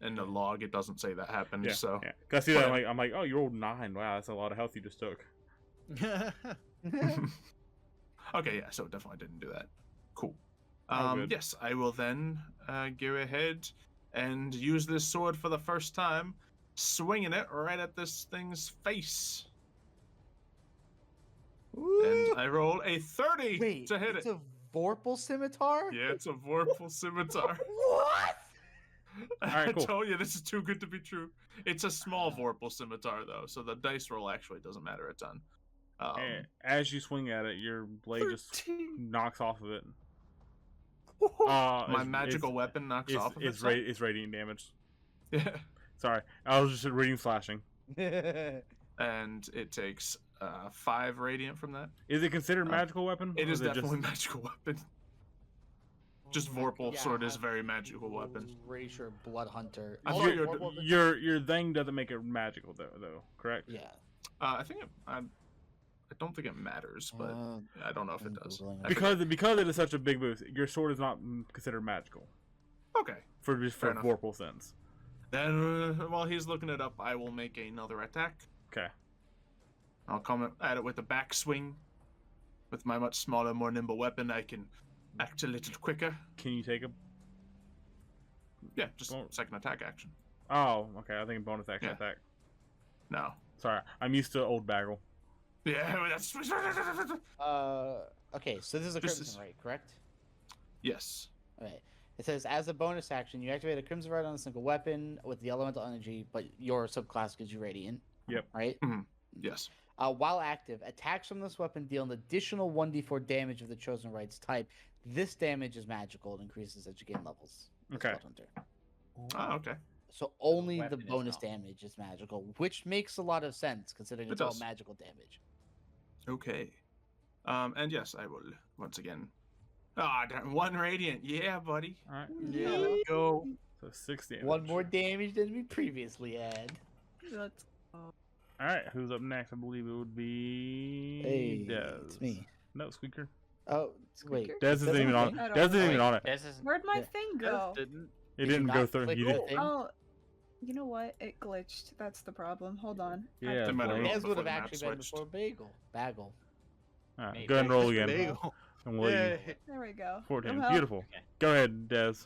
[SPEAKER 5] in the log, it doesn't say that happened.
[SPEAKER 1] yeah,
[SPEAKER 5] So
[SPEAKER 1] yeah. 'Cause I see that,
[SPEAKER 5] But-
[SPEAKER 1] I'm like, oh, you rolled 9. Wow, that's a lot of health you just took.
[SPEAKER 6] fine.
[SPEAKER 5] okay, yeah. So it definitely didn't do that. Cool.
[SPEAKER 1] Oh, good.
[SPEAKER 5] Yes, I will then go ahead and use this sword for the first time, swinging it right at this thing's face. And I roll a 30
[SPEAKER 6] Wait,
[SPEAKER 5] to hit
[SPEAKER 6] it's
[SPEAKER 5] it.
[SPEAKER 6] a Vorpal scimitar?
[SPEAKER 5] Yeah, it's a Vorpal scimitar.
[SPEAKER 6] What?
[SPEAKER 1] Alright, cool.
[SPEAKER 5] I told you this is too good to be true. It's a small Vorpal scimitar though, so the dice roll actually doesn't matter a ton.
[SPEAKER 1] And as you swing at it, your blade just
[SPEAKER 5] 13.
[SPEAKER 1] knocks off of it.
[SPEAKER 5] My
[SPEAKER 1] It's-
[SPEAKER 5] magical
[SPEAKER 1] it's-
[SPEAKER 5] weapon knocks
[SPEAKER 1] It's,
[SPEAKER 5] off of
[SPEAKER 1] it's,
[SPEAKER 5] it.
[SPEAKER 1] it's radiant damage.
[SPEAKER 5] Yeah.
[SPEAKER 1] Sorry, I was just reading slashing.
[SPEAKER 5] And it takes 5 radiant from that.
[SPEAKER 1] Is it considered
[SPEAKER 5] Uh,
[SPEAKER 1] magical weapon?
[SPEAKER 5] It
[SPEAKER 1] or
[SPEAKER 5] is
[SPEAKER 1] just-
[SPEAKER 5] definitely magical weapon. Just Vorpal sword is very magical weapon.
[SPEAKER 6] Pretty sure Blood Hunter.
[SPEAKER 5] I
[SPEAKER 6] Oh,
[SPEAKER 5] thought
[SPEAKER 6] wait,
[SPEAKER 5] you were-
[SPEAKER 6] Vorpal-
[SPEAKER 1] Your thing doesn't make it magical though, correct?
[SPEAKER 6] Yeah.
[SPEAKER 5] I think I don't think it matters, but I don't know if it
[SPEAKER 6] I'm
[SPEAKER 5] does.
[SPEAKER 6] Googling
[SPEAKER 5] I
[SPEAKER 6] it.
[SPEAKER 5] forget.
[SPEAKER 1] Because it is such a big boost, your sword is not considered magical
[SPEAKER 5] Okay.
[SPEAKER 1] for
[SPEAKER 5] Fair enough.
[SPEAKER 1] Vorpal sense.
[SPEAKER 5] Then, while he's looking it up, I will make another attack.
[SPEAKER 1] Okay.
[SPEAKER 5] I'll come at it with a backswing. With my much smaller, more nimble weapon, I can act a little quicker.
[SPEAKER 1] Can you take a?
[SPEAKER 5] Yeah, just
[SPEAKER 1] Well-
[SPEAKER 5] second attack action.
[SPEAKER 1] Oh, okay. I think bonus action
[SPEAKER 5] Yeah.
[SPEAKER 1] attack.
[SPEAKER 5] No.
[SPEAKER 1] Sorry, I'm used to old Bagel.
[SPEAKER 5] Yeah, that's.
[SPEAKER 6] Okay, so this is a
[SPEAKER 5] This
[SPEAKER 6] Crimson
[SPEAKER 5] is-
[SPEAKER 6] Right, correct?
[SPEAKER 5] Yes.
[SPEAKER 6] Okay. It says, as a bonus action, you activate a Crimson Right on a single weapon with the elemental energy, but your subclass gives you Radiant.
[SPEAKER 1] Yep.
[SPEAKER 6] Right?
[SPEAKER 5] Yes.
[SPEAKER 6] While active, attacks from this weapon deal an additional 1d4 damage of the chosen right's type. This damage is magical and increases as you gain levels. as
[SPEAKER 1] Okay.
[SPEAKER 6] Bloodhunter.
[SPEAKER 5] Oh, okay.
[SPEAKER 6] So only the
[SPEAKER 3] weapon is
[SPEAKER 6] bonus
[SPEAKER 3] not.
[SPEAKER 6] damage is magical, which makes a lot of sense considering
[SPEAKER 5] It
[SPEAKER 6] it's all
[SPEAKER 5] does.
[SPEAKER 6] magical damage.
[SPEAKER 5] Okay. And yes, I will once again. Ah, damn, 1 radiant. Yeah, buddy.
[SPEAKER 1] All right.
[SPEAKER 4] Yeah, let's go.
[SPEAKER 1] So 6 damage.
[SPEAKER 6] One more damage than we previously had.
[SPEAKER 2] Let's
[SPEAKER 1] All right. Who's up next? I believe it would be
[SPEAKER 6] Hey,
[SPEAKER 1] Dez.
[SPEAKER 6] it's me.
[SPEAKER 1] No, Squeaker.
[SPEAKER 6] Oh, wait.
[SPEAKER 2] Squeaker?
[SPEAKER 1] Dez isn't
[SPEAKER 6] Doesn't
[SPEAKER 1] even
[SPEAKER 6] it?
[SPEAKER 1] on.
[SPEAKER 2] I don't
[SPEAKER 1] Dez isn't
[SPEAKER 2] know.
[SPEAKER 1] even on it.
[SPEAKER 3] This is
[SPEAKER 2] Where'd my
[SPEAKER 6] Yeah.
[SPEAKER 2] thing go?
[SPEAKER 4] Didn't.
[SPEAKER 1] It
[SPEAKER 6] Did you
[SPEAKER 1] didn't go
[SPEAKER 6] not
[SPEAKER 1] through.
[SPEAKER 6] click
[SPEAKER 1] You
[SPEAKER 6] the
[SPEAKER 1] didn't.
[SPEAKER 6] thing?
[SPEAKER 2] Oh, you know what? It glitched. That's the problem. Hold on. I-
[SPEAKER 1] Yeah.
[SPEAKER 5] They might have
[SPEAKER 1] Blake.
[SPEAKER 5] rolled
[SPEAKER 6] Dez
[SPEAKER 5] before
[SPEAKER 6] would have
[SPEAKER 5] the map
[SPEAKER 6] actually been
[SPEAKER 5] switched.
[SPEAKER 6] before Bagel.
[SPEAKER 1] All right.
[SPEAKER 3] Maybe.
[SPEAKER 1] Go ahead and roll again.
[SPEAKER 4] Bagel.
[SPEAKER 1] And we'll leave.
[SPEAKER 4] Yay.
[SPEAKER 2] There we go.
[SPEAKER 1] 14.
[SPEAKER 2] Well,
[SPEAKER 1] Beautiful.
[SPEAKER 3] Okay.
[SPEAKER 1] Go ahead, Dez.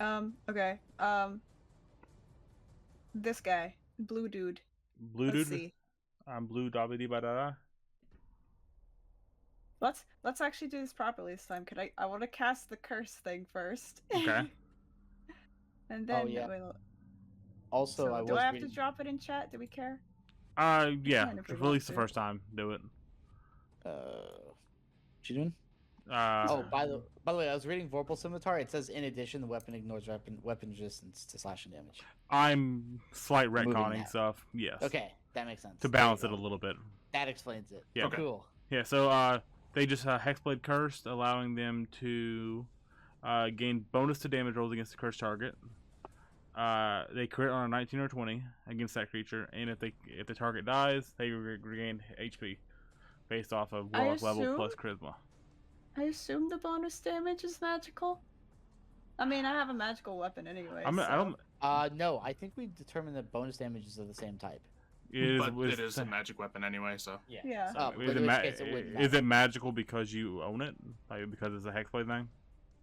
[SPEAKER 2] Okay. This guy, blue dude.
[SPEAKER 1] Blue
[SPEAKER 2] Let's
[SPEAKER 1] dude.
[SPEAKER 2] see.
[SPEAKER 1] I'm blue. Da ba dee ba da da.
[SPEAKER 2] Let's actually do this properly this time. I want to cast the curse thing first.
[SPEAKER 1] Okay.
[SPEAKER 2] And then
[SPEAKER 6] yeah.
[SPEAKER 2] we'll-
[SPEAKER 6] Also,
[SPEAKER 2] so
[SPEAKER 6] I was
[SPEAKER 2] do I have
[SPEAKER 6] reading...
[SPEAKER 2] to drop it in chat? Do we care?
[SPEAKER 1] Yeah.
[SPEAKER 2] can if we
[SPEAKER 1] At
[SPEAKER 2] want
[SPEAKER 1] least the
[SPEAKER 2] to.
[SPEAKER 1] first time. Do it.
[SPEAKER 6] What you doing?
[SPEAKER 1] Oh,
[SPEAKER 6] By the way, I was reading Vorpal Scimitar. It says, in addition, the weapon ignores weapon resistance to slashing damage.
[SPEAKER 1] I'm slight
[SPEAKER 6] Moving
[SPEAKER 1] retconning
[SPEAKER 6] that.
[SPEAKER 1] stuff. Yes.
[SPEAKER 6] Okay, that makes sense.
[SPEAKER 1] To
[SPEAKER 6] There you
[SPEAKER 1] balance it
[SPEAKER 6] go.
[SPEAKER 1] a little bit.
[SPEAKER 6] That explains it.
[SPEAKER 1] Yeah.
[SPEAKER 5] Okay.
[SPEAKER 6] Cool.
[SPEAKER 1] Yeah. So they just Hexblade Cursed, allowing them to gain bonus to damage rolls against the cursed target. They crit on a 19 or 20 against that creature, and if the target dies, they regain HP based off of Warlock level
[SPEAKER 2] assume-
[SPEAKER 1] plus Charisma.
[SPEAKER 2] I assume the bonus damage is magical. I mean, I have a magical weapon anyway.
[SPEAKER 1] I don't.
[SPEAKER 6] No, I think we determined that bonus damages are the same type.
[SPEAKER 5] But it is a magic weapon anyway, so.
[SPEAKER 3] yeah.
[SPEAKER 2] Yeah.
[SPEAKER 3] so
[SPEAKER 6] Oh,
[SPEAKER 3] it
[SPEAKER 6] but
[SPEAKER 1] Is
[SPEAKER 3] would-
[SPEAKER 1] it,
[SPEAKER 6] in which case it wouldn't
[SPEAKER 1] is
[SPEAKER 6] matter.
[SPEAKER 1] it magical because you own it? Like, because it's a Hexblade thing?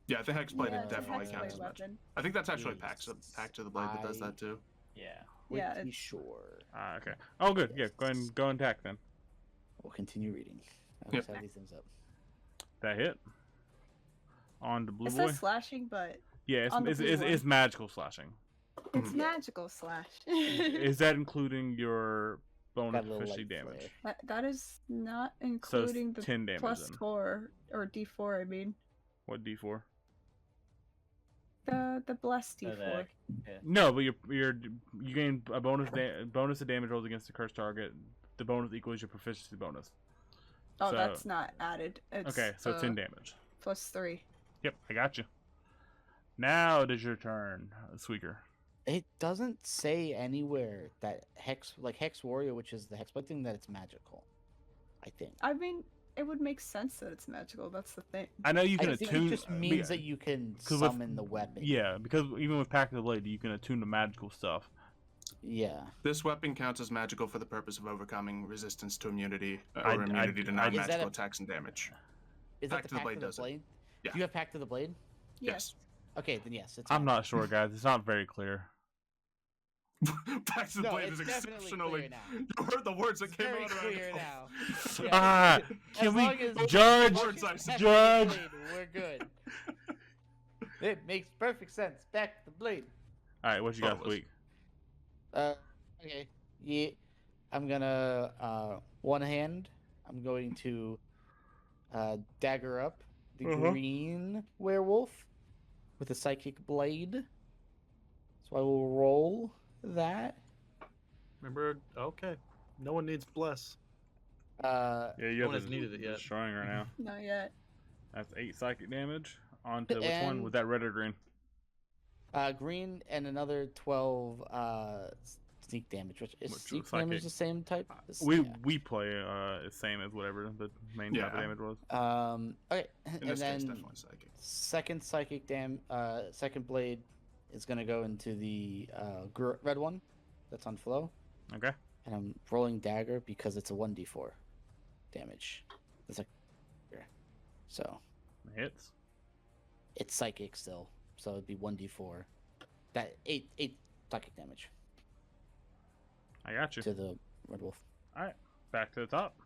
[SPEAKER 5] Yeah, the Hexblade
[SPEAKER 2] Yeah, it's a
[SPEAKER 5] definitely
[SPEAKER 2] Hexblade
[SPEAKER 5] counts as magic.
[SPEAKER 2] weapon.
[SPEAKER 5] I think that's actually
[SPEAKER 6] Yes.
[SPEAKER 5] Pact to the Blade that does that too.
[SPEAKER 3] yeah.
[SPEAKER 2] Yeah,
[SPEAKER 6] Pretty
[SPEAKER 2] it's-
[SPEAKER 6] sure.
[SPEAKER 1] Okay. Oh, good. Yeah, go and attack then.
[SPEAKER 6] We'll continue reading. I
[SPEAKER 5] Yep.
[SPEAKER 6] always have these things up.
[SPEAKER 1] That hit. On the blue
[SPEAKER 2] It
[SPEAKER 1] boy.
[SPEAKER 2] says slashing, but
[SPEAKER 1] Yeah,
[SPEAKER 2] on the blue one.
[SPEAKER 1] it's magical slashing.
[SPEAKER 2] it's
[SPEAKER 5] Mhm.
[SPEAKER 2] magical slash.
[SPEAKER 1] Is that including your bonus
[SPEAKER 6] Got a little
[SPEAKER 1] proficiency
[SPEAKER 6] light
[SPEAKER 1] damage?
[SPEAKER 6] flare.
[SPEAKER 2] That is not
[SPEAKER 1] So it's
[SPEAKER 2] including the
[SPEAKER 1] 10 damage
[SPEAKER 2] plus
[SPEAKER 1] then.
[SPEAKER 2] 4 or D4. I mean,
[SPEAKER 1] What D4?
[SPEAKER 2] the blessed
[SPEAKER 3] So
[SPEAKER 2] D4.
[SPEAKER 1] No, but you gain a bonus to damage rolls against the cursed target. The bonus equals your proficiency bonus.
[SPEAKER 2] Oh,
[SPEAKER 1] so-
[SPEAKER 2] that's not added. It's,
[SPEAKER 1] Okay, so 10 damage.
[SPEAKER 2] plus 3.
[SPEAKER 1] Yep, I got you. Now it is your turn, Squeaker.
[SPEAKER 6] It doesn't say anywhere that Hex Warrior, which is the Hexblade thing, that it's magical. I think.
[SPEAKER 2] I mean, it would make sense that it's magical. That's the thing.
[SPEAKER 1] I know you can
[SPEAKER 6] I think
[SPEAKER 1] attune.
[SPEAKER 6] it just means that you can
[SPEAKER 1] 'cause with-
[SPEAKER 6] summon the weapon.
[SPEAKER 1] Yeah, because even with Pact of the Blade, you can attune to magical stuff.
[SPEAKER 6] Yeah.
[SPEAKER 5] This weapon counts as magical for the purpose of overcoming resistance to immunity or
[SPEAKER 1] I-
[SPEAKER 5] immunity to
[SPEAKER 1] I-
[SPEAKER 5] non-magical
[SPEAKER 6] Is that a-
[SPEAKER 5] attacks and damage.
[SPEAKER 6] Is that
[SPEAKER 5] Pact
[SPEAKER 6] the
[SPEAKER 5] of the
[SPEAKER 6] Pact
[SPEAKER 5] Blade
[SPEAKER 6] of the
[SPEAKER 5] does it.
[SPEAKER 6] Blade?
[SPEAKER 5] Yeah.
[SPEAKER 6] Do you have Pact of the Blade?
[SPEAKER 5] Yes.
[SPEAKER 6] Okay, then yes. It's
[SPEAKER 1] I'm
[SPEAKER 6] magical.
[SPEAKER 1] not sure, guys. It's not very clear.
[SPEAKER 5] Pact of the
[SPEAKER 6] No,
[SPEAKER 5] Blade
[SPEAKER 6] it's
[SPEAKER 5] is
[SPEAKER 6] definitely
[SPEAKER 5] exceptionally.
[SPEAKER 6] clear now.
[SPEAKER 5] You heard the words that
[SPEAKER 6] It's
[SPEAKER 5] came
[SPEAKER 6] very
[SPEAKER 5] out of
[SPEAKER 6] clear
[SPEAKER 5] my
[SPEAKER 6] now.
[SPEAKER 5] mouth.
[SPEAKER 6] Yeah.
[SPEAKER 1] Ah,
[SPEAKER 6] As
[SPEAKER 1] can
[SPEAKER 6] long
[SPEAKER 1] we
[SPEAKER 6] as
[SPEAKER 1] judge?
[SPEAKER 5] Words I said.
[SPEAKER 1] Judge.
[SPEAKER 6] Blade, we're good. It makes perfect sense. Back to the blade.
[SPEAKER 1] All right, what you got,
[SPEAKER 5] Thought it was-
[SPEAKER 1] Squeak?
[SPEAKER 6] Okay. Yeah. I'm gonna one hand. I'm going to dagger up the
[SPEAKER 1] Uh-huh.
[SPEAKER 6] green werewolf with a psychic blade. So I will roll that.
[SPEAKER 4] Remember? Okay. No one needs bless.
[SPEAKER 6] Uh,
[SPEAKER 1] Yeah, you
[SPEAKER 4] No one
[SPEAKER 1] have
[SPEAKER 4] has needed it yet.
[SPEAKER 1] destroying right now.
[SPEAKER 2] Not yet.
[SPEAKER 1] That's 8 psychic damage. On to which one?
[SPEAKER 6] And-
[SPEAKER 1] Was that red or green?
[SPEAKER 6] green and another 12 sneak damage. Which is
[SPEAKER 1] Which
[SPEAKER 6] sneak
[SPEAKER 1] looks like
[SPEAKER 6] damage
[SPEAKER 1] it-
[SPEAKER 6] the same type?
[SPEAKER 1] We play same as whatever the main type of
[SPEAKER 5] Yeah.
[SPEAKER 1] damage was.
[SPEAKER 6] Okay,
[SPEAKER 5] In
[SPEAKER 6] and
[SPEAKER 5] this case,
[SPEAKER 6] then
[SPEAKER 5] definitely psychic.
[SPEAKER 6] second psychic second blade is gonna go into the red one that's on flow,
[SPEAKER 1] Okay.
[SPEAKER 6] and I'm rolling dagger because it's a 1d4 damage. It's like, so
[SPEAKER 1] Hits.
[SPEAKER 6] it's psychic still, so it'd be 1d4. That eight psychic damage
[SPEAKER 1] I got you.
[SPEAKER 6] to the red wolf.
[SPEAKER 1] All right. Back to the top.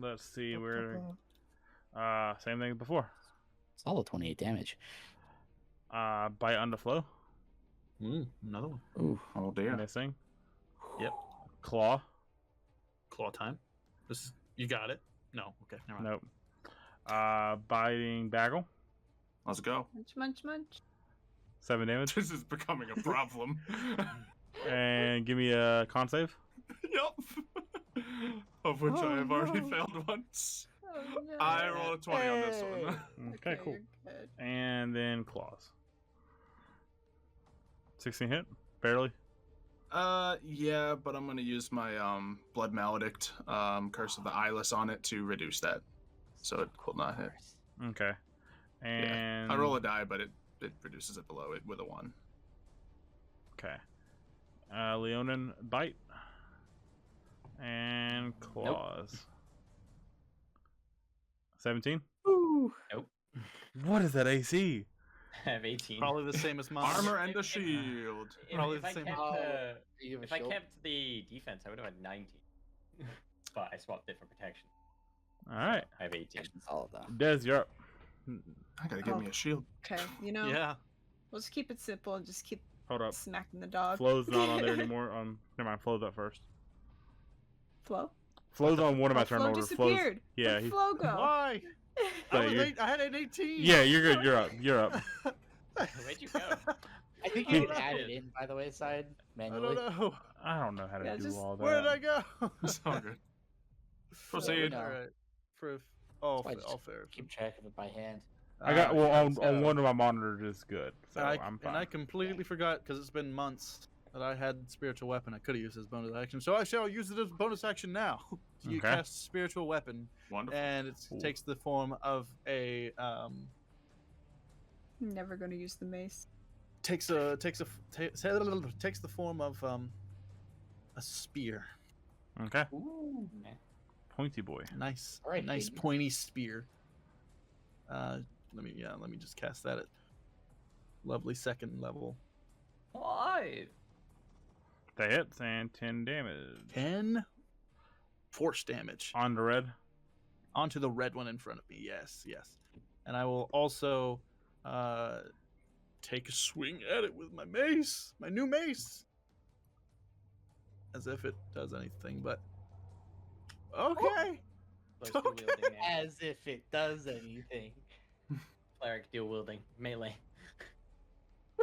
[SPEAKER 1] Let's see where. Same thing as before.
[SPEAKER 6] Solid 28 damage.
[SPEAKER 1] Bite on the flow.
[SPEAKER 7] Another one.
[SPEAKER 6] Ooh.
[SPEAKER 7] Oh dear.
[SPEAKER 1] Missing.
[SPEAKER 7] Yep.
[SPEAKER 1] Claw.
[SPEAKER 7] Claw time. This is, you got it. No. Okay. Never mind.
[SPEAKER 1] Nope. Biting bagel.
[SPEAKER 5] Let's go.
[SPEAKER 2] Munch, munch, munch.
[SPEAKER 1] 7 damage.
[SPEAKER 5] This is becoming a problem.
[SPEAKER 1] And give me a con save.
[SPEAKER 5] Yup. Of which I have already failed once.
[SPEAKER 2] Oh, no.
[SPEAKER 5] I roll a 20 on this one.
[SPEAKER 1] Okay, cool.
[SPEAKER 2] You're good.
[SPEAKER 1] And then claws. 16 hit. Barely.
[SPEAKER 5] Yeah, but I'm gonna use my blood maledict, curse of the eyeless on it to reduce that, so it will not hit.
[SPEAKER 1] Okay. And
[SPEAKER 5] I roll a die, but it reduces it below it with a 1.
[SPEAKER 1] Okay. Leonin bite. And claws. 17?
[SPEAKER 6] Ooh.
[SPEAKER 3] Nope.
[SPEAKER 1] What is that AC?
[SPEAKER 3] I have 18.
[SPEAKER 4] Probably the same as mine.
[SPEAKER 5] Armor and a shield.
[SPEAKER 4] Probably
[SPEAKER 3] If
[SPEAKER 4] the
[SPEAKER 3] I
[SPEAKER 4] same.
[SPEAKER 3] kept,
[SPEAKER 6] You have a
[SPEAKER 3] if I
[SPEAKER 6] shield?
[SPEAKER 3] kept the defense, I would have had 19. But I swapped it for protection.
[SPEAKER 1] Alright.
[SPEAKER 3] I have 18.
[SPEAKER 6] Solid though.
[SPEAKER 1] Des, you're up.
[SPEAKER 5] I gotta get me a shield.
[SPEAKER 2] Okay, you know,
[SPEAKER 4] Yeah.
[SPEAKER 2] we'll just keep it simple and just keep
[SPEAKER 1] Hold up.
[SPEAKER 2] smacking the dog.
[SPEAKER 1] Flow's not on there anymore. Never mind. Flow's up first.
[SPEAKER 2] Flo?
[SPEAKER 1] Flow's on one of my
[SPEAKER 2] Oh,
[SPEAKER 1] turn
[SPEAKER 2] Flo
[SPEAKER 1] orders.
[SPEAKER 2] disappeared.
[SPEAKER 1] Yeah,
[SPEAKER 2] Where'd
[SPEAKER 1] he-
[SPEAKER 2] Flo go?
[SPEAKER 4] Why?
[SPEAKER 1] So
[SPEAKER 4] I, was
[SPEAKER 1] you're-
[SPEAKER 4] I had an 18.
[SPEAKER 1] Yeah, you're good. You're up. You're up.
[SPEAKER 3] Where'd you go?
[SPEAKER 6] I think
[SPEAKER 4] I
[SPEAKER 6] you
[SPEAKER 4] don't
[SPEAKER 6] can add
[SPEAKER 4] know.
[SPEAKER 6] it in, by the way, side
[SPEAKER 4] I
[SPEAKER 6] manually.
[SPEAKER 4] don't know.
[SPEAKER 1] I don't know how to
[SPEAKER 2] Yeah,
[SPEAKER 1] do
[SPEAKER 2] just-
[SPEAKER 1] all that.
[SPEAKER 4] Where did I go?
[SPEAKER 5] It's all good. Proceed.
[SPEAKER 6] No.
[SPEAKER 4] All right. For all,
[SPEAKER 6] Why just
[SPEAKER 4] all fair.
[SPEAKER 6] Keep track of it by hand.
[SPEAKER 1] I got well on
[SPEAKER 4] so-
[SPEAKER 1] one of my monitors is good, so
[SPEAKER 4] and
[SPEAKER 1] I'm fine.
[SPEAKER 4] and I completely forgot because it's been months that I had spiritual weapon. I could have used it as bonus action, so I shall use it as bonus action now. So you
[SPEAKER 1] Okay.
[SPEAKER 4] cast spiritual weapon,
[SPEAKER 5] Wonderful.
[SPEAKER 4] and it
[SPEAKER 1] Ooh.
[SPEAKER 4] takes the form of a
[SPEAKER 2] Never gonna use the mace.
[SPEAKER 4] takes the form of a spear.
[SPEAKER 1] Okay,
[SPEAKER 3] Ooh.
[SPEAKER 1] pointy boy.
[SPEAKER 4] Nice,
[SPEAKER 6] All right,
[SPEAKER 4] nice
[SPEAKER 6] Hayden.
[SPEAKER 4] pointy spear. Let me just cast that at lovely second level.
[SPEAKER 3] 5.
[SPEAKER 1] That hits and 10 damage
[SPEAKER 4] 10 force damage
[SPEAKER 1] on the red.
[SPEAKER 4] onto the red one in front of me. Yes, yes. And I will also take a swing at it with my mace, my new mace. As if it does anything, but okay.
[SPEAKER 3] Close to
[SPEAKER 4] Okay.
[SPEAKER 3] wielding now.
[SPEAKER 6] As if it does anything.
[SPEAKER 3] Cleric dual wielding. Melee.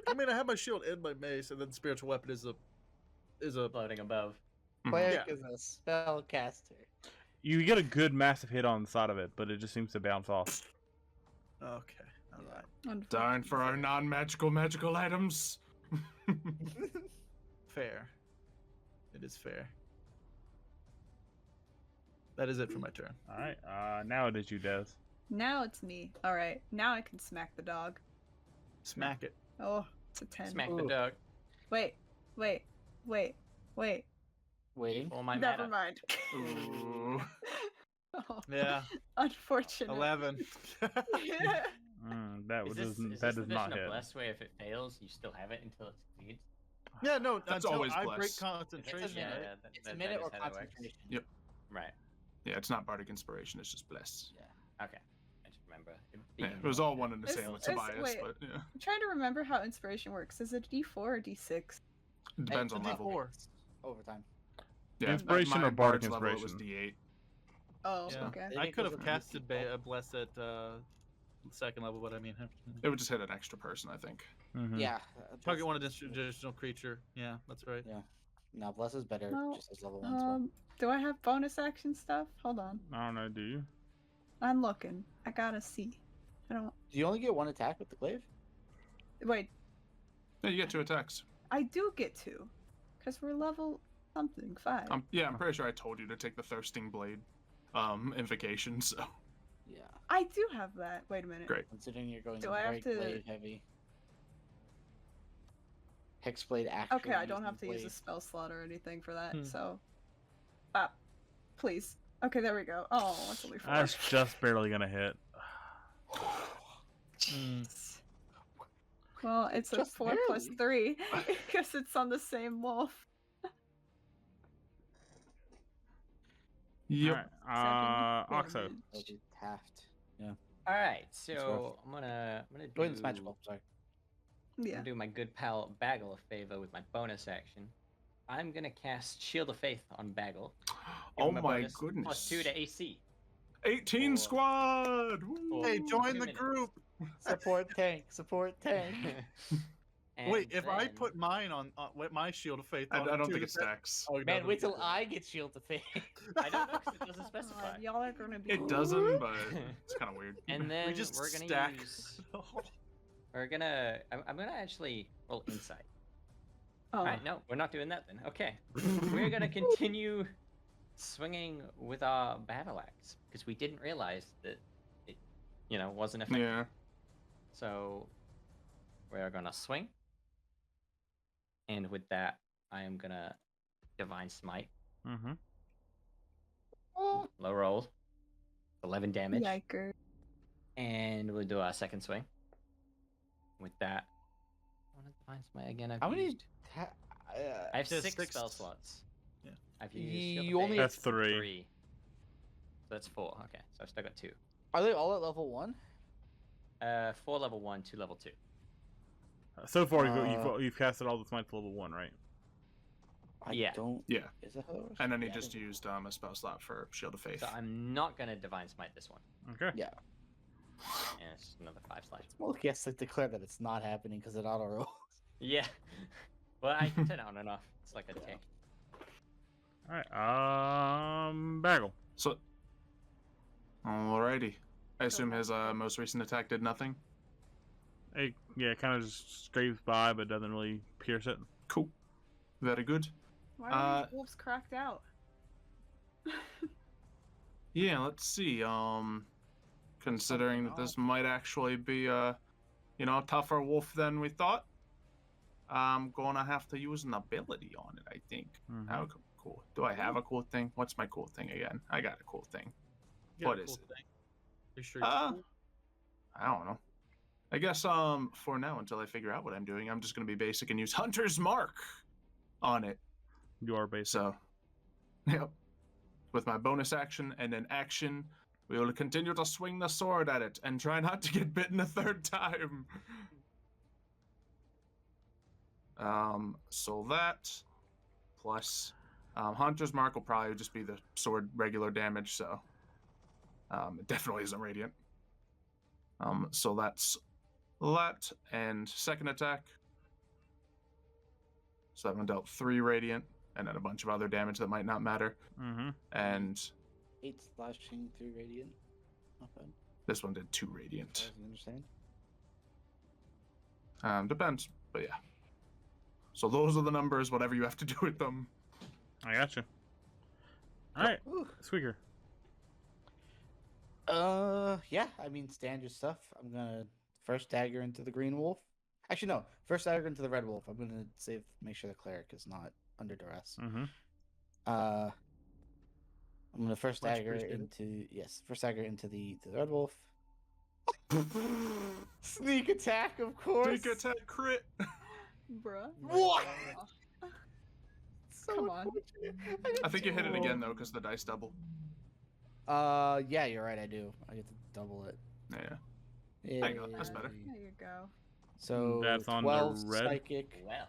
[SPEAKER 4] I mean, I have my shield and my mace, and then spiritual weapon is a
[SPEAKER 3] Floating above.
[SPEAKER 6] Cleric
[SPEAKER 4] Yeah.
[SPEAKER 6] is a spellcaster.
[SPEAKER 1] You get a good massive hit on the side of it, but it just seems to bounce off.
[SPEAKER 4] okay. All right.
[SPEAKER 5] Darn for our non-magical items.
[SPEAKER 4] Fair. It is fair. That is it for my turn.
[SPEAKER 1] All right, now it is you, Des.
[SPEAKER 2] Now it's me. Alright, now I can smack the dog.
[SPEAKER 4] Smack it.
[SPEAKER 2] Oh, it's a 10.
[SPEAKER 3] Smack the
[SPEAKER 6] Ooh.
[SPEAKER 3] dog.
[SPEAKER 2] Wait.
[SPEAKER 6] Waiting.
[SPEAKER 3] All my
[SPEAKER 2] Never
[SPEAKER 3] mana.
[SPEAKER 2] mind.
[SPEAKER 5] Ooh.
[SPEAKER 2] Oh,
[SPEAKER 4] Yeah.
[SPEAKER 2] unfortunate.
[SPEAKER 4] 11.
[SPEAKER 1] That
[SPEAKER 3] Is
[SPEAKER 1] does
[SPEAKER 3] this
[SPEAKER 1] that does not
[SPEAKER 3] division a
[SPEAKER 1] hit.
[SPEAKER 3] blessed way? If it fails, you still have it until it succeeds.
[SPEAKER 4] Yeah, no,
[SPEAKER 5] That's
[SPEAKER 4] until
[SPEAKER 5] always
[SPEAKER 4] I break
[SPEAKER 5] blessed.
[SPEAKER 4] concentration.
[SPEAKER 3] Yeah,
[SPEAKER 4] right?
[SPEAKER 3] yeah,
[SPEAKER 6] It's a minute or
[SPEAKER 3] is how that works.
[SPEAKER 6] concentration.
[SPEAKER 5] Yep.
[SPEAKER 3] Right.
[SPEAKER 5] Yeah, it's not bardic inspiration. It's just blessed.
[SPEAKER 3] Okay. I just remember.
[SPEAKER 5] Yeah, it was all one and the
[SPEAKER 2] It's-
[SPEAKER 5] same with
[SPEAKER 2] it's-
[SPEAKER 5] Tobias,
[SPEAKER 2] wait.
[SPEAKER 5] but yeah,
[SPEAKER 2] I'm trying to remember how inspiration works. Is it D4 or D6?
[SPEAKER 5] it depends on
[SPEAKER 4] It's a
[SPEAKER 5] level.
[SPEAKER 4] D4.
[SPEAKER 6] Overtime.
[SPEAKER 5] Yeah,
[SPEAKER 1] Inspiration
[SPEAKER 5] my
[SPEAKER 1] or bardic
[SPEAKER 5] bard's level, it was
[SPEAKER 1] inspiration?
[SPEAKER 5] D8.
[SPEAKER 2] Oh,
[SPEAKER 4] Yeah.
[SPEAKER 2] okay.
[SPEAKER 6] Maybe
[SPEAKER 4] I
[SPEAKER 6] it
[SPEAKER 4] could
[SPEAKER 6] goes
[SPEAKER 4] have
[SPEAKER 6] up to
[SPEAKER 4] casted
[SPEAKER 6] D4.
[SPEAKER 4] Bless at second level, but I mean,
[SPEAKER 5] It would just hit an extra person, I think.
[SPEAKER 1] Mhm.
[SPEAKER 6] Yeah.
[SPEAKER 4] target one additional creature. Yeah, that's right.
[SPEAKER 6] Yeah. No, Bless is better
[SPEAKER 2] Well,
[SPEAKER 6] just as level 1 spell.
[SPEAKER 2] Do I have bonus action stuff? Hold on.
[SPEAKER 1] I don't know. Do you?
[SPEAKER 2] I'm looking. I gotta see. I don't.
[SPEAKER 6] Do you only get one attack with the glaive?
[SPEAKER 2] Wait,
[SPEAKER 5] Yeah, you get 2 attacks.
[SPEAKER 2] I do get two. Because we're level something, 5.
[SPEAKER 5] Yeah, I'm pretty sure I told you to take the Thirsting Blade invocation, so.
[SPEAKER 6] Yeah.
[SPEAKER 2] I do have that. Wait a minute.
[SPEAKER 5] Great.
[SPEAKER 6] Considering you're going
[SPEAKER 2] Do I
[SPEAKER 6] very
[SPEAKER 2] have to-
[SPEAKER 6] glaive heavy. Hexblade actually.
[SPEAKER 2] Okay, I don't
[SPEAKER 6] using
[SPEAKER 2] have to use a
[SPEAKER 6] blade.
[SPEAKER 2] spell slot or anything for that,
[SPEAKER 7] Hmm.
[SPEAKER 2] so. Please. Okay, there we go. Oh, that's only 4.
[SPEAKER 1] That's just barely gonna hit.
[SPEAKER 2] Jeez. Well, it's a
[SPEAKER 6] Just
[SPEAKER 2] 4 plus
[SPEAKER 6] barely.
[SPEAKER 2] 3 because it's on the same wolf.
[SPEAKER 5] Yep.
[SPEAKER 1] Alright,
[SPEAKER 2] 7
[SPEAKER 1] Oxo.
[SPEAKER 2] damage.
[SPEAKER 6] That'll be Taft. Yeah.
[SPEAKER 3] All right,
[SPEAKER 6] rough.
[SPEAKER 3] so I'm gonna do.
[SPEAKER 6] Go ahead and smash ball. Sorry.
[SPEAKER 3] I'm
[SPEAKER 2] Yeah.
[SPEAKER 3] gonna do my good pal Bagel a favor with my bonus action. I'm gonna cast Shield of Faith on Bagel. Give
[SPEAKER 5] Oh
[SPEAKER 3] him a
[SPEAKER 5] my
[SPEAKER 3] bonus
[SPEAKER 5] goodness.
[SPEAKER 3] +2 to AC.
[SPEAKER 5] 18
[SPEAKER 3] Or-
[SPEAKER 5] squad! Woo!
[SPEAKER 3] or
[SPEAKER 4] Hey, join
[SPEAKER 3] 2
[SPEAKER 4] the
[SPEAKER 3] minutes.
[SPEAKER 4] group.
[SPEAKER 6] Support tank. Support tank.
[SPEAKER 4] Wait,
[SPEAKER 3] And
[SPEAKER 4] if I
[SPEAKER 3] then-
[SPEAKER 4] put mine on with my shield of faith,
[SPEAKER 5] I
[SPEAKER 4] on
[SPEAKER 5] don't
[SPEAKER 4] too,
[SPEAKER 5] think it
[SPEAKER 4] does that-
[SPEAKER 5] stacks.
[SPEAKER 4] Oh, it
[SPEAKER 6] Man,
[SPEAKER 4] doesn't?
[SPEAKER 6] wait till I get shield to fade.
[SPEAKER 3] I don't know because it doesn't specify.
[SPEAKER 2] God, y'all are gonna be.
[SPEAKER 5] It doesn't, but it's kind of weird.
[SPEAKER 3] And then
[SPEAKER 4] We just
[SPEAKER 3] we're gonna
[SPEAKER 4] stack.
[SPEAKER 3] use. We're gonna. I'm gonna actually roll insight.
[SPEAKER 2] Oh.
[SPEAKER 3] Alright, no, we're not doing that then. Okay. We're gonna continue swinging with our battle axe because we didn't realize that it, wasn't effective.
[SPEAKER 5] Yeah.
[SPEAKER 3] So we're gonna swing, and with that, I am gonna divine smite.
[SPEAKER 1] Mm-hmm.
[SPEAKER 3] Low roll, 11 damage,
[SPEAKER 2] Yikers.
[SPEAKER 3] and we'll do our second swing. With that, I want to divine smite again.
[SPEAKER 6] How many?
[SPEAKER 3] used- I have
[SPEAKER 7] Just
[SPEAKER 3] 6
[SPEAKER 7] six.
[SPEAKER 3] spell slots.
[SPEAKER 7] Yeah.
[SPEAKER 3] I've used
[SPEAKER 6] You
[SPEAKER 3] Shield of
[SPEAKER 6] only
[SPEAKER 3] Faith,
[SPEAKER 1] have 3.
[SPEAKER 3] So that's 4. Okay, so I've still got 2.
[SPEAKER 6] Are they all at level 1?
[SPEAKER 3] 4 level 1, 2 level 2.
[SPEAKER 1] So far,
[SPEAKER 6] Uh,
[SPEAKER 1] you've casted all the smites to level 1, right?
[SPEAKER 6] I
[SPEAKER 3] Yeah.
[SPEAKER 6] don't.
[SPEAKER 5] Yeah.
[SPEAKER 6] Is that how that works?
[SPEAKER 5] And then he
[SPEAKER 6] Yeah, I
[SPEAKER 5] just
[SPEAKER 6] think-
[SPEAKER 5] used a spell slot for Shield of Faith.
[SPEAKER 3] So I'm not gonna divine smite this one.
[SPEAKER 1] Okay.
[SPEAKER 6] Yeah.
[SPEAKER 3] And it's just another 5 slash.
[SPEAKER 6] Well, yes, I declare that it's not happening because it auto rolls.
[SPEAKER 3] Yeah. Well, I can turn it on and off. It's like a tick.
[SPEAKER 1] Alright, Bagel.
[SPEAKER 5] So, alrighty. I assume his most recent attack did nothing.
[SPEAKER 1] Yeah, it kind of just scrapes by, but doesn't really pierce it.
[SPEAKER 5] Cool. Very good.
[SPEAKER 2] Why are these wolves cracked out?
[SPEAKER 5] Yeah, let's see. Considering that this might actually be a tougher wolf than we thought, I'm gonna have to use an ability on it, I think.
[SPEAKER 1] Mhm.
[SPEAKER 5] How cool. Do I have a cool thing? What's my cool thing again? I got a cool thing.
[SPEAKER 7] You got
[SPEAKER 5] What
[SPEAKER 7] a
[SPEAKER 5] is
[SPEAKER 7] cool
[SPEAKER 5] it?
[SPEAKER 7] thing. You sure it's
[SPEAKER 5] Uh,
[SPEAKER 7] cool?
[SPEAKER 5] I don't know. I guess for now, until I figure out what I'm doing, I'm just gonna be basic and use Hunter's Mark on it.
[SPEAKER 1] You are basic.
[SPEAKER 5] So, yep. With my bonus action and an action, we will continue to swing the sword at it and try not to get bitten a third time. So that plus Hunter's Mark will probably just be the sword regular damage, so it definitely isn't radiant. So that's that and second attack. So that one dealt 3 radiant and then a bunch of other damage that might not matter.
[SPEAKER 1] Mm-hmm.
[SPEAKER 5] And
[SPEAKER 6] 8 slashing, 3 radiant. Not bad.
[SPEAKER 5] this one did 2 radiant.
[SPEAKER 6] I understand.
[SPEAKER 5] Depends, but yeah. So those are the numbers, whatever you have to do with them.
[SPEAKER 1] I got you. Alright,
[SPEAKER 6] Ooh.
[SPEAKER 1] Squeaker.
[SPEAKER 6] Yeah, I mean, standard stuff. I'm gonna first dagger into the green wolf. Actually, no. First dagger into the red wolf. I'm gonna make sure the cleric is not under duress.
[SPEAKER 1] Mm-hmm.
[SPEAKER 6] I'm gonna first
[SPEAKER 4] Much
[SPEAKER 6] dagger
[SPEAKER 4] appreciated.
[SPEAKER 6] first dagger into the red wolf. Sneak attack, of course.
[SPEAKER 5] Sneak attack crit.
[SPEAKER 2] Bruh.
[SPEAKER 6] What?
[SPEAKER 2] Come on.
[SPEAKER 5] I think you hit it again though, because the dice double.
[SPEAKER 6] Yeah, you're right. I do. I get to double it.
[SPEAKER 5] Yeah. There you go, that's better.
[SPEAKER 2] There you go.
[SPEAKER 6] So
[SPEAKER 1] That's on the
[SPEAKER 6] 12
[SPEAKER 1] red.
[SPEAKER 6] psychic
[SPEAKER 3] Well,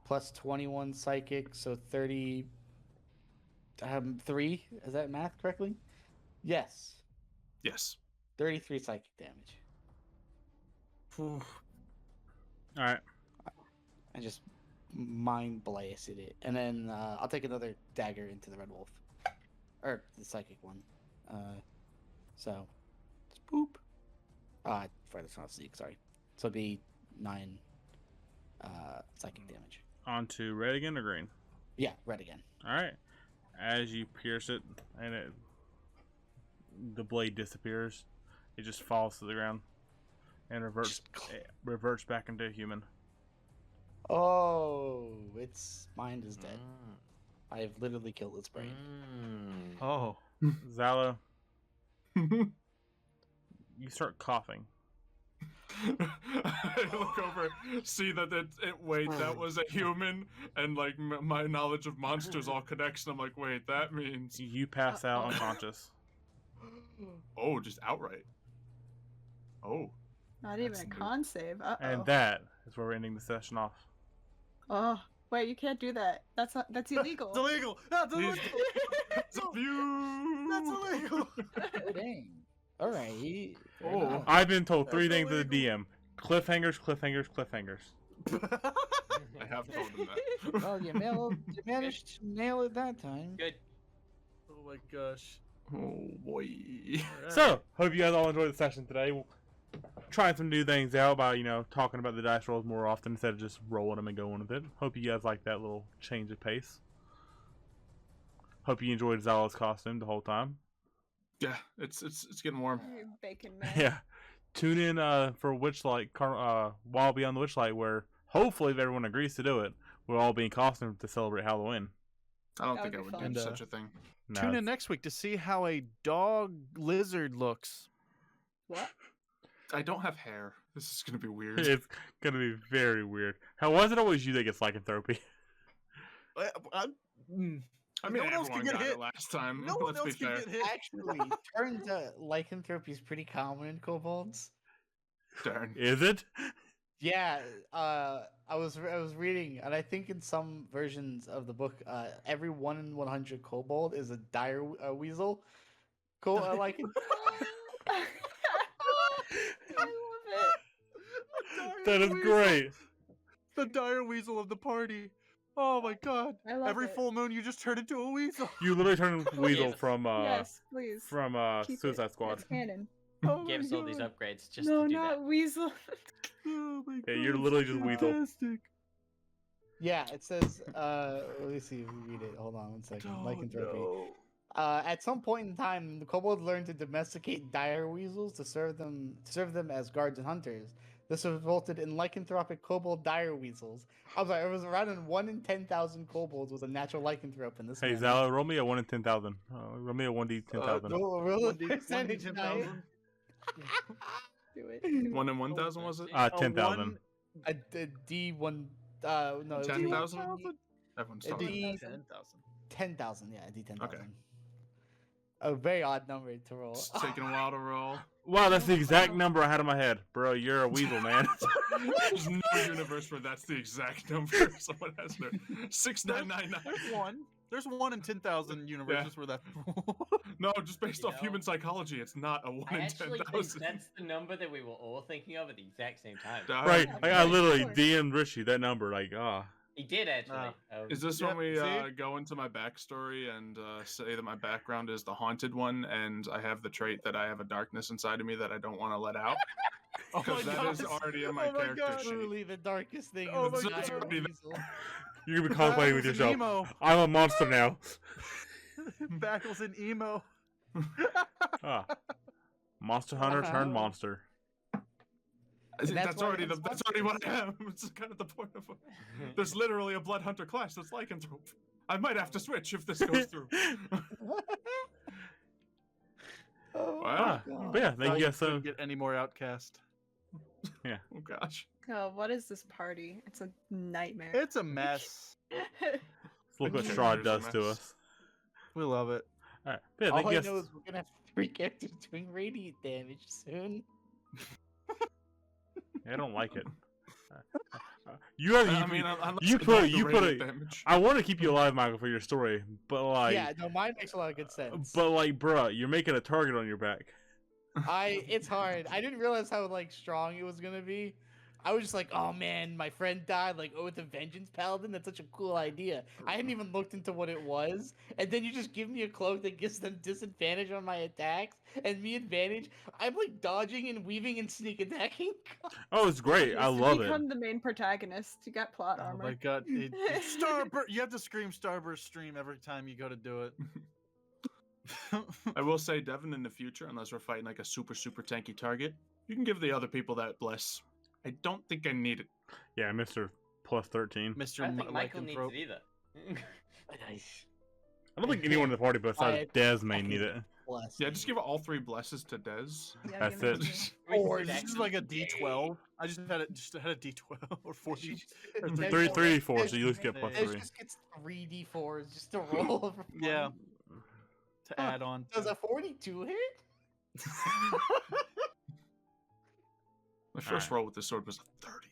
[SPEAKER 6] plus 21 psychic, so 30. 3. Is that math correctly? Yes.
[SPEAKER 5] Yes.
[SPEAKER 6] 33 psychic damage.
[SPEAKER 1] Alright.
[SPEAKER 6] I just mind blasted it, and then I'll take another dagger into the red wolf, or the psychic one. So, just boop. For this not sneak, sorry. So it'd be 9 psychic damage.
[SPEAKER 1] Onto red again or green?
[SPEAKER 6] Yeah, red again.
[SPEAKER 1] Alright. As you pierce it, and the blade disappears, it just falls to the ground and reverts back into a human.
[SPEAKER 6] Oh, its mind is dead.
[SPEAKER 3] Mm.
[SPEAKER 6] I have literally killed its brain.
[SPEAKER 3] Mm.
[SPEAKER 4] Oh.
[SPEAKER 1] Zalo, you start coughing.
[SPEAKER 5] I look over, see that wait, that was a human, and like my knowledge of monsters all connects, and I'm like, wait, that means
[SPEAKER 1] You pass out
[SPEAKER 2] Uh-oh.
[SPEAKER 1] unconscious.
[SPEAKER 5] oh, just outright. Oh,
[SPEAKER 2] Not even
[SPEAKER 5] That's
[SPEAKER 2] a
[SPEAKER 5] new.
[SPEAKER 2] con save. Uh oh.
[SPEAKER 1] And that is where we're ending the session off.
[SPEAKER 2] Oh, wait, you can't do that. That's
[SPEAKER 4] It's
[SPEAKER 2] illegal.
[SPEAKER 4] illegal. That's
[SPEAKER 5] He's-
[SPEAKER 4] illegal.
[SPEAKER 5] it's a view.
[SPEAKER 4] That's illegal.
[SPEAKER 6] Oh, dang. All right. fair
[SPEAKER 5] Oh.
[SPEAKER 6] enough.
[SPEAKER 1] I've been told
[SPEAKER 4] That's
[SPEAKER 1] 3 things to the
[SPEAKER 4] illegal.
[SPEAKER 1] DM. Cliffhangers, cliffhangers, cliffhangers.
[SPEAKER 5] I have told him that.
[SPEAKER 6] Well, you managed to nail it that time.
[SPEAKER 3] Good.
[SPEAKER 4] Oh my gosh.
[SPEAKER 5] Oh boy.
[SPEAKER 1] So, hope you guys all enjoyed the session today. We'll trying some new things out by, talking about the dice rolls more often instead of just rolling them and going with it. Hope you guys like that little change of pace. Hope you enjoyed Zala's costume the whole time.
[SPEAKER 5] Yeah, it's getting warm.
[SPEAKER 2] You Bacon man.
[SPEAKER 1] Yeah. Tune in for Witchlight, Wild Beyond the Witchlight, where hopefully, if everyone agrees to do it, we'll all be in costume to celebrate Halloween.
[SPEAKER 5] I don't
[SPEAKER 2] That
[SPEAKER 5] think I
[SPEAKER 2] would
[SPEAKER 5] would
[SPEAKER 2] be
[SPEAKER 5] do
[SPEAKER 4] fun.
[SPEAKER 5] such a thing.
[SPEAKER 1] No,
[SPEAKER 4] Tune in
[SPEAKER 1] it's-
[SPEAKER 4] next week to see how a dog lizard looks.
[SPEAKER 2] What?
[SPEAKER 5] I don't have hair. This is gonna be weird.
[SPEAKER 1] It's gonna be very weird. How was it always you that gets lycanthropy?
[SPEAKER 5] I mean,
[SPEAKER 4] No one else
[SPEAKER 5] everyone
[SPEAKER 4] can get
[SPEAKER 5] got
[SPEAKER 4] hit.
[SPEAKER 5] it last time.
[SPEAKER 4] No one
[SPEAKER 5] Let's be
[SPEAKER 4] else can
[SPEAKER 5] fair.
[SPEAKER 4] get hit.
[SPEAKER 6] Actually, turns out lycanthropy is pretty common in kobolds.
[SPEAKER 5] Darn.
[SPEAKER 1] Is it?
[SPEAKER 6] Yeah, I was reading, and I think in some versions of the book, every 1 in 100 kobold is a dire weasel. Lycan.
[SPEAKER 2] I love
[SPEAKER 1] That is great.
[SPEAKER 4] The dire weasel of the party. Oh my god.
[SPEAKER 2] it. I love
[SPEAKER 4] Every
[SPEAKER 2] it.
[SPEAKER 4] full moon you just turn into a weasel.
[SPEAKER 1] You literally turn Weasel
[SPEAKER 3] Yes.
[SPEAKER 1] from
[SPEAKER 2] Yes, please. Keep it.
[SPEAKER 1] Suicide Squad.
[SPEAKER 2] It's canon.
[SPEAKER 4] Oh
[SPEAKER 3] Gave
[SPEAKER 4] my
[SPEAKER 3] us all these
[SPEAKER 4] God.
[SPEAKER 3] upgrades just
[SPEAKER 2] No,
[SPEAKER 3] to do
[SPEAKER 2] not Weasel.
[SPEAKER 4] Oh my
[SPEAKER 1] Yeah,
[SPEAKER 4] god.
[SPEAKER 1] you're literally just weasel.
[SPEAKER 4] Fantastic.
[SPEAKER 6] Yeah, it says. Let me see if we read it. Hold on one second.
[SPEAKER 4] Oh,
[SPEAKER 6] Lycanthropy.
[SPEAKER 4] no.
[SPEAKER 6] At some point in time, the kobolds learned to domesticate dire weasels to serve them as guards and hunters. This resulted in lycanthropic kobold dire weasels. I'm sorry, it was around in 1 in 10,000 kobolds was a natural lycanthrope in this.
[SPEAKER 1] Hey,
[SPEAKER 6] manner.
[SPEAKER 1] Zala, roll me a 1 in 10,000. Roll me a 1d 10,000.
[SPEAKER 6] Roll the
[SPEAKER 4] 1D
[SPEAKER 6] percentage
[SPEAKER 4] 10,000.
[SPEAKER 6] die.
[SPEAKER 2] Do it.
[SPEAKER 5] 1 in 1,000 was it?
[SPEAKER 1] 10,000.
[SPEAKER 6] A D1. No,
[SPEAKER 5] 10,000? Everyone's
[SPEAKER 6] a
[SPEAKER 5] talking.
[SPEAKER 6] D
[SPEAKER 4] 10,000.
[SPEAKER 6] 10,000. Yeah, a D 10,000.
[SPEAKER 5] Okay.
[SPEAKER 6] A very odd number to roll.
[SPEAKER 5] It's taking a while to roll.
[SPEAKER 1] Wow, that's the exact number I had in my head. Bro, you're a weasel, man.
[SPEAKER 5] There's no universe where that's the exact number someone has there. 6999.
[SPEAKER 4] There's one. There's 1 in 10,000 universes where that.
[SPEAKER 5] No, just based
[SPEAKER 3] You
[SPEAKER 5] off
[SPEAKER 3] know?
[SPEAKER 5] human psychology, it's not a 1
[SPEAKER 3] I
[SPEAKER 5] in
[SPEAKER 3] actually think
[SPEAKER 5] 10,000.
[SPEAKER 3] that's the number that we were all thinking of at the exact same time.
[SPEAKER 1] Right,
[SPEAKER 2] Yeah,
[SPEAKER 1] like, I
[SPEAKER 2] of
[SPEAKER 1] literally
[SPEAKER 2] course.
[SPEAKER 1] DM'd Richie that number, like,
[SPEAKER 3] He did actually.
[SPEAKER 5] Is this
[SPEAKER 4] Yep,
[SPEAKER 5] when we
[SPEAKER 4] see?
[SPEAKER 5] go into my backstory and say that my background is the haunted one and I have the trait that I have a darkness inside of me that I don't want to let out?
[SPEAKER 4] Oh my
[SPEAKER 5] Because that is
[SPEAKER 4] God.
[SPEAKER 5] already in my
[SPEAKER 4] Oh my
[SPEAKER 5] character
[SPEAKER 4] God.
[SPEAKER 5] sheet.
[SPEAKER 6] Literally the darkest thing
[SPEAKER 4] Oh
[SPEAKER 6] in
[SPEAKER 4] my
[SPEAKER 6] the
[SPEAKER 5] God.
[SPEAKER 6] entire
[SPEAKER 5] Already there.
[SPEAKER 6] weasel.
[SPEAKER 1] you're gonna be contemplating with
[SPEAKER 4] Battles
[SPEAKER 1] yourself.
[SPEAKER 4] in emo.
[SPEAKER 1] I'm a monster now.
[SPEAKER 4] Battles in emo.
[SPEAKER 1] Ah. Monster Hunter turned monster.
[SPEAKER 6] that's
[SPEAKER 5] That's
[SPEAKER 6] why
[SPEAKER 5] already
[SPEAKER 6] it's
[SPEAKER 5] that's already what I am. It's kind of the point of it. There's literally a blood hunter class that's lycanthrope. I might have to switch if this goes through.
[SPEAKER 6] Oh,
[SPEAKER 5] Wow.
[SPEAKER 6] my God.
[SPEAKER 1] But yeah, thank you guys so.
[SPEAKER 4] Couldn't get any more outcast.
[SPEAKER 5] Oh gosh.
[SPEAKER 2] Oh, what is this party? It's a nightmare.
[SPEAKER 4] It's a mess.
[SPEAKER 1] Let's look what
[SPEAKER 5] Okay,
[SPEAKER 1] Strahd
[SPEAKER 5] here's a
[SPEAKER 1] does to
[SPEAKER 5] mess.
[SPEAKER 1] us.
[SPEAKER 4] We love it.
[SPEAKER 1] Alright, yeah,
[SPEAKER 6] All
[SPEAKER 1] thank
[SPEAKER 6] I
[SPEAKER 1] you
[SPEAKER 6] know
[SPEAKER 1] guys.
[SPEAKER 6] is we're gonna have 3 characters doing radiant damage soon.
[SPEAKER 1] I don't like it. You have,
[SPEAKER 5] I mean, unless
[SPEAKER 1] you
[SPEAKER 5] I
[SPEAKER 1] put-
[SPEAKER 5] don't do
[SPEAKER 1] you put
[SPEAKER 5] radiant
[SPEAKER 1] a-
[SPEAKER 5] damage.
[SPEAKER 1] I want to keep you alive, Michael, for your story, but like,
[SPEAKER 6] Yeah, no, mine makes a lot of good sense.
[SPEAKER 1] but like, bruh, you're making a target on your back.
[SPEAKER 6] It's hard. I didn't realize how like strong it was gonna be. I was just like, oh man, my friend died. Like, oh, it's a vengeance paladin. That's such a cool idea. I hadn't even looked into what it was, and then you just give me a cloak that gives them disadvantage on my attacks and me advantage. I'm like dodging and weaving and sneak attacking.
[SPEAKER 1] Oh, it's great. I
[SPEAKER 2] Just to
[SPEAKER 1] love it.
[SPEAKER 2] become the main protagonist. You got plot
[SPEAKER 4] Oh
[SPEAKER 2] armor.
[SPEAKER 4] my god. Starburst. You have to scream Starburst stream every time you go to do it.
[SPEAKER 5] I will say, Devin, in the future, unless we're fighting like a super tanky target, you can give the other people that bless. I don't think I need it.
[SPEAKER 1] Yeah, Mr. plus 13.
[SPEAKER 3] I
[SPEAKER 4] Mr.
[SPEAKER 3] don't think Michael needs
[SPEAKER 4] Lycanthrope.
[SPEAKER 3] it either.
[SPEAKER 6] Nice.
[SPEAKER 1] I don't think anyone in the party besides Des may need it.
[SPEAKER 6] Bless.
[SPEAKER 5] Yeah, just give all 3 blesses to Des.
[SPEAKER 2] Yeah,
[SPEAKER 1] That's
[SPEAKER 2] give
[SPEAKER 1] it.
[SPEAKER 2] to me.
[SPEAKER 6] Or
[SPEAKER 4] This is like a D12. I just had a D12 or 40. Or
[SPEAKER 1] Three, 3d4, so you at least get plus
[SPEAKER 6] It
[SPEAKER 1] 3.
[SPEAKER 6] just gets 3d4s just to roll. For
[SPEAKER 4] Yeah.
[SPEAKER 6] fun.
[SPEAKER 4] To add on.
[SPEAKER 6] Does a 42 hit?
[SPEAKER 5] My first roll with the sword was a 30.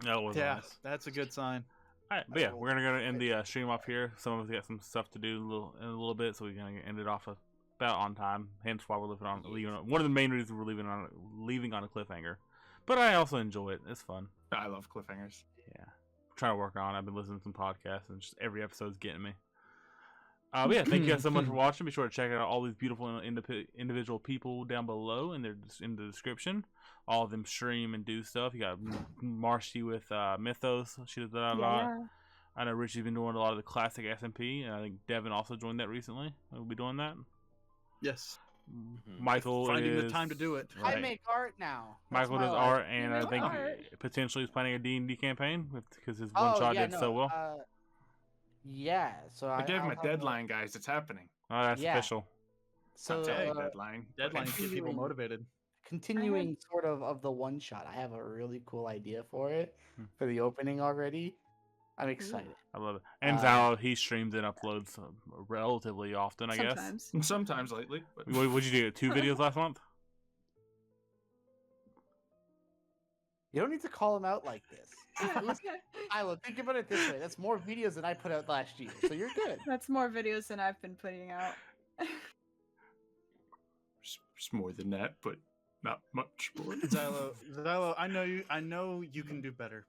[SPEAKER 1] That was
[SPEAKER 4] Yeah,
[SPEAKER 1] nice.
[SPEAKER 4] that's a good sign.
[SPEAKER 1] Alright, but yeah, we're gonna go end the stream off here. Some of us got some stuff to do in a little bit, so we're gonna end it off about on time. Hence why we're leaving on one of the main reasons we're leaving on a cliffhanger. But I also enjoy it. It's fun.
[SPEAKER 5] I love cliffhangers.
[SPEAKER 1] Yeah, I'm trying to work on it. I've been listening to some podcasts, and just every episode's getting me. But yeah, thank you guys so much for watching. Be sure to check out all these beautiful individual people down below in the description. All of them stream and do stuff. You got Marshy with Mythos. She does that a lot.
[SPEAKER 2] Yeah.
[SPEAKER 1] I know Richie's been doing a lot of the classic SMP, and I think Devin also joined that recently. We'll be doing that.
[SPEAKER 4] Yes.
[SPEAKER 1] Michael
[SPEAKER 4] Finding
[SPEAKER 1] is
[SPEAKER 4] the time to do it.
[SPEAKER 6] I make art now.
[SPEAKER 1] Michael
[SPEAKER 6] That's
[SPEAKER 1] does
[SPEAKER 6] my life.
[SPEAKER 1] art, and
[SPEAKER 2] You
[SPEAKER 1] I
[SPEAKER 2] make
[SPEAKER 1] think
[SPEAKER 2] art.
[SPEAKER 1] potentially he's planning a D&D campaign because his one shot did so well.
[SPEAKER 6] Yeah, so
[SPEAKER 5] I gave him
[SPEAKER 6] I'll
[SPEAKER 5] a
[SPEAKER 6] have
[SPEAKER 5] deadline, guys. It's happening.
[SPEAKER 1] Oh, that's
[SPEAKER 6] Yeah.
[SPEAKER 1] official.
[SPEAKER 6] So
[SPEAKER 5] Not a deadline.
[SPEAKER 4] Deadline to get people
[SPEAKER 6] Continuing.
[SPEAKER 4] motivated.
[SPEAKER 6] continuing sort of the one shot. I have a really cool idea for it
[SPEAKER 1] Hmm.
[SPEAKER 6] for the opening already. I'm excited.
[SPEAKER 1] I love it. And Zal, he streams and uploads relatively often, I guess.
[SPEAKER 2] Sometimes.
[SPEAKER 5] Sometimes lately. But
[SPEAKER 1] What'd you do? 2 videos last month?
[SPEAKER 6] You don't need to call him out like this. Isla, think about it this way. That's more videos than I put out last year, so you're good.
[SPEAKER 2] That's more videos than I've been putting out.
[SPEAKER 5] it's more than that, but not much more.
[SPEAKER 4] Xylo, I know you can do better.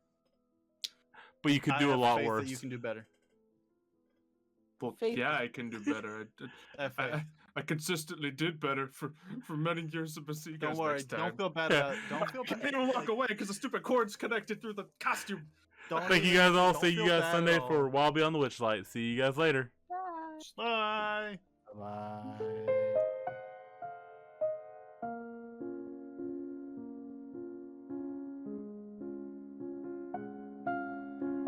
[SPEAKER 1] But you could
[SPEAKER 4] I
[SPEAKER 1] do a
[SPEAKER 4] have
[SPEAKER 1] lot
[SPEAKER 4] faith
[SPEAKER 1] worse.
[SPEAKER 4] That you can do better.
[SPEAKER 5] Well,
[SPEAKER 6] Faith-
[SPEAKER 5] yeah, I can do better.
[SPEAKER 4] Have faith.
[SPEAKER 5] I consistently did better for many years. But see you guys
[SPEAKER 4] Don't worry.
[SPEAKER 5] next time.
[SPEAKER 4] Don't feel bad about. Don't feel
[SPEAKER 5] I can't
[SPEAKER 4] bad.
[SPEAKER 5] even walk away because the stupid cord's connected through the costume.
[SPEAKER 4] Don't
[SPEAKER 1] Thank you
[SPEAKER 4] even-
[SPEAKER 1] guys all.
[SPEAKER 4] don't
[SPEAKER 1] See you
[SPEAKER 4] feel
[SPEAKER 1] guys
[SPEAKER 4] bad
[SPEAKER 1] Sunday
[SPEAKER 4] at all.
[SPEAKER 1] for Wild Beyond the Witchlight. See you guys later.
[SPEAKER 2] Bye.
[SPEAKER 4] Bye.